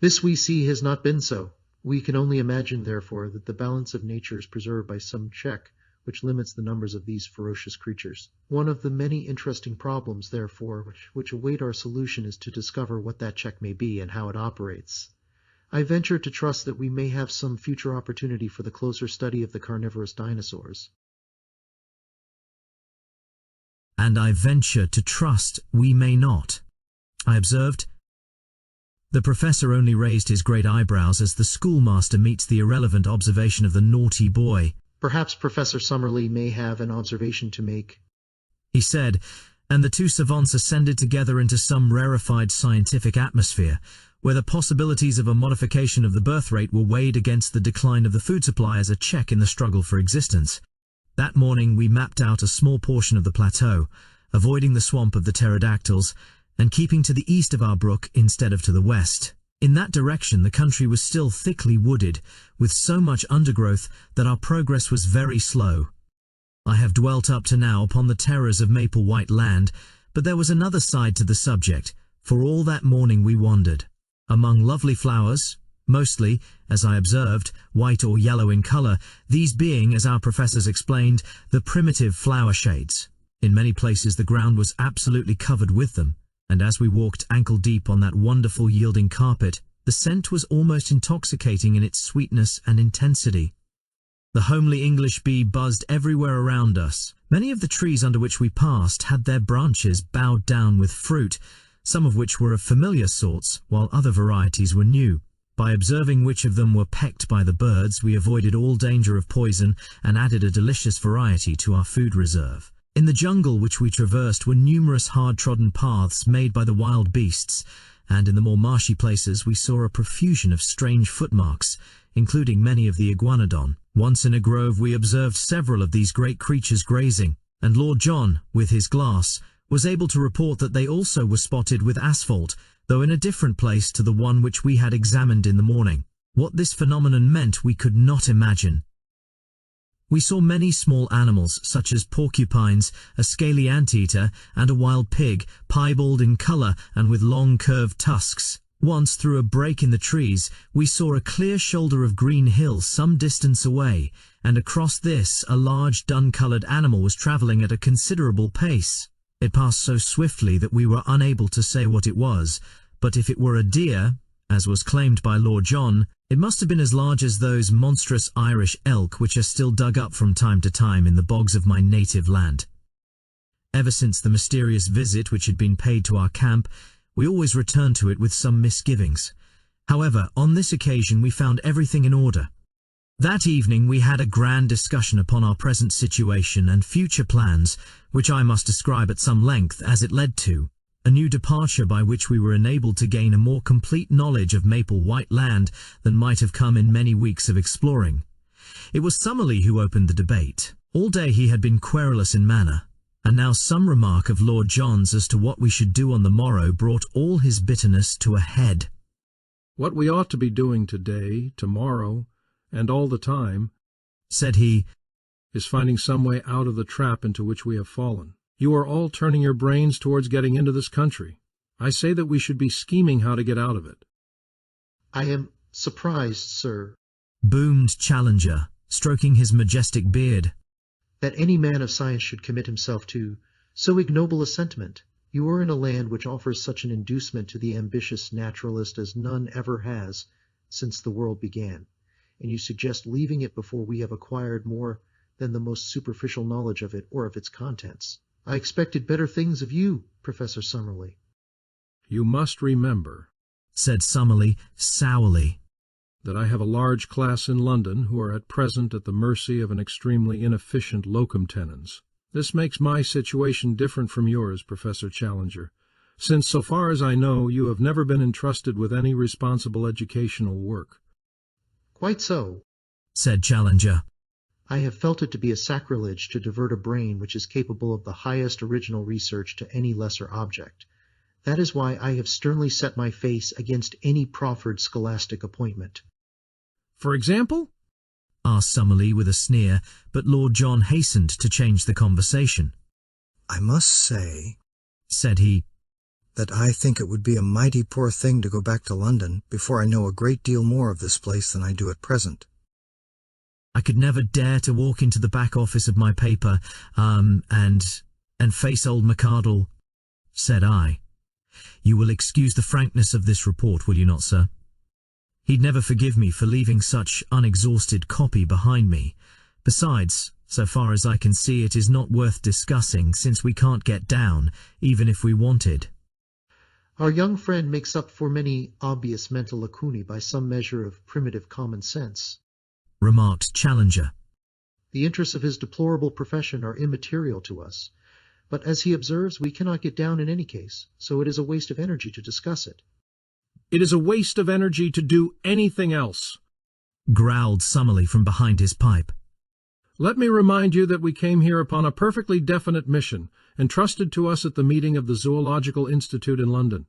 This, we see, has not been so. We can only imagine, therefore, that the balance of nature is preserved by some check which limits the numbers of these ferocious creatures. One of the many interesting problems, therefore, which await our solution is to discover what that check may be and how it operates. I venture to trust that we may have some future opportunity for the closer study of the carnivorous dinosaurs.
And I venture to trust we may not, I observed. The professor only raised his great eyebrows as the schoolmaster meets the irrelevant observation of the naughty boy.
Perhaps Professor Summerlee may have an observation to make,
he said, and the two savants ascended together into some rarefied scientific atmosphere, where the possibilities of a modification of the birth rate were weighed against the decline of the food supply as a check in the struggle for existence. That morning we mapped out a small portion of the plateau, avoiding the swamp of the pterodactyls, and keeping to the east of our brook instead of to the west. In that direction the country was still thickly wooded, with so much undergrowth that our progress was very slow. I have dwelt up to now upon the terrors of Maple White Land, but there was another side to the subject, for all that morning we wandered. Among lovely flowers, mostly, as I observed, white or yellow in colour, these being, as our professors explained, the primitive flower shades. In many places the ground was absolutely covered with them, and as we walked ankle-deep on that wonderful yielding carpet, the scent was almost intoxicating in its sweetness and intensity. The homely English bee buzzed everywhere around us. Many of the trees under which we passed had their branches bowed down with fruit, some of which were of familiar sorts, while other varieties were new. By observing which of them were pecked by the birds, we avoided all danger of poison and added a delicious variety to our food reserve. In the jungle which we traversed were numerous hard-trodden paths made by the wild beasts, and in the more marshy places we saw a profusion of strange footmarks, including many of the iguanodon. Once in a grove we observed several of these great creatures grazing, and Lord John, with his glass, was able to report that they also were spotted with asphalt, though in a different place to the one which we had examined in the morning. What this phenomenon meant we could not imagine. We saw many small animals, such as porcupines, a scaly anteater, and a wild pig, piebald in colour and with long curved tusks. Once, through a break in the trees, we saw a clear shoulder of green hill some distance away, and across this a large dun-coloured animal was travelling at a considerable pace. It passed so swiftly that we were unable to say what it was, but if it were a deer, as was claimed by Lord John, it must have been as large as those monstrous Irish elk which are still dug up from time to time in the bogs of my native land. Ever since the mysterious visit which had been paid to our camp, we always returned to it with some misgivings. However, on this occasion we found everything in order. That evening we had a grand discussion upon our present situation and future plans, which I must describe at some length, as it led to a new departure by which we were enabled to gain a more complete knowledge of Maple White Land than might have come in many weeks of exploring. It was Summerlee who opened the debate. All day he had been querulous in manner, and now some remark of Lord John's as to what we should do on the morrow brought all his bitterness to a head.
"What we ought to be doing today, tomorrow, and all the time,"
said he,
"is finding some way out of the trap into which we have fallen. You are all turning your brains towards getting into this country. I say that we should be scheming how to get out of it."
I am surprised, sir,
boomed Challenger, stroking his majestic beard,
that any man of science should commit himself to so ignoble a sentiment. You are in a land which offers such an inducement to the ambitious naturalist as none ever has since the world began, and you suggest leaving it before we have acquired more than the most superficial knowledge of it or of its contents. I expected better things of you, Professor Summerlee.
"You must remember,"
said Summerlee sourly,
"that I have a large class in London who are at present at the mercy of an extremely inefficient locum tenens. This makes my situation different from yours, Professor Challenger, since, so far as I know, you have never been entrusted with any responsible educational work."
Quite so,
said Challenger.
I have felt it to be a sacrilege to divert a brain which is capable of the highest original research to any lesser object. That is why I have sternly set my face against any proffered scholastic appointment.
"For example?"
asked Summerlee with a sneer, but Lord John hastened to change the conversation.
"I must say,"
said he,
"that I think it would be a mighty poor thing to go back to London before I know a great deal more of this place than I do at present."
I could never dare to walk into the back office of my paper, and face old McArdle, said I. You will excuse the frankness of this report, will you not, sir? He'd never forgive me for leaving such unexhausted copy behind me. Besides, so far as I can see, it is not worth discussing, since we can't get down, even if we wanted.
Our young friend makes up for many obvious mental lacunae by some measure of primitive common sense,
remarked Challenger.
The interests of his deplorable profession are immaterial to us. But as he observes, we cannot get down in any case, so it is a waste of energy to discuss it.
It is a waste of energy to do anything else,
growled Summerlee from behind his pipe.
Let me remind you that we came here upon a perfectly definite mission, entrusted to us at the meeting of the Zoological Institute in London.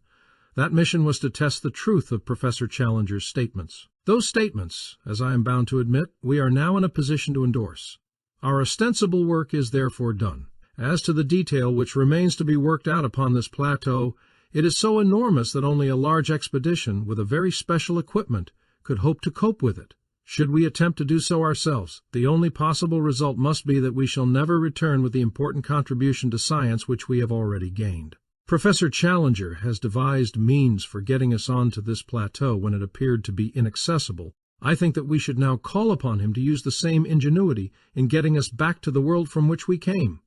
That mission was to test the truth of Professor Challenger's statements. Those statements, as I am bound to admit, we are now in a position to endorse. Our ostensible work is therefore done. As to the detail which remains to be worked out upon this plateau, it is so enormous that only a large expedition with a very special equipment could hope to cope with it. Should we attempt to do so ourselves, the only possible result must be that we shall never return with the important contribution to science which we have already gained. Professor Challenger has devised means for getting us onto this plateau when it appeared to be inaccessible. I think that we should now call upon him to use the same ingenuity in getting us back to the world from which we came.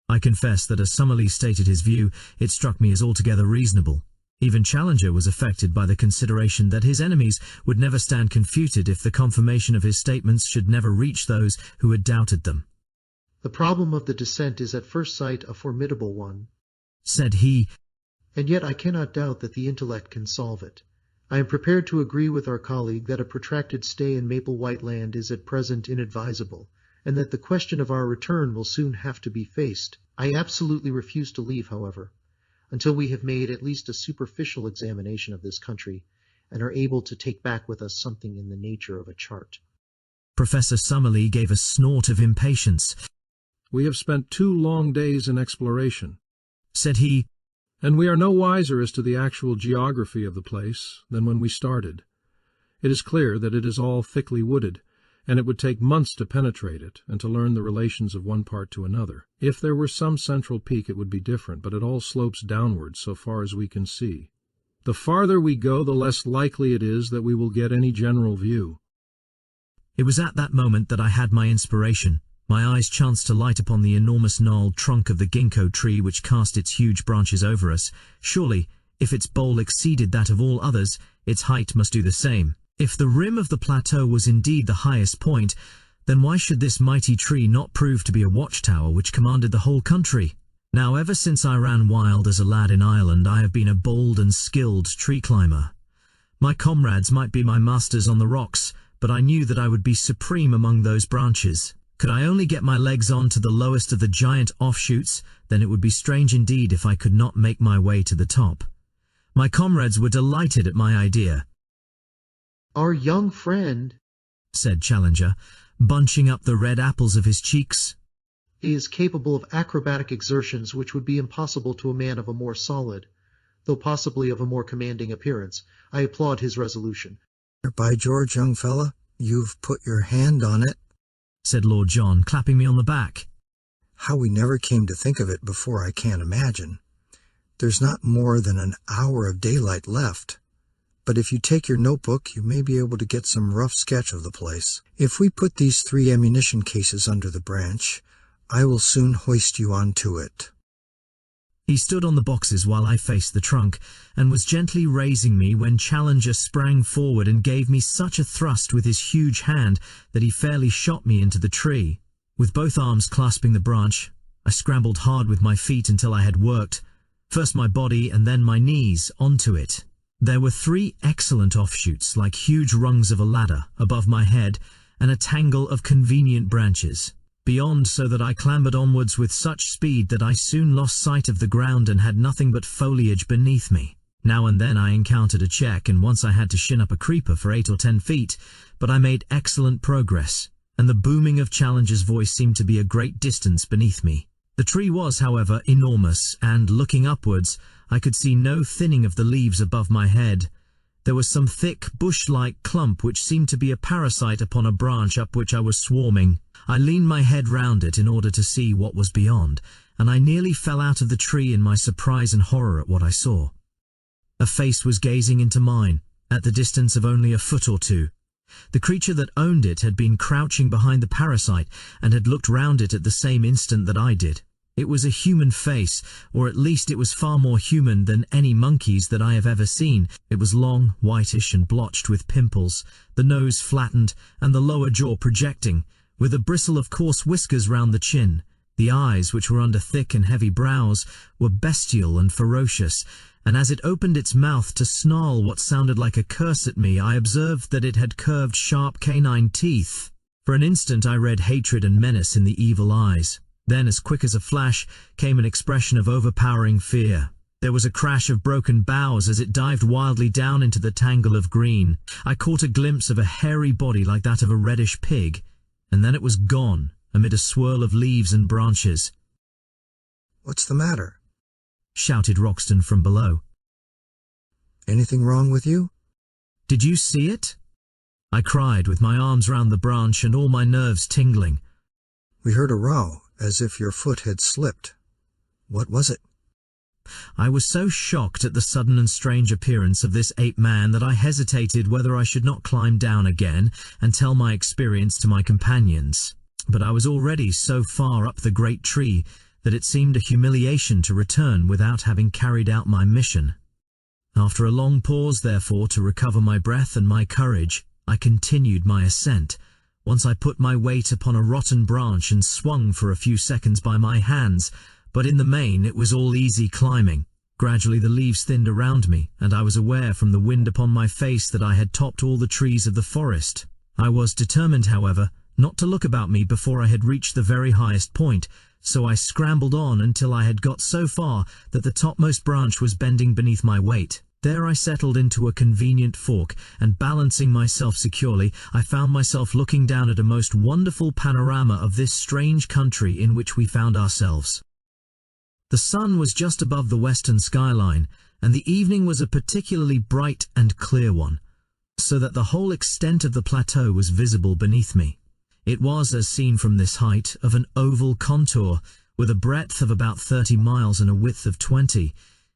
I confess that as Summerlee stated his view, it struck me as altogether reasonable. Even Challenger was affected by the consideration that his enemies would never stand confuted if the confirmation of his statements should never reach those who had doubted them.
The problem of the descent is at first sight a formidable one,
said he,
and yet I cannot doubt that the intellect can solve it. I am prepared to agree with our colleague that a protracted stay in Maple White Land is at present inadvisable, and that the question of our return will soon have to be faced. I absolutely refuse to leave, however, until we have made at least a superficial examination of this country and are able to take back with us something in the nature of a chart.
Professor Summerlee gave a snort of impatience.
We have spent 2 long days in exploration,
said he,
and we are no wiser as to the actual geography of the place than when we started. It is clear that it is all thickly wooded, and it would take months to penetrate it and to learn the relations of one part to another. If there were some central peak it would be different, but it all slopes downwards so far as we can see. The farther we go, the less likely it is that we will get any general view.
It was at that moment that I had my inspiration. My eyes chanced to light upon the enormous gnarled trunk of the ginkgo tree which cast its huge branches over us. Surely, if its bole exceeded that of all others, its height must do the same. If the rim of the plateau was indeed the highest point, then why should this mighty tree not prove to be a watchtower which commanded the whole country? Now, ever since I ran wild as a lad in Ireland, I have been a bold and skilled tree climber. My comrades might be my masters on the rocks, but I knew that I would be supreme among those branches. Could I only get my legs on to the lowest of the giant offshoots, then it would be strange indeed if I could not make my way to the top. My comrades were delighted at my idea.
Our young friend,
said Challenger, bunching up the red apples of his cheeks,
is capable of acrobatic exertions which would be impossible to a man of a more solid, though possibly of a more commanding appearance. I applaud his resolution.
By George, young fella, you've put your hand on it,
said Lord John, clapping me on the back.
How we never came to think of it before I can't imagine. There's not more than an hour of daylight left. But if you take your notebook, you may be able to get some rough sketch of the place. If we put these 3 ammunition cases under the branch, I will soon hoist you onto it.
He stood on the boxes while I faced the trunk, and was gently raising me when Challenger sprang forward and gave me such a thrust with his huge hand that he fairly shot me into the tree. With both arms clasping the branch, I scrambled hard with my feet until I had worked, first my body and then my knees, onto it. There were 3 excellent offshoots, like huge rungs of a ladder, above my head, and a tangle of convenient branches beyond, so that I clambered onwards with such speed that I soon lost sight of the ground and had nothing but foliage beneath me. Now and then I encountered a check, and once I had to shin up a creeper for 8 or 10 feet, but I made excellent progress, and the booming of Challenger's voice seemed to be a great distance beneath me. The tree was, however, enormous, and looking upwards, I could see no thinning of the leaves above my head. There was some thick, bush-like clump which seemed to be a parasite upon a branch up which I was swarming. I leaned my head round it in order to see what was beyond, and I nearly fell out of the tree in my surprise and horror at what I saw. A face was gazing into mine, at the distance of only a foot or 2. The creature that owned it had been crouching behind the parasite, and had looked round it at the same instant that I did. It was a human face, or at least it was far more human than any monkey's that I have ever seen. It was long, whitish and blotched with pimples, the nose flattened and the lower jaw projecting, with a bristle of coarse whiskers round the chin. The eyes, which were under thick and heavy brows, were bestial and ferocious, and as it opened its mouth to snarl what sounded like a curse at me, I observed that it had curved sharp canine teeth. For an instant I read hatred and menace in the evil eyes. Then, as quick as a flash, came an expression of overpowering fear. There was a crash of broken boughs as it dived wildly down into the tangle of green. I caught a glimpse of a hairy body like that of a reddish pig, and then it was gone, amid a swirl of leaves and branches.
"What's the matter?"
shouted Roxton from below.
"Anything wrong with you?"
"Did you see it?" I cried, with my arms round the branch and all my nerves tingling.
"We heard a row, as if your foot had slipped. What was it?"
I was so shocked at the sudden and strange appearance of this ape-man that I hesitated whether I should not climb down again and tell my experience to my companions. But I was already so far up the great tree that it seemed a humiliation to return without having carried out my mission. After a long pause, therefore, to recover my breath and my courage, I continued my ascent. Once I put my weight upon a rotten branch and swung for a few seconds by my hands, but in the main it was all easy climbing. Gradually the leaves thinned around me, and I was aware from the wind upon my face that I had topped all the trees of the forest. I was determined, however, not to look about me before I had reached the very highest point, so I scrambled on until I had got so far that the topmost branch was bending beneath my weight. There I settled into a convenient fork, and balancing myself securely, I found myself looking down at a most wonderful panorama of this strange country in which we found ourselves. The sun was just above the western skyline, and the evening was a particularly bright and clear one, so that the whole extent of the plateau was visible beneath me. It was, as seen from this height, of an oval contour, with a breadth of about 30 miles and a width of 20.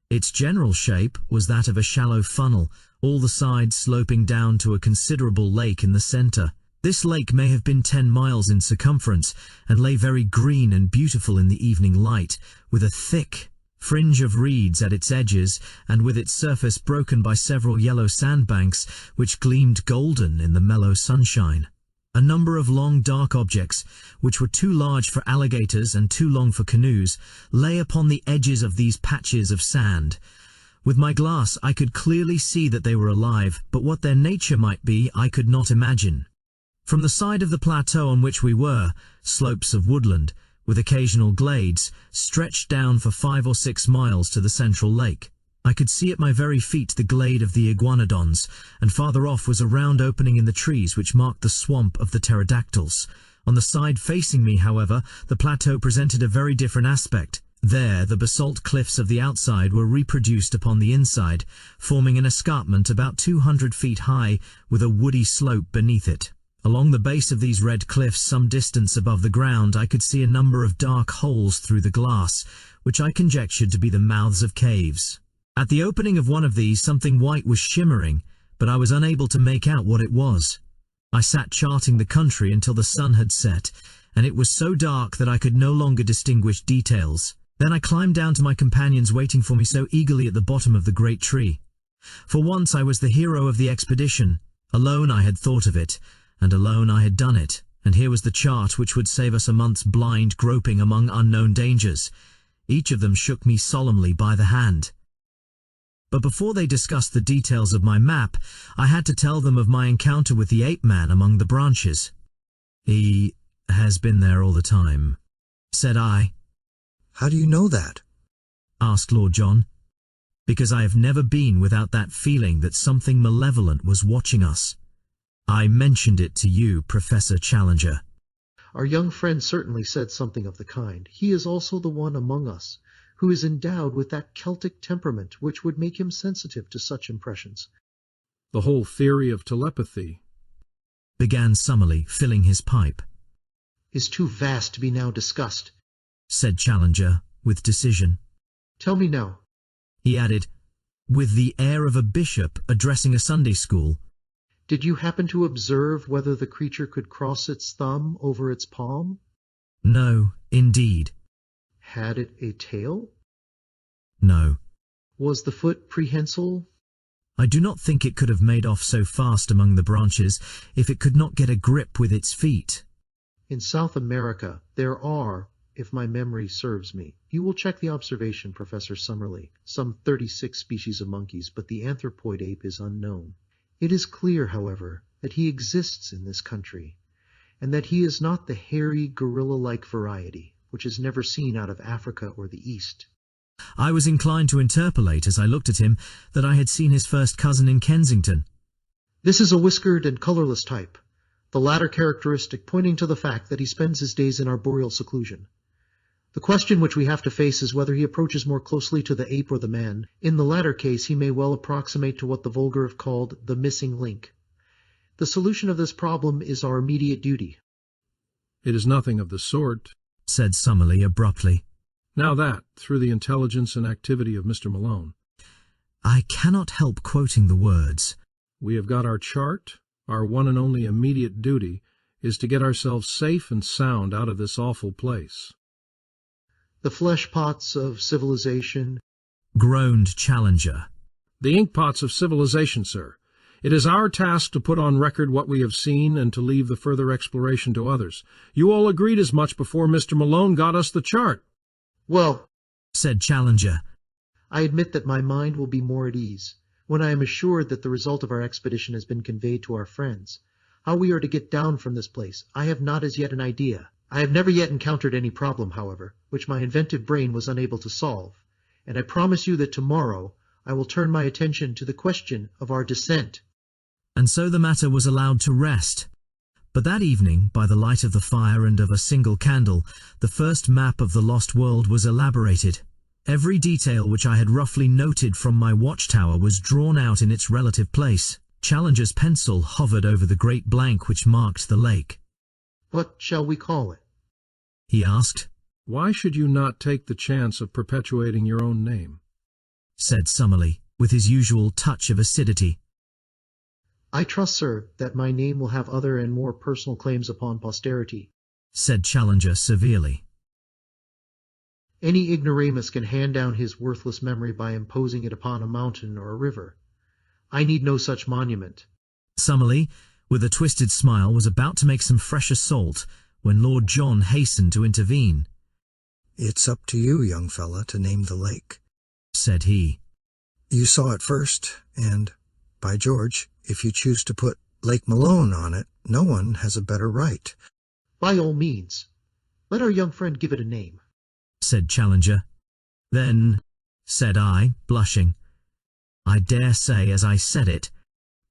Its general shape was that of a shallow funnel, all the sides sloping down to a considerable lake in the center. This lake may have been 10 miles in circumference, and lay very green and beautiful in the evening light, with a thick fringe of reeds at its edges, and with its surface broken by several yellow sandbanks, which gleamed golden in the mellow sunshine. A number of long dark objects, which were too large for alligators and too long for canoes, lay upon the edges of these patches of sand. With my glass I could clearly see that they were alive, but what their nature might be I could not imagine. From the side of the plateau on which we were, slopes of woodland, with occasional glades, stretched down for 5 or 6 miles to the central lake. I could see at my very feet the glade of the iguanodons, and farther off was a round opening in the trees which marked the swamp of the pterodactyls. On the side facing me, however, the plateau presented a very different aspect. There, the basalt cliffs of the outside were reproduced upon the inside, forming an escarpment about 200 feet high, with a woody slope beneath it. Along the base of these red cliffs, some distance above the ground, I could see a number of dark holes through the glass, which I conjectured to be the mouths of caves. At the opening of one of these, something white was shimmering, but I was unable to make out what it was. I sat charting the country until the sun had set, and it was so dark that I could no longer distinguish details. Then I climbed down to my companions waiting for me so eagerly at the bottom of the great tree. For once I was the hero of the expedition. Alone I had thought of it, and alone I had done it, and here was the chart which would save us a month's blind groping among unknown dangers. Each of them shook me solemnly by the hand. But before they discussed the details of my map, I had to tell them of my encounter with the ape-man among the branches. "He has been there all the time," said I.
"How do you know that?"
asked Lord John. "Because I have never been without that feeling that something malevolent was watching us. I mentioned it to you, Professor Challenger."
Our young friend certainly said something of the kind. He is also the one among us who is endowed with that Celtic temperament which would make him sensitive to such impressions.
The whole theory of telepathy,
began Summerlee, filling his pipe,
is too vast to be now discussed,
said Challenger, with decision.
Tell me now,
he added, with the air of a bishop addressing a Sunday school.
Did you happen to observe whether the creature could cross its thumb over its palm?
No, indeed.
Had it a tail?
No.
Was the foot prehensile?
I do not think it could have made off so fast among the branches if it could not get a grip with its feet.
In South America there are, if my memory serves me. You will check the observation, Professor Summerlee. Some 36 species of monkeys, but the anthropoid ape is unknown. It is clear, however, that he exists in this country, and that he is not the hairy, gorilla-like variety, which is never seen out of Africa or the East.
I was inclined to interpolate as I looked at him that I had seen his first cousin in Kensington.
This is a whiskered and colorless type, the latter characteristic pointing to the fact that he spends his days in arboreal seclusion. The question which we have to face is whether he approaches more closely to the ape or the man. In the latter case, he may well approximate to what the vulgar have called the missing link. The solution of this problem is our immediate duty.
It is nothing of the sort,
said Summerlee abruptly.
Now that, through the intelligence and activity of Mr. Malone,
I cannot help quoting the words.
We have got our chart. Our one and only immediate duty is to get ourselves safe and sound out of this awful place.
The flesh pots of civilization,
groaned Challenger.
The ink pots of civilization, sir. It is our task to put on record what we have seen and to leave the further exploration to others. You all agreed as much before Mr. Malone got us the chart.
Well,
said Challenger,
I admit that my mind will be more at ease when I am assured that the result of our expedition has been conveyed to our friends. How we are to get down from this place, I have not as yet an idea. I have never yet encountered any problem, however, which my inventive brain was unable to solve, and I promise you that tomorrow I will turn my attention to the question of our descent.
And so the matter was allowed to rest. But that evening, by the light of the fire and of a single candle, the first map of the lost world was elaborated. Every detail which I had roughly noted from my watchtower was drawn out in its relative place. Challenger's pencil hovered over the great blank which marked the lake.
What shall we call it?
He asked.
Why should you not take the chance of perpetuating your own name?
Said Summerlee, with his usual touch of acidity.
I trust, sir, that my name will have other and more personal claims upon posterity,
said Challenger severely.
Any ignoramus can hand down his worthless memory by imposing it upon a mountain or a river. I need no such monument.
Summerlee, with a twisted smile, was about to make some fresh assault when Lord John hastened to intervene.
It's up to you, young fella, to name the lake,
said he.
You saw it first, and, by George, if you choose to put Lake Malone on it, no one has a better right.
By all means. Let our young friend give it a name,
said Challenger. Then, said I, blushing, I dare say as I said it,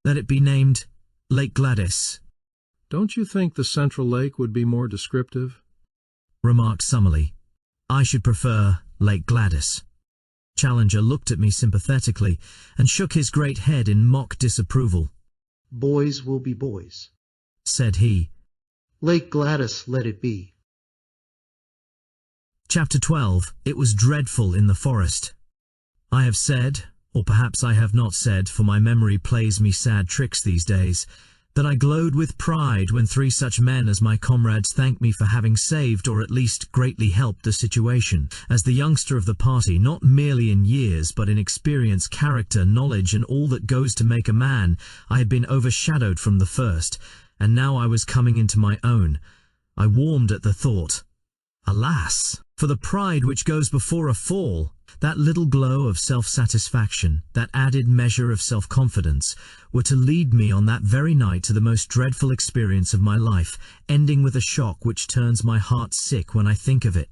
let it be named Lake Gladys.
Don't you think the Central Lake would be more descriptive?
Remarked Summerlee. I should prefer Lake Gladys. Challenger looked at me sympathetically and shook his great head in mock disapproval.
Boys will be boys,
said he.
Lake Gladys let it be.
Chapter 12. It was dreadful in the forest. I have said, or perhaps I have not said, for my memory plays me sad tricks these days, that I glowed with pride when 3 such men as my comrades thanked me for having saved or at least greatly helped the situation. As the youngster of the party, not merely in years but in experience, character, knowledge and all that goes to make a man, I had been overshadowed from the first, and now I was coming into my own. I warmed at the thought. Alas, for the pride which goes before a fall! That little glow of self-satisfaction, that added measure of self-confidence, were to lead me on that very night to the most dreadful experience of my life, ending with a shock which turns my heart sick when I think of it.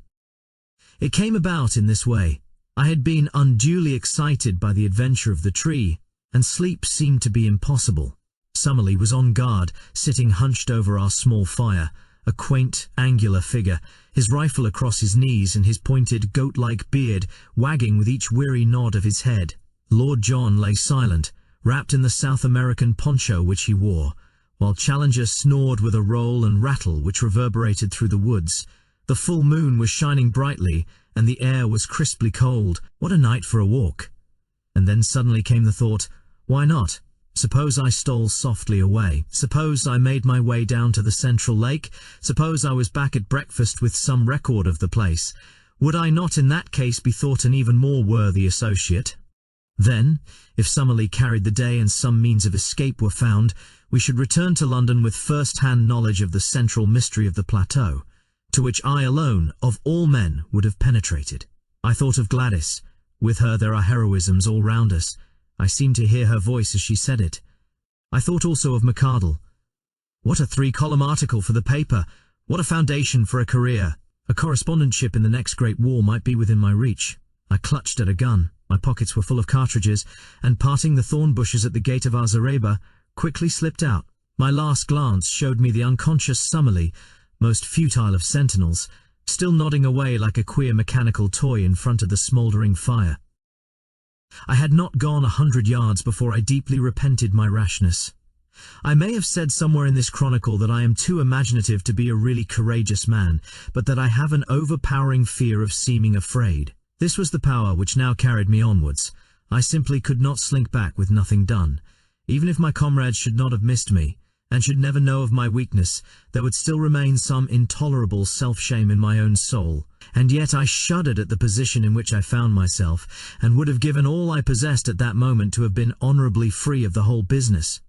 It came about in this way. I had been unduly excited by the adventure of the tree, and sleep seemed to be impossible. Summerlee was on guard, sitting hunched over our small fire, a quaint, angular figure, his rifle across his knees and his pointed, goat-like beard wagging with each weary nod of his head. Lord John lay silent, wrapped in the South American poncho which he wore, while Challenger snored with a roll and rattle which reverberated through the woods. The full moon was shining brightly, and the air was crisply cold. What a night for a walk! And then suddenly came the thought, why not? Suppose I stole softly away. Suppose I made my way down to the Central Lake. Suppose I was back at breakfast with some record of the place. Would I not in that case be thought an even more worthy associate? Then, if Summerlee carried the day and some means of escape were found, we should return to London with first-hand knowledge of the central mystery of the plateau. to which I alone, of all men, would have penetrated. I thought of Gladys. With her there are heroisms all round us. I seemed to hear her voice as she said it. I thought also of McArdle. What a 3-column article for the paper! What a foundation for a career! A correspondentship in the next great war might be within my reach. I clutched at a gun. My pockets were full of cartridges, and parting the thorn bushes at the gate of our zareba, quickly slipped out. My last glance showed me the unconscious Summerlee, most futile of sentinels, still nodding away like a queer mechanical toy in front of the smouldering fire. I had not gone 100 yards before I deeply repented my rashness. I may have said somewhere in this chronicle that I am too imaginative to be a really courageous man, but that I have an overpowering fear of seeming afraid. This was the power which now carried me onwards. I simply could not slink back with nothing done. Even if my comrades should not have missed me, and should never know of my weakness, there would still remain some intolerable self-shame in my own soul. And yet I shuddered at the position in which I found myself, and would have given all I possessed at that moment to have been honourably free of the whole business.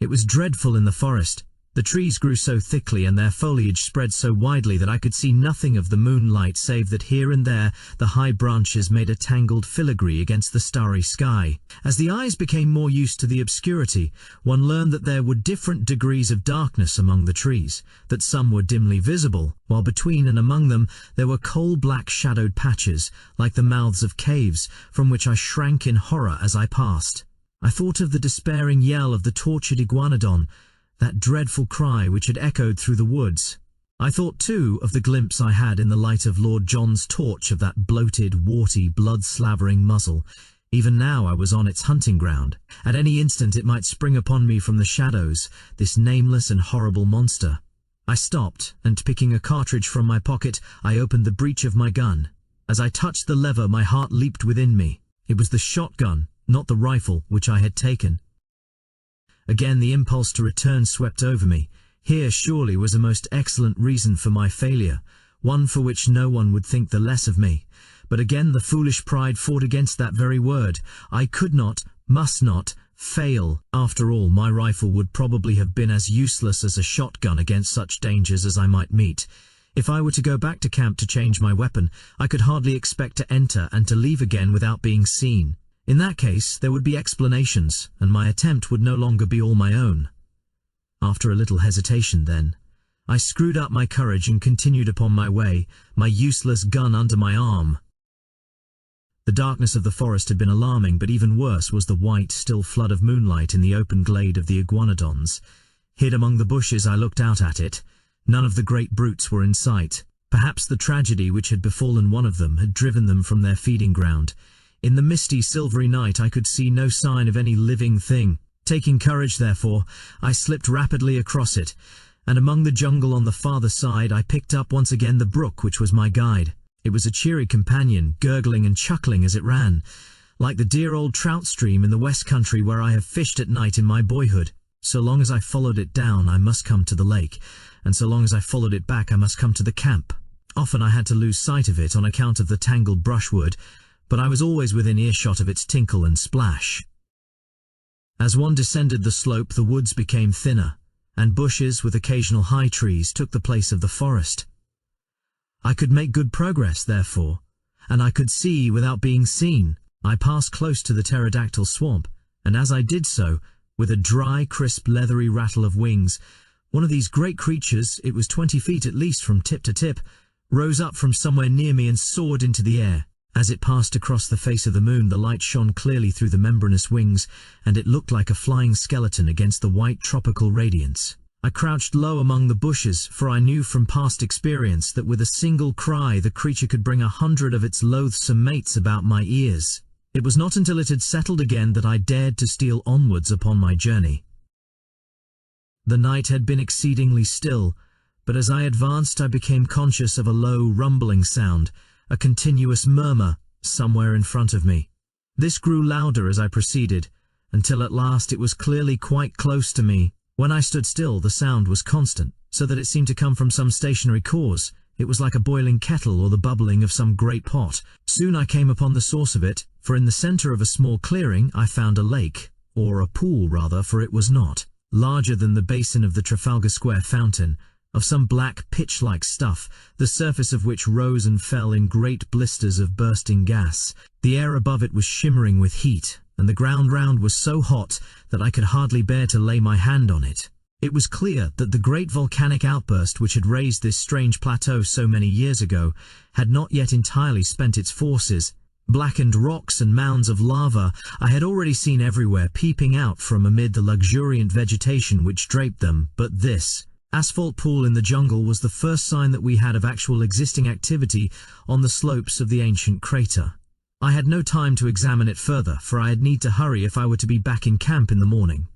It was dreadful in the forest. The trees grew so thickly and their foliage spread so widely that I could see nothing of the moonlight save that here and there the high branches made a tangled filigree against the starry sky. As the eyes became more used to the obscurity, one learned that there were different degrees of darkness among the trees, that some were dimly visible, while between and among them there were coal-black shadowed patches, like the mouths of caves, from which I shrank in horror as I passed. I thought of the despairing yell of the tortured iguanodon, that dreadful cry which had echoed through the woods. I thought, too, of the glimpse I had in the light of Lord John's torch of that bloated, warty, blood-slavering muzzle. Even now I was on its hunting ground. At any instant it might spring upon me from the shadows, this nameless and horrible monster. I stopped, and picking a cartridge from my pocket, I opened the breech of my gun. As I touched the lever, my heart leaped within me. It was the shotgun, not the rifle, which I had taken. Again the impulse to return swept over me. Here surely was a most excellent reason for my failure, one for which no one would think the less of me. But again the foolish pride fought against that very word. I could not, must not, fail. After all, my rifle would probably have been as useless as a shotgun against such dangers as I might meet. If I were to go back to camp to change my weapon, I could hardly expect to enter and to leave again without being seen. In that case, there would be explanations, and my attempt would no longer be all my own. After a little hesitation, then, I screwed up my courage and continued upon my way, my useless gun under my arm. The darkness of the forest had been alarming, but even worse was the white, still flood of moonlight in the open glade of the iguanodons. Hid among the bushes, I looked out at it. None of the great brutes were in sight. Perhaps the tragedy which had befallen one of them had driven them from their feeding ground. In the misty, silvery night I could see no sign of any living thing. Taking courage, therefore, I slipped rapidly across it, and among the jungle on the farther side I picked up once again the brook which was my guide. It was a cheery companion, gurgling and chuckling as it ran, like the dear old trout stream in the West Country where I have fished at night in my boyhood. So long as I followed it down, I must come to the lake, and so long as I followed it back, I must come to the camp. Often I had to lose sight of it on account of the tangled brushwood, but I was always within earshot of its tinkle and splash. As one descended the slope, the woods became thinner, and bushes with occasional high trees took the place of the forest. I could make good progress, therefore, and I could see without being seen. I passed close to the pterodactyl swamp, and as I did so, with a dry, crisp, leathery rattle of wings, one of these great creatures, it was 20 feet at least from tip to tip, rose up from somewhere near me and soared into the air. As it passed across the face of the moon, the light shone clearly through the membranous wings, and it looked like a flying skeleton against the white tropical radiance. I crouched low among the bushes, for I knew from past experience that with a single cry the creature could bring 100 of its loathsome mates about my ears. It was not until it had settled again that I dared to steal onwards upon my journey. The night had been exceedingly still, but as I advanced I became conscious of a low, rumbling sound, a continuous murmur, somewhere in front of me. This grew louder as I proceeded, until at last it was clearly quite close to me. When I stood still, the sound was constant, so that it seemed to come from some stationary cause. It was like a boiling kettle or the bubbling of some great pot. Soon I came upon the source of it, for in the centre of a small clearing I found a lake, or a pool rather, for it was not, larger than the basin of the Trafalgar Square fountain, of some black pitch-like stuff, the surface of which rose and fell in great blisters of bursting gas. The air above it was shimmering with heat, and the ground round was so hot that I could hardly bear to lay my hand on it. It was clear that the great volcanic outburst which had raised this strange plateau so many years ago had not yet entirely spent its forces. Blackened rocks and mounds of lava I had already seen everywhere peeping out from amid the luxuriant vegetation which draped them, but this asphalt pool in the jungle was the first sign that we had of actual existing activity on the slopes of the ancient crater. I had no time to examine it further, for I had need to hurry if I were to be back in camp in the morning.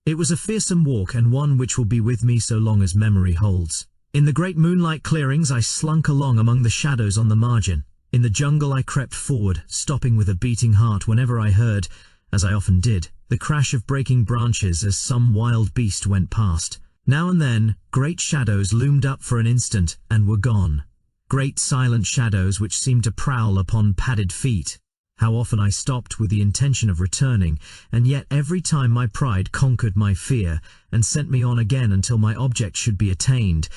It was a fearsome walk, and one which will be with me so long as memory holds. In the great moonlight clearings I slunk along among the shadows on the margin. In the jungle I crept forward, stopping with a beating heart whenever I heard, as I often did, the crash of breaking branches as some wild beast went past. Now and then, great shadows loomed up for an instant and were gone. Great silent shadows which seemed to prowl upon padded feet. How often I stopped with the intention of returning, and yet every time my pride conquered my fear and sent me on again until my object should be attained.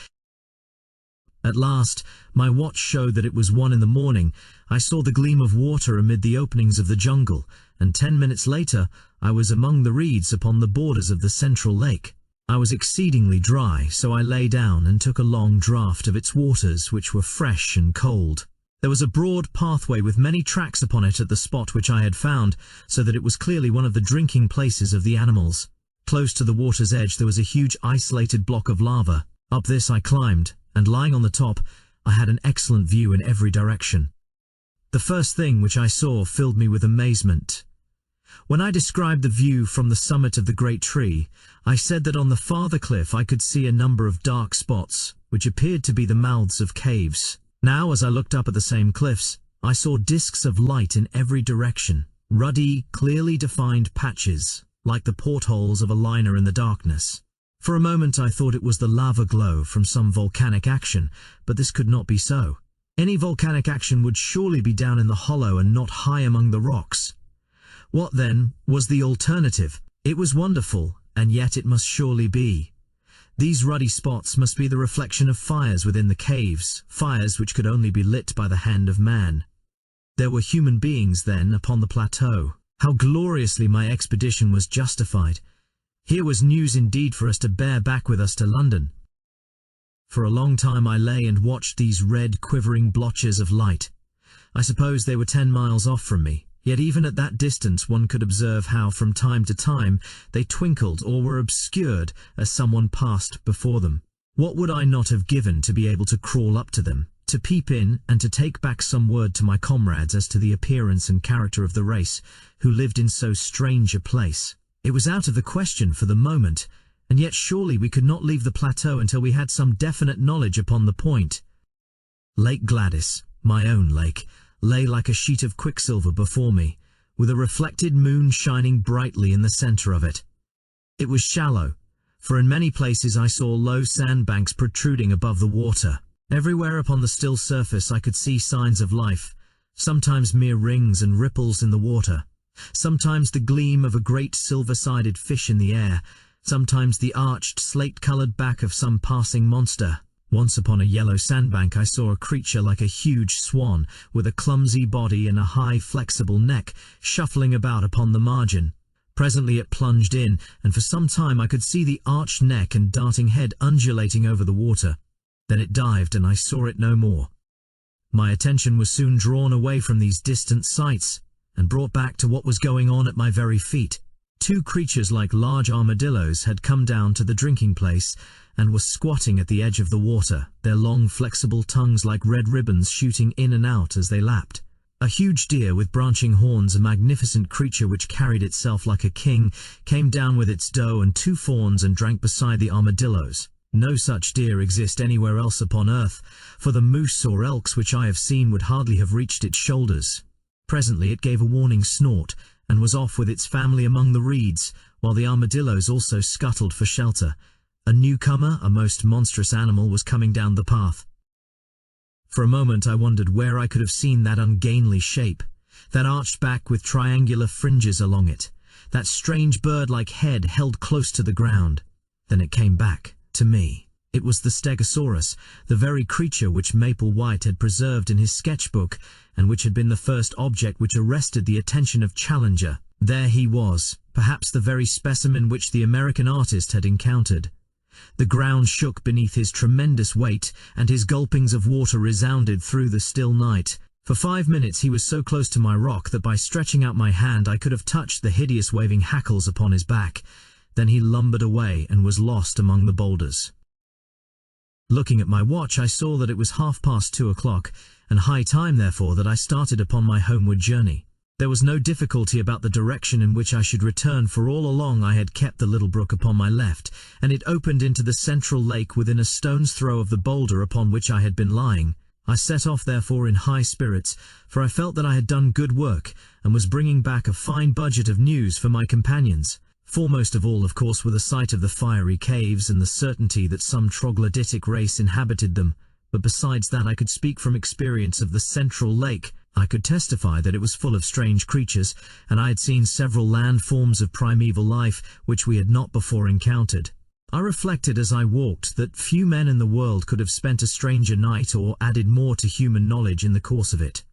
At last, my watch showed that it was 1 in the morning. I saw the gleam of water amid the openings of the jungle, and 10 minutes later I was among the reeds upon the borders of the central lake. I was exceedingly dry, so I lay down and took a long draught of its waters, which were fresh and cold. There was a broad pathway with many tracks upon it at the spot which I had found, so that it was clearly one of the drinking places of the animals. Close to the water's edge there was a huge isolated block of lava. Up this I climbed, and lying on the top, I had an excellent view in every direction. The first thing which I saw filled me with amazement. When I described the view from the summit of the great tree, I said that on the farther cliff I could see a number of dark spots, which appeared to be the mouths of caves. Now, as I looked up at the same cliffs, I saw discs of light in every direction, ruddy, clearly defined patches, like the portholes of a liner in the darkness. For a moment I thought it was the lava glow from some volcanic action, but this could not be so. Any volcanic action would surely be down in the hollow and not high among the rocks. What, then, was the alternative? It was wonderful, and yet it must surely be. These ruddy spots must be the reflection of fires within the caves, fires which could only be lit by the hand of man. There were human beings, then, upon the plateau. How gloriously my expedition was justified! Here was news indeed for us to bear back with us to London. For a long time I lay and watched these red, quivering blotches of light. I suppose they were 10 miles off from me, yet even at that distance one could observe how from time to time they twinkled or were obscured as someone passed before them. What would I not have given to be able to crawl up to them, to peep in and to take back some word to my comrades as to the appearance and character of the race who lived in so strange a place? It was out of the question for the moment, and yet surely we could not leave the plateau until we had some definite knowledge upon the point. Lake Gladys, my own lake, lay like a sheet of quicksilver before me, with a reflected moon shining brightly in the centre of it. It was shallow, for in many places I saw low sandbanks protruding above the water. Everywhere upon the still surface I could see signs of life, sometimes mere rings and ripples in the water, sometimes the gleam of a great silver-sided fish in the air, sometimes the arched, slate-coloured back of some passing monster. Once upon a yellow sandbank I saw a creature like a huge swan, with a clumsy body and a high, flexible neck, shuffling about upon the margin. Presently it plunged in, and for some time I could see the arched neck and darting head undulating over the water. Then it dived, and I saw it no more. My attention was soon drawn away from these distant sights, and brought back to what was going on at my very feet. 2 creatures like large armadillos had come down to the drinking place, and were squatting at the edge of the water, their long flexible tongues like red ribbons shooting in and out as they lapped. A huge deer with branching horns, a magnificent creature which carried itself like a king, came down with its doe and 2 fawns and drank beside the armadillos. No such deer exist anywhere else upon earth, for the moose or elks which I have seen would hardly have reached its shoulders. Presently it gave a warning snort, and was off with its family among the reeds, while the armadillos also scuttled for shelter. A newcomer, a most monstrous animal, was coming down the path. For a moment I wondered where I could have seen that ungainly shape, that arched back with triangular fringes along it, that strange bird-like head held close to the ground. Then it came back to me. It was the Stegosaurus, the very creature which Maple White had preserved in his sketchbook, and which had been the first object which arrested the attention of Challenger. There he was, perhaps the very specimen which the American artist had encountered. The ground shook beneath his tremendous weight, and his gulpings of water resounded through the still night. For 5 minutes he was so close to my rock that by stretching out my hand I could have touched the hideous waving hackles upon his back. Then he lumbered away and was lost among the boulders. Looking at my watch, I saw that it was 2:30 o'clock, and high time therefore that I started upon my homeward journey. There was no difficulty about the direction in which I should return, for all along I had kept the little brook upon my left, and it opened into the central lake within a stone's throw of the boulder upon which I had been lying. I set off therefore in high spirits, for I felt that I had done good work, and was bringing back a fine budget of news for my companions. Foremost of all, of course, were the sight of the fiery caves and the certainty that some troglodytic race inhabited them. But besides that, I could speak from experience of the central lake. I could testify that it was full of strange creatures, and I had seen several land forms of primeval life which we had not before encountered. I reflected as I walked that few men in the world could have spent a stranger night or added more to human knowledge in the course of it.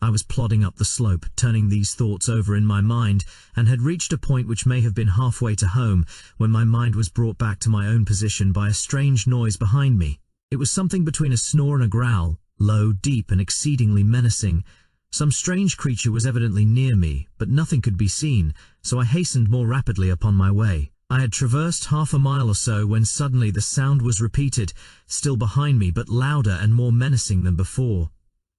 I was plodding up the slope, turning these thoughts over in my mind, and had reached a point which may have been halfway to home, when my mind was brought back to my own position by a strange noise behind me. It was something between a snore and a growl, low, deep, and exceedingly menacing. Some strange creature was evidently near me, but nothing could be seen, so I hastened more rapidly upon my way. I had traversed 1/2 mile or so when suddenly the sound was repeated, still behind me, but louder and more menacing than before.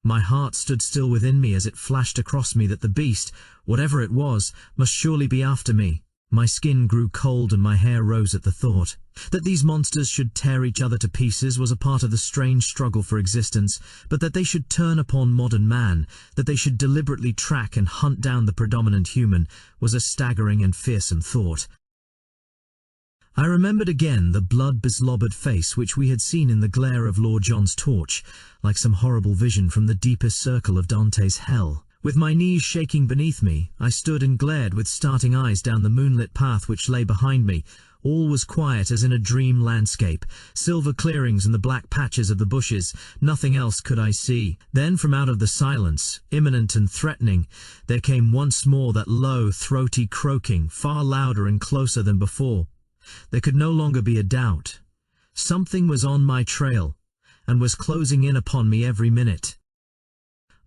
My heart stood still within me as it flashed across me that the beast, whatever it was, must surely be after me. My skin grew cold and my hair rose at the thought. That these monsters should tear each other to pieces was a part of the strange struggle for existence, but that they should turn upon modern man, that they should deliberately track and hunt down the predominant human, was a staggering and fearsome thought. I remembered again the blood-beslobbered face which we had seen in the glare of Lord John's torch, like some horrible vision from the deepest circle of Dante's hell. With my knees shaking beneath me, I stood and glared with starting eyes down the moonlit path which lay behind me. All was quiet as in a dream landscape, silver clearings and the black patches of the bushes. Nothing else could I see. Then from out of the silence, imminent and threatening, there came once more that low, throaty croaking, far louder and closer than before. There could no longer be a doubt. Something was on my trail, and was closing in upon me every minute.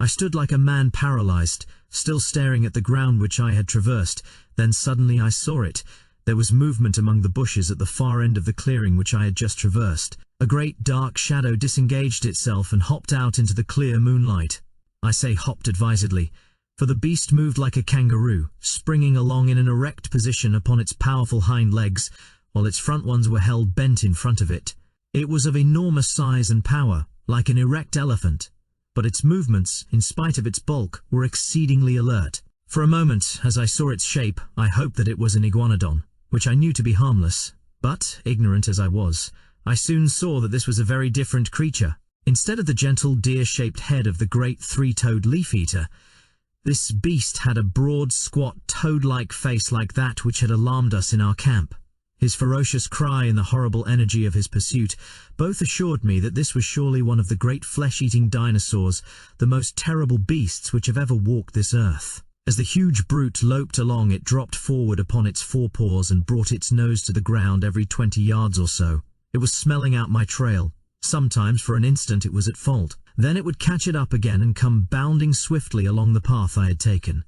I stood like a man paralyzed, still staring at the ground which I had traversed. Then suddenly I saw it. There was movement among the bushes at the far end of the clearing which I had just traversed. A great dark shadow disengaged itself and hopped out into the clear moonlight. I say hopped advisedly, for the beast moved like a kangaroo, springing along in an erect position upon its powerful hind legs, while its front ones were held bent in front of it. It was of enormous size and power, like an erect elephant, but its movements, in spite of its bulk, were exceedingly alert. For a moment, as I saw its shape, I hoped that it was an iguanodon, which I knew to be harmless, but, ignorant as I was, I soon saw that this was a very different creature. Instead of the gentle deer-shaped head of the great three-toed leaf-eater, this beast had a broad, squat, toad-like face like that which had alarmed us in our camp. His ferocious cry and the horrible energy of his pursuit both assured me that this was surely one of the great flesh-eating dinosaurs, the most terrible beasts which have ever walked this earth. As the huge brute loped along, it dropped forward upon its forepaws and brought its nose to the ground every 20 yards or so. It was smelling out my trail. Sometimes for an instant it was at fault. Then it would catch it up again and come bounding swiftly along the path I had taken.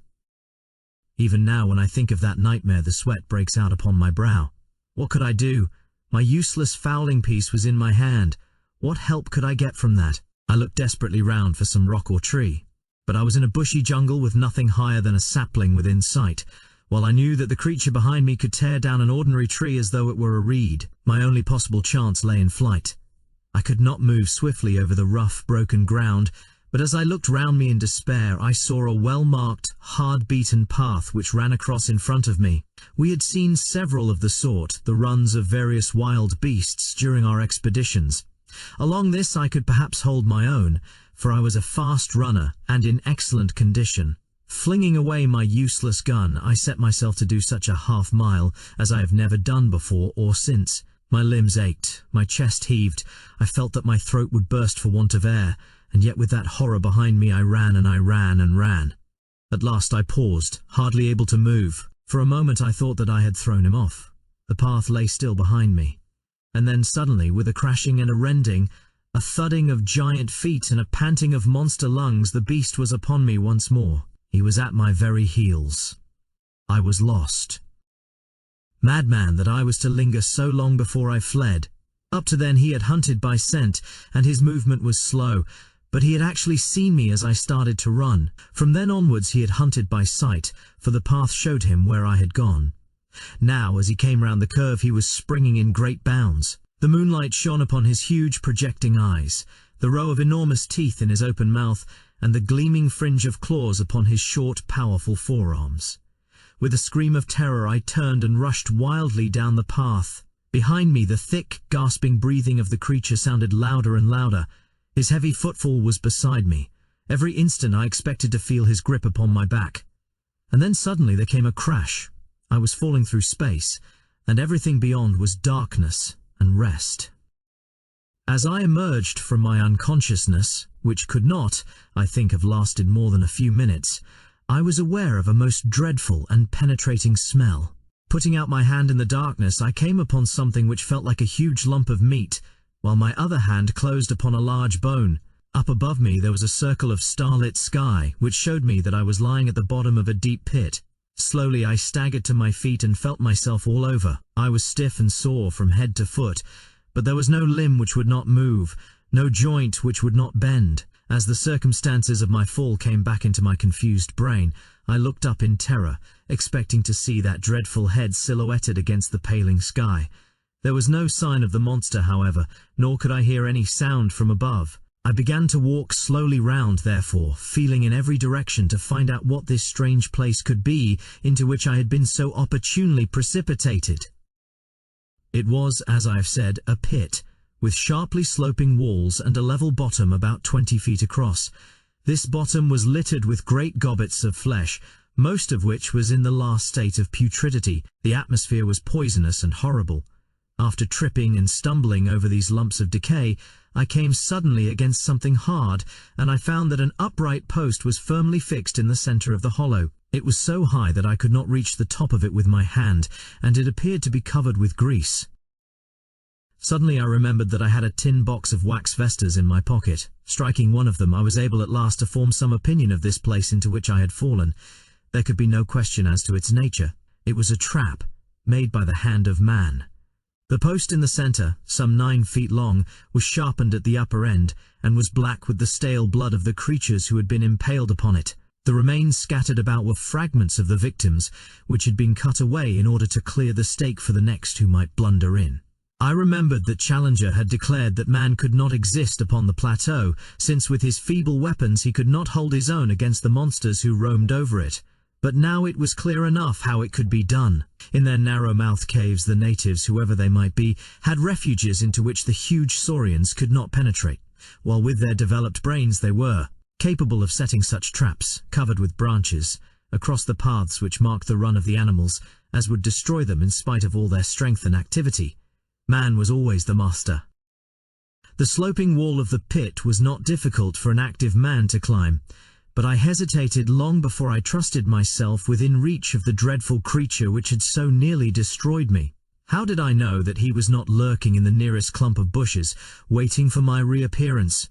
Even now, when I think of that nightmare, the sweat breaks out upon my brow. What could I do? My useless fowling piece was in my hand. What help could I get from that? I looked desperately round for some rock or tree, but I was in a bushy jungle with nothing higher than a sapling within sight, while I knew that the creature behind me could tear down an ordinary tree as though it were a reed. My only possible chance lay in flight. I could not move swiftly over the rough, broken ground, but as I looked round me in despair, I saw a well-marked, hard-beaten path which ran across in front of me. We had seen several of the sort, the runs of various wild beasts, during our expeditions. Along this I could perhaps hold my own, for I was a fast runner and in excellent condition. Flinging away my useless gun, I set myself to do such a half-mile as I have never done before or since. My limbs ached, my chest heaved, I felt that my throat would burst for want of air, and yet with that horror behind me I ran and I ran and ran. At last I paused, hardly able to move. For a moment I thought that I had thrown him off. The path lay still behind me. And then suddenly, with a crashing and a rending, a thudding of giant feet and a panting of monster lungs, the beast was upon me once more. He was at my very heels. I was lost. Madman that I was to linger so long before I fled. Up to then he had hunted by scent, and his movement was slow, but he had actually seen me as I started to run. From then onwards he had hunted by sight, for the path showed him where I had gone. Now, as he came round the curve, he was springing in great bounds. The moonlight shone upon his huge projecting eyes, the row of enormous teeth in his open mouth, and the gleaming fringe of claws upon his short, powerful forearms. With a scream of terror I turned and rushed wildly down the path. Behind me the thick, gasping breathing of the creature sounded louder and louder. His heavy footfall was beside me. Every instant I expected to feel his grip upon my back. And then suddenly there came a crash. I was falling through space, and everything beyond was darkness and rest. As I emerged from my unconsciousness, which could not, I think, have lasted more than a few minutes, I was aware of a most dreadful and penetrating smell. Putting out my hand in the darkness, I came upon something which felt like a huge lump of meat, while my other hand closed upon a large bone. Up above me there was a circle of starlit sky, which showed me that I was lying at the bottom of a deep pit. Slowly I staggered to my feet and felt myself all over. I was stiff and sore from head to foot, but there was no limb which would not move, no joint which would not bend. As the circumstances of my fall came back into my confused brain, I looked up in terror, expecting to see that dreadful head silhouetted against the paling sky. There was no sign of the monster, however, nor could I hear any sound from above. I began to walk slowly round, therefore, feeling in every direction to find out what this strange place could be into which I had been so opportunely precipitated. It was, as I have said, a pit, with sharply sloping walls and a level bottom about 20 feet across. This bottom was littered with great gobbets of flesh, most of which was in the last state of putridity. The atmosphere was poisonous and horrible. After tripping and stumbling over these lumps of decay, I came suddenly against something hard, and I found that an upright post was firmly fixed in the center of the hollow. It was so high that I could not reach the top of it with my hand, and it appeared to be covered with grease. Suddenly I remembered that I had a tin box of wax vestas in my pocket. Striking one of them, I was able at last to form some opinion of this place into which I had fallen. There could be no question as to its nature. It was a trap, made by the hand of man. The post in the center, some 9 feet long, was sharpened at the upper end, and was black with the stale blood of the creatures who had been impaled upon it. The remains scattered about were fragments of the victims, which had been cut away in order to clear the stake for the next who might blunder in. I remembered that Challenger had declared that man could not exist upon the plateau, since with his feeble weapons he could not hold his own against the monsters who roamed over it. But now it was clear enough how it could be done. In their narrow-mouthed caves the natives, whoever they might be, had refuges into which the huge saurians could not penetrate, while with their developed brains they were capable of setting such traps, covered with branches, across the paths which marked the run of the animals, as would destroy them in spite of all their strength and activity. Man was always the master. The sloping wall of the pit was not difficult for an active man to climb, but I hesitated long before I trusted myself within reach of the dreadful creature which had so nearly destroyed me. How did I know that he was not lurking in the nearest clump of bushes, waiting for my reappearance?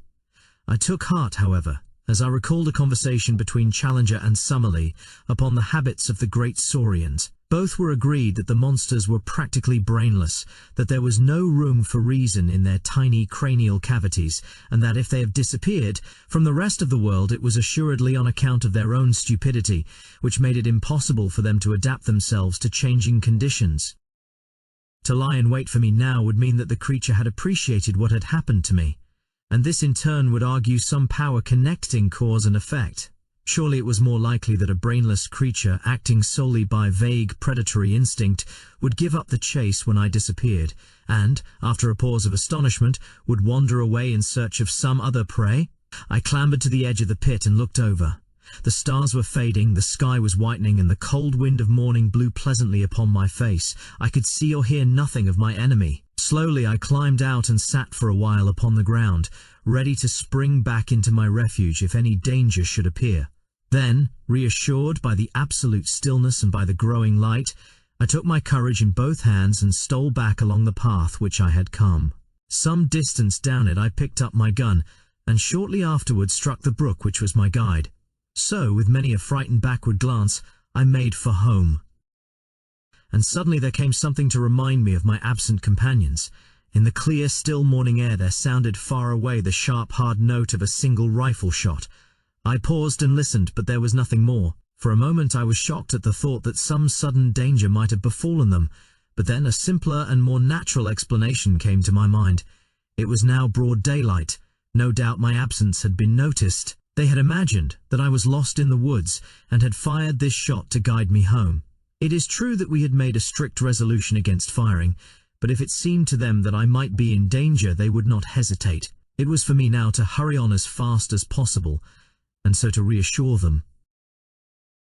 I took heart, however, as I recalled a conversation between Challenger and Summerlee upon the habits of the great saurians. Both were agreed that the monsters were practically brainless, that there was no room for reason in their tiny cranial cavities, and that if they have disappeared from the rest of the world it was assuredly on account of their own stupidity, which made it impossible for them to adapt themselves to changing conditions. To lie in wait for me now would mean that the creature had appreciated what had happened to me, and this in turn would argue some power connecting cause and effect. Surely it was more likely that a brainless creature, acting solely by vague predatory instinct, would give up the chase when I disappeared, and, after a pause of astonishment, would wander away in search of some other prey. I clambered to the edge of the pit and looked over. The stars were fading, the sky was whitening, and the cold wind of morning blew pleasantly upon my face. I could see or hear nothing of my enemy. Slowly I climbed out and sat for a while upon the ground, ready to spring back into my refuge if any danger should appear. Then, reassured by the absolute stillness and by the growing light, I took my courage in both hands and stole back along the path which I had come. Some distance down it I picked up my gun, and shortly afterwards struck the brook which was my guide. So, with many a frightened backward glance, I made for home. And suddenly there came something to remind me of my absent companions. In the clear, still morning air there sounded far away the sharp, hard note of a single rifle shot. I paused and listened, but there was nothing more. For a moment I was shocked at the thought that some sudden danger might have befallen them, but then a simpler and more natural explanation came to my mind. It was now broad daylight. No doubt my absence had been noticed. They had imagined that I was lost in the woods and had fired this shot to guide me home. It is true that we had made a strict resolution against firing, but if it seemed to them that I might be in danger, they would not hesitate. It was for me now to hurry on as fast as possible, and so to reassure them.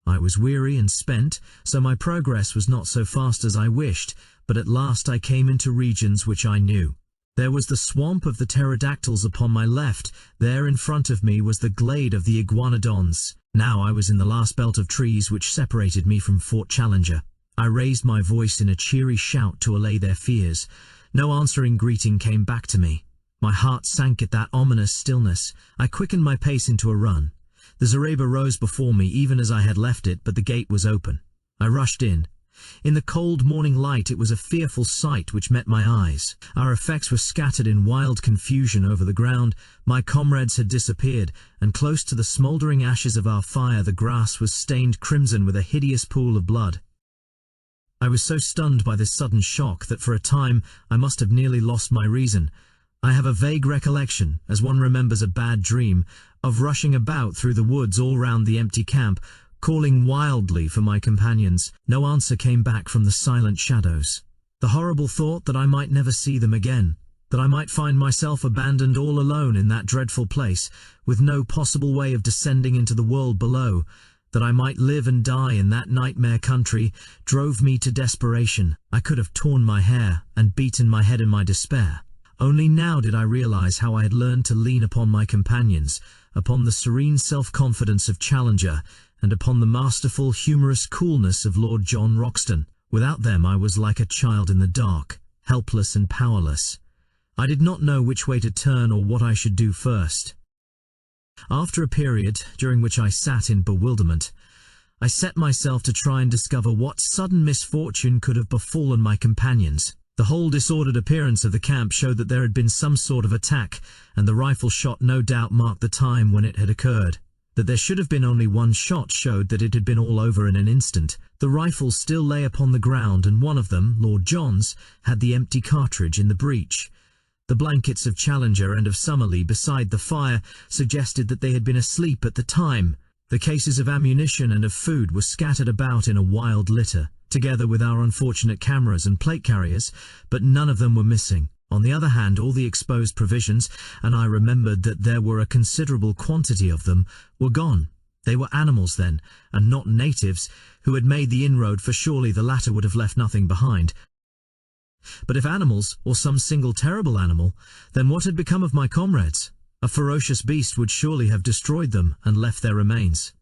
I was weary and spent, so my progress was not so fast as I wished, but at last I came into regions which I knew. There was the swamp of the pterodactyls upon my left, there in front of me was the glade of the iguanodons. Now I was in the last belt of trees which separated me from Fort Challenger. I raised my voice in a cheery shout to allay their fears. No answering greeting came back to me. My heart sank at that ominous stillness. I quickened my pace into a run. The zareba rose before me even as I had left it, but the gate was open. I rushed in. In the cold morning light it was a fearful sight which met my eyes. Our effects were scattered in wild confusion over the ground. My comrades had disappeared, and close to the smouldering ashes of our fire the grass was stained crimson with a hideous pool of blood. I was so stunned by this sudden shock that for a time I must have nearly lost my reason. I have a vague recollection, as one remembers a bad dream, of rushing about through the woods all round the empty camp, calling wildly for my companions. No answer came back from the silent shadows. The horrible thought that I might never see them again, that I might find myself abandoned all alone in that dreadful place, with no possible way of descending into the world below, that I might live and die in that nightmare country, drove me to desperation. I could have torn my hair and beaten my head in my despair. Only now did I realize how I had learned to lean upon my companions, upon the serene self-confidence of Challenger, and upon the masterful, humorous coolness of Lord John Roxton. Without them I was like a child in the dark, helpless and powerless. I did not know which way to turn or what I should do first. After a period, during which I sat in bewilderment, I set myself to try and discover what sudden misfortune could have befallen my companions. The whole disordered appearance of the camp showed that there had been some sort of attack, and the rifle shot no doubt marked the time when it had occurred. That there should have been only one shot showed that it had been all over in an instant. The rifles still lay upon the ground, and one of them, Lord John's, had the empty cartridge in the breech. The blankets of Challenger and of Summerlee beside the fire suggested that they had been asleep at the time. The cases of ammunition and of food were scattered about in a wild litter, together with our unfortunate cameras and plate carriers, but none of them were missing. On the other hand, all the exposed provisions, and I remembered that there were a considerable quantity of them, were gone. They were animals then, and not natives, who had made the inroad, for surely the latter would have left nothing behind. But if animals, or some single terrible animal, then what had become of my comrades? A ferocious beast would surely have destroyed them and left their remains.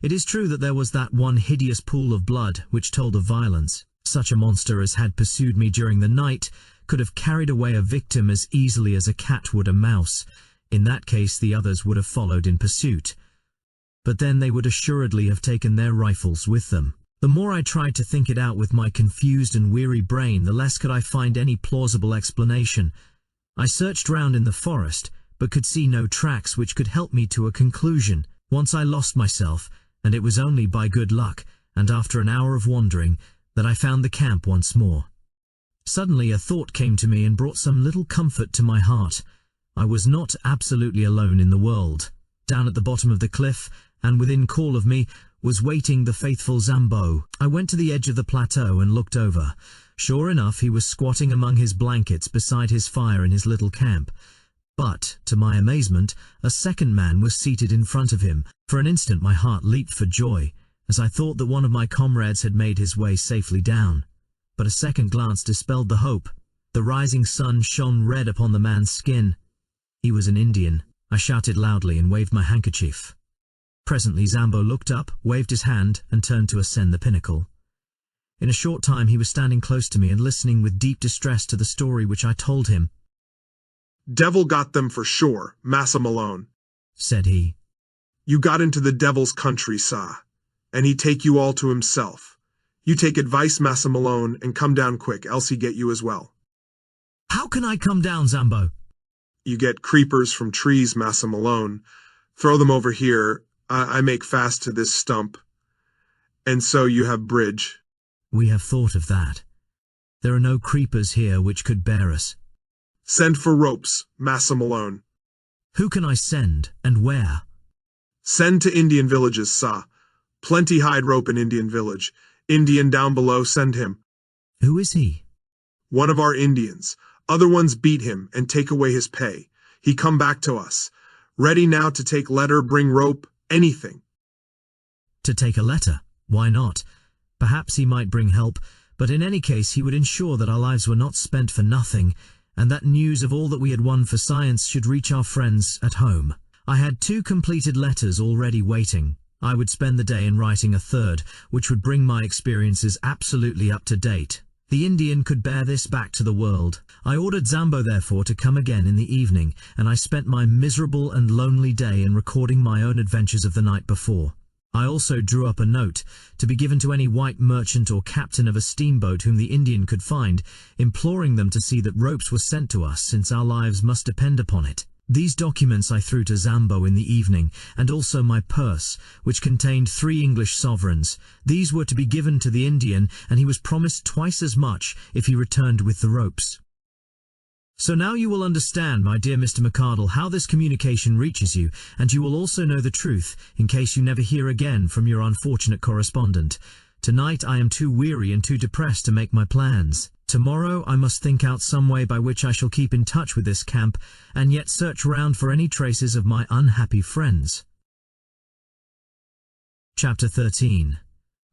It is true that there was that one hideous pool of blood which told of violence. Such a monster as had pursued me during the night could have carried away a victim as easily as a cat would a mouse. In that case the others would have followed in pursuit. But then they would assuredly have taken their rifles with them. The more I tried to think it out with my confused and weary brain, the less could I find any plausible explanation. I searched round in the forest, but could see no tracks which could help me to a conclusion. Once I lost myself, and it was only by good luck, and after an hour of wandering, that I found the camp once more. Suddenly a thought came to me and brought some little comfort to my heart. I was not absolutely alone in the world. Down at the bottom of the cliff, and within call of me, was waiting the faithful Zambo. I went to the edge of the plateau and looked over. Sure enough, he was squatting among his blankets beside his fire in his little camp. But, to my amazement, a second man was seated in front of him. For an instant my heart leaped for joy, as I thought that one of my comrades had made his way safely down. But a second glance dispelled the hope. The rising sun shone red upon the man's skin. He was an Indian. I shouted loudly and waved my handkerchief. Presently Zambo looked up, waved his hand, and turned to ascend the pinnacle. In a short time he was standing close to me and listening with deep distress to the story which I told him.
"Devil got them for sure, Massa Malone,"
said he.
"You got into the devil's country, sah, and he take you all to himself. You take advice, Massa Malone, and come down quick, else he get you as well."
"How can I come down, Zambo?"
"You get creepers from trees, Massa Malone. Throw them over here. I make fast to this stump. And so you have bridge."
"We have thought of that. There are no creepers here which could bear us."
"Send for ropes, Massa Malone."
"Who can I send, and where?"
"Send to Indian villages, sah. Plenty hide rope in Indian village. Indian down below, send him."
"Who is he?"
"One of our Indians. Other ones beat him and take away his pay. He come back to us. Ready now to take letter, bring rope, anything."
"To take a letter? Why not? Perhaps he might bring help, but in any case he would ensure that our lives were not spent for nothing, and that news of all that we had won for science should reach our friends at home. I had 2 completed letters already waiting. I would spend the day in writing a third, which would bring my experiences absolutely up to date. The Indian could bear this back to the world. I ordered Zambo therefore to come again in the evening, and I spent my miserable and lonely day in recording my own adventures of the night before. I also drew up a note, to be given to any white merchant or captain of a steamboat whom the Indian could find, imploring them to see that ropes were sent to us, since our lives must depend upon it. These documents I threw to Zambo in the evening, and also my purse, which contained 3 English sovereigns. These were to be given to the Indian, and he was promised twice as much if he returned with the ropes. So now you will understand, my dear Mr. McArdle, how this communication reaches you, and you will also know the truth, in case you never hear again from your unfortunate correspondent. Tonight I am too weary and too depressed to make my plans. Tomorrow I must think out some way by which I shall keep in touch with this camp, and yet search round for any traces of my unhappy friends. Chapter 13.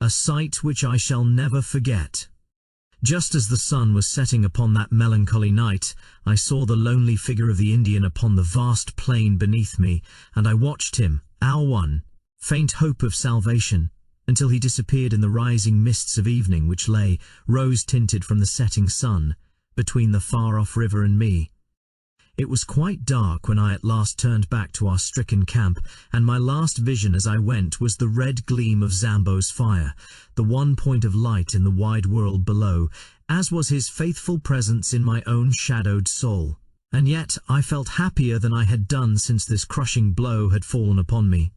A sight which I shall never forget. Just as the sun was setting upon that melancholy night, I saw the lonely figure of the Indian upon the vast plain beneath me, and I watched him, our one, faint hope of salvation, until he disappeared in the rising mists of evening which lay, rose-tinted from the setting sun, between the far-off river and me. It was quite dark when I at last turned back to our stricken camp, and my last vision as I went was the red gleam of Zambo's fire, the one point of light in the wide world below, as was his faithful presence in my own shadowed soul. And yet I felt happier than I had done since this crushing blow had fallen upon me.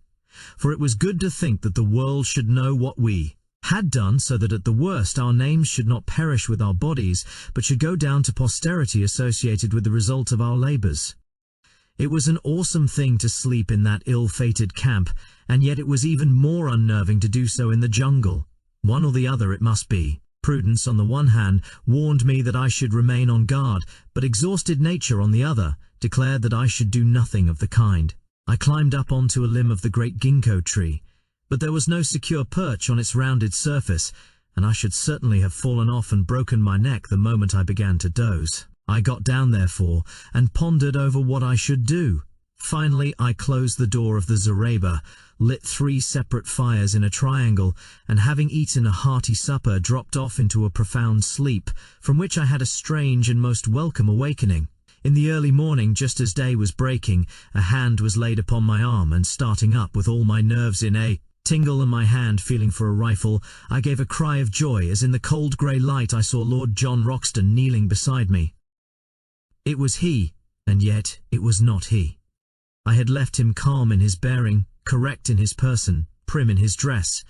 For it was good to think that the world should know what we had done, so that at the worst our names should not perish with our bodies, but should go down to posterity associated with the result of our labours. It was an awesome thing to sleep in that ill-fated camp, and yet it was even more unnerving to do so in the jungle. One or the other it must be. Prudence on the one hand warned me that I should remain on guard, but exhausted nature on the other declared that I should do nothing of the kind. I climbed up onto a limb of the great ginkgo tree, but there was no secure perch on its rounded surface, and I should certainly have fallen off and broken my neck the moment I began to doze. I got down, therefore, and pondered over what I should do. Finally, I closed the door of the zareba, lit 3 separate fires in a triangle, and having eaten a hearty supper, dropped off into a profound sleep, from which I had a strange and most welcome awakening. In the early morning, just as day was breaking, a hand was laid upon my arm, and starting up with all my nerves in a tingle and my hand feeling for a rifle, I gave a cry of joy as in the cold grey light I saw Lord John Roxton kneeling beside me. It was he, and yet it was not he. I had left him calm in his bearing, correct in his person, prim in his dress.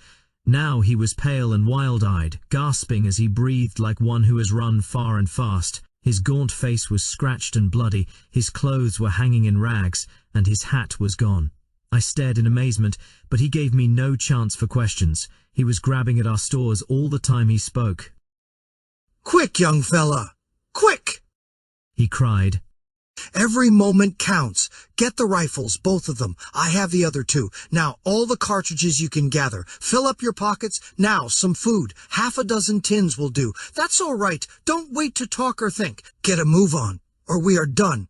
Now he was pale and wild-eyed, gasping as he breathed like one who has run far and fast. His gaunt face was scratched and bloody, his clothes were hanging in rags, and his hat was gone. I stared in amazement, but he gave me no chance for questions. He was grabbing at our stores all the time he spoke.
"Quick, young fella! Quick!"
he cried.
Every moment counts. Get the rifles, both of them. I have the other two. Now, all the cartridges you can gather. Fill up your pockets. Now, some food. 6 tins will do. That's all right. Don't wait to talk or think. Get a move on, or we are done.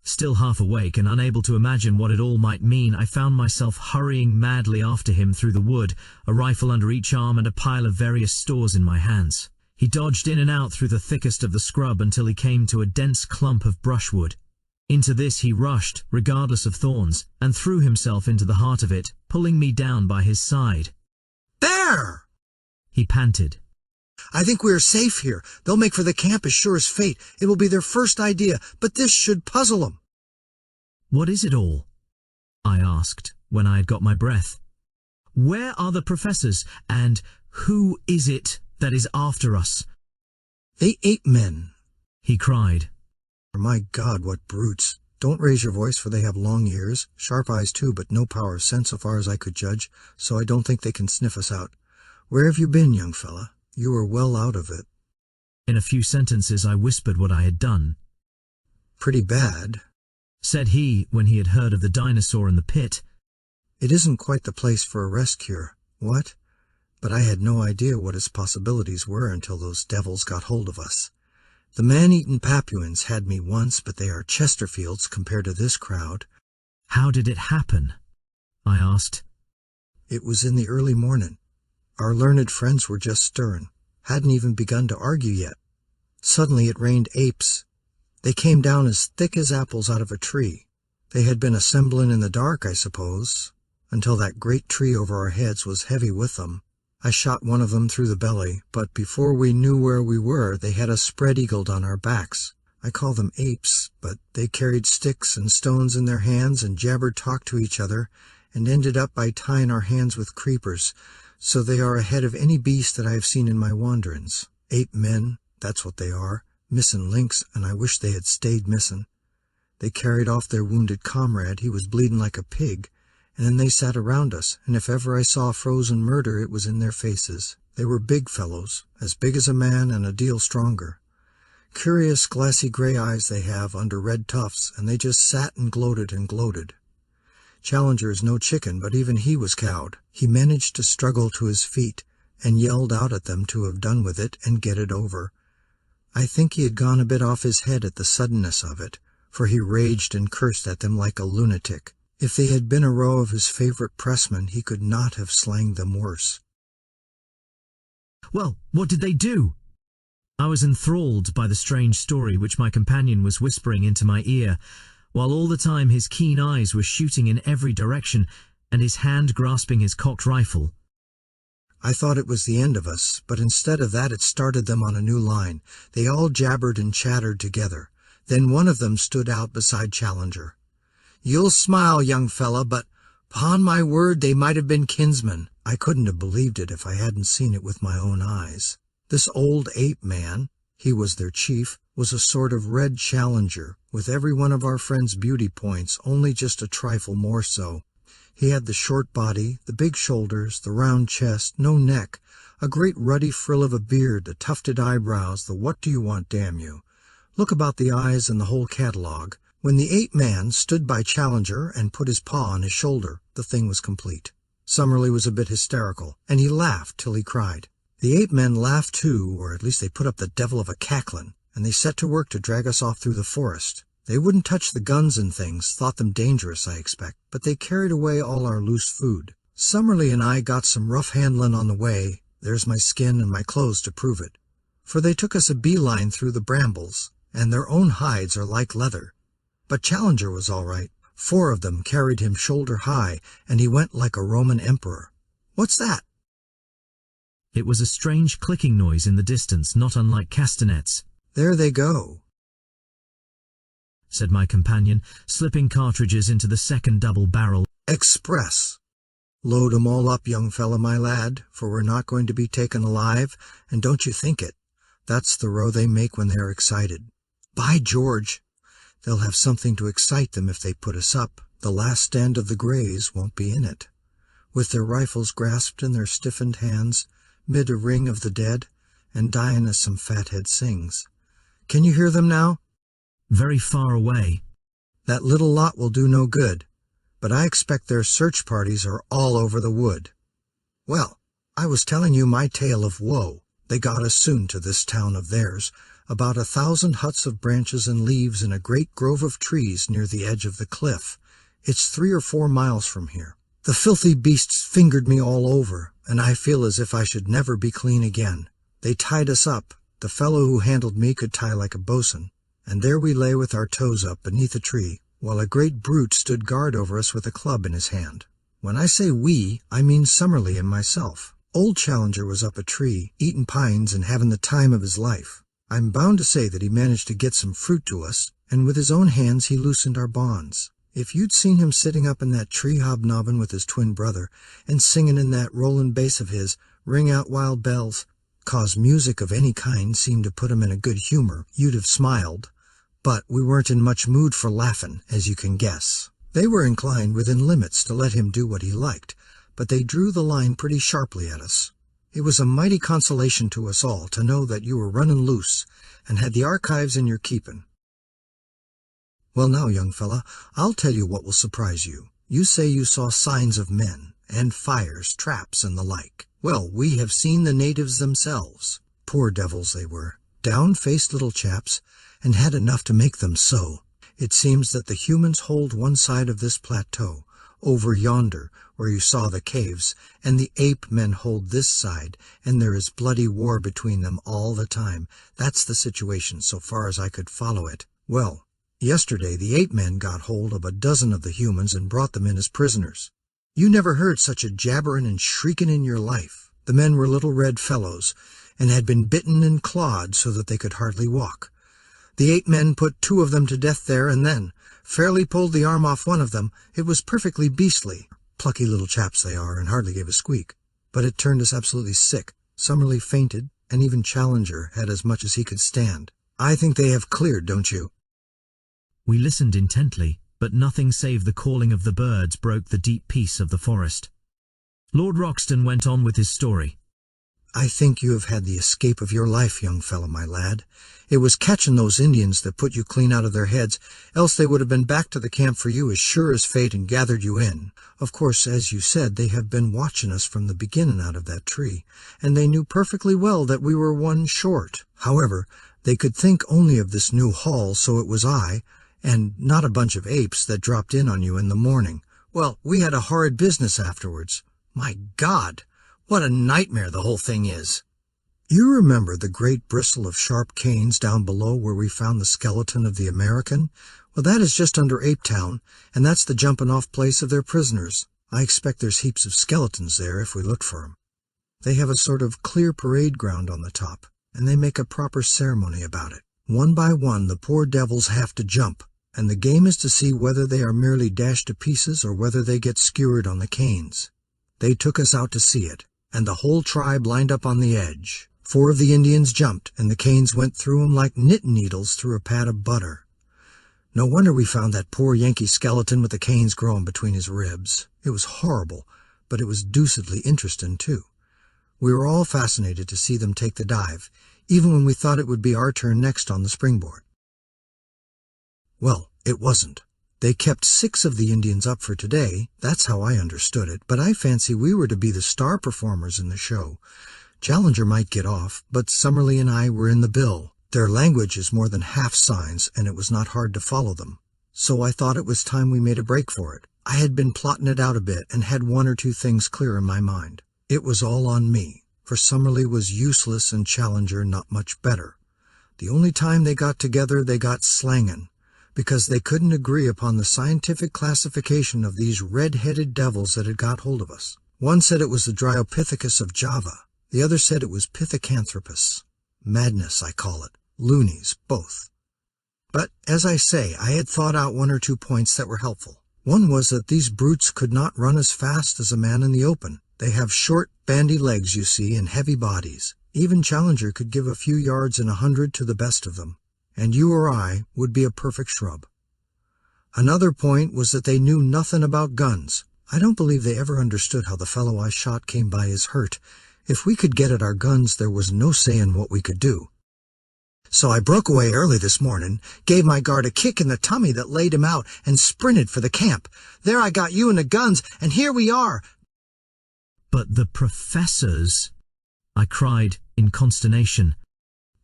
Still half awake and unable to imagine what it all might mean, I found myself hurrying madly after him through the wood, a rifle under each arm and a pile of various stores in my hands. He dodged in and out through the thickest of the scrub until he came to a dense clump of brushwood. Into this he rushed, regardless of thorns, and threw himself into the heart of it, pulling me down by his side.
There!
He panted.
I think we are safe here. They'll make for the camp as sure as fate. It will be their first idea, but this should puzzle them.
What is it all? I asked, when I had got my breath. Where are the professors, and who is it that is after us?
They 8 men,
he cried.
My God, what brutes. Don't raise your voice, for they have long ears, sharp eyes too, but no power of scent so far as I could judge, so I don't think they can sniff us out. Where have you been, young fella? You were well out of it.
In a few sentences I whispered what I had done.
Pretty bad,
said he, when he had heard of the dinosaur in the pit.
It isn't quite the place for a rest cure. What? But I had no idea what its possibilities were until those devils got hold of us. The man-eaten Papuans had me once, but they are Chesterfields compared to this crowd.
How did it happen? I asked.
It was in the early morning. Our learned friends were just stirring, hadn't even begun to argue yet. Suddenly it rained apes. They came down as thick as apples out of a tree. They had been assembling in the dark, I suppose, until that great tree over our heads was heavy with them. I shot one of them through the belly, but before we knew where we were, they had us spread-eagled on our backs. I call them apes, but they carried sticks and stones in their hands and jabbered talk to each other, and ended up by tying our hands with creepers, so they are ahead of any beast that I have seen in my wanderings. 8 men, that's what they are, missing links, and I wish they had stayed missing. They carried off their wounded comrade, he was bleeding like a pig, and then they sat around us, and if ever I saw frozen murder it was in their faces. They were big fellows, as big as a man and a deal stronger. Curious glassy gray eyes they have under red tufts, and they just sat and gloated and gloated. Challenger is no chicken, but even he was cowed. He managed to struggle to his feet, and yelled out at them to have done with it and get it over. I think he had gone a bit off his head at the suddenness of it, for he raged and cursed at them like a lunatic. If they had been a row of his favorite pressmen, he could not have slanged them worse.
Well, what did they do? I was enthralled by the strange story which my companion was whispering into my ear, while all the time his keen eyes were shooting in every direction, and his hand grasping his cocked rifle.
I thought it was the end of us, but instead of that it started them on a new line. They all jabbered and chattered together. Then one of them stood out beside Challenger. You'll smile, young fella, but, 'pon my word, they might have been kinsmen. I couldn't have believed it if I hadn't seen it with my own eyes. This old ape man, he was their chief, was a sort of red Challenger, with every one of our friend's beauty points, only just a trifle more so. He had the short body, the big shoulders, the round chest, no neck, a great ruddy frill of a beard, the tufted eyebrows, the what do you want, damn you. Look about the eyes and the whole catalogue. When the ape-man stood by Challenger and put his paw on his shoulder, the thing was complete. Summerlee was a bit hysterical, and he laughed till he cried. The ape-men laughed too, or at least they put up the devil of a cackling, and they set to work to drag us off through the forest. They wouldn't touch the guns and things, thought them dangerous, I expect, but they carried away all our loose food. Summerlee and I got some rough handling on the way, there's my skin and my clothes to prove it. For they took us a beeline through the brambles, and their own hides are like leather. But Challenger was all right. 4 of them carried him shoulder high, and he went like a Roman emperor. What's that?
It was a strange clicking noise in the distance, not unlike castanets.
There they go,
said my companion, slipping cartridges into the second double barrel.
Express. Load 'em all up, young fella, my lad, for we're not going to be taken alive, and don't you think it. That's the row they make when they're excited. By George! They'll have something to excite them if they put us up. The last stand of the Greys won't be in it. With their rifles grasped in their stiffened hands, mid a ring of the dead, and dying as some fathead sings. Can you hear them now?
very far away.
That little lot will do no good, but I expect their search parties are all over the wood. Well, I was telling you my tale of woe. They got us soon to this town of theirs, about 1,000 huts of branches and leaves in a great grove of trees near the edge of the cliff. It's 3 or 4 miles from here. The filthy beasts fingered me all over, and I feel as if I should never be clean again. They tied us up. The fellow who handled me could tie like a bosun, and there we lay with our toes up beneath a tree, while a great brute stood guard over us with a club in his hand. When I say we, I mean Summerlee and myself. Old Challenger was up a tree, eating pines and having the time of his life. I'm bound to say that he managed to get some fruit to us, and with his own hands he loosened our bonds. If you'd seen him sitting up in that tree hobnobbing with his twin brother, and singing in that rolling bass of his, "Ring out wild bells," 'cause music of any kind seemed to put him in a good humor, you'd have smiled. But we weren't in much mood for laughing, as you can guess. They were inclined within limits to let him do what he liked, but they drew the line pretty sharply at us. It was a mighty consolation to us all to know that you were running loose and had the archives in your keeping. Well now, young fella, I'll tell you what will surprise you. You say you saw signs of men, and fires, traps, and the like. Well, we have seen the natives themselves. Poor devils they were, down-faced little chaps, and had enough to make them so. It seems that the humans hold one side of this plateau, over yonder, where you saw the caves, and the ape-men hold this side, and there is bloody war between them all the time. That's the situation, so far as I could follow it. Well, yesterday the ape-men got hold of a dozen of the humans and brought them in as prisoners. You never heard such a jabberin' and shrieking in your life. The men were little red fellows, and had been bitten and clawed so that they could hardly walk. The ape-men put 2 of them to death there and then, fairly pulled the arm off one of them. It was perfectly beastly. Plucky little chaps they are, and hardly gave a squeak. But it turned us absolutely sick. Summerlee fainted, and even Challenger had as much as he could stand. I think they have cleared, don't you?
We listened intently, but nothing save the calling of the birds broke the deep peace of the forest. Lord Roxton went on with his story.
I think you have had the escape of your life, young fellow, my lad. It was catching those Indians that put you clean out of their heads, else they would have been back to the camp for you as sure as fate and gathered you in. Of course, as you said, they have been watching us from the beginning out of that tree, and they knew perfectly well that we were one short. However, they could think only of this new haul, so it was I, and not a bunch of apes, that dropped in on you in the morning. Well, we had a horrid business afterwards. My God! What a nightmare the whole thing is. You remember the great bristle of sharp canes down below where we found the skeleton of the American? Well, that is just under Ape Town, and that's the jumping-off place of their prisoners. I expect there's heaps of skeletons there if we look for 'em. They have a sort of clear parade ground on the top, and they make a proper ceremony about it. One by one the poor devils have to jump, and the game is to see whether they are merely dashed to pieces or whether they get skewered on the canes. They took us out to see it, and the whole tribe lined up on the edge. 4 of the Indians jumped, and the canes went through 'em like knitting needles through a pat of butter. No wonder we found that poor Yankee skeleton with the canes growing between his ribs. It was horrible, but it was deucedly interesting, too. We were all fascinated to see them take the dive, even when we thought it would be our turn next on the springboard. Well, it wasn't. They kept 6 of the Indians up for today, that's how I understood it, but I fancy we were to be the star performers in the show. Challenger might get off, but Summerlee and I were in the bill. Their language is more than half signs, and it was not hard to follow them. So I thought it was time we made a break for it. I had been plotting it out a bit, and had 1 or 2 things clear in my mind. It was all on me, for Summerlee was useless and Challenger not much better. The only time they got together they got slangin', because they couldn't agree upon the scientific classification of these red-headed devils that had got hold of us. One said it was the Dryopithecus of Java. The other said it was Pithecanthropus. Madness, I call it. Loonies, both. But, as I say, I had thought out 1 or 2 points that were helpful. One was that these brutes could not run as fast as a man in the open. They have short, bandy legs, you see, and heavy bodies. Even Challenger could give a few yards in 100 to the best of them, and you or I would be a perfect shrub. Another point was that they knew nothing about guns. I don't believe they ever understood how the fellow I shot came by his hurt. If we could get at our guns, there was no saying what we could do. So I broke away early this morning, gave my guard a kick in the tummy that laid him out, and sprinted for the camp. There I got you and the guns, and here we are.
But the professors, I cried in consternation.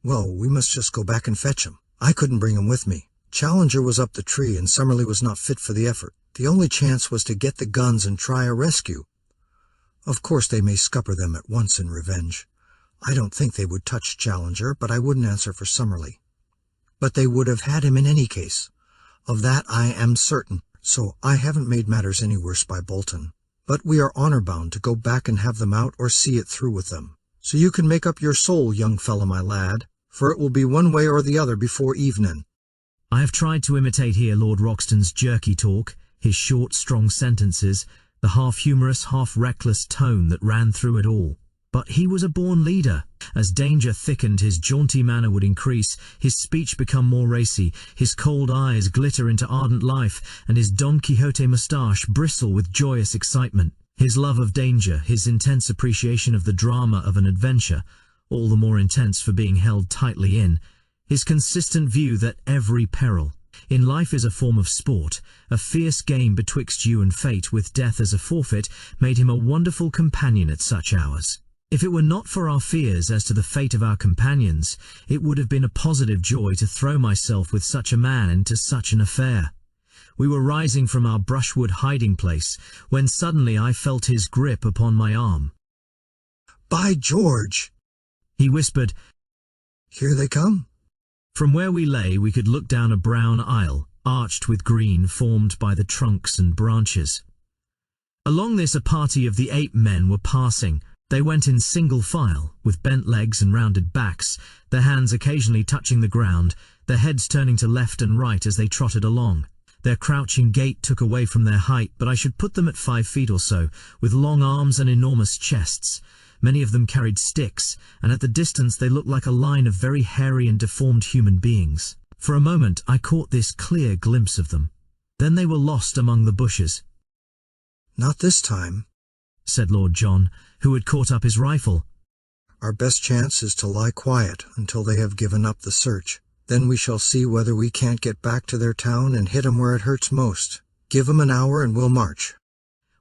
Well, we must just go back and fetch him. I couldn't bring him with me. Challenger was up the tree, and Summerlee was not fit for the effort. The only chance was to get the guns and try a rescue. Of course they may scupper them at once in revenge. I don't think they would touch Challenger, but I wouldn't answer for Summerlee. But they would have had him in any case. Of that I am certain, so I haven't made matters any worse by Bolton. But we are honor-bound to go back and have them out or see it through with them. So you can make up your soul, young fellow, my lad, for it will be one way or the other before evening.
I have tried to imitate here Lord Roxton's jerky talk, his short, strong sentences, the half-humorous, half-reckless tone that ran through it all. But he was a born leader. As danger thickened, his jaunty manner would increase, his speech become more racy, his cold eyes glitter into ardent life, and his Don Quixote moustache bristle with joyous excitement. His love of danger, his intense appreciation of the drama of an adventure, all the more intense for being held tightly in, his consistent view that every peril in life is a form of sport, a fierce game betwixt you and fate with death as a forfeit, made him a wonderful companion at such hours. If it were not for our fears as to the fate of our companions, it would have been a positive joy to throw myself with such a man into such an affair. We were rising from our brushwood hiding place, when suddenly I felt his grip upon my arm.
"By George!"
he whispered.
"Here they come."
From where we lay we could look down a brown aisle, arched with green formed by the trunks and branches. Along this a party of the 8 men were passing. They went in single file, with bent legs and rounded backs, their hands occasionally touching the ground, their heads turning to left and right as they trotted along. Their crouching gait took away from their height, but I should put them at 5 feet or so, with long arms and enormous chests. Many of them carried sticks, and at the distance they looked like a line of very hairy and deformed human beings. For a moment I caught this clear glimpse of them. Then they were lost among the bushes.
"Not this time,"
said Lord John, who had caught up his rifle.
"Our best chance is to lie quiet until they have given up the search. Then we shall see whether we can't get back to their town and hit 'em where it hurts most. Give 'em an hour and we'll march."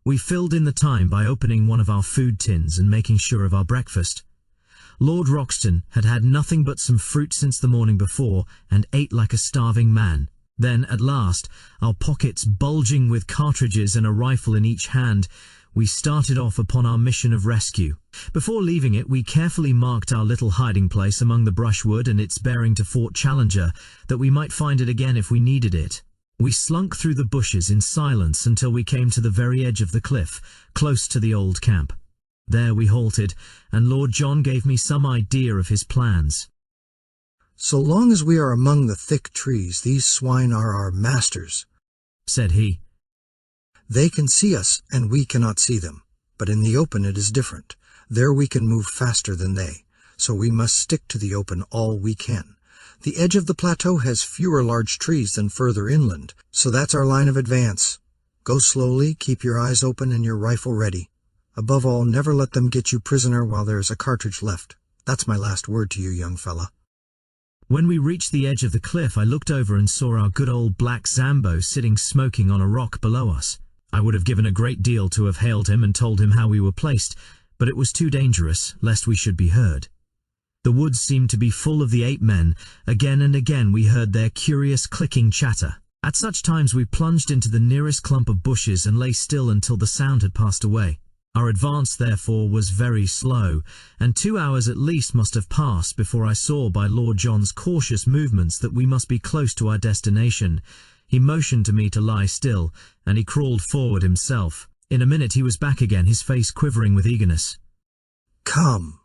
We filled in the time by opening one of our food tins and making sure of our breakfast. Lord Roxton had had nothing but some fruit since the morning before, and ate like a starving man. Then, at last, our pockets bulging with cartridges and a rifle in each hand, we started off upon our mission of rescue. Before leaving it, we carefully marked our little hiding place among the brushwood and its bearing to Fort Challenger, that we might find it again if we needed it. We slunk through the bushes in silence until we came to the very edge of the cliff, close to the old camp. There we halted, and Lord John gave me some idea of his plans.
"So long as we are among the thick trees, these swine are our masters,"
said he.
"They can see us, and we cannot see them. But in the open it is different. There we can move faster than they, so we must stick to the open all we can. The edge of the plateau has fewer large trees than further inland, so that's our line of advance. Go slowly, keep your eyes open and your rifle ready. Above all, never let them get you prisoner while there is a cartridge left. That's my last word to you, young fella."
When we reached the edge of the cliff, I looked over and saw our good old black Zambo sitting smoking on a rock below us. I would have given a great deal to have hailed him and told him how we were placed, but it was too dangerous, lest we should be heard. The woods seemed to be full of the 8 men. Again and again we heard their curious clicking chatter. At such times we plunged into the nearest clump of bushes and lay still until the sound had passed away. Our advance, therefore, was very slow, and 2 hours at least must have passed before I saw by Lord John's cautious movements that we must be close to our destination. He motioned to me to lie still, and he crawled forward himself. In a minute he was back again, his face quivering with eagerness.
"Come,"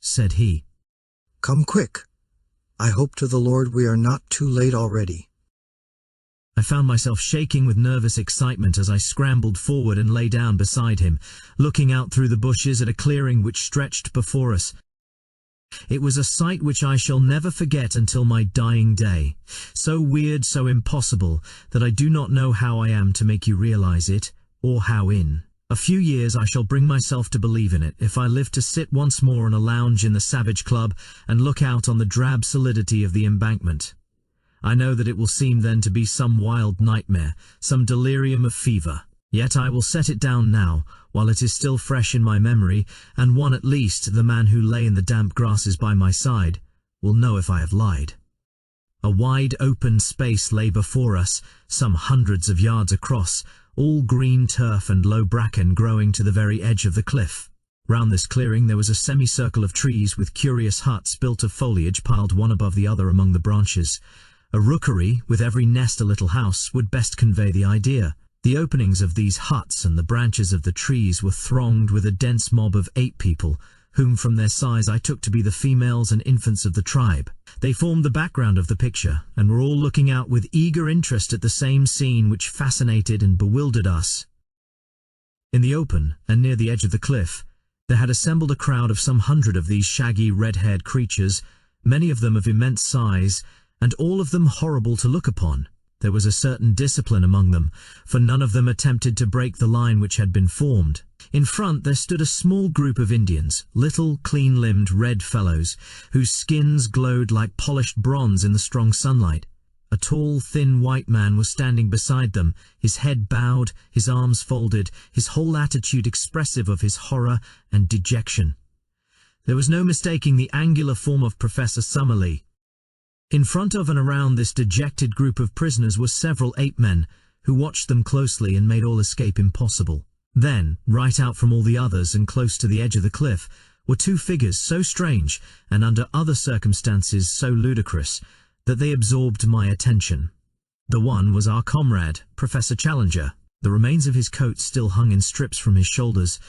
said he.
"Come quick. I hope to the Lord we are not too late already."
I found myself shaking with nervous excitement as I scrambled forward and lay down beside him, looking out through the bushes at a clearing which stretched before us. It was a sight which I shall never forget until my dying day. So weird, so impossible, that I do not know how I am to make you realize it, or how in. A few years I shall bring myself to believe in it, if I live to sit once more on a lounge in the Savage Club and look out on the drab solidity of the embankment. I know that it will seem then to be some wild nightmare, some delirium of fever. Yet I will set it down now, while it is still fresh in my memory, and one at least, the man who lay in the damp grasses by my side, will know if I have lied. A wide open space lay before us, some hundreds of yards across, all green turf and low bracken growing to the very edge of the cliff. Round this clearing there was a semicircle of trees with curious huts built of foliage piled one above the other among the branches. A rookery, with every nest a little house, would best convey the idea. The openings of these huts and the branches of the trees were thronged with a dense mob of 8 people, whom from their size I took to be the females and infants of the tribe. They formed the background of the picture, and were all looking out with eager interest at the same scene which fascinated and bewildered us. In the open, and near the edge of the cliff, there had assembled a crowd of some 100 of these shaggy, red-haired creatures, many of them of immense size, and all of them horrible to look upon. There was a certain discipline among them, for none of them attempted to break the line which had been formed. In front there stood a small group of Indians, little, clean-limbed, red fellows, whose skins glowed like polished bronze in the strong sunlight. A tall, thin white man was standing beside them, his head bowed, his arms folded, his whole attitude expressive of his horror and dejection. There was no mistaking the angular form of Professor Summerlee. In front of and around this dejected group of prisoners were several ape-men, who watched them closely and made all escape impossible. Then, right out from all the others and close to the edge of the cliff, were 2 figures so strange, and under other circumstances so ludicrous, that they absorbed my attention. The one was our comrade, Professor Challenger. The remains of his coat still hung in strips from his shoulders,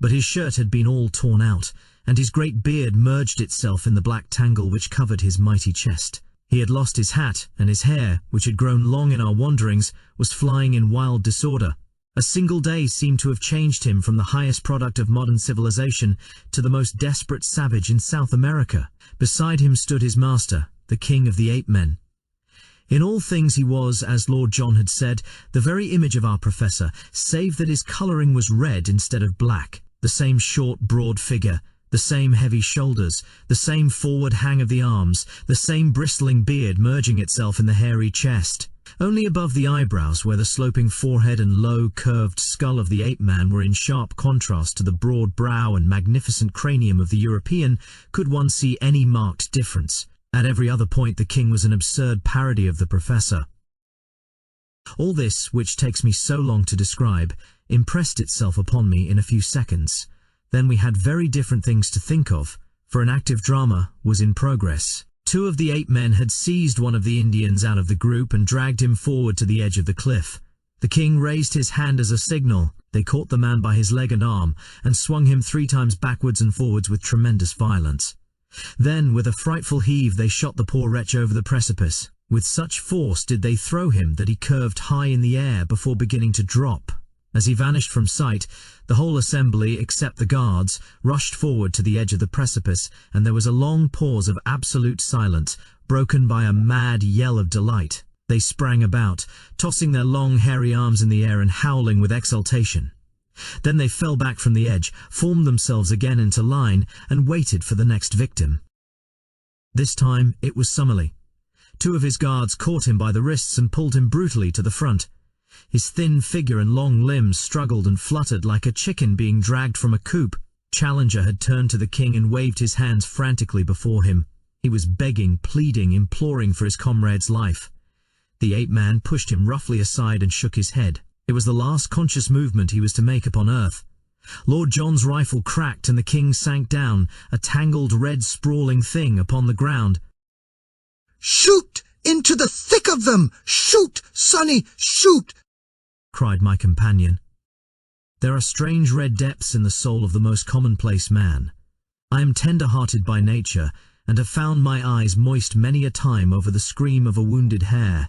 but his shirt had been all torn out, and his great beard merged itself in the black tangle which covered his mighty chest. He had lost his hat, and his hair, which had grown long in our wanderings, was flying in wild disorder. A single day seemed to have changed him from the highest product of modern civilization to the most desperate savage in South America. Beside him stood his master, the king of the ape-men. In all things he was, as Lord John had said, the very image of our professor, save that his colouring was red instead of black. The same short, broad figure, the same heavy shoulders, the same forward hang of the arms, the same bristling beard merging itself in the hairy chest. Only above the eyebrows, where the sloping forehead and low, curved skull of the ape-man were in sharp contrast to the broad brow and magnificent cranium of the European, could one see any marked difference. At every other point the king was an absurd parody of the professor. All this, which takes me so long to describe, impressed itself upon me in a few seconds. Then we had very different things to think of, for an active drama was in progress. 2 of the ape-men had seized one of the Indians out of the group and dragged him forward to the edge of the cliff. The king raised his hand as a signal. They caught the man by his leg and arm, and swung him 3 times backwards and forwards with tremendous violence. Then, with a frightful heave, they shot the poor wretch over the precipice. With such force did they throw him that he curved high in the air before beginning to drop. As he vanished from sight, the whole assembly, except the guards, rushed forward to the edge of the precipice, and there was a long pause of absolute silence, broken by a mad yell of delight. They sprang about, tossing their long hairy arms in the air and howling with exultation. Then they fell back from the edge, formed themselves again into line, and waited for the next victim. This time it was Summerlee. 2 of his guards caught him by the wrists and pulled him brutally to the front. His thin figure and long limbs struggled and fluttered like a chicken being dragged from a coop. Challenger had turned to the king and waved his hands frantically before him. He was begging, pleading, imploring for his comrade's life. The ape-man pushed him roughly aside and shook his head. It was the last conscious movement he was to make upon earth. Lord John's rifle cracked and the king sank down, a tangled red sprawling thing upon the ground.
"Shoot! Into the thick of them! Shoot, Sonny, shoot!"
cried my companion. There are strange red depths in the soul of the most commonplace man. I am tender-hearted by nature, and have found my eyes moist many a time over the scream of a wounded hare.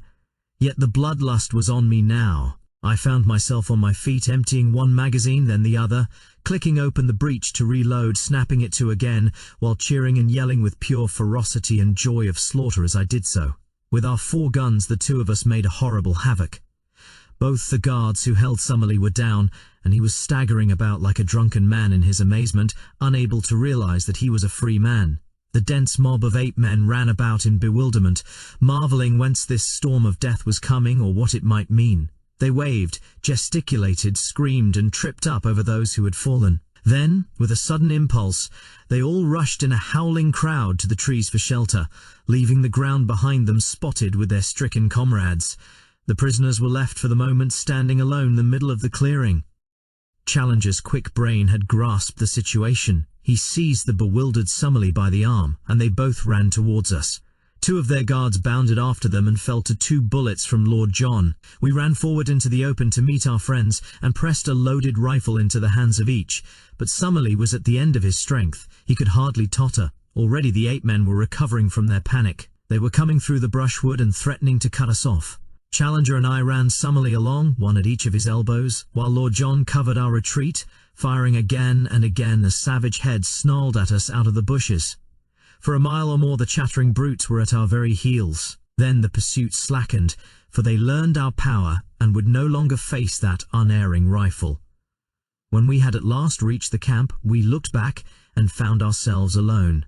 Yet the bloodlust was on me now. I found myself on my feet, emptying one magazine, then the other, clicking open the breech to reload, snapping it to again, while cheering and yelling with pure ferocity and joy of slaughter as I did so. With our 4 guns the 2 of us made a horrible havoc. Both the guards who held Summerlee were down, and he was staggering about like a drunken man in his amazement, unable to realize that he was a free man. The dense mob of ape men ran about in bewilderment, marveling whence this storm of death was coming or what it might mean. They waved, gesticulated, screamed, and tripped up over those who had fallen. Then, with a sudden impulse, they all rushed in a howling crowd to the trees for shelter, leaving the ground behind them spotted with their stricken comrades. The prisoners were left for the moment standing alone in the middle of the clearing. Challenger's quick brain had grasped the situation. He seized the bewildered Summerlee by the arm, and they both ran towards us. 2 of their guards bounded after them and fell to 2 bullets from Lord John. We ran forward into the open to meet our friends and pressed a loaded rifle into the hands of each. But Summerlee was at the end of his strength. He could hardly totter. Already the ape men were recovering from their panic. They were coming through the brushwood and threatening to cut us off. Challenger and I ran Summerlee along, one at each of his elbows, while Lord John covered our retreat, firing again and again as savage heads snarled at us out of the bushes. For a mile or more the chattering brutes were at our very heels. Then the pursuit slackened, for they learned our power and would no longer face that unerring rifle. When we had at last reached the camp, we looked back and found ourselves alone.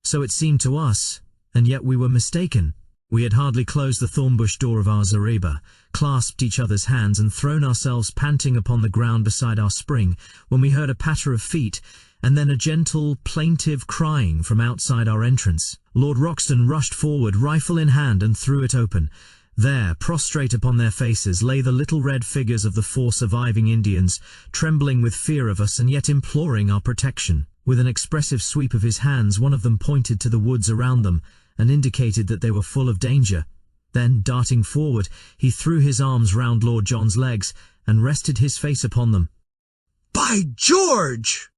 So it seemed to us, and yet we were mistaken. We had hardly closed the thornbush door of our zareba, clasped each other's hands and thrown ourselves panting upon the ground beside our spring, when we heard a patter of feet, and then a gentle, plaintive crying from outside our entrance. Lord Roxton rushed forward, rifle in hand, and threw it open. There, prostrate upon their faces, lay the little red figures of the 4 surviving Indians, trembling with fear of us and yet imploring our protection. With an expressive sweep of his hands, one of them pointed to the woods around them and indicated that they were full of danger. Then, darting forward, he threw his arms round Lord John's legs and rested his face upon them.
"By George!"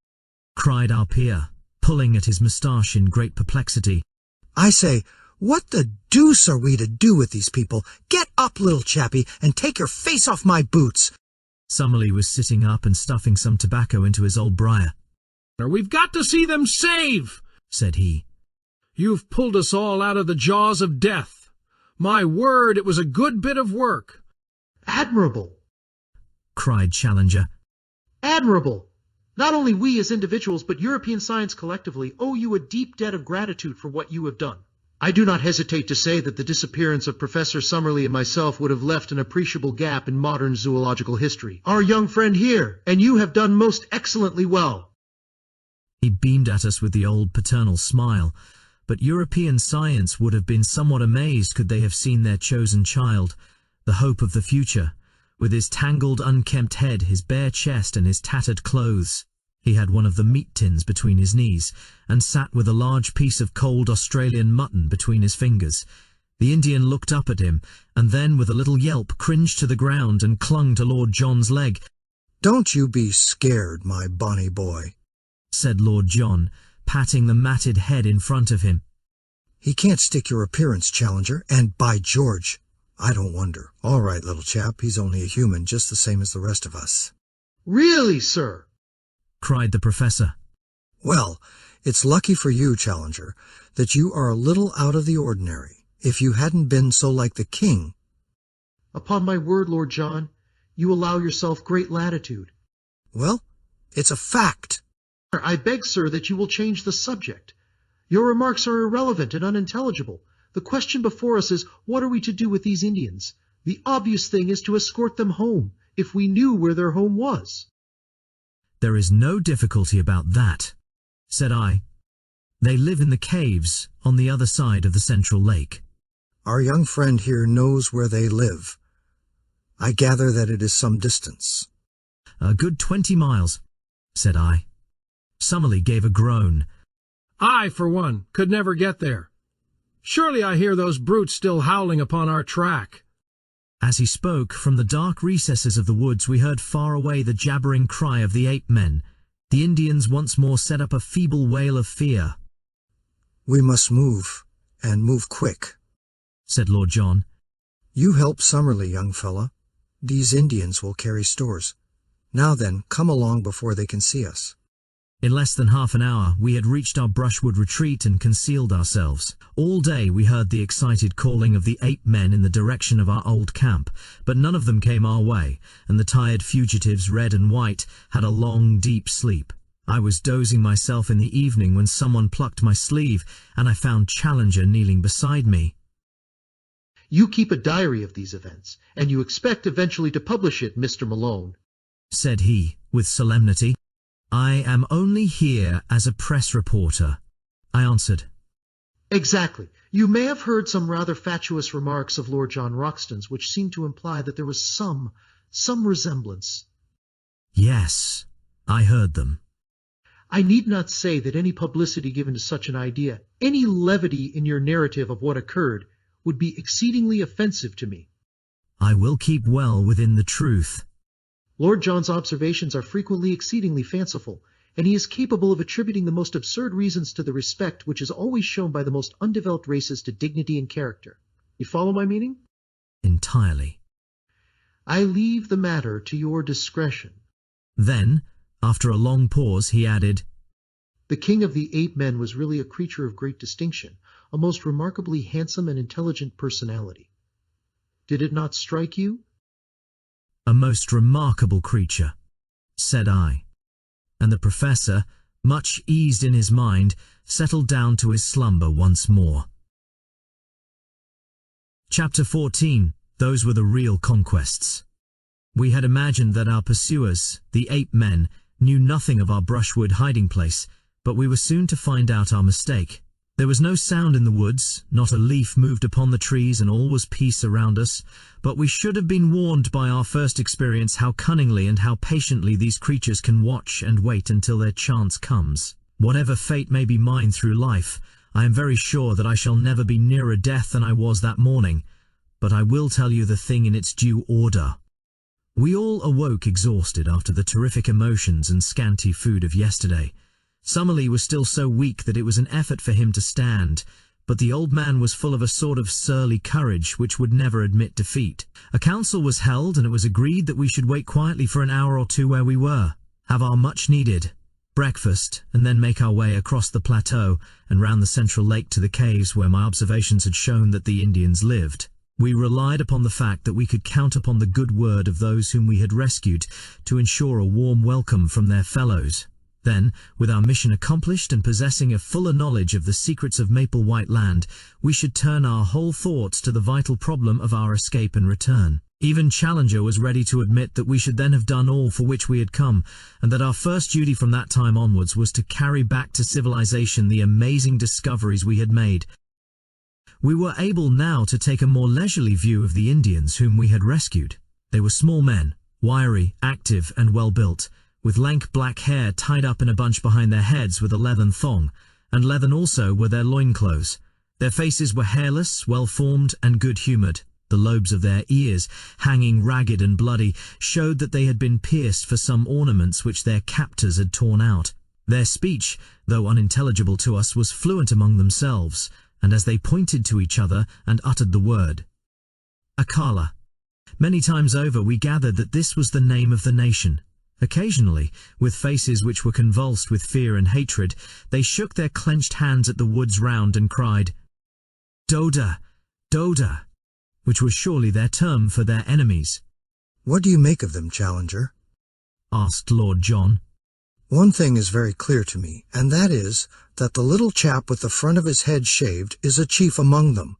cried our peer, pulling at his moustache in great perplexity.
"I say, what the deuce are we to do with these people? Get up, little chappie, and take your face off my boots."
Summerlee was sitting up and stuffing some tobacco into his old briar.
"We've got to see them save,"
said he.
"You've pulled us all out of the jaws of death. My word, it was a good bit of work."
Admirable!
cried Challenger.
Admirable! Not only we as individuals, but European science collectively owe you a deep debt of gratitude for what you have done. I do not hesitate to say that the disappearance of Professor Summerlee and myself would have left an appreciable gap in modern zoological history. Our young friend here, and you have done most excellently well.
He beamed at us with the old paternal smile, but European science would have been somewhat amazed could they have seen their chosen child, the hope of the future, with his tangled, unkempt head, his bare chest, and his tattered clothes. He had one of the meat tins between his knees, and sat with a large piece of cold Australian mutton between his fingers. The Indian looked up at him, and then with a little yelp cringed to the ground and clung to Lord John's leg.
"Don't you be scared, my bonny boy,"
said Lord John, patting the matted head in front of him.
"He can't stick your appearance, Challenger, and by George, I don't wonder. All right, little chap, he's only a human, just the same as the rest of us."
Really, sir?
cried the professor.
"Well, it's lucky for you, Challenger, that you are a little out of the ordinary. If you hadn't been so like the king—"
Upon my word, Lord John, you allow yourself great latitude.
"Well, it's a fact."
I beg, sir, that you will change the subject. Your remarks are irrelevant and unintelligible. The question before us is, what are we to do with these Indians? The obvious thing is to escort them home, if we knew where their home was.
"There is no difficulty about that," said I. "They live in the caves on the other side of the central lake."
"Our young friend here knows where they live. I gather that it is some distance."
"A good 20 miles, said I. Summerlee gave a groan.
"I, for one, could never get there. Surely I hear those brutes still howling upon our track."
As he spoke, from the dark recesses of the woods we heard far away the jabbering cry of the ape men. The Indians once more set up a feeble wail of fear.
"We must move, and move quick,"
said Lord John.
"You help Summerlee, young fella. These Indians will carry stores. Now then, come along before they can see us."
In less than half an hour, we had reached our brushwood retreat and concealed ourselves. All day we heard the excited calling of the 8 men in the direction of our old camp, but none of them came our way, and the tired fugitives, red and white, had a long, deep sleep. I was dozing myself in the evening when someone plucked my sleeve, and I found Challenger kneeling beside me.
You keep a diary of these events, and you expect eventually to publish it, Mr. Malone,
said he, with solemnity. I am only here as a press reporter, I answered.
Exactly. You may have heard some rather fatuous remarks of Lord John Roxton's which seemed to imply that there was some resemblance.
Yes, I heard them.
I need not say that any publicity given to such an idea, any levity in your narrative of what occurred, would be exceedingly offensive to me.
I will keep well within the truth.
Lord John's observations are frequently exceedingly fanciful, and he is capable of attributing the most absurd reasons to the respect which is always shown by the most undeveloped races to dignity and character. You follow my meaning?
Entirely.
I leave the matter to your discretion.
Then, after a long pause, he added,
The king of the 8 men was really a creature of great distinction, a most remarkably handsome and intelligent personality. Did it not strike you?
A most remarkable creature, said I. And the professor, much eased in his mind, settled down to his slumber once more. Chapter 14. Those were the real conquests. We had imagined that our pursuers, the 8 men, knew nothing of our brushwood hiding place, but we were soon to find out our mistake. There was no sound in the woods, not a leaf moved upon the trees, and all was peace around us, but we should have been warned by our first experience how cunningly and how patiently these creatures can watch and wait until their chance comes. Whatever fate may be mine through life, I am very sure that I shall never be nearer death than I was that morning, but I will tell you the thing in its due order. We all awoke exhausted after the terrific emotions and scanty food of yesterday. Summerlee was still so weak that it was an effort for him to stand, but the old man was full of a sort of surly courage which would never admit defeat. A council was held, and it was agreed that we should wait quietly for an hour or two where we were, have our much-needed breakfast, and then make our way across the plateau and round the central lake to the caves where my observations had shown that the Indians lived. We relied upon the fact that we could count upon the good word of those whom we had rescued to ensure a warm welcome from their fellows. Then, with our mission accomplished and possessing a fuller knowledge of the secrets of Maple White Land, we should turn our whole thoughts to the vital problem of our escape and return. Even Challenger was ready to admit that we should then have done all for which we had come, and that our first duty from that time onwards was to carry back to civilization the amazing discoveries we had made. We were able now to take a more leisurely view of the Indians whom we had rescued. They were small men, wiry, active, and well-built, with lank black hair tied up in a bunch behind their heads with a leathern thong, and leathern also were their loincloths. Their faces were hairless, well-formed, and good-humoured. The lobes of their ears, hanging ragged and bloody, showed that they had been pierced for some ornaments which their captors had torn out. Their speech, though unintelligible to us, was fluent among themselves, and as they pointed to each other and uttered the word Akala. Many times over we gathered that this was the name of the nation. Occasionally, with faces which were convulsed with fear and hatred, they shook their clenched hands at the woods round and cried, Doda, Doda, which was surely their term for their enemies.
What do you make of them, Challenger?
Asked Lord John.
One thing is very clear to me, and that is that the little chap with the front of his head shaved is a chief among them.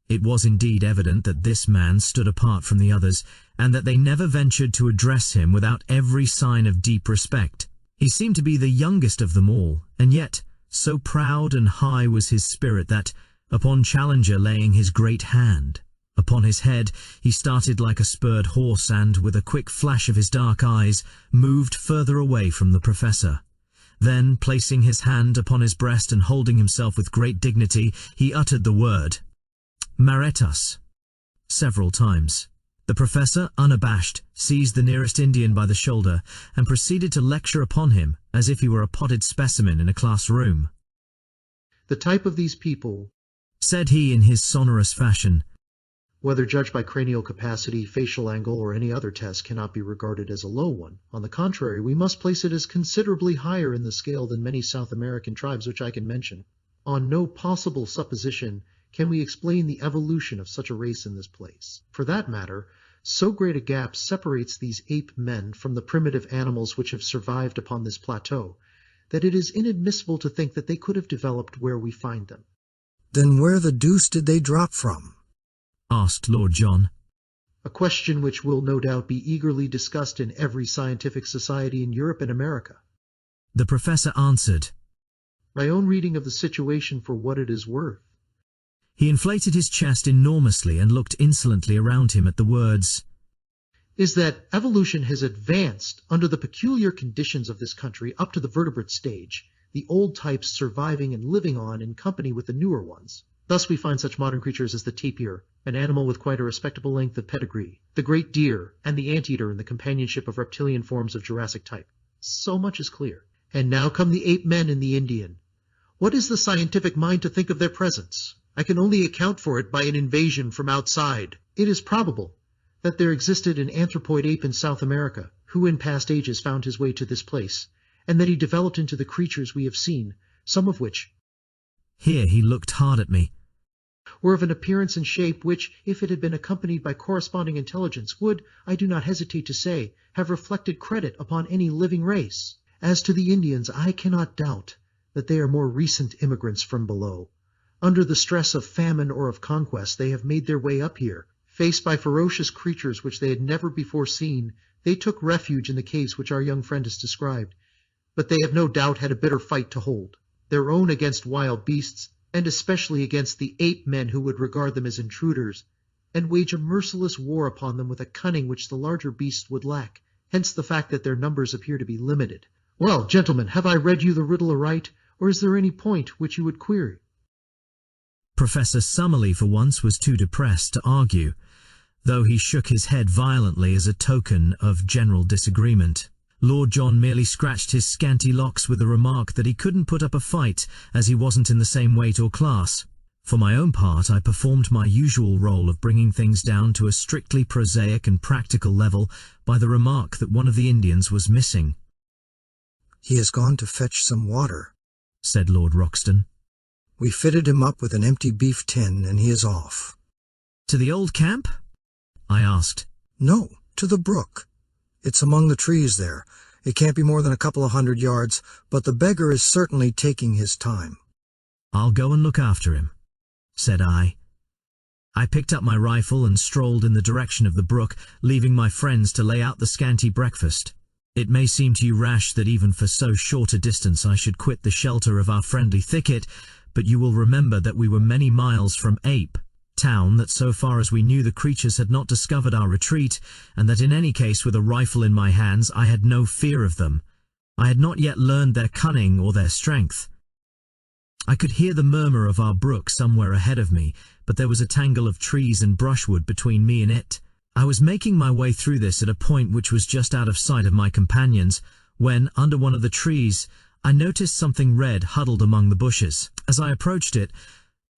It was indeed evident that this man stood apart from the others, and that they never ventured to address him without every sign of deep respect. He seemed to be the youngest of them all, and yet so proud and high was his spirit that, upon Challenger laying his great hand upon his head, he started like a spurred horse and, with a quick flash of his dark eyes, moved further away from the professor. Then, placing his hand upon his breast and holding himself with great dignity, he uttered the word Maretas several times. The professor, unabashed, seized the nearest Indian by the shoulder and proceeded to lecture upon him as if he were a potted specimen in a classroom.
The type of these people,
said he in his sonorous fashion,
whether judged by cranial capacity, facial angle, or any other test, cannot be regarded as a low one. On the contrary, we must place it as considerably higher in the scale than many South American tribes which I can mention. On no possible supposition can we explain the evolution of such a race in this place. For that matter, so great a gap separates these ape men from the primitive animals which have survived upon this plateau, that it is inadmissible to think that they could have developed where we find them.
Then where the deuce did they drop from?
Asked Lord John.
A question which will no doubt be eagerly discussed in every scientific society in Europe and America.
The professor answered.
My own reading of the situation for what it is worth.
He inflated his chest enormously and looked insolently around him at the words,
is that evolution has advanced under the peculiar conditions of this country up to the vertebrate stage, the old types surviving and living on in company with the newer ones. Thus we find such modern creatures as the tapir, an animal with quite a respectable length of pedigree, the great deer, and the anteater in the companionship of reptilian forms of Jurassic type. So much is clear. And now come the ape men and the Indian. What is the scientific mind to think of their presence? I can only account for it by an invasion from outside. It is probable that there existed an anthropoid ape in South America, who in past ages found his way to this place, and that he developed into the creatures we have seen, some of which—
Here he looked hard at me.
—were of an appearance and shape which, if it had been accompanied by corresponding intelligence, would, I do not hesitate to say, have reflected credit upon any living race. As to the Indians, I cannot doubt that they are more recent immigrants from below. Under the stress of famine or of conquest, they have made their way up here. Faced by ferocious creatures which they had never before seen, they took refuge in the caves which our young friend has described. But they have no doubt had a bitter fight to hold, their own against wild beasts, and especially against the ape men who would regard them as intruders, and wage a merciless war upon them with a cunning which the larger beasts would lack, hence the fact that their numbers appear to be limited. Well, gentlemen, have I read you the riddle aright, or is there any point which you would query?
Professor Summerlee for once was too depressed to argue, though he shook his head violently as a token of general disagreement. Lord John merely scratched his scanty locks with the remark that he couldn't put up a fight as he wasn't in the same weight or class. For my own part, I performed my usual role of bringing things down to a strictly prosaic and practical level by the remark that one of the Indians was missing.
He has gone to fetch some water,
said Lord Roxton.
We fitted him up with an empty beef tin and he is off.
To the old camp? I asked.
No, to the brook. It's among the trees there. It can't be more than a couple of 100 yards, but the beggar is certainly taking his time.
I'll go and look after him, said I. I picked up my rifle and strolled in the direction of the brook, leaving my friends to lay out the scanty breakfast. It may seem to you rash that even for so short a distance I should quit the shelter of our friendly thicket, but you will remember that we were many miles from Ape Town, that so far as we knew the creatures had not discovered our retreat, and that in any case with a rifle in my hands I had no fear of them. I had not yet learned their cunning or their strength. I could hear the murmur of our brook somewhere ahead of me, but there was a tangle of trees and brushwood between me and it. I was making my way through this at a point which was just out of sight of my companions, when, under one of the trees, I noticed something red huddled among the bushes. As I approached it,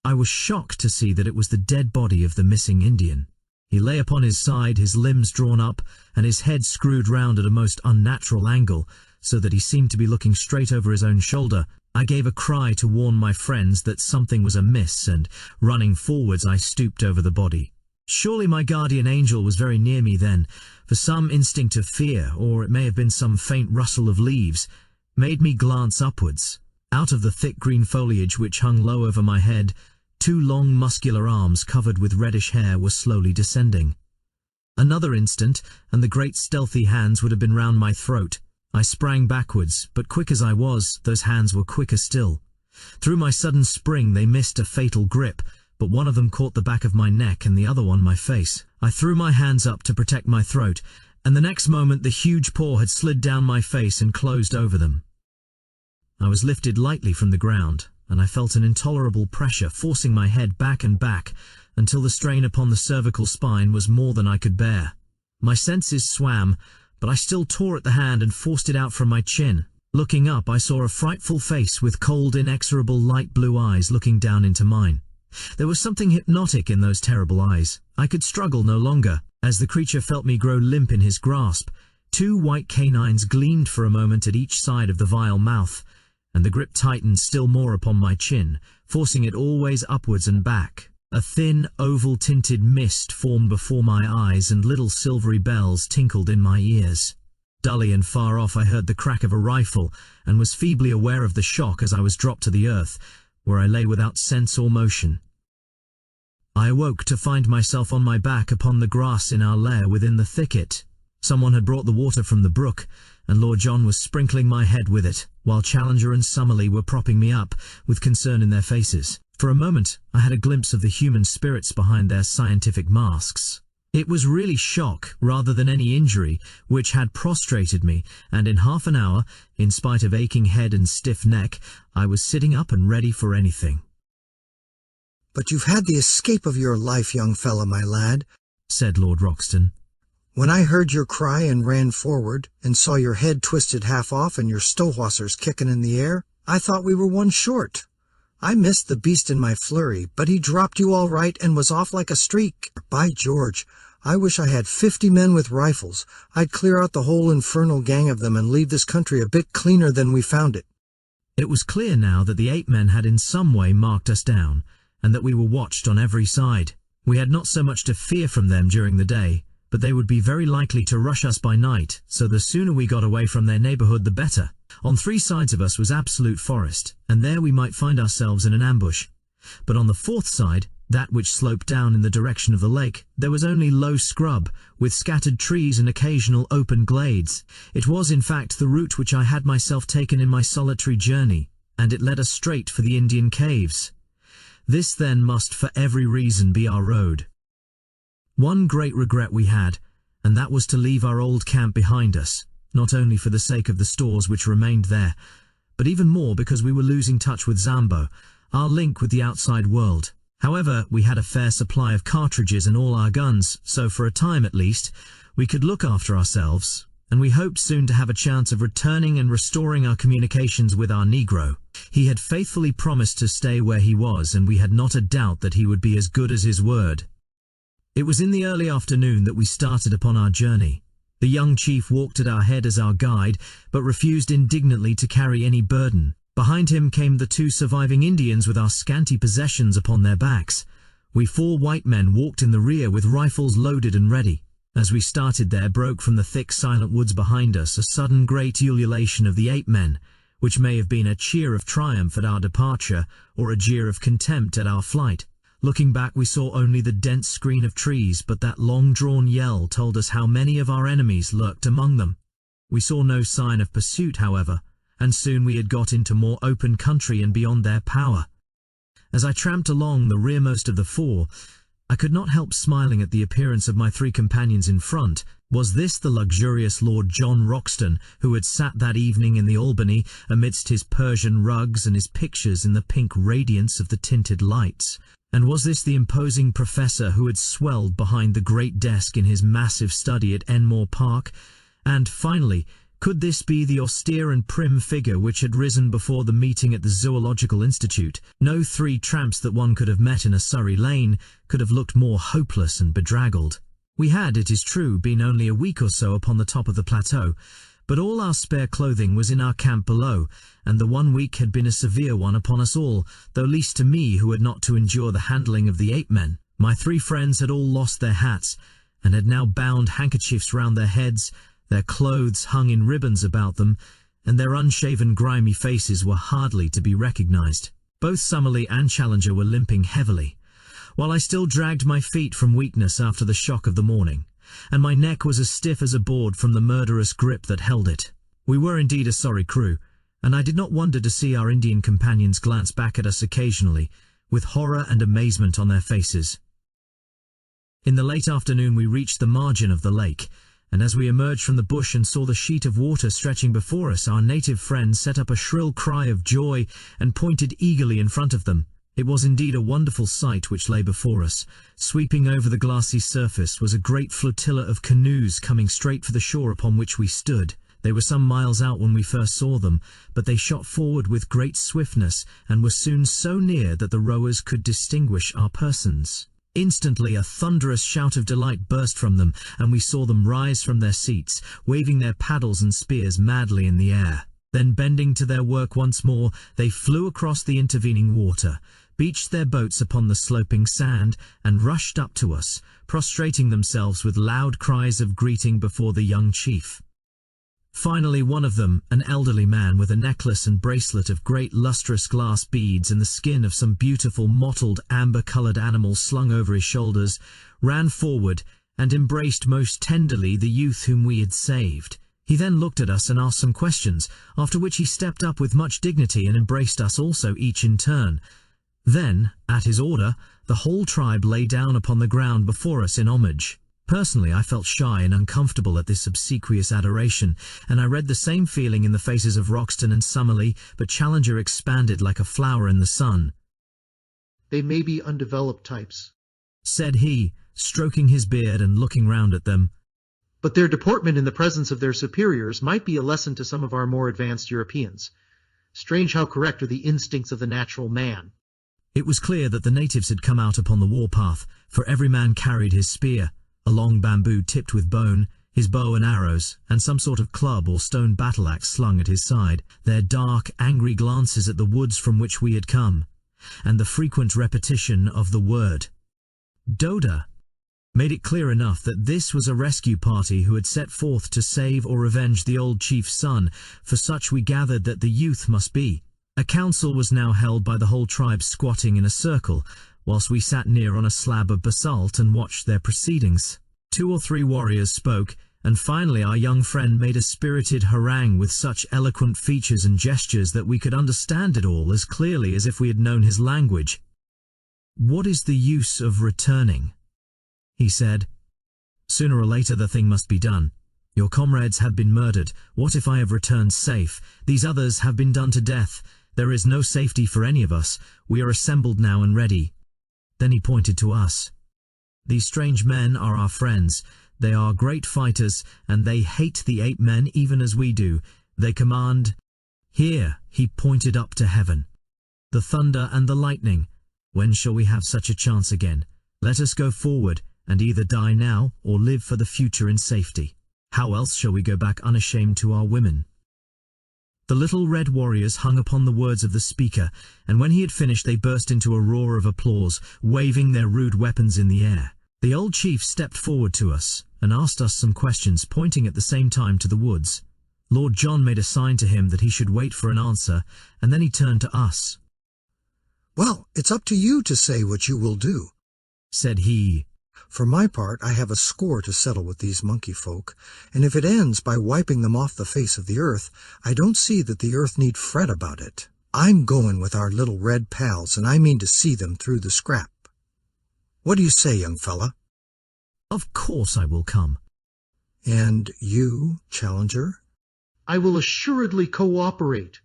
I was shocked to see that it was the dead body of the missing Indian. He lay upon his side, his limbs drawn up, and his head screwed round at a most unnatural angle, so that he seemed to be looking straight over his own shoulder. I gave a cry to warn my friends that something was amiss, and, running forwards, I stooped over the body. Surely my guardian angel was very near me then, for some instinct of fear, or it may have been some faint rustle of leaves, made me glance upwards. Out of the thick green foliage which hung low over my head, 2 long muscular arms covered with reddish hair were slowly descending. Another instant, and the great stealthy hands would have been round my throat. I sprang backwards, but quick as I was, those hands were quicker still. Through my sudden spring they missed a fatal grip, but one of them caught the back of my neck and the other one my face. I threw my hands up to protect my throat, and the next moment the huge paw had slid down my face and closed over them. I was lifted lightly from the ground, and I felt an intolerable pressure forcing my head back and back until the strain upon the cervical spine was more than I could bear. My senses swam, but I still tore at the hand and forced it out from my chin. Looking up, I saw a frightful face with cold, inexorable light blue eyes looking down into mine. There was something hypnotic in those terrible eyes. I could struggle no longer. As the creature felt me grow limp in his grasp, 2 white canines gleamed for a moment at each side of the vile mouth, and the grip tightened still more upon my chin, forcing it always upwards and back. A thin, oval-tinted mist formed before my eyes, and little silvery bells tinkled in my ears. Dully and far off I heard the crack of a rifle, and was feebly aware of the shock as I was dropped to the earth, where I lay without sense or motion. I awoke to find myself on my back upon the grass in our lair within the thicket. Someone had brought the water from the brook, and Lord John was sprinkling my head with it, while Challenger and Summerlee were propping me up, with concern in their faces. For a moment, I had a glimpse of the human spirits behind their scientific masks. It was really shock, rather than any injury, which had prostrated me, and in half an hour, in spite of aching head and stiff neck, I was sitting up and ready for anything.
"But you've had the escape of your life, young fella, my lad,"
said Lord Roxton.
"When I heard your cry and ran forward, and saw your head twisted half off and your stowhossers kicking in the air, I thought we were one short. I missed the beast in my flurry, but he dropped you all right and was off like a streak. By George, I wish I had 50 men with rifles. I'd clear out the whole infernal gang of them and leave this country a bit cleaner than we found it."
It was clear now that the 8 men had in some way marked us down, and that we were watched on every side. We had not so much to fear from them during the day, but they would be very likely to rush us by night, so the sooner we got away from their neighborhood the better. On 3 sides of us was absolute forest, and there we might find ourselves in an ambush. But on the 4th side, that which sloped down in the direction of the lake, there was only low scrub, with scattered trees and occasional open glades. It was, in fact, the route which I had myself taken in my solitary journey, and it led us straight for the Indian caves. This then must for every reason be our road. One great regret we had, and that was to leave our old camp behind us, not only for the sake of the stores which remained there, but even more because we were losing touch with Zambo, our link with the outside world. However, we had a fair supply of cartridges and all our guns, so for a time at least, we could look after ourselves, and we hoped soon to have a chance of returning and restoring our communications with our Negro. He had faithfully promised to stay where he was, and we had not a doubt that he would be as good as his word. It was in the early afternoon that we started upon our journey. The young chief walked at our head as our guide, but refused indignantly to carry any burden. Behind him came the 2 surviving Indians with our scanty possessions upon their backs. We 4 white men walked in the rear with rifles loaded and ready. As we started there broke from the thick silent woods behind us a sudden great ululation of the 8 men, which may have been a cheer of triumph at our departure, or a jeer of contempt at our flight. Looking back we saw only the dense screen of trees, but that long-drawn yell told us how many of our enemies lurked among them. We saw no sign of pursuit, however, and soon we had got into more open country and beyond their power. As I tramped along the rearmost of the 4, I could not help smiling at the appearance of my 3 companions in front. Was this the luxurious Lord John Roxton, who had sat that evening in the Albany amidst his Persian rugs and his pictures in the pink radiance of the tinted lights? And was this the imposing professor who had swelled behind the great desk in his massive study at Enmore Park? And, finally, could this be the austere and prim figure which had risen before the meeting at the Zoological Institute? No 3 tramps that one could have met in a Surrey lane could have looked more hopeless and bedraggled. We had, it is true, been only a week or so upon the top of the plateau, but all our spare clothing was in our camp below, and the 1 week had been a severe one upon us all, though least to me who had not to endure the handling of the 8 men. My 3 friends had all lost their hats, and had now bound handkerchiefs round their heads. Their clothes hung in ribbons about them, and their unshaven grimy faces were hardly to be recognized. Both Summerlee and Challenger were limping heavily, while I still dragged my feet from weakness after the shock of the morning, and my neck was as stiff as a board from the murderous grip that held it. We were indeed a sorry crew, and I did not wonder to see our Indian companions glance back at us occasionally, with horror and amazement on their faces. In the late afternoon we reached the margin of the lake, and as we emerged from the bush and saw the sheet of water stretching before us, our native friends set up a shrill cry of joy and pointed eagerly in front of them. It was indeed a wonderful sight which lay before us. Sweeping over the glassy surface was a great flotilla of canoes coming straight for the shore upon which we stood. They were some miles out when we first saw them, but they shot forward with great swiftness and were soon so near that the rowers could distinguish our persons. Instantly a thunderous shout of delight burst from them, and we saw them rise from their seats, waving their paddles and spears madly in the air. Then, bending to their work once more, they flew across the intervening water, beached their boats upon the sloping sand, and rushed up to us, prostrating themselves with loud cries of greeting before the young chief. Finally one of them, an elderly man with a necklace and bracelet of great lustrous glass beads and the skin of some beautiful mottled amber-coloured animal slung over his shoulders, ran forward and embraced most tenderly the youth whom we had saved. He then looked at us and asked some questions, after which he stepped up with much dignity and embraced us also, each in turn. Then, at his order, the whole tribe lay down upon the ground before us in homage. Personally, I felt shy and uncomfortable at this obsequious adoration, and I read the same feeling in the faces of Roxton and Summerlee, but Challenger expanded like a flower in the sun.
They may be undeveloped types,
said he, stroking his beard and looking round at them.
But their deportment in the presence of their superiors might be a lesson to some of our more advanced Europeans. Strange how correct are the instincts of the natural man.
It was clear that the natives had come out upon the warpath, for every man carried his spear, a long bamboo tipped with bone, his bow and arrows, and some sort of club or stone battle-axe slung at his side, their dark, angry glances at the woods from which we had come, and the frequent repetition of the word Doda made it clear enough that this was a rescue party who had set forth to save or revenge the old chief's son, for such we gathered that the youth must be. A council was now held by the whole tribe squatting in a circle, whilst we sat near on a slab of basalt and watched their proceedings. 2 or 3 warriors spoke, and finally our young friend made a spirited harangue with such eloquent features and gestures that we could understand it all as clearly as if we had known his language. "What is the use of returning?" he said. "Sooner or later the thing must be done. Your comrades have been murdered. What if I have returned safe? These others have been done to death. There is no safety for any of us. We are assembled now and ready." Then he pointed to us. "These strange men are our friends. They are great fighters, and they hate the ape men even as we do. They command—" Here he pointed up to heaven. "The thunder and the lightning. When shall we have such a chance again? Let us go forward, and either die now or live for the future in safety. How else shall we go back unashamed to our women?" The little red warriors hung upon the words of the speaker, and when he had finished they burst into a roar of applause, waving their rude weapons in the air. The old chief stepped forward to us, and asked us some questions, pointing at the same time to the woods. Lord John made a sign to him that he should wait for an answer, and then he turned to us.
"Well, it's up to you to say what you will do,"
said he.
"For my part, I have a score to settle with these monkey folk, and if it ends by wiping them off the face of the earth, I don't see that the earth need fret about it. I'm going with our little red pals, and I mean to see them through the scrap. What do you say, young fella?"
"Of course I will come."
"And you, Challenger?"
"I will assuredly cooperate."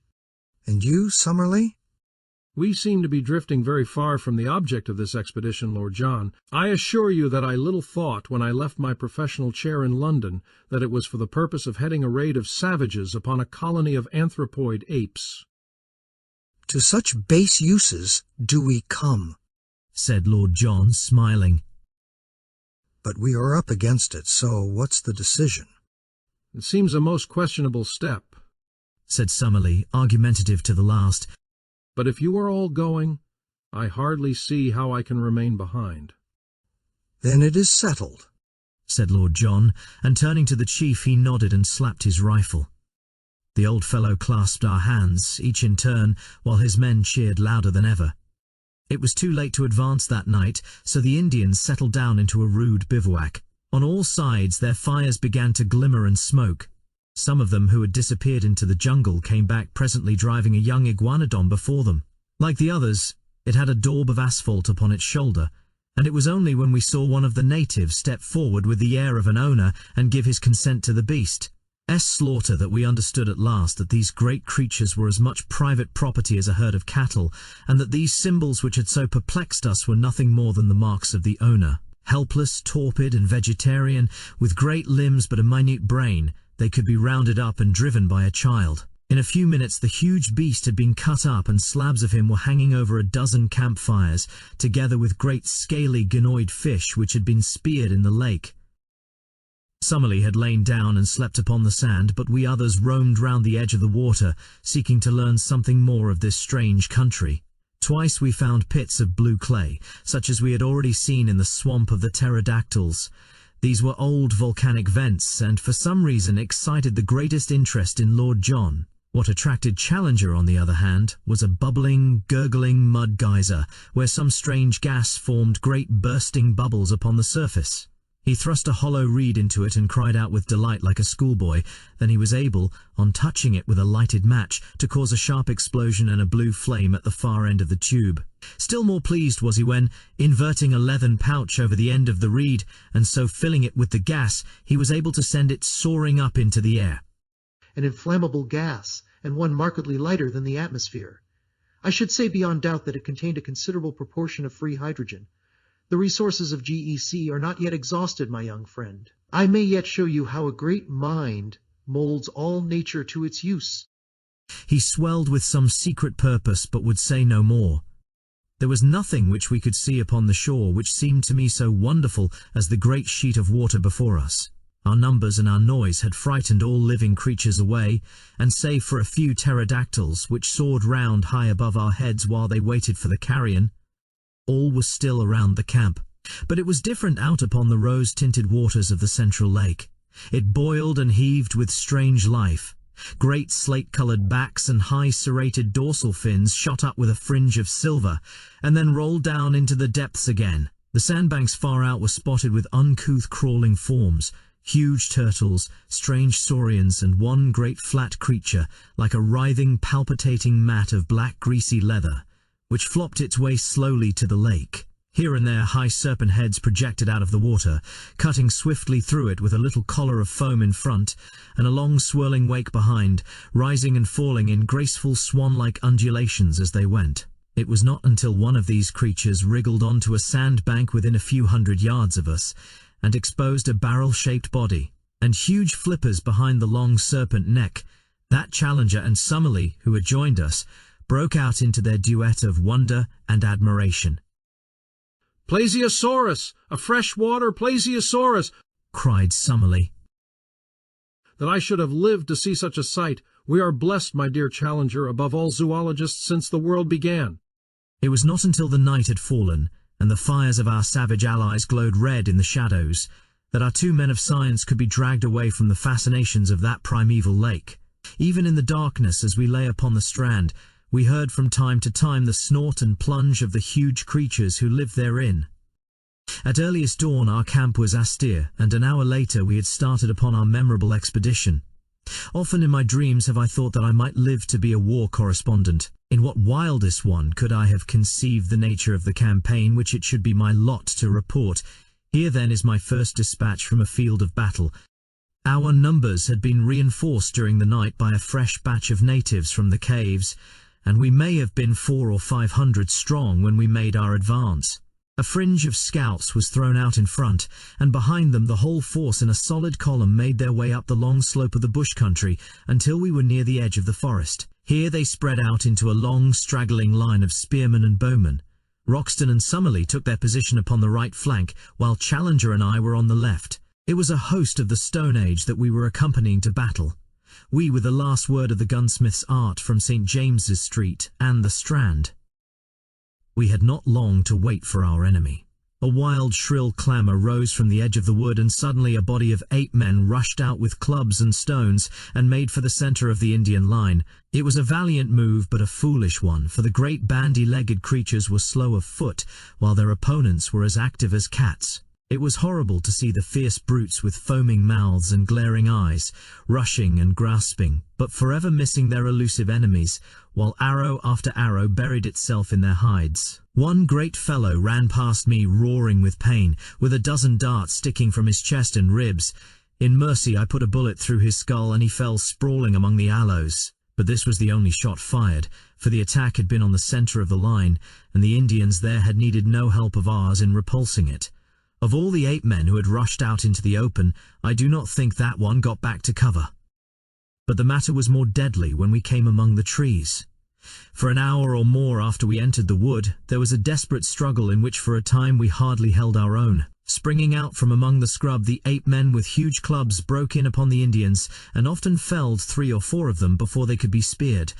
"And you, Summerlee?"
"We seem to be drifting very far from the object of this expedition, Lord John. I assure you that I little thought, when I left my professional chair in London, that it was for the purpose of heading a raid of savages upon a colony of anthropoid apes."
"To such base uses do we come,"
said Lord John, smiling.
"But we are up against it, so what's the decision?"
"It seems a most questionable step,"
said Summerlee, argumentative to the last.
"But if you are all going, I hardly see how I can remain behind."
"Then it is settled,"
said Lord John, and turning to the chief he nodded and slapped his rifle. The old fellow clasped our hands, each in turn, while his men cheered louder than ever. It was too late to advance that night, so the Indians settled down into a rude bivouac. On all sides their fires began to glimmer and smoke. Some of them who had disappeared into the jungle came back presently driving a young iguanodon before them. Like the others, it had a daub of asphalt upon its shoulder, and it was only when we saw one of the natives step forward with the air of an owner and give his consent to the beast's slaughter that we understood at last that these great creatures were as much private property as a herd of cattle, and that these symbols which had so perplexed us were nothing more than the marks of the owner. Helpless, torpid, and vegetarian, with great limbs but a minute brain, they could be rounded up and driven by a child. In a few minutes the huge beast had been cut up and slabs of him were hanging over a dozen campfires, together with great scaly ganoid fish which had been speared in the lake. Summerlee had lain down and slept upon the sand, but we others roamed round the edge of the water, seeking to learn something more of this strange country. Twice we found pits of blue clay, such as we had already seen in the swamp of the pterodactyls. These were old volcanic vents, and for some reason excited the greatest interest in Lord John. What attracted Challenger, on the other hand, was a bubbling, gurgling mud geyser, where some strange gas formed great bursting bubbles upon the surface. He thrust a hollow reed into it and cried out with delight like a schoolboy. Then he was able, on touching it with a lighted match, to cause a sharp explosion and a blue flame at the far end of the tube. Still more pleased was he when, inverting a leathern pouch over the end of the reed, and so filling it with the gas, he was able to send it soaring up into the air.
An inflammable gas, and one markedly lighter than the atmosphere. I should say beyond doubt that it contained a considerable proportion of free hydrogen. The resources of GEC are not yet exhausted, my young friend. I may yet show you how a great mind molds all nature to its use.
He swelled with some secret purpose, but would say no more. There was nothing which we could see upon the shore which seemed to me so wonderful as the great sheet of water before us. Our numbers and our noise had frightened all living creatures away, and save for a few pterodactyls which soared round high above our heads while they waited for the carrion, all was still around the camp. But it was different out upon the rose-tinted waters of the central lake. It boiled and heaved with strange life. Great slate-coloured backs and high serrated dorsal fins shot up with a fringe of silver, and then rolled down into the depths again. The sandbanks far out were spotted with uncouth crawling forms, huge turtles, strange saurians, and one great flat creature, like a writhing, palpitating mat of black greasy leather, which flopped its way slowly to the lake. Here and there high serpent heads projected out of the water, cutting swiftly through it with a little collar of foam in front, and a long swirling wake behind, rising and falling in graceful swan-like undulations as they went. It was not until one of these creatures wriggled onto a sandbank within a few hundred yards of us, and exposed a barrel-shaped body, and huge flippers behind the long serpent neck, that Challenger and Summerlee, who had joined us, broke out into their duet of wonder and admiration.
"Plesiosaurus! A freshwater plesiosaurus!"
cried Summerlee.
"That I should have lived to see such a sight! We are blessed, my dear Challenger, above all zoologists since the world began."
It was not until the night had fallen, and the fires of our savage allies glowed red in the shadows, that our two men of science could be dragged away from the fascinations of that primeval lake. Even in the darkness, as we lay upon the strand, we heard from time to time the snort and plunge of the huge creatures who lived therein. At earliest dawn our camp was astir, and an hour later we had started upon our memorable expedition. Often in my dreams have I thought that I might live to be a war correspondent. In what wildest one could I have conceived the nature of the campaign which it should be my lot to report? Here then is my first dispatch from a field of battle. Our numbers had been reinforced during the night by a fresh batch of natives from the caves, and we may have been 400 or 500 strong when we made our advance. A fringe of scouts was thrown out in front, and behind them the whole force in a solid column made their way up the long slope of the bush country until we were near the edge of the forest. Here they spread out into a long, straggling line of spearmen and bowmen. Roxton and Summerlee took their position upon the right flank, while Challenger and I were on the left. It was a host of the Stone Age that we were accompanying to battle. We were the last word of the gunsmith's art from St. James's Street and the Strand. We had not long to wait for our enemy. A wild, shrill clamour rose from the edge of the wood, and suddenly a body of 8 men rushed out with clubs and stones and made for the centre of the Indian line. It was a valiant move, but a foolish one, for the great bandy-legged creatures were slow of foot, while their opponents were as active as cats. It was horrible to see the fierce brutes with foaming mouths and glaring eyes, rushing and grasping, but forever missing their elusive enemies, while arrow after arrow buried itself in their hides. One great fellow ran past me roaring with pain, with a dozen darts sticking from his chest and ribs. In mercy I put a bullet through his skull, and he fell sprawling among the aloes. But this was the only shot fired, for the attack had been on the centre of the line, and the Indians there had needed no help of ours in repulsing it. Of all the 8 men who had rushed out into the open, I do not think that one got back to cover. But the matter was more deadly when we came among the trees. For an hour or more after we entered the wood, there was a desperate struggle in which for a time we hardly held our own. Springing out from among the scrub, the 8 men with huge clubs broke in upon the Indians, and often felled 3 or 4 of them before they could be speared.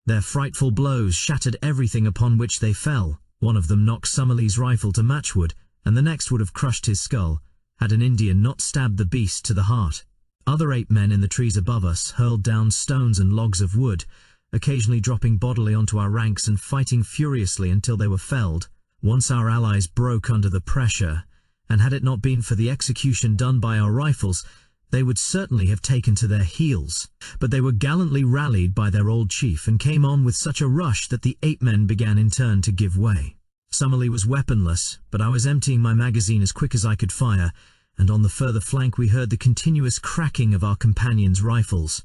Their frightful blows shattered everything upon which they fell. One of them knocked Summerlee's rifle to matchwood, and the next would have crushed his skull, had an Indian not stabbed the beast to the heart. Other 8 men in the trees above us hurled down stones and logs of wood, occasionally dropping bodily onto our ranks and fighting furiously until they were felled. Once our allies broke under the pressure, and had it not been for the execution done by our rifles, they would certainly have taken to their heels. But they were gallantly rallied by their old chief and came on with such a rush that the 8 men began in turn to give way. Summerlee was weaponless, but I was emptying my magazine as quick as I could fire, and on the further flank we heard the continuous cracking of our companions' rifles.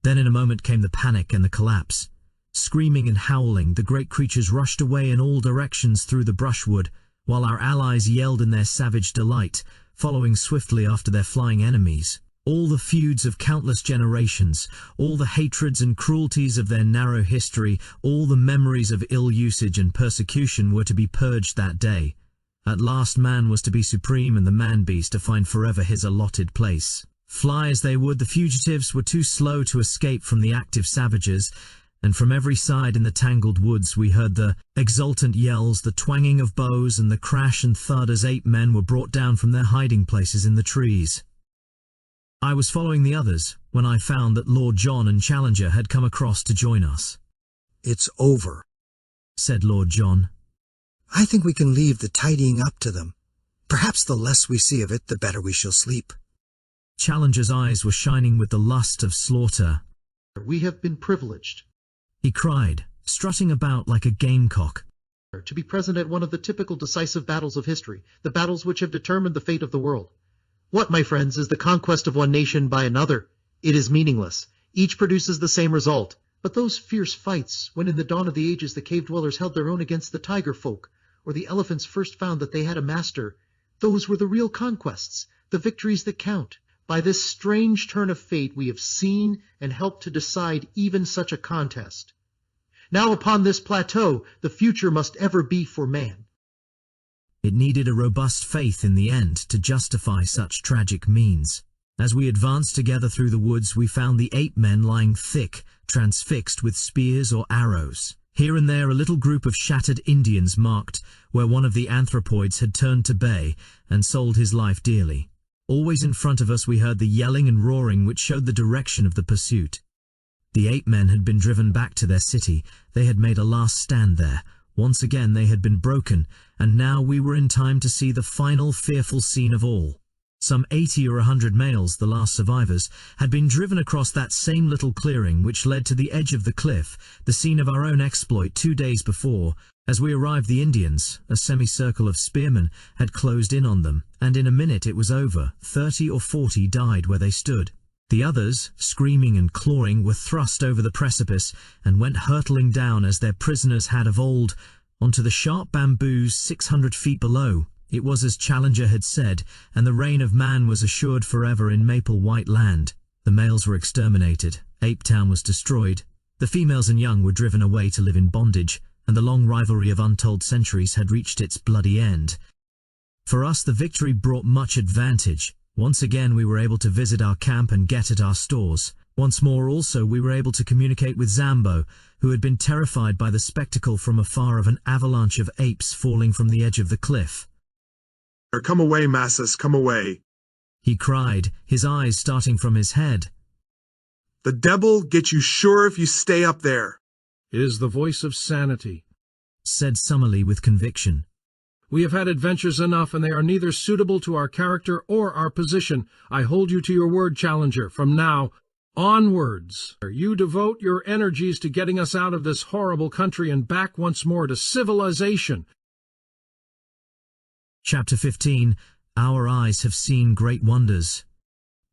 Then in a moment came the panic and the collapse. Screaming and howling, the great creatures rushed away in all directions through the brushwood, while our allies yelled in their savage delight, following swiftly after their flying enemies. All the feuds of countless generations, all the hatreds and cruelties of their narrow history, all the memories of ill usage and persecution were to be purged that day. At last man was to be supreme and the man-beast to find forever his allotted place. Fly as they would, the fugitives were too slow to escape from the active savages, and from every side in the tangled woods we heard the exultant yells, the twanging of bows, and the crash and thud as 8 men were brought down from their hiding places in the trees. I was following the others when I found that Lord John and Challenger had come across to join us.
"It's over,"
said Lord John.
"I think we can leave the tidying up to them. Perhaps the less we see of it, the better we shall sleep."
Challenger's eyes were shining with the lust of slaughter.
We have been privileged,
he cried, strutting about like a gamecock,
to be present at one of the typical decisive battles of history, the battles which have determined the fate of the world. What, my friends, is the conquest of one nation by another? It is meaningless. Each produces the same result. But those fierce fights, when in the dawn of the ages the cave-dwellers held their own against the tiger folk, or the elephants first found that they had a master, those were the real conquests, the victories that count. By this strange turn of fate we have seen and helped to decide even such a contest. Now upon this plateau, the future must ever be for man.
It needed a robust faith in the end to justify such tragic means. As we advanced together through the woods, we found the 8 men lying thick, transfixed with spears or arrows. Here and there a little group of shattered Indians marked where one of the anthropoids had turned to bay and sold his life dearly. Always in front of us we heard the yelling and roaring which showed the direction of the pursuit. The 8 men had been driven back to their city. They had made a last stand there. Once again they had been broken, and now we were in time to see the final fearful scene of all. Some 80 or 100 males, the last survivors, had been driven across that same little clearing which led to the edge of the cliff, the scene of our own exploit 2 days before. As we arrived, the Indians, a semicircle of spearmen, had closed in on them, and in a minute it was over. 30 or 40 died where they stood. The others, screaming and clawing, were thrust over the precipice and went hurtling down as their prisoners had of old, onto the sharp bamboos 600 feet below. It was as Challenger had said, and the reign of man was assured forever in Maple White Land. The males were exterminated, Ape Town was destroyed, the females and young were driven away to live in bondage, and the long rivalry of untold centuries had reached its bloody end. For us the victory brought much advantage. Once again we were able to visit our camp and get at our stores. Once more also we were able to communicate with Zambo, who had been terrified by the spectacle from afar of an avalanche of apes falling from the edge of the cliff.
"Come away, Masses, come away,"
he cried, his eyes starting from his head.
"The devil get you sure if you stay up there."
It is the voice of sanity,
said Summerlee with conviction.
"We have had adventures enough, and they are neither suitable to our character or our position. I hold you to your word, Challenger. From now onwards, you devote your energies to getting us out of this horrible country and back once more to civilization."
Chapter 15. Our eyes have seen great wonders.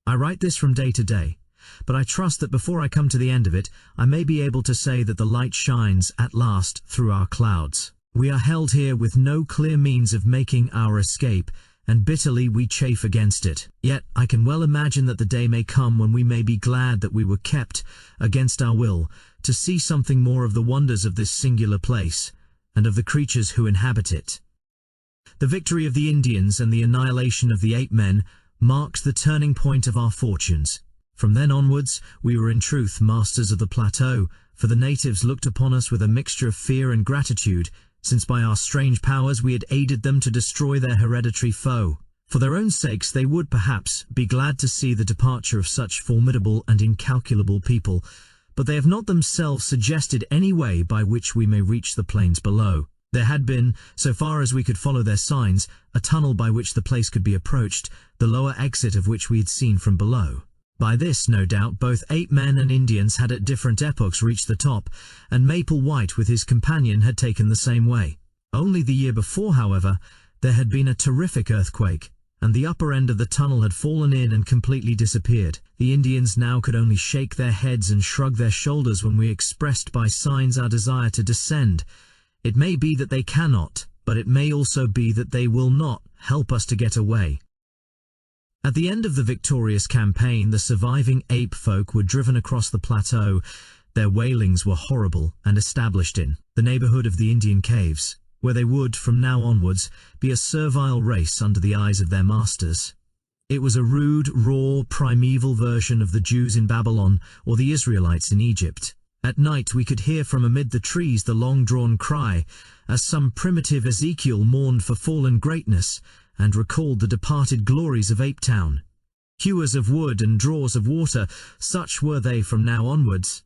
I write this from day to day, but I trust that before I come to the end of it, I may be able to say that the light shines at last through our clouds. We are held here with no clear means of making our escape, and bitterly we chafe against it. Yet I can well imagine that the day may come when we may be glad that we were kept, against our will, to see something more of the wonders of this singular place, and of the creatures who inhabit it. The victory of the Indians and the annihilation of the ape-men marked the turning point of our fortunes. From then onwards, we were in truth masters of the plateau, for the natives looked upon us with a mixture of fear and gratitude, since by our strange powers we had aided them to destroy their hereditary foe. For their own sakes they would, perhaps, be glad to see the departure of such formidable and incalculable people, but they have not themselves suggested any way by which we may reach the plains below. There had been, so far as we could follow their signs, a tunnel by which the place could be approached, the lower exit of which we had seen from below. By this, no doubt, both ape-men and Indians had at different epochs reached the top, and Maple White with his companion had taken the same way. Only the year before, however, there had been a terrific earthquake, and the upper end of the tunnel had fallen in and completely disappeared. The Indians now could only shake their heads and shrug their shoulders when we expressed by signs our desire to descend. It may be that they cannot, but it may also be that they will not, help us to get away. At the end of the victorious campaign, the surviving ape folk were driven across the plateau. Their wailings were horrible and established in the neighborhood of the Indian caves, where they would, from now onwards, be a servile race under the eyes of their masters. It was a rude, raw, primeval version of the Jews in Babylon or the Israelites in Egypt. At night we could hear from amid the trees the long-drawn cry, as some primitive Ezekiel mourned for fallen greatness, and recalled the departed glories of Ape Town. Hewers of wood and drawers of water, such were they from now onwards.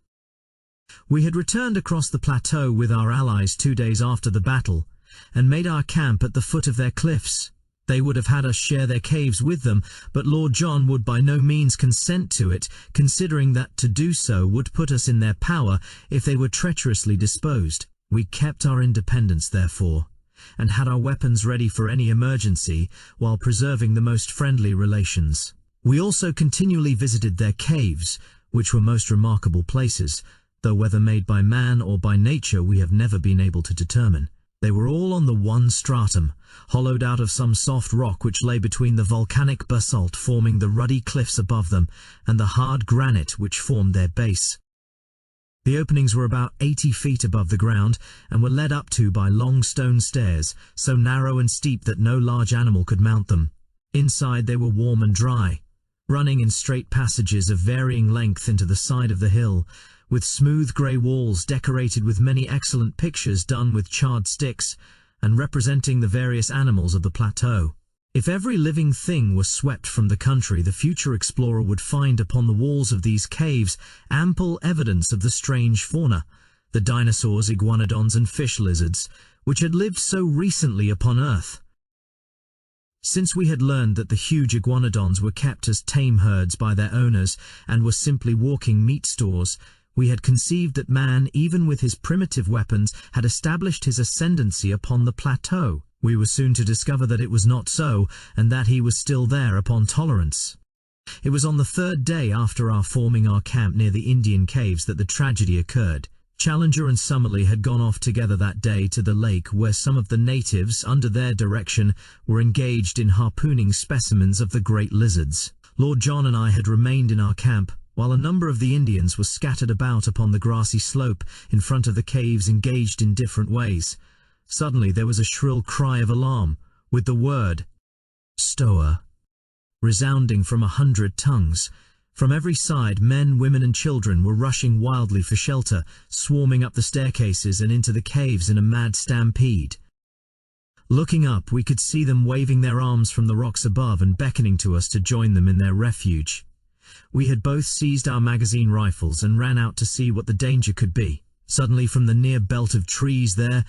We had returned across the plateau with our allies 2 days after the battle, and made our camp at the foot of their cliffs. They would have had us share their caves with them, but Lord John would by no means consent to it, considering that to do so would put us in their power if they were treacherously disposed. We kept our independence, therefore, and had our weapons ready for any emergency, while preserving the most friendly relations. We also continually visited their caves, which were most remarkable places, though whether made by man or by nature we have never been able to determine. They were all on the one stratum, hollowed out of some soft rock which lay between the volcanic basalt forming the ruddy cliffs above them, and the hard granite which formed their base. The openings were about 80 feet above the ground, and were led up to by long stone stairs, so narrow and steep that no large animal could mount them. Inside they were warm and dry, running in straight passages of varying length into the side of the hill, with smooth grey walls decorated with many excellent pictures done with charred sticks, and representing the various animals of the plateau. If every living thing were swept from the country, the future explorer would find upon the walls of these caves ample evidence of the strange fauna, the dinosaurs, iguanodons and fish lizards, which had lived so recently upon Earth. Since we had learned that the huge iguanodons were kept as tame herds by their owners and were simply walking meat stores, we had conceived that man, even with his primitive weapons, had established his ascendancy upon the plateau. We were soon to discover that it was not so, and that he was still there upon tolerance. It was on the 3rd day after our forming our camp near the Indian caves that the tragedy occurred. Challenger and Summerlee had gone off together that day to the lake, where some of the natives, under their direction, were engaged in harpooning specimens of the great lizards. Lord John and I had remained in our camp, while a number of the Indians were scattered about upon the grassy slope in front of the caves, engaged in different ways. Suddenly there was a shrill cry of alarm, with the word, "Stoa," resounding from 100 tongues. From every side, men, women and children were rushing wildly for shelter, swarming up the staircases and into the caves in a mad stampede. Looking up, we could see them waving their arms from the rocks above and beckoning to us to join them in their refuge. We had both seized our magazine rifles and ran out to see what the danger could be. Suddenly, from the near belt of trees there,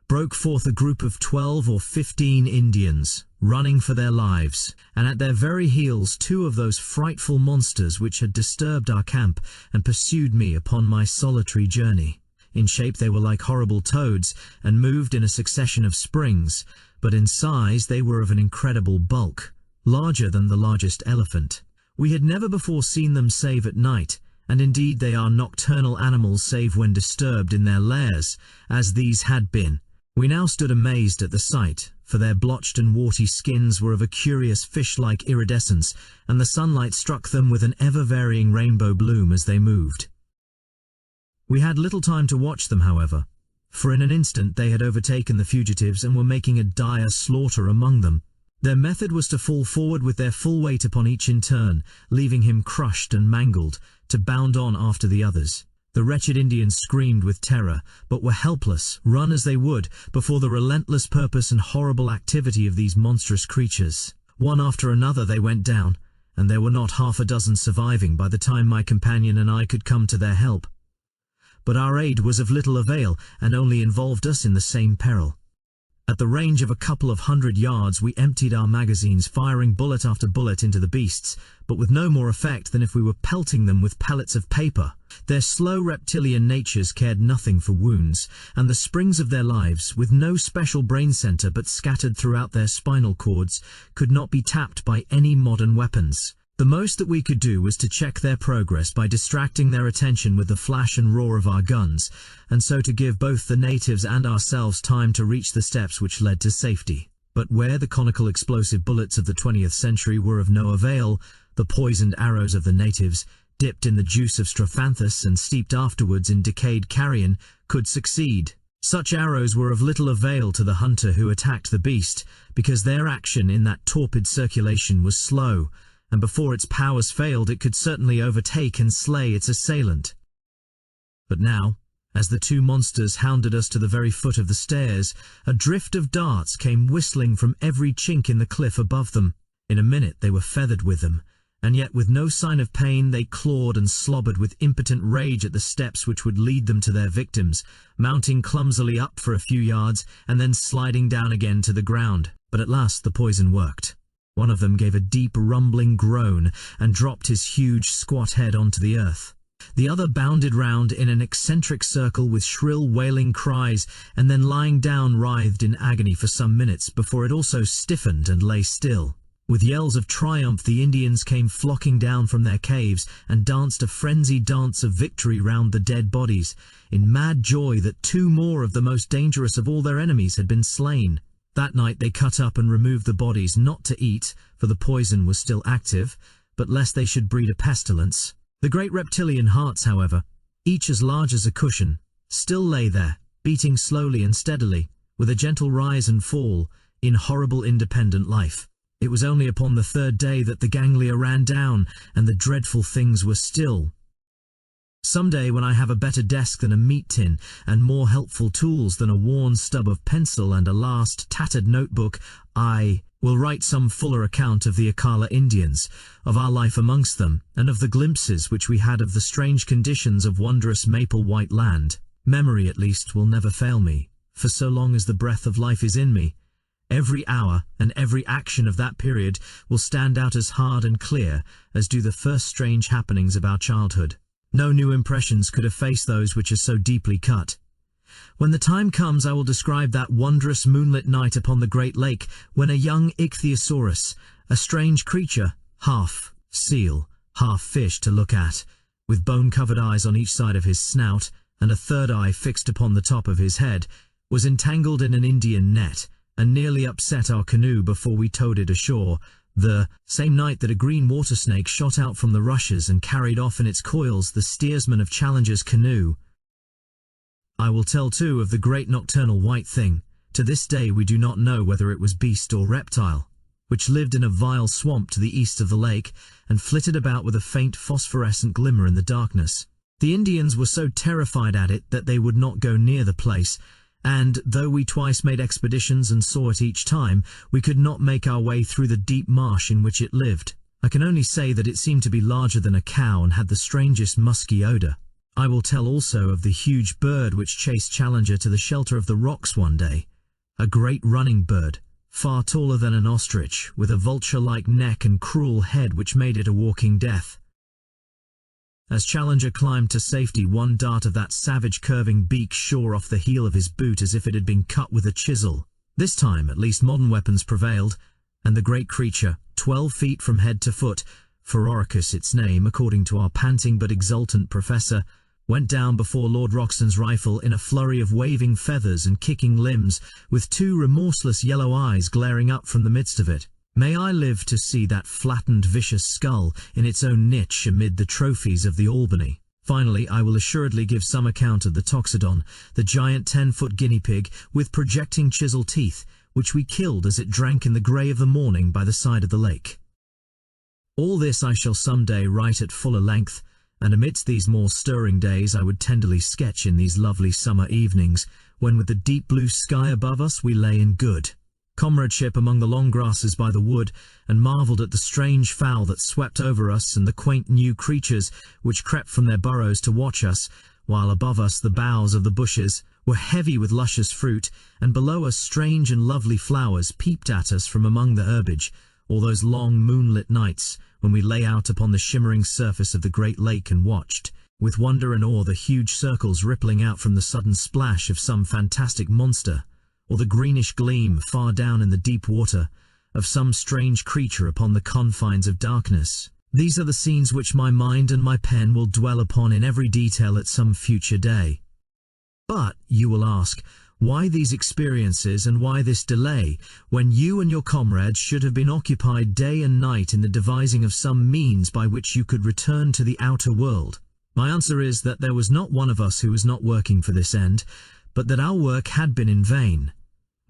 broke forth a group of 12 or 15 Indians, running for their lives, and at their very heels 2 of those frightful monsters which had disturbed our camp and pursued me upon my solitary journey. In shape they were like horrible toads, and moved in a succession of springs, but in size they were of an incredible bulk, larger than the largest elephant. We had never before seen them save at night, and indeed they are nocturnal animals save when disturbed in their lairs, as these had been. We now stood amazed at the sight, for their blotched and warty skins were of a curious fish-like iridescence, and the sunlight struck them with an ever-varying rainbow bloom as they moved. We had little time to watch them, however, for in an instant they had overtaken the fugitives and were making a dire slaughter among them. Their method was to fall forward with their full weight upon each in turn, leaving him crushed and mangled, to bound on after the others. The wretched Indians screamed with terror, but were helpless, run as they would, before the relentless purpose and horrible activity of these monstrous creatures. One after another they went down, and there were not half a dozen surviving by the time my companion and I could come to their help. But our aid was of little avail, and only involved us in the same peril. At the range of a couple of 100 yards we emptied our magazines, firing bullet after bullet into the beasts, but with no more effect than if we were pelting them with pellets of paper. Their slow reptilian natures cared nothing for wounds, and the springs of their lives, with no special brain center but scattered throughout their spinal cords, could not be tapped by any modern weapons. The most that we could do was to check their progress by distracting their attention with the flash and roar of our guns, and so to give both the natives and ourselves time to reach the steps which led to safety. But where the conical explosive bullets of the 20th century were of no avail, the poisoned arrows of the natives, dipped in the juice of strophanthus and steeped afterwards in decayed carrion, could succeed. Such arrows were of little avail to the hunter who attacked the beast, because their action in that torpid circulation was slow, and before its powers failed it could certainly overtake and slay its assailant. But now, as the two monsters hounded us to the very foot of the stairs, a drift of darts came whistling from every chink in the cliff above them. In a minute they were feathered with them, and yet with no sign of pain they clawed and slobbered with impotent rage at the steps which would lead them to their victims, mounting clumsily up for a few yards and then sliding down again to the ground. But at last the poison worked. One of them gave a deep rumbling groan and dropped his huge squat head onto the earth. The other bounded round in an eccentric circle with shrill wailing cries, and then lying down writhed in agony for some minutes before it also stiffened and lay still. With yells of triumph the Indians came flocking down from their caves and danced a frenzied dance of victory round the dead bodies, in mad joy that two more of the most dangerous of all their enemies had been slain. That night they cut up and removed the bodies, not to eat, for the poison was still active, but lest they should breed a pestilence. The great reptilian hearts, however, each as large as a cushion, still lay there, beating slowly and steadily, with a gentle rise and fall, in horrible independent life. It was only upon the third day that the ganglia ran down, and the dreadful things were still. Some day, when I have a better desk than a meat tin, and more helpful tools than a worn stub of pencil and a last tattered notebook, I will write some fuller account of the Akala Indians, of our life amongst them, and of the glimpses which we had of the strange conditions of wondrous maple white land. Memory, at least, will never fail me, for so long as the breath of life is in me, every hour and every action of that period will stand out as hard and clear as do the first strange happenings of our childhood. No new impressions could efface those which are so deeply cut. When the time comes I will describe that wondrous moonlit night upon the great lake when a young ichthyosaurus, a strange creature, half seal, half fish to look at, with bone-covered eyes on each side of his snout and a third eye fixed upon the top of his head, was entangled in an Indian net and nearly upset our canoe before we towed it ashore, the same night that a green water snake shot out from the rushes and carried off in its coils the steersman of Challenger's canoe. I will tell too of the great nocturnal white thing, to this day we do not know whether it was beast or reptile, which lived in a vile swamp to the east of the lake and flitted about with a faint phosphorescent glimmer in the darkness. The Indians were so terrified at it that they would not go near the place, and, though we twice made expeditions and saw it each time, we could not make our way through the deep marsh in which it lived. I can only say that it seemed to be larger than a cow and had the strangest musky odour. I will tell also of the huge bird which chased Challenger to the shelter of the rocks one day. A great running bird, far taller than an ostrich, with a vulture-like neck and cruel head which made it a walking death. As Challenger climbed to safety, one dart of that savage curving beak shore off the heel of his boot as if it had been cut with a chisel. This time, at least, modern weapons prevailed, and the great creature, 12 feet from head to foot, Phororicus its name according to our panting but exultant professor, went down before Lord Roxton's rifle in a flurry of waving feathers and kicking limbs, with two remorseless yellow eyes glaring up from the midst of it. May I live to see that flattened vicious skull in its own niche amid the trophies of the Albany. Finally, I will assuredly give some account of the Toxodon, the giant 10-foot guinea pig with projecting chisel teeth, which we killed as it drank in the grey of the morning by the side of the lake. All this I shall some day write at fuller length, and amidst these more stirring days I would tenderly sketch in these lovely summer evenings, when with the deep blue sky above us we lay in good comradeship among the long grasses by the wood, and marvelled at the strange fowl that swept over us and the quaint new creatures which crept from their burrows to watch us, while above us the boughs of the bushes were heavy with luscious fruit, and below us strange and lovely flowers peeped at us from among the herbage, all those long moonlit nights when we lay out upon the shimmering surface of the great lake and watched, with wonder and awe, the huge circles rippling out from the sudden splash of some fantastic monster, or the greenish gleam far down in the deep water of some strange creature upon the confines of darkness. These are the scenes which my mind and my pen will dwell upon in every detail at some future day. But, you will ask, why these experiences and why this delay, when you and your comrades should have been occupied day and night in the devising of some means by which you could return to the outer world? My answer is that there was not one of us who was not working for this end, but that our work had been in vain.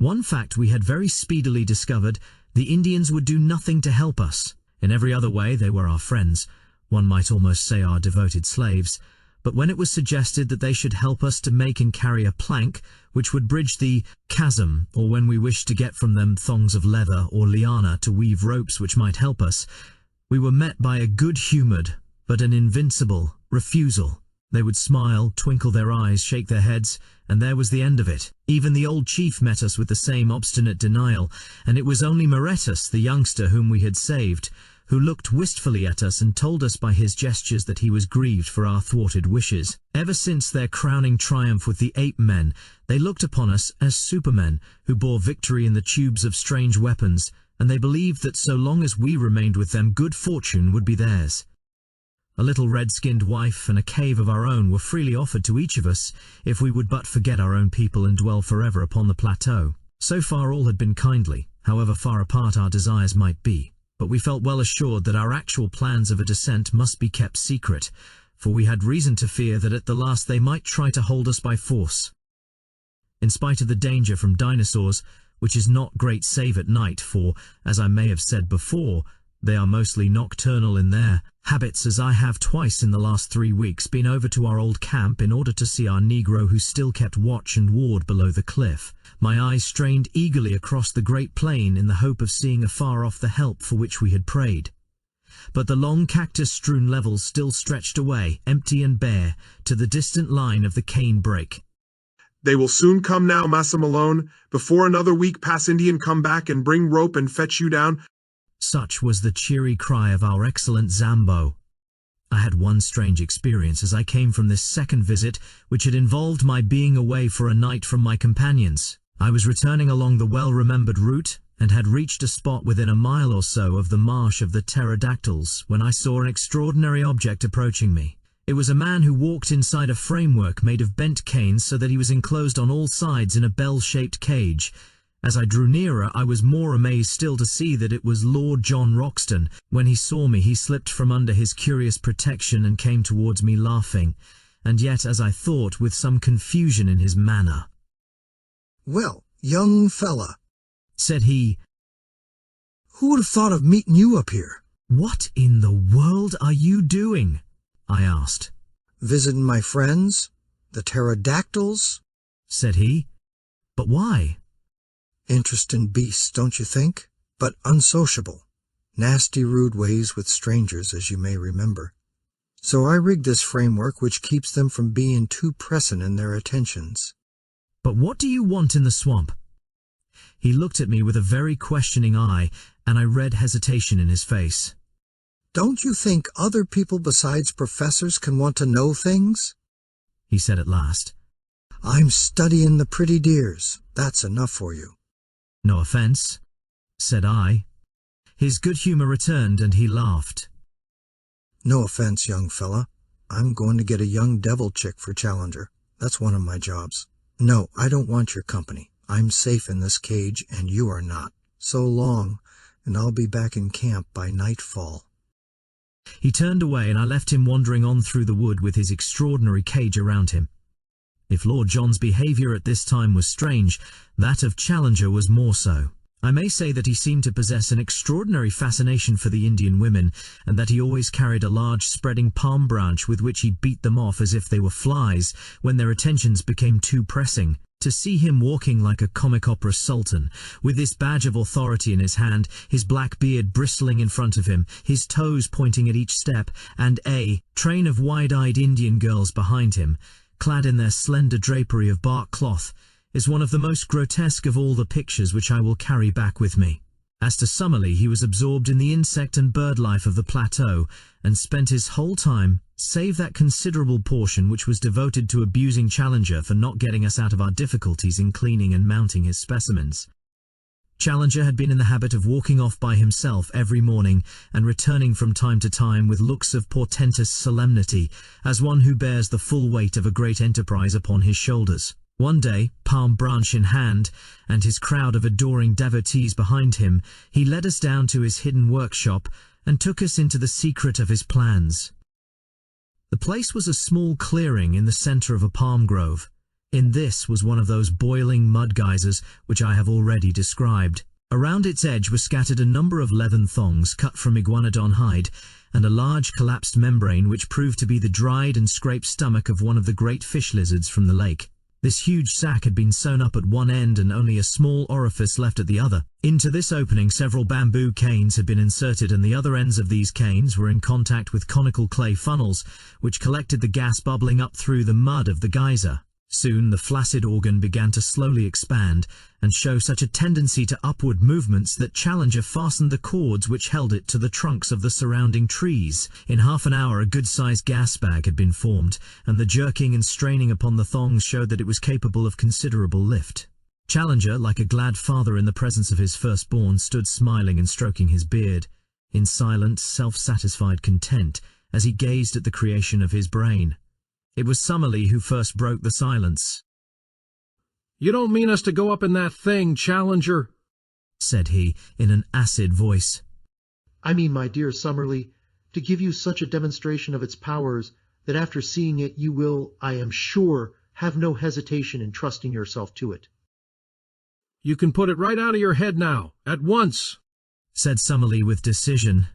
One fact we had very speedily discovered: the Indians would do nothing to help us. In every other way they were our friends, one might almost say our devoted slaves, but when it was suggested that they should help us to make and carry a plank which would bridge the chasm, or when we wished to get from them thongs of leather or liana to weave ropes which might help us, we were met by a good-humoured but an invincible refusal. They would smile, twinkle their eyes, shake their heads, and there was the end of it. Even the old chief met us with the same obstinate denial, and it was only Moretus, the youngster whom we had saved, who looked wistfully at us and told us by his gestures that he was grieved for our thwarted wishes. Ever since their crowning triumph with the ape men, they looked upon us as supermen who bore victory in the tubes of strange weapons, and they believed that so long as we remained with them good fortune would be theirs. A little red-skinned wife and a cave of our own were freely offered to each of us, if we would but forget our own people and dwell forever upon the plateau. So far all had been kindly, however far apart our desires might be, but we felt well assured that our actual plans of a descent must be kept secret, for we had reason to fear that at the last they might try to hold us by force. In spite of the danger from dinosaurs, which is not great save at night, for, as I may have said before, they are mostly nocturnal in their habits, as I have twice in the last 3 weeks been over to our old camp in order to see our Negro who still kept watch and ward below the cliff. My eyes strained eagerly across the great plain in the hope of seeing afar off the help for which we had prayed. But the long cactus-strewn levels still stretched away, empty and bare, to the distant line of the cane brake.
They will soon come now, Massa Malone. Before another week pass, Indian come back and bring rope and fetch you down.
Such was the cheery cry of our excellent Zambo. I had one strange experience as I came from this second visit, which had involved my being away for a night from my companions. I was returning along the well-remembered route, and had reached a spot within a mile or so of the marsh of the pterodactyls, when I saw an extraordinary object approaching me. It was a man who walked inside a framework made of bent canes so that he was enclosed on all sides in a bell-shaped cage. As I drew nearer, I was more amazed still to see that it was Lord John Roxton. When he saw me, he slipped from under his curious protection and came towards me laughing, and yet, as I thought, with some confusion in his manner.
"Well, young fella,"
said he,
"who would have thought of meeting you up here?"
"What in the world are you doing?" I asked.
"Visiting my friends, the pterodactyls,"
said he. "But why?"
"Interesting beasts, don't you think? But unsociable. Nasty, rude ways with strangers, as you may remember. So I rigged this framework which keeps them from being too pressing in their attentions."
"But what do you want in the swamp?" He looked at me with a very questioning eye, and I read hesitation in his face.
"Don't you think other people besides professors can want to know things?"
he said at last.
"I'm studying the pretty dears. That's enough for you."
"No offence," said I. His good humour returned, and he laughed.
"No offence, young fella, I'm going to get a young devil chick for Challenger. That's one of my jobs. No, I don't want your company. I'm safe in this cage, and you are not. So long, and I'll be back in camp by nightfall.
He turned away, and I left him wandering on through the wood with his extraordinary cage around him. If Lord John's behaviour at this time was strange, that of Challenger was more so. I may say that he seemed to possess an extraordinary fascination for the Indian women, and that he always carried a large spreading palm branch with which he beat them off as if they were flies when their attentions became too pressing. To see him walking like a comic opera sultan, with this badge of authority in his hand, his black beard bristling in front of him, his toes pointing at each step, and a train of wide-eyed Indian girls behind him, clad in their slender drapery of bark cloth, is one of the most grotesque of all the pictures which I will carry back with me. As to Summerlee, he was absorbed in the insect and bird life of the plateau, and spent his whole time, save that considerable portion which was devoted to abusing Challenger for not getting us out of our difficulties in cleaning and mounting his specimens. Challenger had been in the habit of walking off by himself every morning and returning from time to time with looks of portentous solemnity, as one who bears the full weight of a great enterprise upon his shoulders. One day, palm branch in hand, and his crowd of adoring devotees behind him, he led us down to his hidden workshop and took us into the secret of his plans. The place was a small clearing in the centre of a palm grove. In this was one of those boiling mud geysers which I have already described. Around its edge were scattered a number of leathern thongs cut from iguanodon hide, and a large collapsed membrane which proved to be the dried and scraped stomach of one of the great fish lizards from the lake. This huge sack had been sewn up at one end and only a small orifice left at the other. Into this opening several bamboo canes had been inserted, and the other ends of these canes were in contact with conical clay funnels, which collected the gas bubbling up through the mud of the geyser. Soon the flaccid organ began to slowly expand and show such a tendency to upward movements that Challenger fastened the cords which held it to the trunks of the surrounding trees. In half an hour a good-sized gas bag had been formed, and the jerking and straining upon the thongs showed that it was capable of considerable lift. Challenger, like a glad father in the presence of his firstborn, stood smiling and stroking his beard, in silent, self-satisfied content, as he gazed at the creation of his brain. It was Summerlee who first broke the silence.
"You don't mean us to go up in that thing, Challenger?"
said he, in an acid voice.
I mean, my dear Summerlee, to give you such a demonstration of its powers that after seeing it you will, I am sure, have no hesitation in trusting yourself to it.
"You can put it right out of your head now, at once,"
said Summerlee with decision.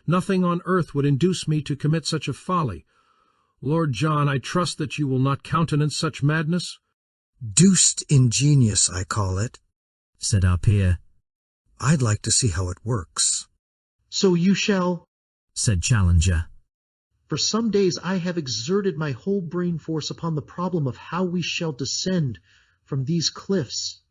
"Nothing on earth would induce me to commit such a folly. Lord John, I trust that you will not countenance such madness."
"Deuced ingenious, I call it,"
said our peer.
"I'd like to see how it works."
"So you shall,"
said Challenger.
"For some days I have exerted my whole brain force upon the problem of how we shall descend from these cliffs.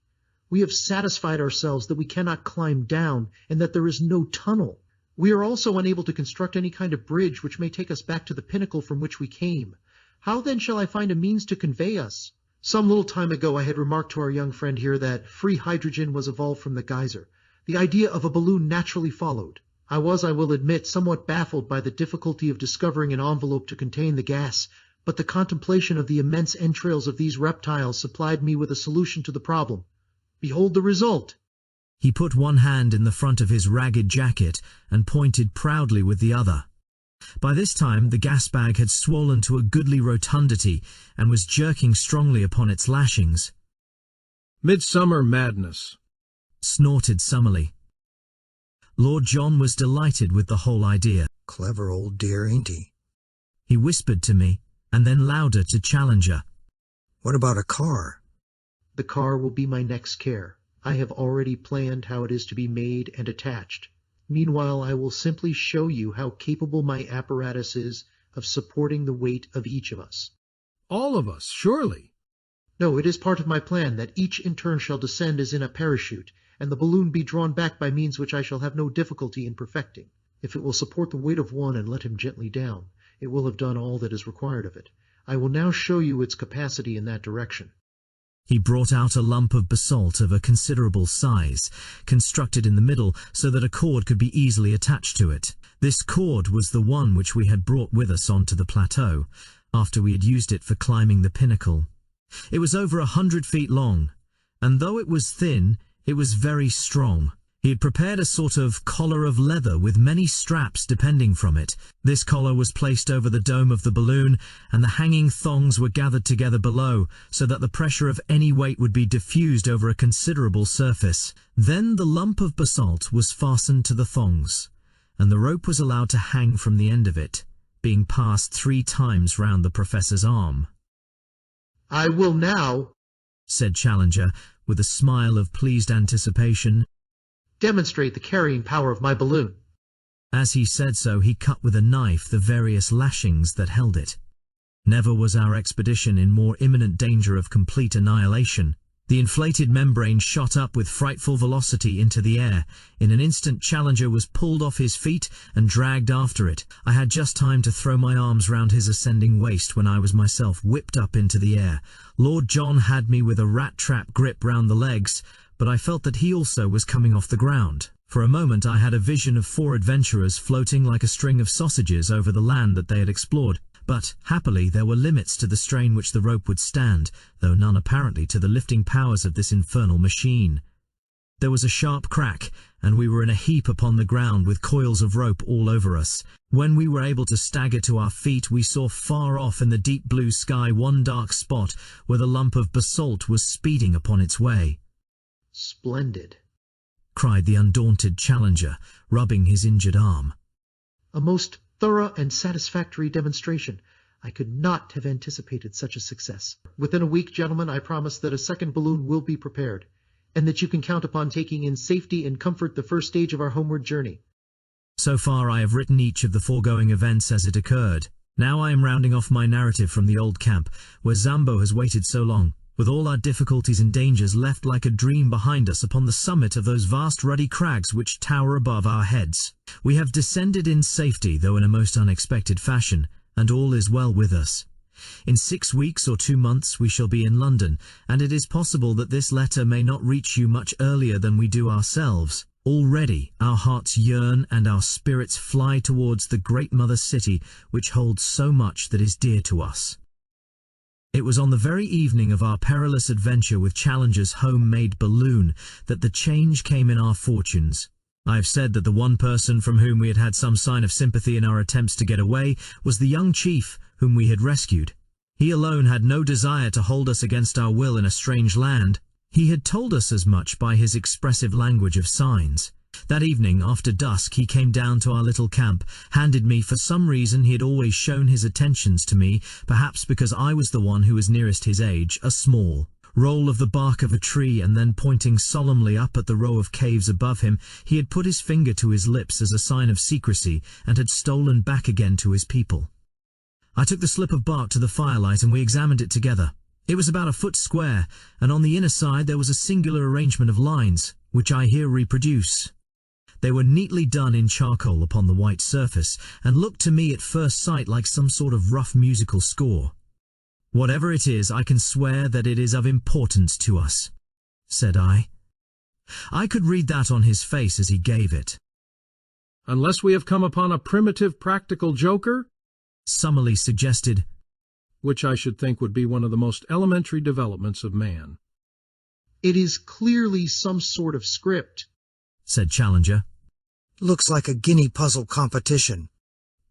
We have satisfied ourselves that we cannot climb down, and that there is no tunnel. We are also unable to construct any kind of bridge which may take us back to the pinnacle from which we came. How then shall I find a means to convey us? Some little time ago I had remarked to our young friend here that free hydrogen was evolved from the geyser. The idea of a balloon naturally followed. I was, I will admit, somewhat baffled by the difficulty of discovering an envelope to contain the gas, but the contemplation of the immense entrails of these reptiles supplied me with a solution to the problem. Behold the result."
He put one hand in the front of his ragged jacket and pointed proudly with the other. By this time the gas bag had swollen to a goodly rotundity and was jerking strongly upon its lashings.
"Midsummer madness,"
snorted Summerlee. Lord John was delighted with the whole idea.
"Clever old dear, ain't he?"
He whispered to me, and then louder to Challenger.
"What about a car?"
"The car will be my next care. I have already planned how it is to be made and attached. Meanwhile, I will simply show you how capable my apparatus is of supporting the weight of each of us."
"All of us, surely?"
"No, it is part of my plan that each in turn shall descend as in a parachute, and the balloon be drawn back by means which I shall have no difficulty in perfecting. If it will support the weight of one and let him gently down, it will have done all that is required of it. I will now show you its capacity in that direction."
He brought out a lump of basalt of a considerable size, constructed in the middle so that a cord could be easily attached to it. This cord was the one which we had brought with us onto the plateau, after we had used it for climbing the pinnacle. It was over 100 feet long, and though it was thin, it was very strong. He had prepared a sort of collar of leather with many straps depending from it. This collar was placed over the dome of the balloon, and the hanging thongs were gathered together below, so that the pressure of any weight would be diffused over a considerable surface. Then the lump of basalt was fastened to the thongs, and the rope was allowed to hang from the end of it, being passed 3 times round the professor's arm.
"I will now,"
said Challenger, with a smile of pleased anticipation,
"demonstrate the carrying power of my balloon."
As he said so, he cut with a knife the various lashings that held it. Never was our expedition in more imminent danger of complete annihilation. The inflated membrane shot up with frightful velocity into the air. In an instant, Challenger was pulled off his feet and dragged after it. I had just time to throw my arms round his ascending waist when I was myself whipped up into the air. Lord John had me with a rat-trap grip round the legs, but I felt that he also was coming off the ground. For a moment I had a vision of 4 adventurers floating like a string of sausages over the land that they had explored. But, happily, there were limits to the strain which the rope would stand, though none apparently to the lifting powers of this infernal machine. There was a sharp crack, and we were in a heap upon the ground with coils of rope all over us. When we were able to stagger to our feet, we saw far off in the deep blue sky one dark spot where the lump of basalt was speeding upon its way.
"Splendid,"
cried the undaunted Challenger, rubbing his injured arm.
"A most thorough and satisfactory demonstration. I could not have anticipated such a success. Within a week, gentlemen, I promise that a second balloon will be prepared, and that you can count upon taking in safety and comfort the first stage of our homeward journey."
So far I have written each of the foregoing events as it occurred. Now I am rounding off my narrative from the old camp, where Zambo has waited so long, with all our difficulties and dangers left like a dream behind us upon the summit of those vast ruddy crags which tower above our heads. We have descended in safety, though in a most unexpected fashion, and all is well with us. In 6 weeks or 2 months we shall be in London, and it is possible that this letter may not reach you much earlier than we do ourselves. Already our hearts yearn and our spirits fly towards the great mother city which holds so much that is dear to us. It was on the very evening of our perilous adventure with Challenger's home-made balloon that the change came in our fortunes. I have said that the one person from whom we had had some sign of sympathy in our attempts to get away was the young chief whom we had rescued. He alone had no desire to hold us against our will in a strange land. He had told us as much by his expressive language of signs. That evening, after dusk, he came down to our little camp, handed me, for some reason he had always shown his attentions to me, perhaps because I was the one who was nearest his age, a small roll of the bark of a tree, and then pointing solemnly up at the row of caves above him, he had put his finger to his lips as a sign of secrecy, and had stolen back again to his people. I took the slip of bark to the firelight, and we examined it together. It was about a foot square, and on the inner side there was a singular arrangement of lines, which I here reproduce. They were neatly done in charcoal upon the white surface, and looked to me at first sight like some sort of rough musical score. "Whatever it is, I can swear that it is of importance to us," said I. I could read that on his face as he gave it.
"Unless we have come upon a primitive practical joker?"
Summerlee suggested.
"Which I should think would be one of the most elementary developments of man."
"It is clearly some sort of script,"
said Challenger.
"Looks like a guinea puzzle competition,"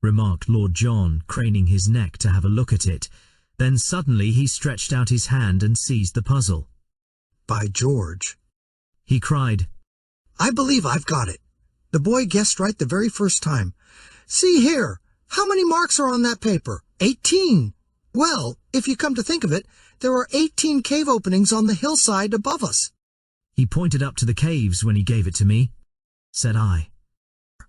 remarked Lord John, craning his neck to have a look at it. Then suddenly he stretched out his hand and seized the puzzle.
"By George,"
he cried,
"I believe I've got it. The boy guessed right the very first time. See here, how many marks are on that paper? 18. Well, if you come to think of it, there are 18 cave openings on the hillside above us."
"He pointed up to the caves when he gave it to me," said I.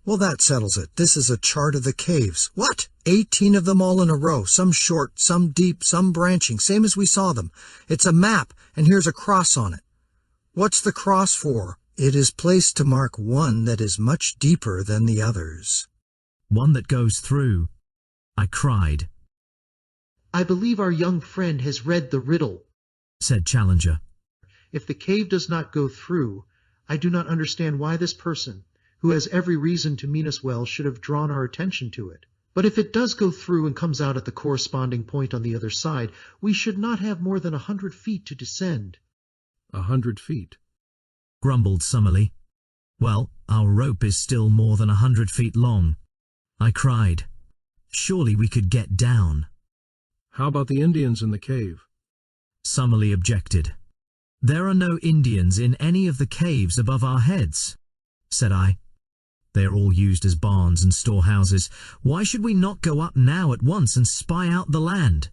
"Well, that settles it. This is a chart of the caves. What? 18 of them all in a row, some short, some deep, some branching, same as we saw them. It's a map, and here's a cross on it. What's the cross for? It is placed to mark one that is much deeper than the others."
"One that goes through," I cried.
"I believe our young friend has read the riddle,"
said Challenger.
"If the cave does not go through, I do not understand why this person, who has every reason to mean us well, should have drawn our attention to it. But if it does go through and comes out at the corresponding point on the other side, we should not have more than 100 feet to descend.
100 feet,
grumbled Summerlee. Well, our rope is still more than 100 feet long, I cried. Surely we could get down.
How about the Indians in the cave?
Summerlee objected. There are no Indians in any of the caves above our heads, said I. They are all used as barns and storehouses. Why should we not go up now at once and spy out the land?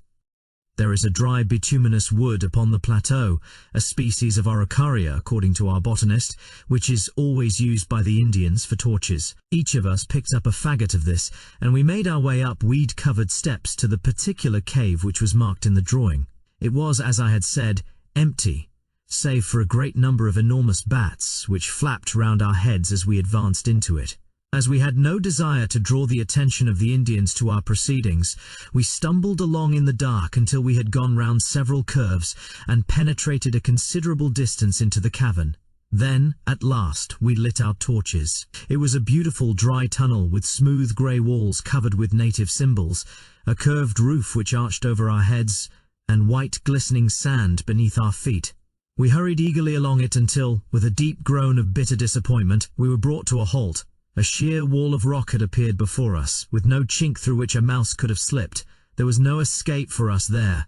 There is a dry bituminous wood upon the plateau, a species of Araucaria, according to our botanist, which is always used by the Indians for torches. Each of us picked up a faggot of this, and we made our way up weed-covered steps to the particular cave which was marked in the drawing. It was, as I had said, empty, save for a great number of enormous bats, which flapped round our heads as we advanced into it. As we had no desire to draw the attention of the Indians to our proceedings, we stumbled along in the dark until we had gone round several curves and penetrated a considerable distance into the cavern. Then, at last, we lit our torches. It was a beautiful dry tunnel with smooth grey walls covered with native symbols, a curved roof which arched over our heads, and white glistening sand beneath our feet. We hurried eagerly along it until, with a deep groan of bitter disappointment, we were brought to a halt. A sheer wall of rock had appeared before us, with no chink through which a mouse could have slipped. There was no escape for us there.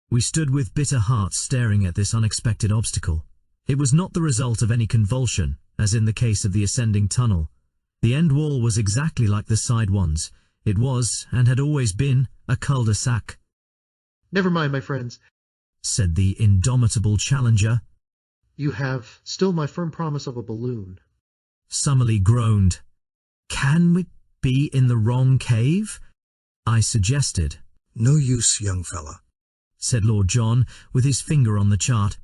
We stood with bitter hearts staring at this unexpected obstacle. It was not the result of any convulsion, as in the case of the ascending tunnel. The end wall was exactly like the side ones. It was, and had always been, a cul-de-sac.
Never mind, my friends,
said the indomitable challenger.
You have still my firm promise of a balloon.
Summerlee groaned. Can we be in the wrong cave? I suggested.
No use, young fella,
said Lord John, with his finger on the chart.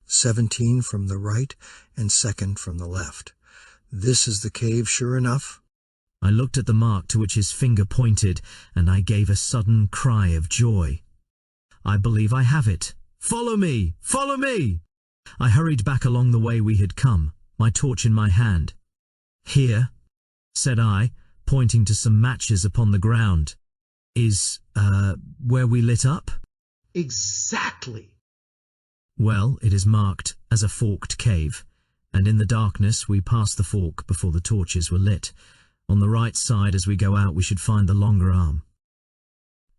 17 from the right and 2nd from the left. This is the cave, sure enough?
I looked at the mark to which his finger pointed, and I gave a sudden cry of joy. I believe I have it. Follow me! Follow me! I hurried back along the way we had come, my torch in my hand. Here, said I, pointing to some matches upon the ground, is, where we lit up?
Exactly.
Well, it is marked as a forked cave, and in the darkness we passed the fork before the torches were lit. On the right side as we go out we should find the longer arm.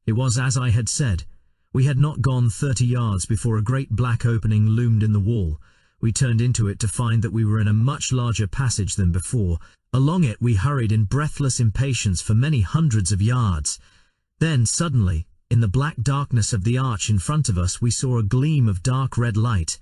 It was as I had said. We had not gone 30 yards before a great black opening loomed in the wall. We turned into it to find that we were in a much larger passage than before. Along it we hurried in breathless impatience for many hundreds of yards. Then, suddenly, in the black darkness of the arch in front of us, we saw a gleam of dark red light.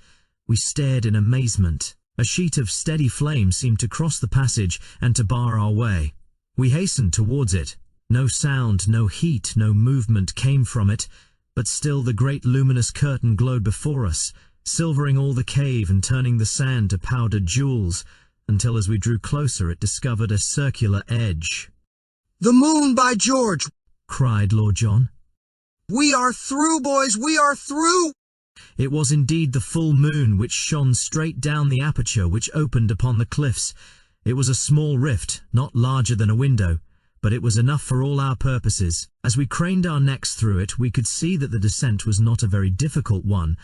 We stared in amazement. A sheet of steady flame seemed to cross the passage and to bar our way. We hastened towards it. No sound, no heat, no movement came from it, but still the great luminous curtain glowed before us, silvering all the cave and turning the sand to powdered jewels, until as we drew closer it discovered a circular edge.
The moon, by George!
Cried Lord John.
We are through, boys, we are through!
It was indeed the full moon which shone straight down the aperture which opened upon the cliffs. It was a small rift, not larger than a window, but it was enough for all our purposes. As we craned our necks through it, we could see that the descent was not a very difficult one,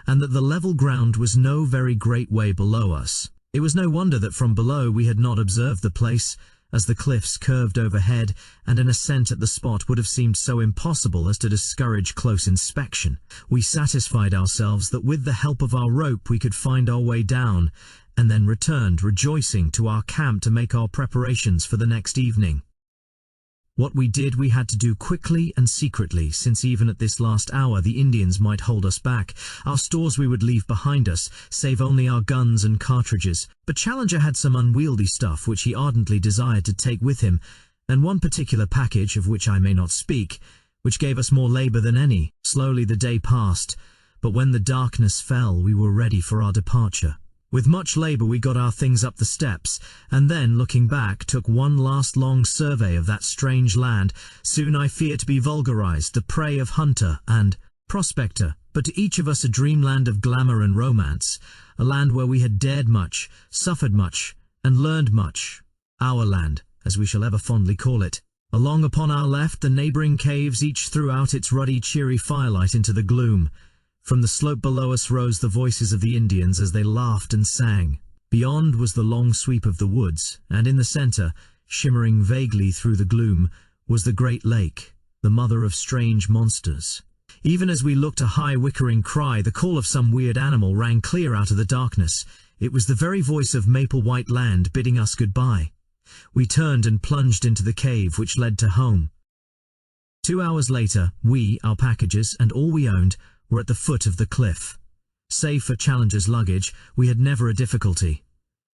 and that the level ground was no very great way below us. It was no wonder that from below we had not observed the place, as the cliffs curved overhead, and an ascent at the spot would have seemed so impossible as to discourage close inspection. We satisfied ourselves that with the help of our rope we could find our way down, and then returned rejoicing to our camp to make our preparations for the next evening. What we did we had to do quickly and secretly, since even at this last hour the Indians might hold us back. Our stores we would leave behind us, save only our guns and cartridges. But Challenger had some unwieldy stuff which he ardently desired to take with him, and one particular package, of which I may not speak, which gave us more labour than any. Slowly the day passed, but when the darkness fell we were ready for our departure. With much labour we got our things up the steps, and then, looking back, took one last long survey of that strange land, soon I fear to be vulgarized, the prey of hunter and prospector, but to each of us a dreamland of glamour and romance, a land where we had dared much, suffered much, and learned much. Our land, as we shall ever fondly call it. Along upon our left, the neighbouring caves each threw out its ruddy, cheery firelight into the gloom. From the slope below us rose the voices of the Indians as they laughed and sang. Beyond was the long sweep of the woods, and in the centre, shimmering vaguely through the gloom, was the great lake, the mother of strange monsters. Even as we looked, a high whickering cry, the call of some weird animal, rang clear out of the darkness. It was the very voice of Maple White Land bidding us goodbye. We turned and plunged into the cave which led to home. 2 hours later, we, our packages, and all we owned, were at the foot of the cliff. Save for Challenger's luggage, we had never a difficulty.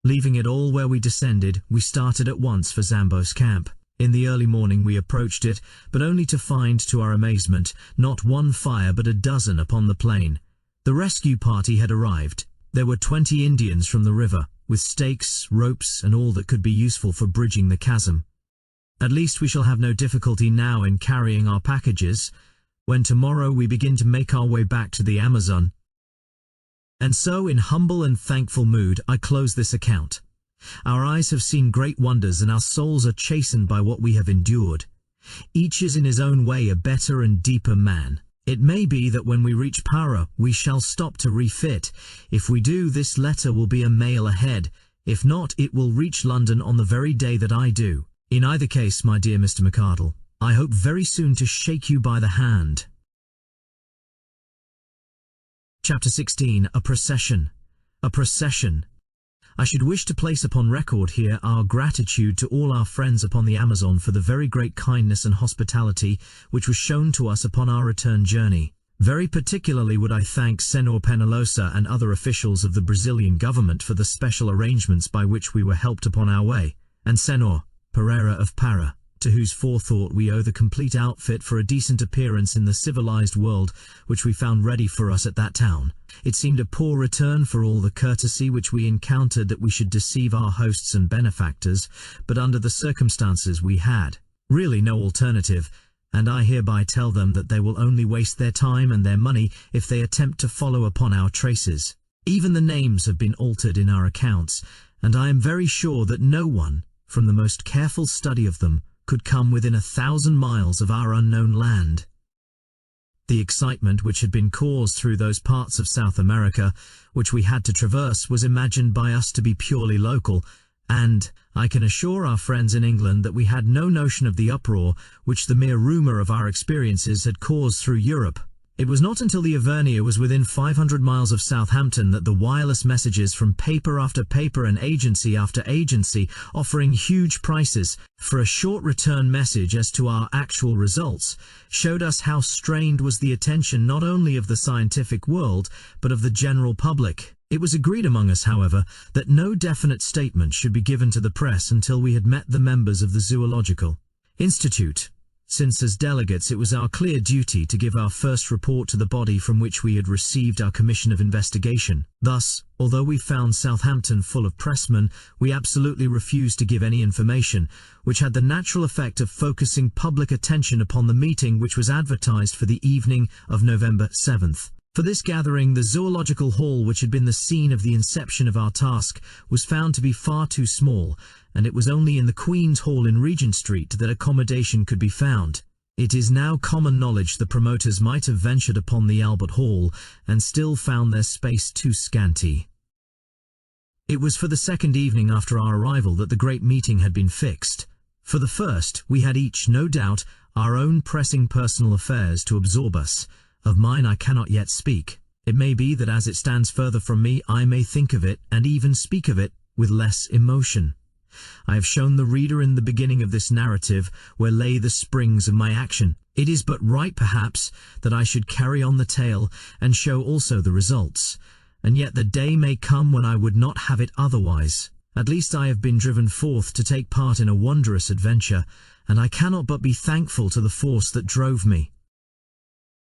Leaving it all where we descended, we started at once for Zambo's camp. In the early morning we approached it, but only to find, to our amazement, not one fire but a dozen upon the plain. The rescue party had arrived. There were 20 Indians from the river, with stakes, ropes, and all that could be useful for bridging the chasm. At least we shall have no difficulty now in carrying our packages, when tomorrow we begin to make our way back to the Amazon. And so, in humble and thankful mood, I close this account. Our eyes have seen great wonders, and our souls are chastened by what we have endured. Each is in his own way a better and deeper man. It may be that when we reach Para, we shall stop to refit. If we do, this letter will be a mail ahead. If not, it will reach London on the very day that I do. In either case, my dear Mr. McArdle, I hope very soon to shake you by the hand. Chapter 16. A Procession. A Procession. I should wish to place upon record here our gratitude to all our friends upon the Amazon for the very great kindness and hospitality which was shown to us upon our return journey. Very particularly would I thank Senhor Penalosa and other officials of the Brazilian government for the special arrangements by which we were helped upon our way, and Senhor Pereira of Para, to whose forethought we owe the complete outfit for a decent appearance in the civilized world which we found ready for us at that town. It seemed a poor return for all the courtesy which we encountered that we should deceive our hosts and benefactors, but under the circumstances we had really no alternative, and I hereby tell them that they will only waste their time and their money if they attempt to follow upon our traces. Even the names have been altered in our accounts, and I am very sure that no one, from the most careful study of them, could come within 1,000 miles of our unknown land. The excitement which had been caused through those parts of South America which we had to traverse was imagined by us to be purely local, and I can assure our friends in England that we had no notion of the uproar which the mere rumour of our experiences had caused through Europe. It was not until the Ivernia was within 500 miles of Southampton that the wireless messages from paper after paper and agency after agency, offering huge prices for a short return message as to our actual results, showed us how strained was the attention not only of the scientific world, but of the general public. It was agreed among us, however, that no definite statement should be given to the press until we had met the members of the Zoological Institute, since as delegates it was our clear duty to give our first report to the body from which we had received our commission of investigation. Thus, although we found Southampton full of pressmen, we absolutely refused to give any information, which had the natural effect of focusing public attention upon the meeting which was advertised for the evening of November 7th. For this gathering, the Zoological Hall, which had been the scene of the inception of our task, was found to be far too small, and it was only in the Queen's Hall in Regent Street that accommodation could be found. It is now common knowledge the promoters might have ventured upon the Albert Hall, and still found their space too scanty. It was for the second evening after our arrival that the great meeting had been fixed. For the first, we had each, no doubt, our own pressing personal affairs to absorb us. Of mine I cannot yet speak. It may be that as it stands further from me, I may think of it, and even speak of it, with less emotion. I have shown the reader in the beginning of this narrative where lay the springs of my action. It is but right, perhaps, that I should carry on the tale, and show also the results. And yet the day may come when I would not have it otherwise. At least I have been driven forth to take part in a wondrous adventure, and I cannot but be thankful to the force that drove me.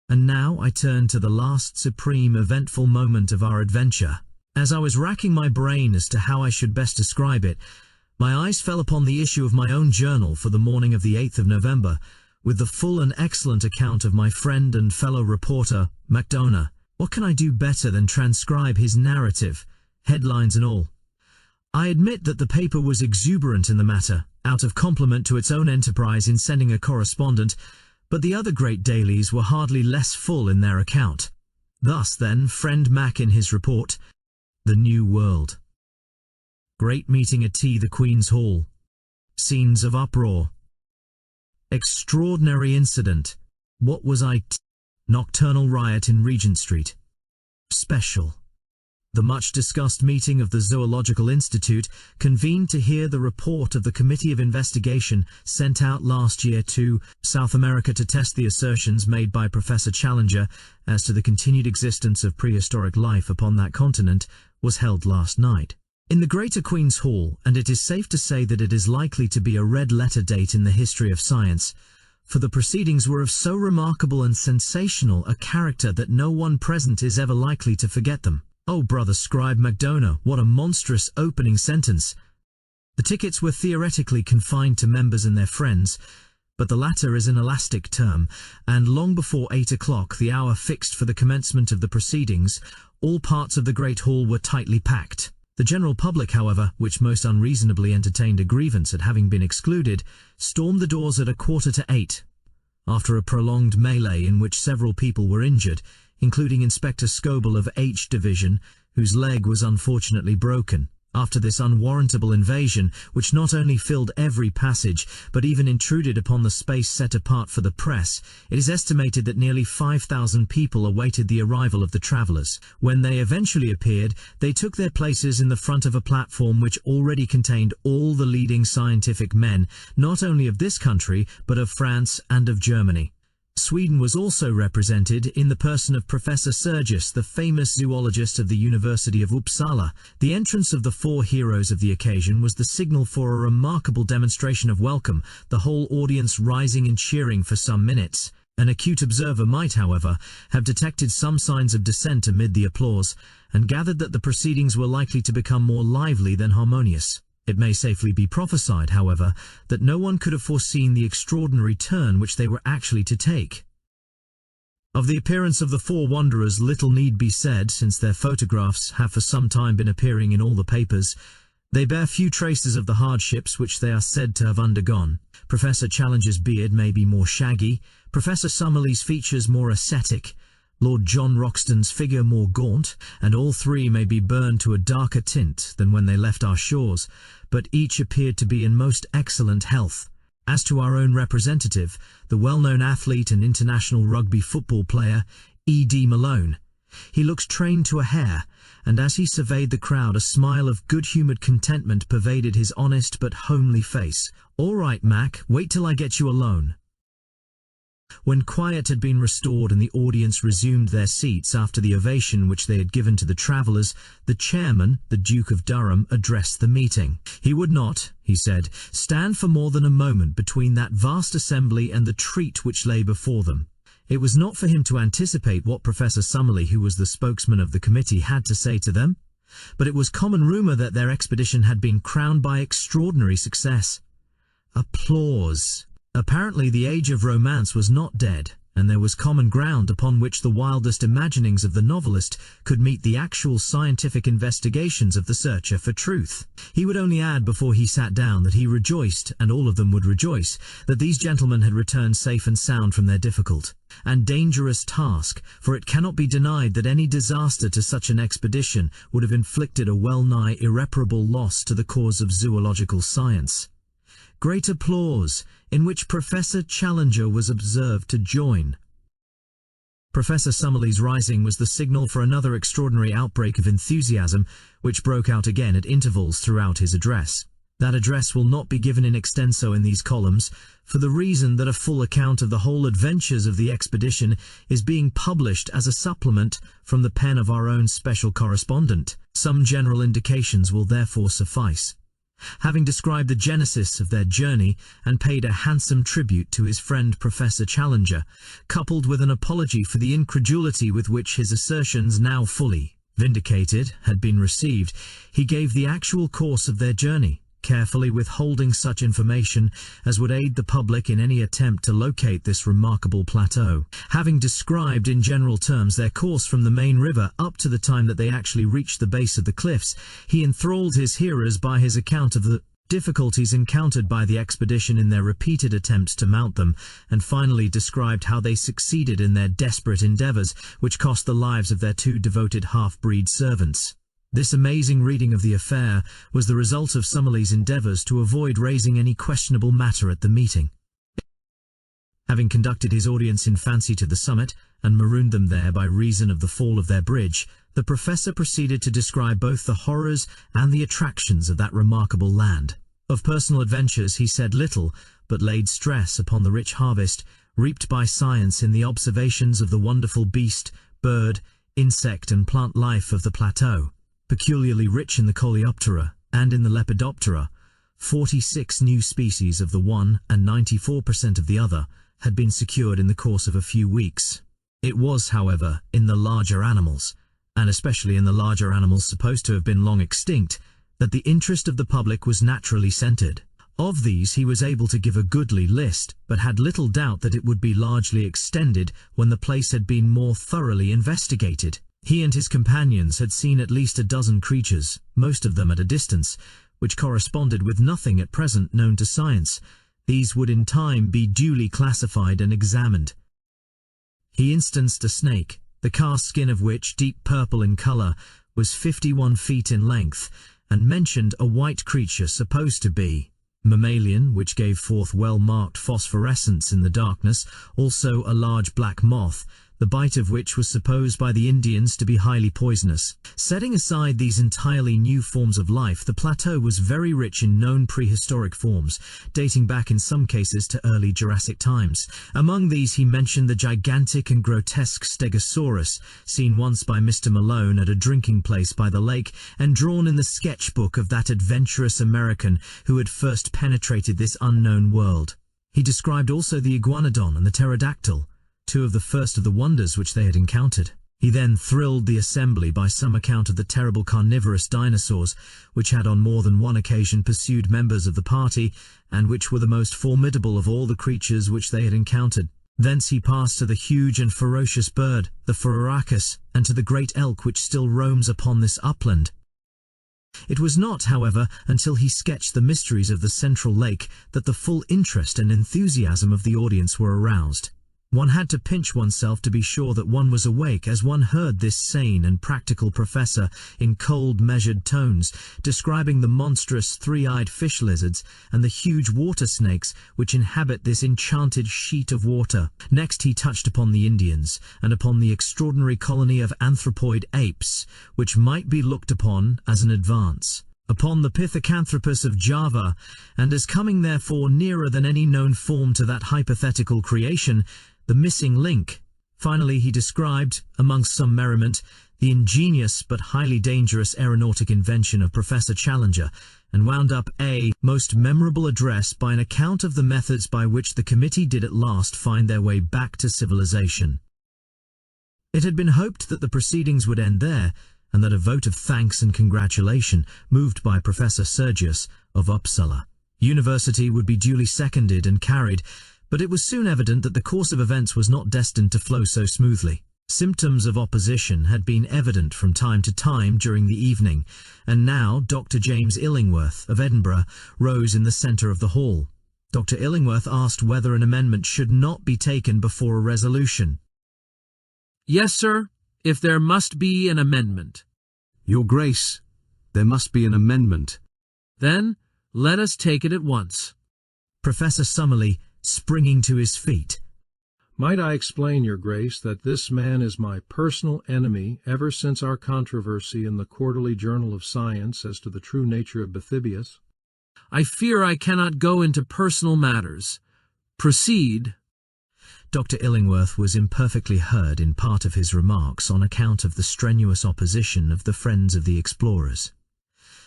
And now I turn to the last supreme eventful moment of our adventure. As I was racking my brain as to how I should best describe it, my eyes fell upon the issue of my own journal for the morning of the 8th of November, with the full and excellent account of my friend and fellow reporter, Macdona. What can I do better than transcribe his narrative, headlines and all? I admit that the paper was exuberant in the matter, out of compliment to its own enterprise in sending a correspondent, but the other great dailies were hardly less full in their account. Thus, then, friend Mac in his report, The New World. Great meeting at tea, the Queen's Hall. Scenes of uproar. Extraordinary incident. What was Nocturnal riot in Regent Street. Special. The much-discussed meeting of the Zoological Institute convened to hear the report of the Committee of Investigation sent out last year to South America to test the assertions made by Professor Challenger as to the continued existence of prehistoric life upon that continent was held last night in the Greater Queen's Hall, and it is safe to say that it is likely to be a red-letter date in the history of science, for the proceedings were of so remarkable and sensational a character that no one present is ever likely to forget them. Oh, brother Scribe Macdona, what a monstrous opening sentence! The tickets were theoretically confined to members and their friends, but the latter is an elastic term, and long before 8 o'clock, the hour fixed for the commencement of the proceedings, all parts of the great hall were tightly packed. The general public, however, which most unreasonably entertained a grievance at having been excluded, stormed the doors at 7:45. After a prolonged melee in which several people were injured, including Inspector Scoble of H Division, whose leg was unfortunately broken. After this unwarrantable invasion, which not only filled every passage, but even intruded upon the space set apart for the press, it is estimated that nearly 5,000 people awaited the arrival of the travellers. When they eventually appeared, they took their places in the front of a platform which already contained all the leading scientific men, not only of this country, but of France and of Germany. Sweden was also represented in the person of Professor Sergius, the famous zoologist of the University of Uppsala. The entrance of the 4 heroes of the occasion was the signal for a remarkable demonstration of welcome, the whole audience rising and cheering for some minutes. An acute observer might, however, have detected some signs of dissent amid the applause, and gathered that the proceedings were likely to become more lively than harmonious. It may safely be prophesied, however, that no one could have foreseen the extraordinary turn which they were actually to take. Of the appearance of the 4 wanderers little need be said, since their photographs have for some time been appearing in all the papers. They bear few traces of the hardships which they are said to have undergone. Professor Challenger's beard may be more shaggy, Professor Summerlee's features more ascetic, Lord John Roxton's figure more gaunt, and all 3 may be burned to a darker tint than when they left our shores, but each appeared to be in most excellent health. As to our own representative, the well-known athlete and international rugby football player, E.D. Malone, he looks trained to a hair, and as he surveyed the crowd a smile of good-humoured contentment pervaded his honest but homely face. "All right, Mac, wait till I get you alone." When quiet had been restored and the audience resumed their seats after the ovation which they had given to the travellers, the chairman, the Duke of Durham, addressed the meeting. He would not, he said, stand for more than a moment between that vast assembly and the treat which lay before them. It was not for him to anticipate what Professor Summerlee, who was the spokesman of the committee, had to say to them, but it was common rumour that their expedition had been crowned by extraordinary success. Applause. Apparently the age of romance was not dead, and there was common ground upon which the wildest imaginings of the novelist could meet the actual scientific investigations of the searcher for truth. He would only add before he sat down that he rejoiced, and all of them would rejoice, that these gentlemen had returned safe and sound from their difficult and dangerous task, for it cannot be denied that any disaster to such an expedition would have inflicted a well-nigh irreparable loss to the cause of zoological science. Great applause, in which Professor Challenger was observed to join. Professor Summerlee's rising was the signal for another extraordinary outbreak of enthusiasm, which broke out again at intervals throughout his address. That address will not be given in extenso in these columns, for the reason that a full account of the whole adventures of the expedition is being published as a supplement from the pen of our own special correspondent. Some general indications will therefore suffice. Having described the genesis of their journey and paid a handsome tribute to his friend Professor Challenger, coupled with an apology for the incredulity with which his assertions, now fully vindicated, had been received, he gave the actual course of their journey. carefully withholding such information as would aid the public in any attempt to locate this remarkable plateau. Having described in general terms their course from the main river up to the time that they actually reached the base of the cliffs, he enthralled his hearers by his account of the difficulties encountered by the expedition in their repeated attempts to mount them, and finally described how they succeeded in their desperate endeavors, which cost the lives of their 2 devoted half-breed servants. This amazing reading of the affair was the result of Summerlee's endeavors to avoid raising any questionable matter at the meeting. Having conducted his audience in fancy to the summit, and marooned them there by reason of the fall of their bridge, the professor proceeded to describe both the horrors and the attractions of that remarkable land. Of personal adventures he said little, but laid stress upon the rich harvest reaped by science in the observations of the wonderful beast, bird, insect and plant life of the plateau, peculiarly rich in the coleoptera and in the lepidoptera. 46 new species of the one and 94% of the other had been secured in the course of a few weeks. It was, however, in the larger animals, and especially in the larger animals supposed to have been long extinct, that the interest of the public was naturally centered. Of these he was able to give a goodly list, but had little doubt that it would be largely extended when the place had been more thoroughly investigated. He and his companions had seen at least a dozen creatures, most of them at a distance, which corresponded with nothing at present known to science. These would in time be duly classified and examined. He instanced a snake, the cast skin of which, deep purple in color, was 51 feet in length, and mentioned a white creature supposed to be mammalian, which gave forth well-marked phosphorescence in the darkness, also a large black moth, the bite of which was supposed by the Indians to be highly poisonous. Setting aside these entirely new forms of life, the plateau was very rich in known prehistoric forms, dating back in some cases to early Jurassic times. Among these he mentioned the gigantic and grotesque Stegosaurus, seen once by Mr. Malone at a drinking place by the lake, and drawn in the sketchbook of that adventurous American who had first penetrated this unknown world. He described also the iguanodon and the pterodactyl, 2 of the first of the wonders which they had encountered. He then thrilled the assembly by some account of the terrible carnivorous dinosaurs, which had on more than one occasion pursued members of the party, and which were the most formidable of all the creatures which they had encountered. Thence he passed to the huge and ferocious bird, the phororachus, and to the great elk which still roams upon this upland. It was not, however, until he sketched the mysteries of the central lake that the full interest and enthusiasm of the audience were aroused. One had to pinch oneself to be sure that one was awake as one heard this sane and practical professor, in cold, measured tones, describing the monstrous 3-eyed fish lizards and the huge water snakes which inhabit this enchanted sheet of water. Next he touched upon the Indians, and upon the extraordinary colony of anthropoid apes, which might be looked upon as an advance upon the Pithecanthropus of Java, and as coming therefore nearer than any known form to that hypothetical creation, the missing link. Finally he described, amongst some merriment, the ingenious but highly dangerous aeronautic invention of Professor Challenger, and wound up a most memorable address by an account of the methods by which the committee did at last find their way back to civilization. It had been hoped that the proceedings would end there, and that a vote of thanks and congratulation, moved by Professor Sergius of Uppsala University, would be duly seconded and carried, but it was soon evident that the course of events was not destined to flow so smoothly. Symptoms of opposition had been evident from time to time during the evening, and now Dr. James Illingworth of Edinburgh rose in the centre of the hall. Dr. Illingworth asked whether an amendment should not be taken before a resolution.
Yes, sir, if there must be an amendment.
Your Grace, there must be an amendment.
Then let us take it at once.
Professor Summerlee, springing to his feet.
Might I explain, Your Grace, that this man is my personal enemy ever since our controversy in the Quarterly Journal of Science as to the true nature of Bathybius?
I fear I cannot go into personal matters. Proceed.
Dr. Illingworth was imperfectly heard in part of his remarks on account of the strenuous opposition of the friends of the explorers.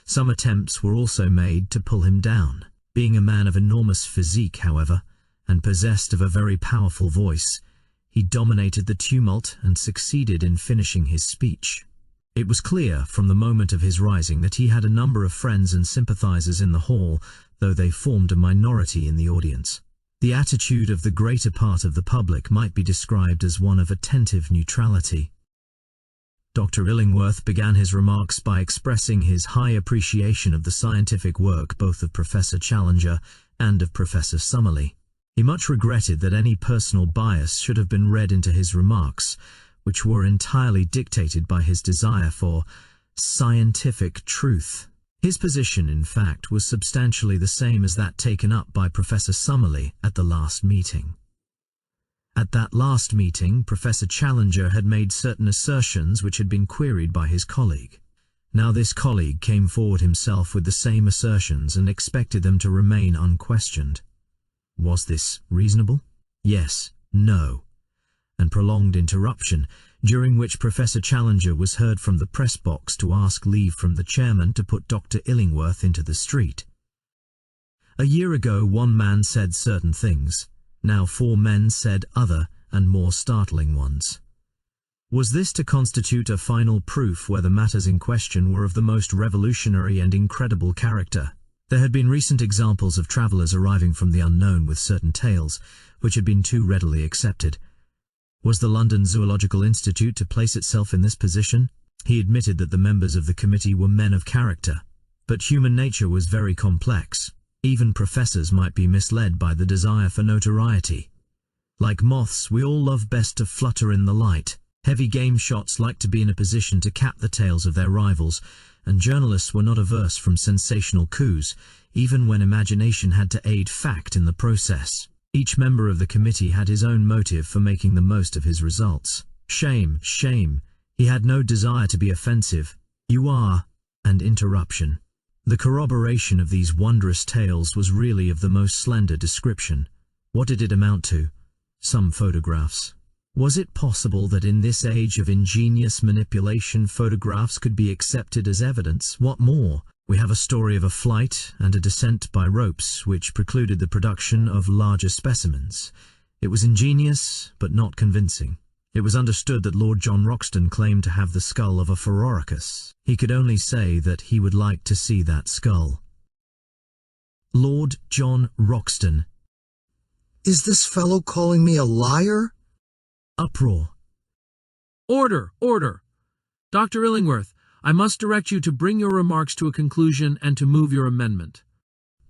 Some attempts were also made to pull him down. Being a man of enormous physique, however, and possessed of a very powerful voice, he dominated the tumult and succeeded in finishing his speech. It was clear from the moment of his rising that he had a number of friends and sympathizers in the hall, though they formed a minority in the audience. The attitude of the greater part of the public might be described as one of attentive neutrality. Dr. Illingworth began his remarks by expressing his high appreciation of the scientific work both of Professor Challenger and of Professor Summerlee. He much regretted that any personal bias should have been read into his remarks, which were entirely dictated by his desire for scientific truth. His position, in fact, was substantially the same as that taken up by Professor Summerlee at the last meeting. At that last meeting, Professor Challenger had made certain assertions which had been queried by his colleague. Now this colleague came forward himself with the same assertions and expected them to remain unquestioned. Was this reasonable? Yes, no. And prolonged interruption, during which Professor Challenger was heard from the press box to ask leave from the chairman to put Dr. Illingworth into the street. A year ago one man said certain things. Now 4 men said other and more startling ones. Was this to constitute a final proof where the matters in question were of the most revolutionary and incredible character? There had been recent examples of travellers arriving from the unknown with certain tales, which had been too readily accepted. Was the London Zoological Institute to place itself in this position? He admitted that the members of the committee were men of character, but human nature was very complex. Even professors might be misled by the desire for notoriety. Like moths, we all love best to flutter in the light. Heavy game shots like to be in a position to cap the tails of their rivals, and journalists were not averse from sensational coups, even when imagination had to aid fact in the process. Each member of the committee had his own motive for making the most of his results. Shame, shame. He had no desire to be offensive. You are, and interruption. The corroboration of these wondrous tales was really of the most slender description. What did it amount to? Some photographs. Was it possible that in this age of ingenious manipulation photographs could be accepted as evidence? What more? We have a story of a flight and a descent by ropes which precluded the production of larger specimens. It was ingenious, but not convincing. It was understood that Lord John Roxton claimed to have the skull of a Phororhacus. He could only say that he would like to see that skull. Lord John Roxton.
Is this fellow calling me a liar?
Uproar.
Order, order. Dr. Illingworth, I must direct you to bring your remarks to a conclusion and to move your amendment.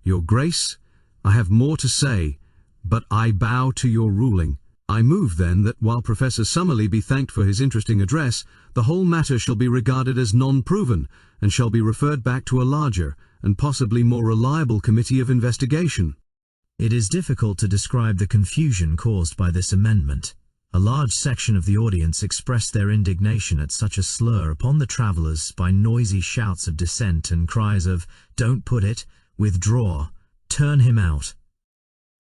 Your Grace, I have more to say, but I bow to your ruling. I move then that while Professor Summerlee be thanked for his interesting address, the whole matter shall be regarded as non-proven and shall be referred back to a larger and possibly more reliable committee of investigation.
It is difficult to describe the confusion caused by this amendment. A large section of the audience expressed their indignation at such a slur upon the travellers by noisy shouts of dissent and cries of, "Don't put it," "Withdraw," "Turn him out."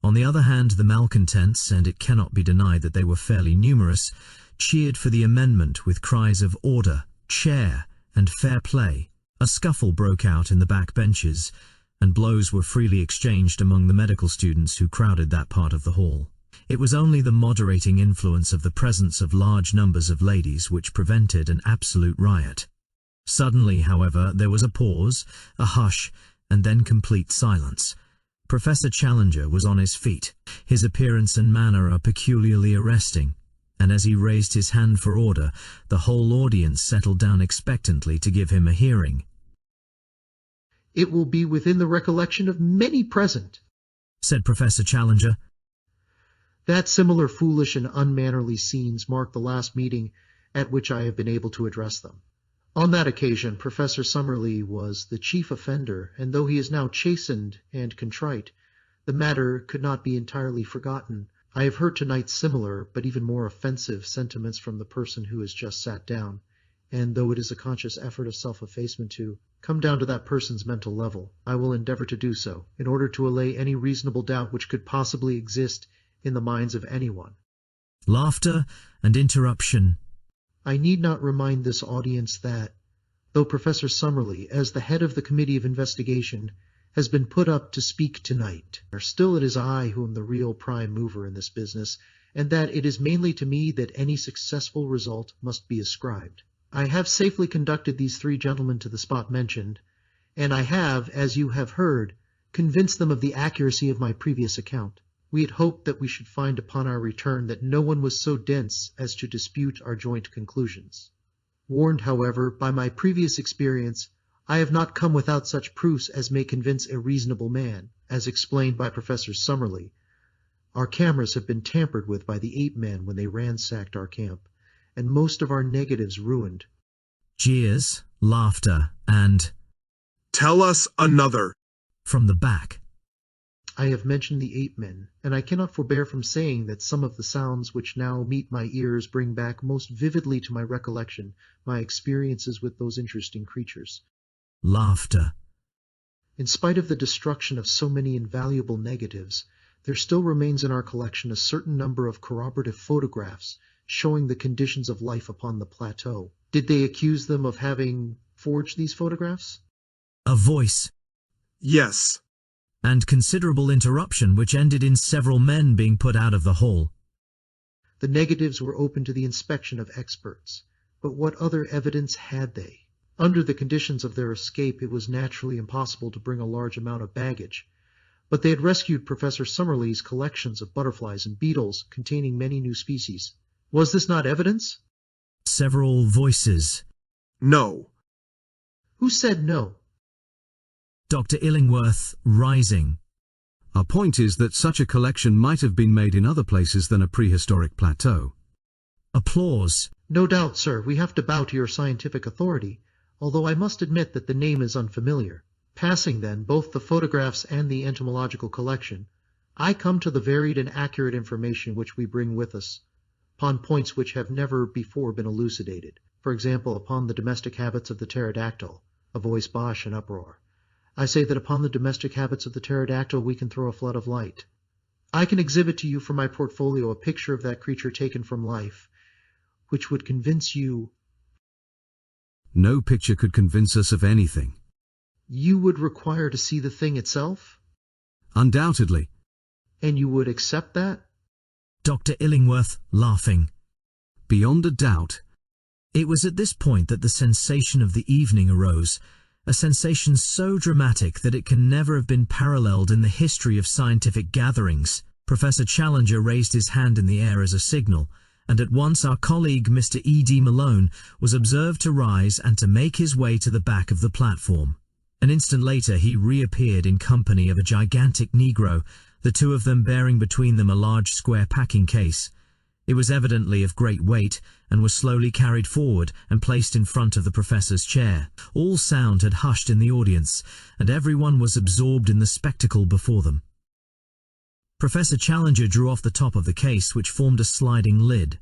On the other hand, the malcontents, and it cannot be denied that they were fairly numerous, cheered for the amendment with cries of order, chair, and fair play. A scuffle broke out in the back benches, and blows were freely exchanged among the medical students who crowded that part of the hall. It was only the moderating influence of the presence of large numbers of ladies which prevented an absolute riot. Suddenly, however, there was a pause, a hush, and then complete silence. Professor Challenger was on his feet. His appearance and manner are peculiarly arresting, and as he raised his hand for order, the whole audience settled down expectantly to give him a hearing.
It will be within the recollection of many present,
said Professor Challenger,
that similar foolish and unmannerly scenes marked the last meeting at which I have been able to address them. On that occasion, Professor Summerlee was the chief offender, and though he is now chastened and contrite, the matter could not be entirely forgotten. I have heard tonight similar, but even more offensive, sentiments from the person who has just sat down, and though it is a conscious effort of self-effacement to come down to that person's mental level, I will endeavor to do so, in order to allay any reasonable doubt which could possibly exist in the minds of anyone.
Laughter and interruption.
I need not remind this audience that, though Professor Summerlee, as the head of the Committee of Investigation, has been put up to speak tonight, still it is I who am the real prime mover in this business, and that it is mainly to me that any successful result must be ascribed. I have safely conducted these 3 gentlemen to the spot mentioned, and I have, as you have heard, convinced them of the accuracy of my previous account. We had hoped that we should find upon our return that no one was so dense as to dispute our joint conclusions. Warned, however, by my previous experience, I have not come without such proofs as may convince a reasonable man, as explained by Professor Summerlee. Our cameras have been tampered with by the ape men when they ransacked our camp, and most of our negatives ruined.
Jeers, laughter, and
Tell us another.
from the back.
I have mentioned the ape men, and I cannot forbear from saying that some of the sounds which now meet my ears bring back most vividly to my recollection my experiences with those interesting creatures.
Laughter.
In spite of the destruction of so many invaluable negatives, there still remains in our collection a certain number of corroborative photographs showing the conditions of life upon the plateau. Did they accuse them of having forged these photographs?
A voice.
Yes.
And considerable interruption which ended in several men being put out of the hall.
The negatives were open to the inspection of experts, but what other evidence had they? Under the conditions of their escape, it was naturally impossible to bring a large amount of baggage, but they had rescued Professor Summerlee's collections of butterflies and beetles containing many new species. Was this not evidence?
Several voices.
No.
Who said no?
Dr. Illingworth, rising.
Our point is that such a collection might have been made in other places than a prehistoric plateau.
Applause.
No doubt, sir, we have to bow to your scientific authority, although I must admit that the name is unfamiliar. Passing, then, both the photographs and the entomological collection, I come to the varied and accurate information which we bring with us, upon points which have never before been elucidated. For example, upon the domestic habits of the pterodactyl, a voice bosh and uproar. I say that upon the domestic habits of the pterodactyl we can throw a flood of light. I can exhibit to you from my portfolio a picture of that creature taken from life, which would convince you.
No picture could convince us of anything.
You would require to see the thing itself?
Undoubtedly.
And you would accept that?
Dr. Illingworth, laughing.
Beyond a doubt.
It was at this point that the sensation of the evening arose, a sensation so dramatic that it can never have been paralleled in the history of scientific gatherings. Professor Challenger raised his hand in the air as a signal, and at once our colleague Mr. E.D. Malone was observed to rise and to make his way to the back of the platform. An instant later he reappeared in company of a gigantic Negro, the 2 of them bearing between them a large square packing case. It was evidently of great weight, and was slowly carried forward and placed in front of the professor's chair. All sound had hushed in the audience, and everyone was absorbed in the spectacle before them. Professor Challenger drew off the top of the case, which formed a sliding lid.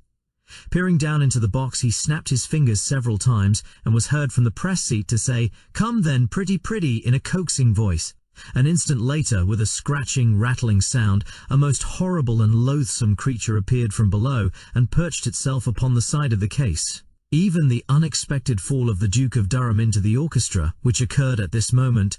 Peering down into the box, he snapped his fingers several times, and was heard from the press seat to say, "Come then, pretty pretty," in a coaxing voice. An instant later, with a scratching, rattling sound, a most horrible and loathsome creature appeared from below and perched itself upon the side of the case. Even the unexpected fall of the Duke of Durham into the orchestra, which occurred at this moment,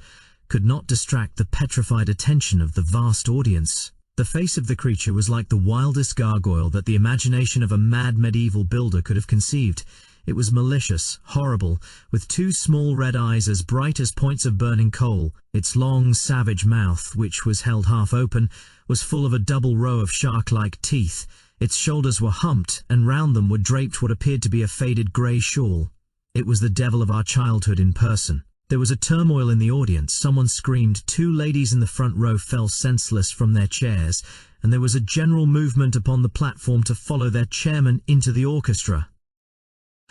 could not distract the petrified attention of the vast audience. The face of the creature was like the wildest gargoyle that the imagination of a mad medieval builder could have conceived. It was malicious, horrible, with 2 small red eyes as bright as points of burning coal. Its long, savage mouth, which was held half open, was full of a double row of shark-like teeth. Its shoulders were humped, and round them were draped what appeared to be a faded grey shawl. It was the devil of our childhood in person. There was a turmoil in the audience. Someone screamed, 2 ladies in the front row fell senseless from their chairs, and there was a general movement upon the platform to follow their chairman into the orchestra.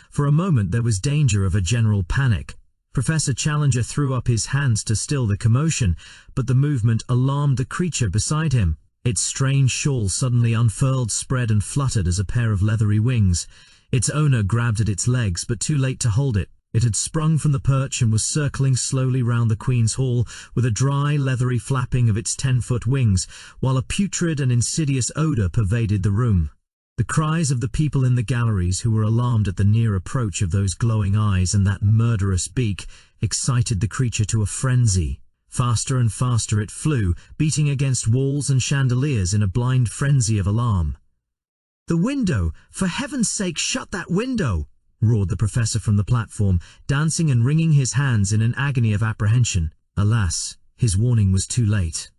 For a moment there was danger of a general panic. Professor Challenger threw up his hands to still the commotion, but the movement alarmed the creature beside him. Its strange shawl suddenly unfurled, spread and fluttered as a pair of leathery wings. Its owner grabbed at its legs, but too late to hold it. It had sprung from the perch and was circling slowly round the Queen's Hall with a dry, leathery flapping of its 10-foot wings, while a putrid and insidious odour pervaded the room. The cries of the people in the galleries, who were alarmed at the near approach of those glowing eyes and that murderous beak, excited the creature to a frenzy. Faster and faster it flew, beating against walls and chandeliers in a blind frenzy of alarm. "The window! For heaven's sake, shut that window!" roared the professor from the platform, dancing and wringing his hands in an agony of apprehension. Alas, his warning was too late.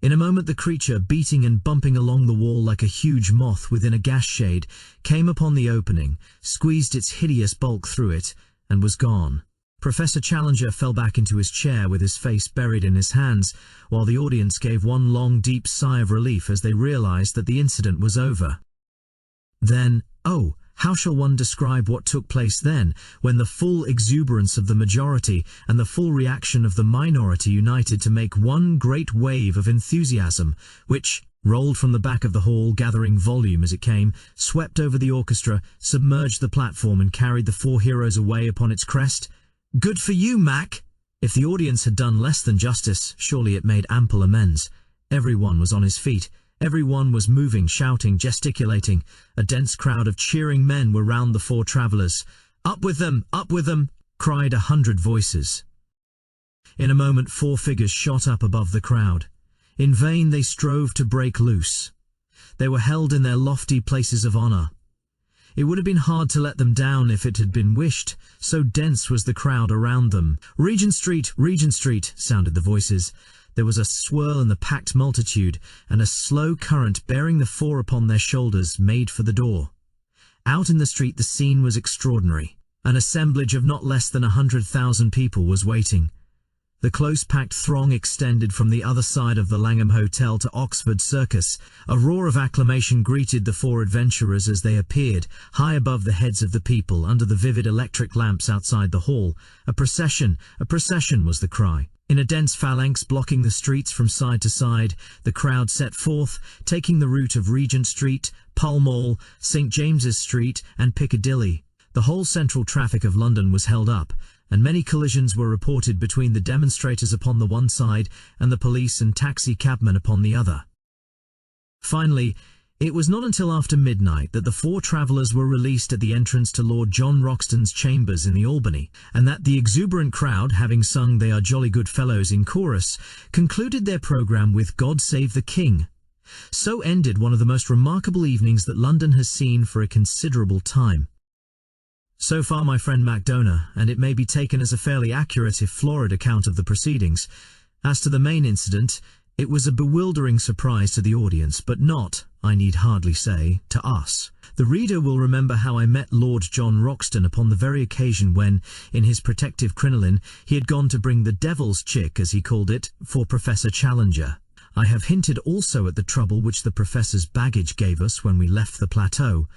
In a moment the creature, beating and bumping along the wall like a huge moth within a gas shade, came upon the opening, squeezed its hideous bulk through it, and was gone. Professor Challenger fell back into his chair with his face buried in his hands, while the audience gave one long deep sigh of relief as they realized that the incident was over. Then, oh, how shall one describe what took place then, when the full exuberance of the majority and the full reaction of the minority united to make one great wave of enthusiasm, which, rolled from the back of the hall, gathering volume as it came, swept over the orchestra, submerged the platform and carried the four heroes away upon its crest? Good for you, Mac! If the audience had done less than justice, surely it made ample amends. Everyone was on his feet. Everyone was moving, shouting, gesticulating. A dense crowd of cheering men were round the four travellers. Up with them! Up with them! Cried 100 voices. In a moment 4 figures shot up above the crowd. In vain they strove to break loose. They were held in their lofty places of honour. It would have been hard to let them down if it had been wished, so dense was the crowd around them. Regent Street, sounded the voices. There was a swirl in the packed multitude, and a slow current bearing the four upon their shoulders made for the door. Out in the street the scene was extraordinary. An assemblage of not less than 100,000 people was waiting. The close-packed throng extended from the other side of the Langham Hotel to Oxford Circus. A roar of acclamation greeted the four adventurers as they appeared, high above the heads of the people, under the vivid electric lamps outside the hall. A procession was the cry. In a dense phalanx blocking the streets from side to side, the crowd set forth, taking the route of Regent Street, Pall Mall, St. James's Street, and Piccadilly. The whole central traffic of London was held up, and many collisions were reported between the demonstrators upon the one side and the police and taxi cabmen upon the other. Finally, it was not until after midnight that the four travellers were released at the entrance to Lord John Roxton's chambers in the Albany, and that the exuberant crowd, having sung "They Are Jolly Good Fellows" in chorus, concluded their programme with "God Save the King." So ended one of the most remarkable evenings that London has seen for a considerable time. So far my friend Macdona, and it may be taken as a fairly accurate if florid account of the proceedings. As to the main incident, it was a bewildering surprise to the audience, but not, I need hardly say, to us. The reader will remember how I met Lord John Roxton upon the very occasion when, in his protective crinoline, he had gone to bring the devil's chick, as he called it, for Professor Challenger. I have hinted also at the trouble which the professor's baggage gave us when we left the plateau,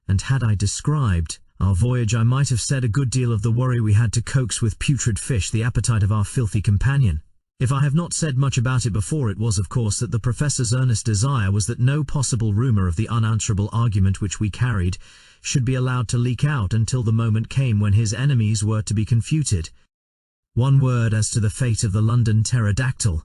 and had I described our voyage, I might have said a good deal of the worry we had to coax with putrid fish the appetite of our filthy companion. If I have not said much about it before, it was, of course, that the professor's earnest desire was that no possible rumour of the unanswerable argument which we carried should be allowed to leak out until the moment came when his enemies were to be confuted. One word as to the fate of the London pterodactyl.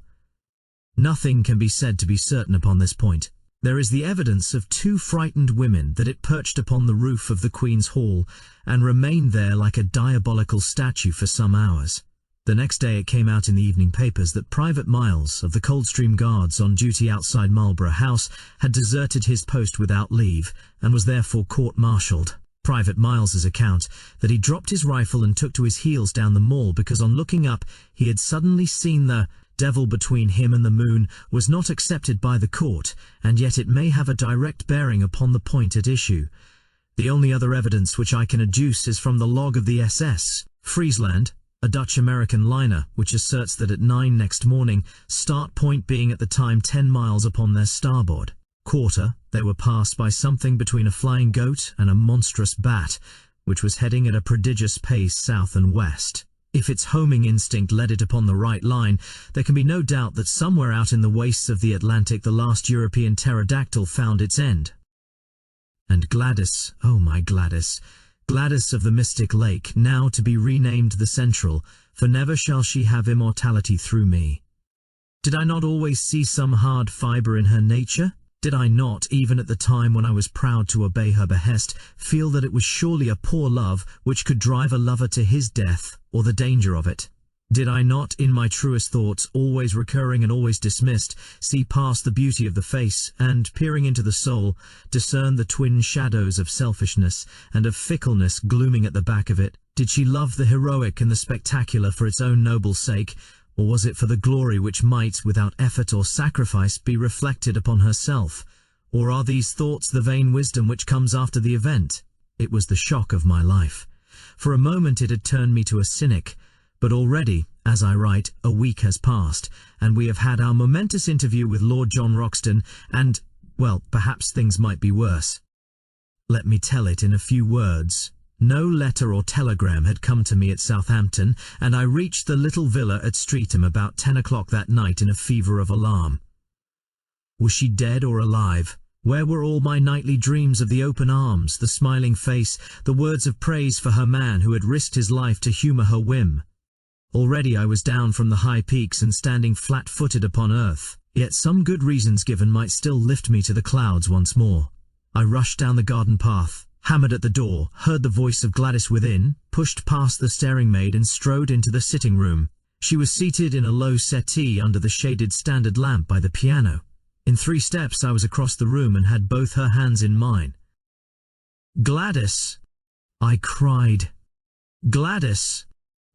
Nothing can be said to be certain upon this point. There is the evidence of 2 frightened women that it perched upon the roof of the Queen's Hall and remained there like a diabolical statue for some hours. The next day it came out in the evening papers that Private Miles, of the Coldstream Guards on duty outside Marlborough House, had deserted his post without leave and was therefore court-martialed. Private Miles's account that he dropped his rifle and took to his heels down the Mall because on looking up he had suddenly seen the devil between him and the moon was not accepted by the court, and yet it may have a direct bearing upon the point at issue. The only other evidence which I can adduce is from the log of the SS Friesland, a Dutch-American liner, which asserts that at 9 next morning, start point being at the time 10 miles upon their starboard quarter, they were passed by something between a flying goat and a monstrous bat, which was heading at a prodigious pace south and west. If its homing instinct led it upon the right line, there can be no doubt that somewhere out in the wastes of the Atlantic the last European pterodactyl found its end. And Gladys, oh my Gladys, Gladys of the Mystic Lake, now to be renamed the Central, for never shall she have immortality through me. Did I not always see some hard fibre in her nature? Did I not, even at the time when I was proud to obey her behest, feel that it was surely a poor love which could drive a lover to his death, or the danger of it? Did I not, in my truest thoughts, always recurring and always dismissed, see past the beauty of the face, and, peering into the soul, discern the twin shadows of selfishness and of fickleness glooming at the back of it? Did she love the heroic and the spectacular for its own noble sake, or was it for the glory which might, without effort or sacrifice, be reflected upon herself? Or are these thoughts the vain wisdom which comes after the event? It was the shock of my life. For a moment it had turned me to a cynic, but already, as I write, a week has passed, and we have had our momentous interview with Lord John Roxton, and, well, perhaps things might be worse. Let me tell it in a few words. No letter or telegram had come to me at Southampton, and I reached the little villa at Streatham about 10 o'clock that night in a fever of alarm. Was she dead or alive? Where were all my nightly dreams of the open arms, the smiling face, the words of praise for her man who had risked his life to humour her whim? Already I was down from the high peaks and standing flat-footed upon earth, yet some good reasons given might still lift me to the clouds once more. I rushed down the garden path, hammered at the door, heard the voice of Gladys within, pushed past the staring maid and strode into the sitting-room. She was seated in a low settee under the shaded standard lamp by the piano. In 3 steps I was across the room and had both her hands in mine. "Gladys!" I cried. "Gladys!"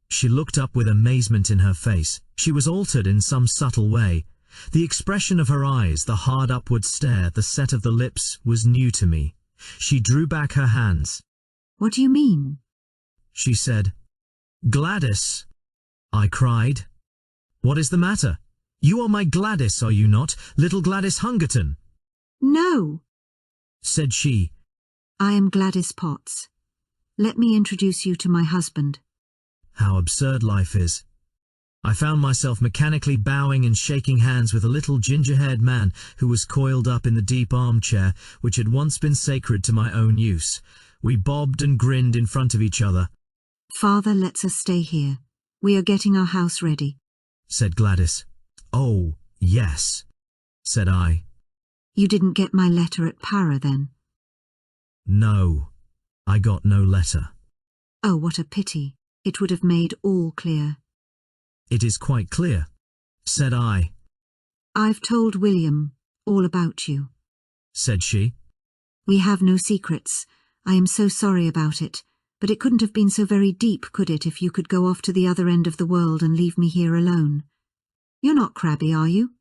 She looked up with amazement in her face. She was altered in some subtle way. The expression of her eyes, the hard upward stare, the set of the lips, was new to me. She drew back her hands.
"What do you mean?"
she said. "Gladys!" I cried. "What is the matter? You are my Gladys, are you not, little Gladys Hungerton?"
"No,"
said she.
"I am Gladys Potts. Let me introduce you to my husband."
How absurd life is. I found myself mechanically bowing and shaking hands with a little ginger-haired man who was coiled up in the deep armchair which had once been sacred to my own use. We bobbed and grinned in front of each other.
"Father lets us stay here. We are getting our house ready,"
said Gladys. "Oh, yes," said I.
"You didn't get my letter at Para, then?"
"No, I got no letter."
"Oh, what a pity. It would have made all clear."
"It is quite clear," said I.
"I've told William all about you,"
said she.
"We have no secrets. I am so sorry about it, but it couldn't have been so very deep, could it, if you could go off to the other end of the world and leave me here alone? You're not crabby, are you?"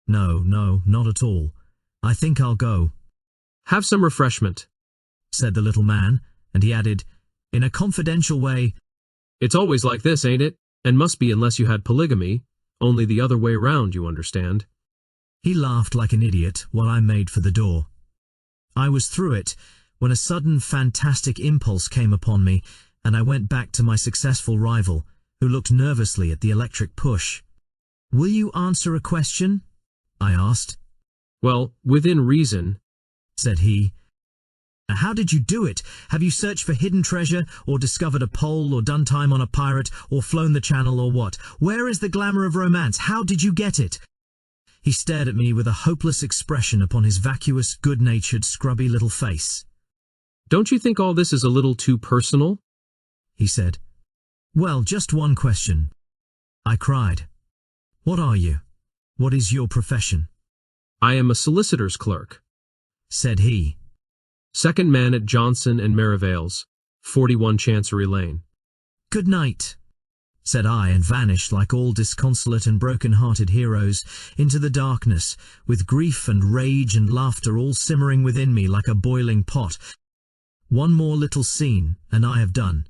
No, not at all. I think I'll go."
"Have some refreshment,"
said the little man, and he added, in a confidential way,
"It's always like this, ain't it? And must be unless you had polygamy. Only the other way round, you understand."
He laughed like an idiot while I made for the door. I was through it when a sudden fantastic impulse came upon me, and I went back to my successful rival, who looked nervously at the electric push. "Will you answer a question?" I asked.
"Well, within reason,"
said he. "How did you do it? Have you searched for hidden treasure, or discovered a pole, or done time on a pirate, or flown the channel, or what? Where is the glamour of romance? How did you get it?" He stared at me with a hopeless expression upon his vacuous, good-natured, scrubby little face.
"Don't you think all this is a little too personal?"
he said. "Well, just one question," I cried. "What are you? What is your profession?"
"I am a solicitor's clerk,"
said he.
"Second man at Johnson and Merivale's, 41 Chancery Lane."
"Good night," said I, and vanished like all disconsolate and broken-hearted heroes into the darkness, with grief and rage and laughter all simmering within me like a boiling pot. One more little scene, and I have done.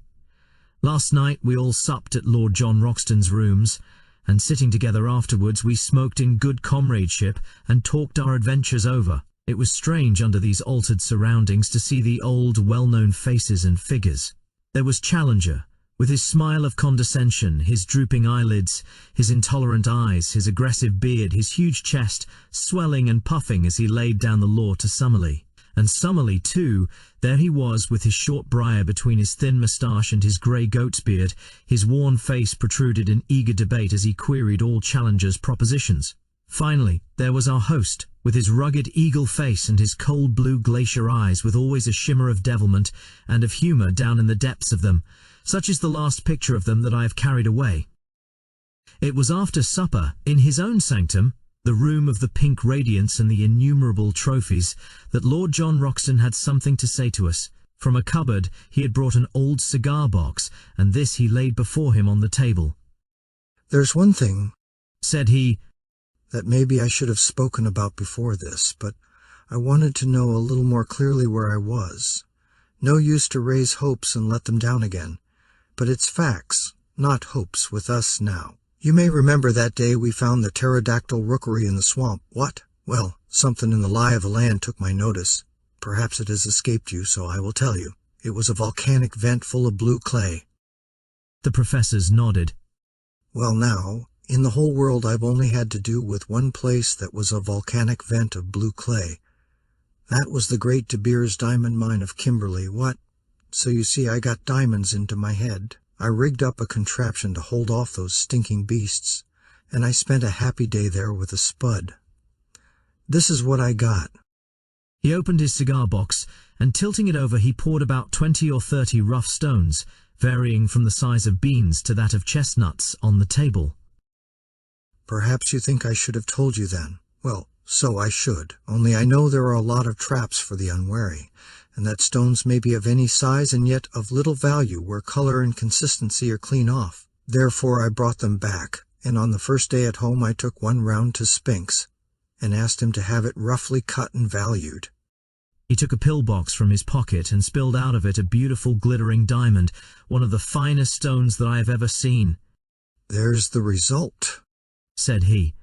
Last night we all supped at Lord John Roxton's rooms, and sitting together afterwards we smoked in good comradeship and talked our adventures over. It was strange under these altered surroundings to see the old, well-known faces and figures. There was Challenger, with his smile of condescension, his drooping eyelids, his intolerant eyes, his aggressive beard, his huge chest, swelling and puffing as he laid down the law to Summerlee. And Summerlee, too, there he was with his short briar between his thin moustache and his grey goat's beard, his worn face protruded in eager debate as he queried all Challenger's propositions. Finally, there was our host, with his rugged eagle face and his cold blue glacier eyes with always a shimmer of devilment and of humour down in the depths of them. Such is the last picture of them that I have carried away. It was after supper, in his own sanctum, the room of the pink radiance and the innumerable trophies, that Lord John Roxton had something to say to us. From a cupboard he had brought an old cigar box, and this he laid before him on the table.
"There's one thing,"
said he,
"that maybe I should have spoken about before this, but I wanted to know a little more clearly where I was. No use to raise hopes and let them down again. But it's facts, not hopes, with us now. You may remember that day we found the pterodactyl rookery in the swamp. What? Well, something in the lie of the land took my notice. Perhaps it has escaped you, so I will tell you. It was a volcanic vent full of blue clay."
The professors nodded.
"Well now, in the whole world I've only had to do with one place that was a volcanic vent of blue clay. That was the great De Beers diamond mine of Kimberley. What? So you see I got diamonds into my head. I rigged up a contraption to hold off those stinking beasts, and I spent a happy day there with a spud. This is what I got."
He opened his cigar box, and tilting it over he poured about 20 or 30 rough stones, varying from the size of beans to that of chestnuts, on the table.
"Perhaps you think I should have told you then. Well, so I should, only I know there are a lot of traps for the unwary, and that stones may be of any size and yet of little value where color and consistency are clean off. Therefore I brought them back, and on the first day at home I took one round to Spinks, and asked him to have it roughly cut and valued."
He took a pillbox from his pocket and spilled out of it a beautiful glittering diamond, one of the finest stones that I have ever seen.
"There's the result,"
said he.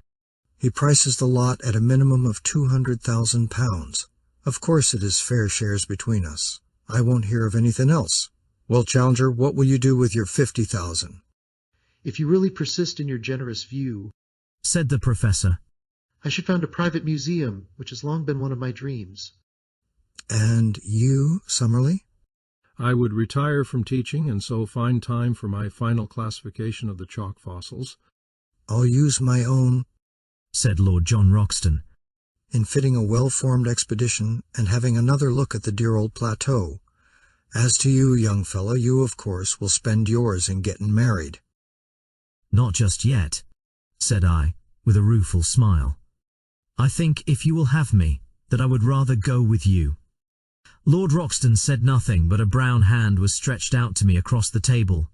"He prices the lot at a minimum of £200,000. Of course it is fair shares between us. I won't hear of anything else. Well, Challenger, what will you do with your 50,000?
If you really persist in your generous view,
said the professor,
I should found a private museum, which has long been one of my dreams.
And you, Summerlee?
I would retire from teaching and so find time for my final classification of the chalk fossils.
I'll use my own,
said Lord John Roxton,
in fitting a well-formed expedition and having another look at the dear old plateau. As to you, young fellow, you, of course, will spend yours in getting married.
Not just yet, said I, with a rueful smile. I think, if you will have me, that I would rather go with you. Lord Roxton said nothing, but a brown hand was stretched out to me across the table.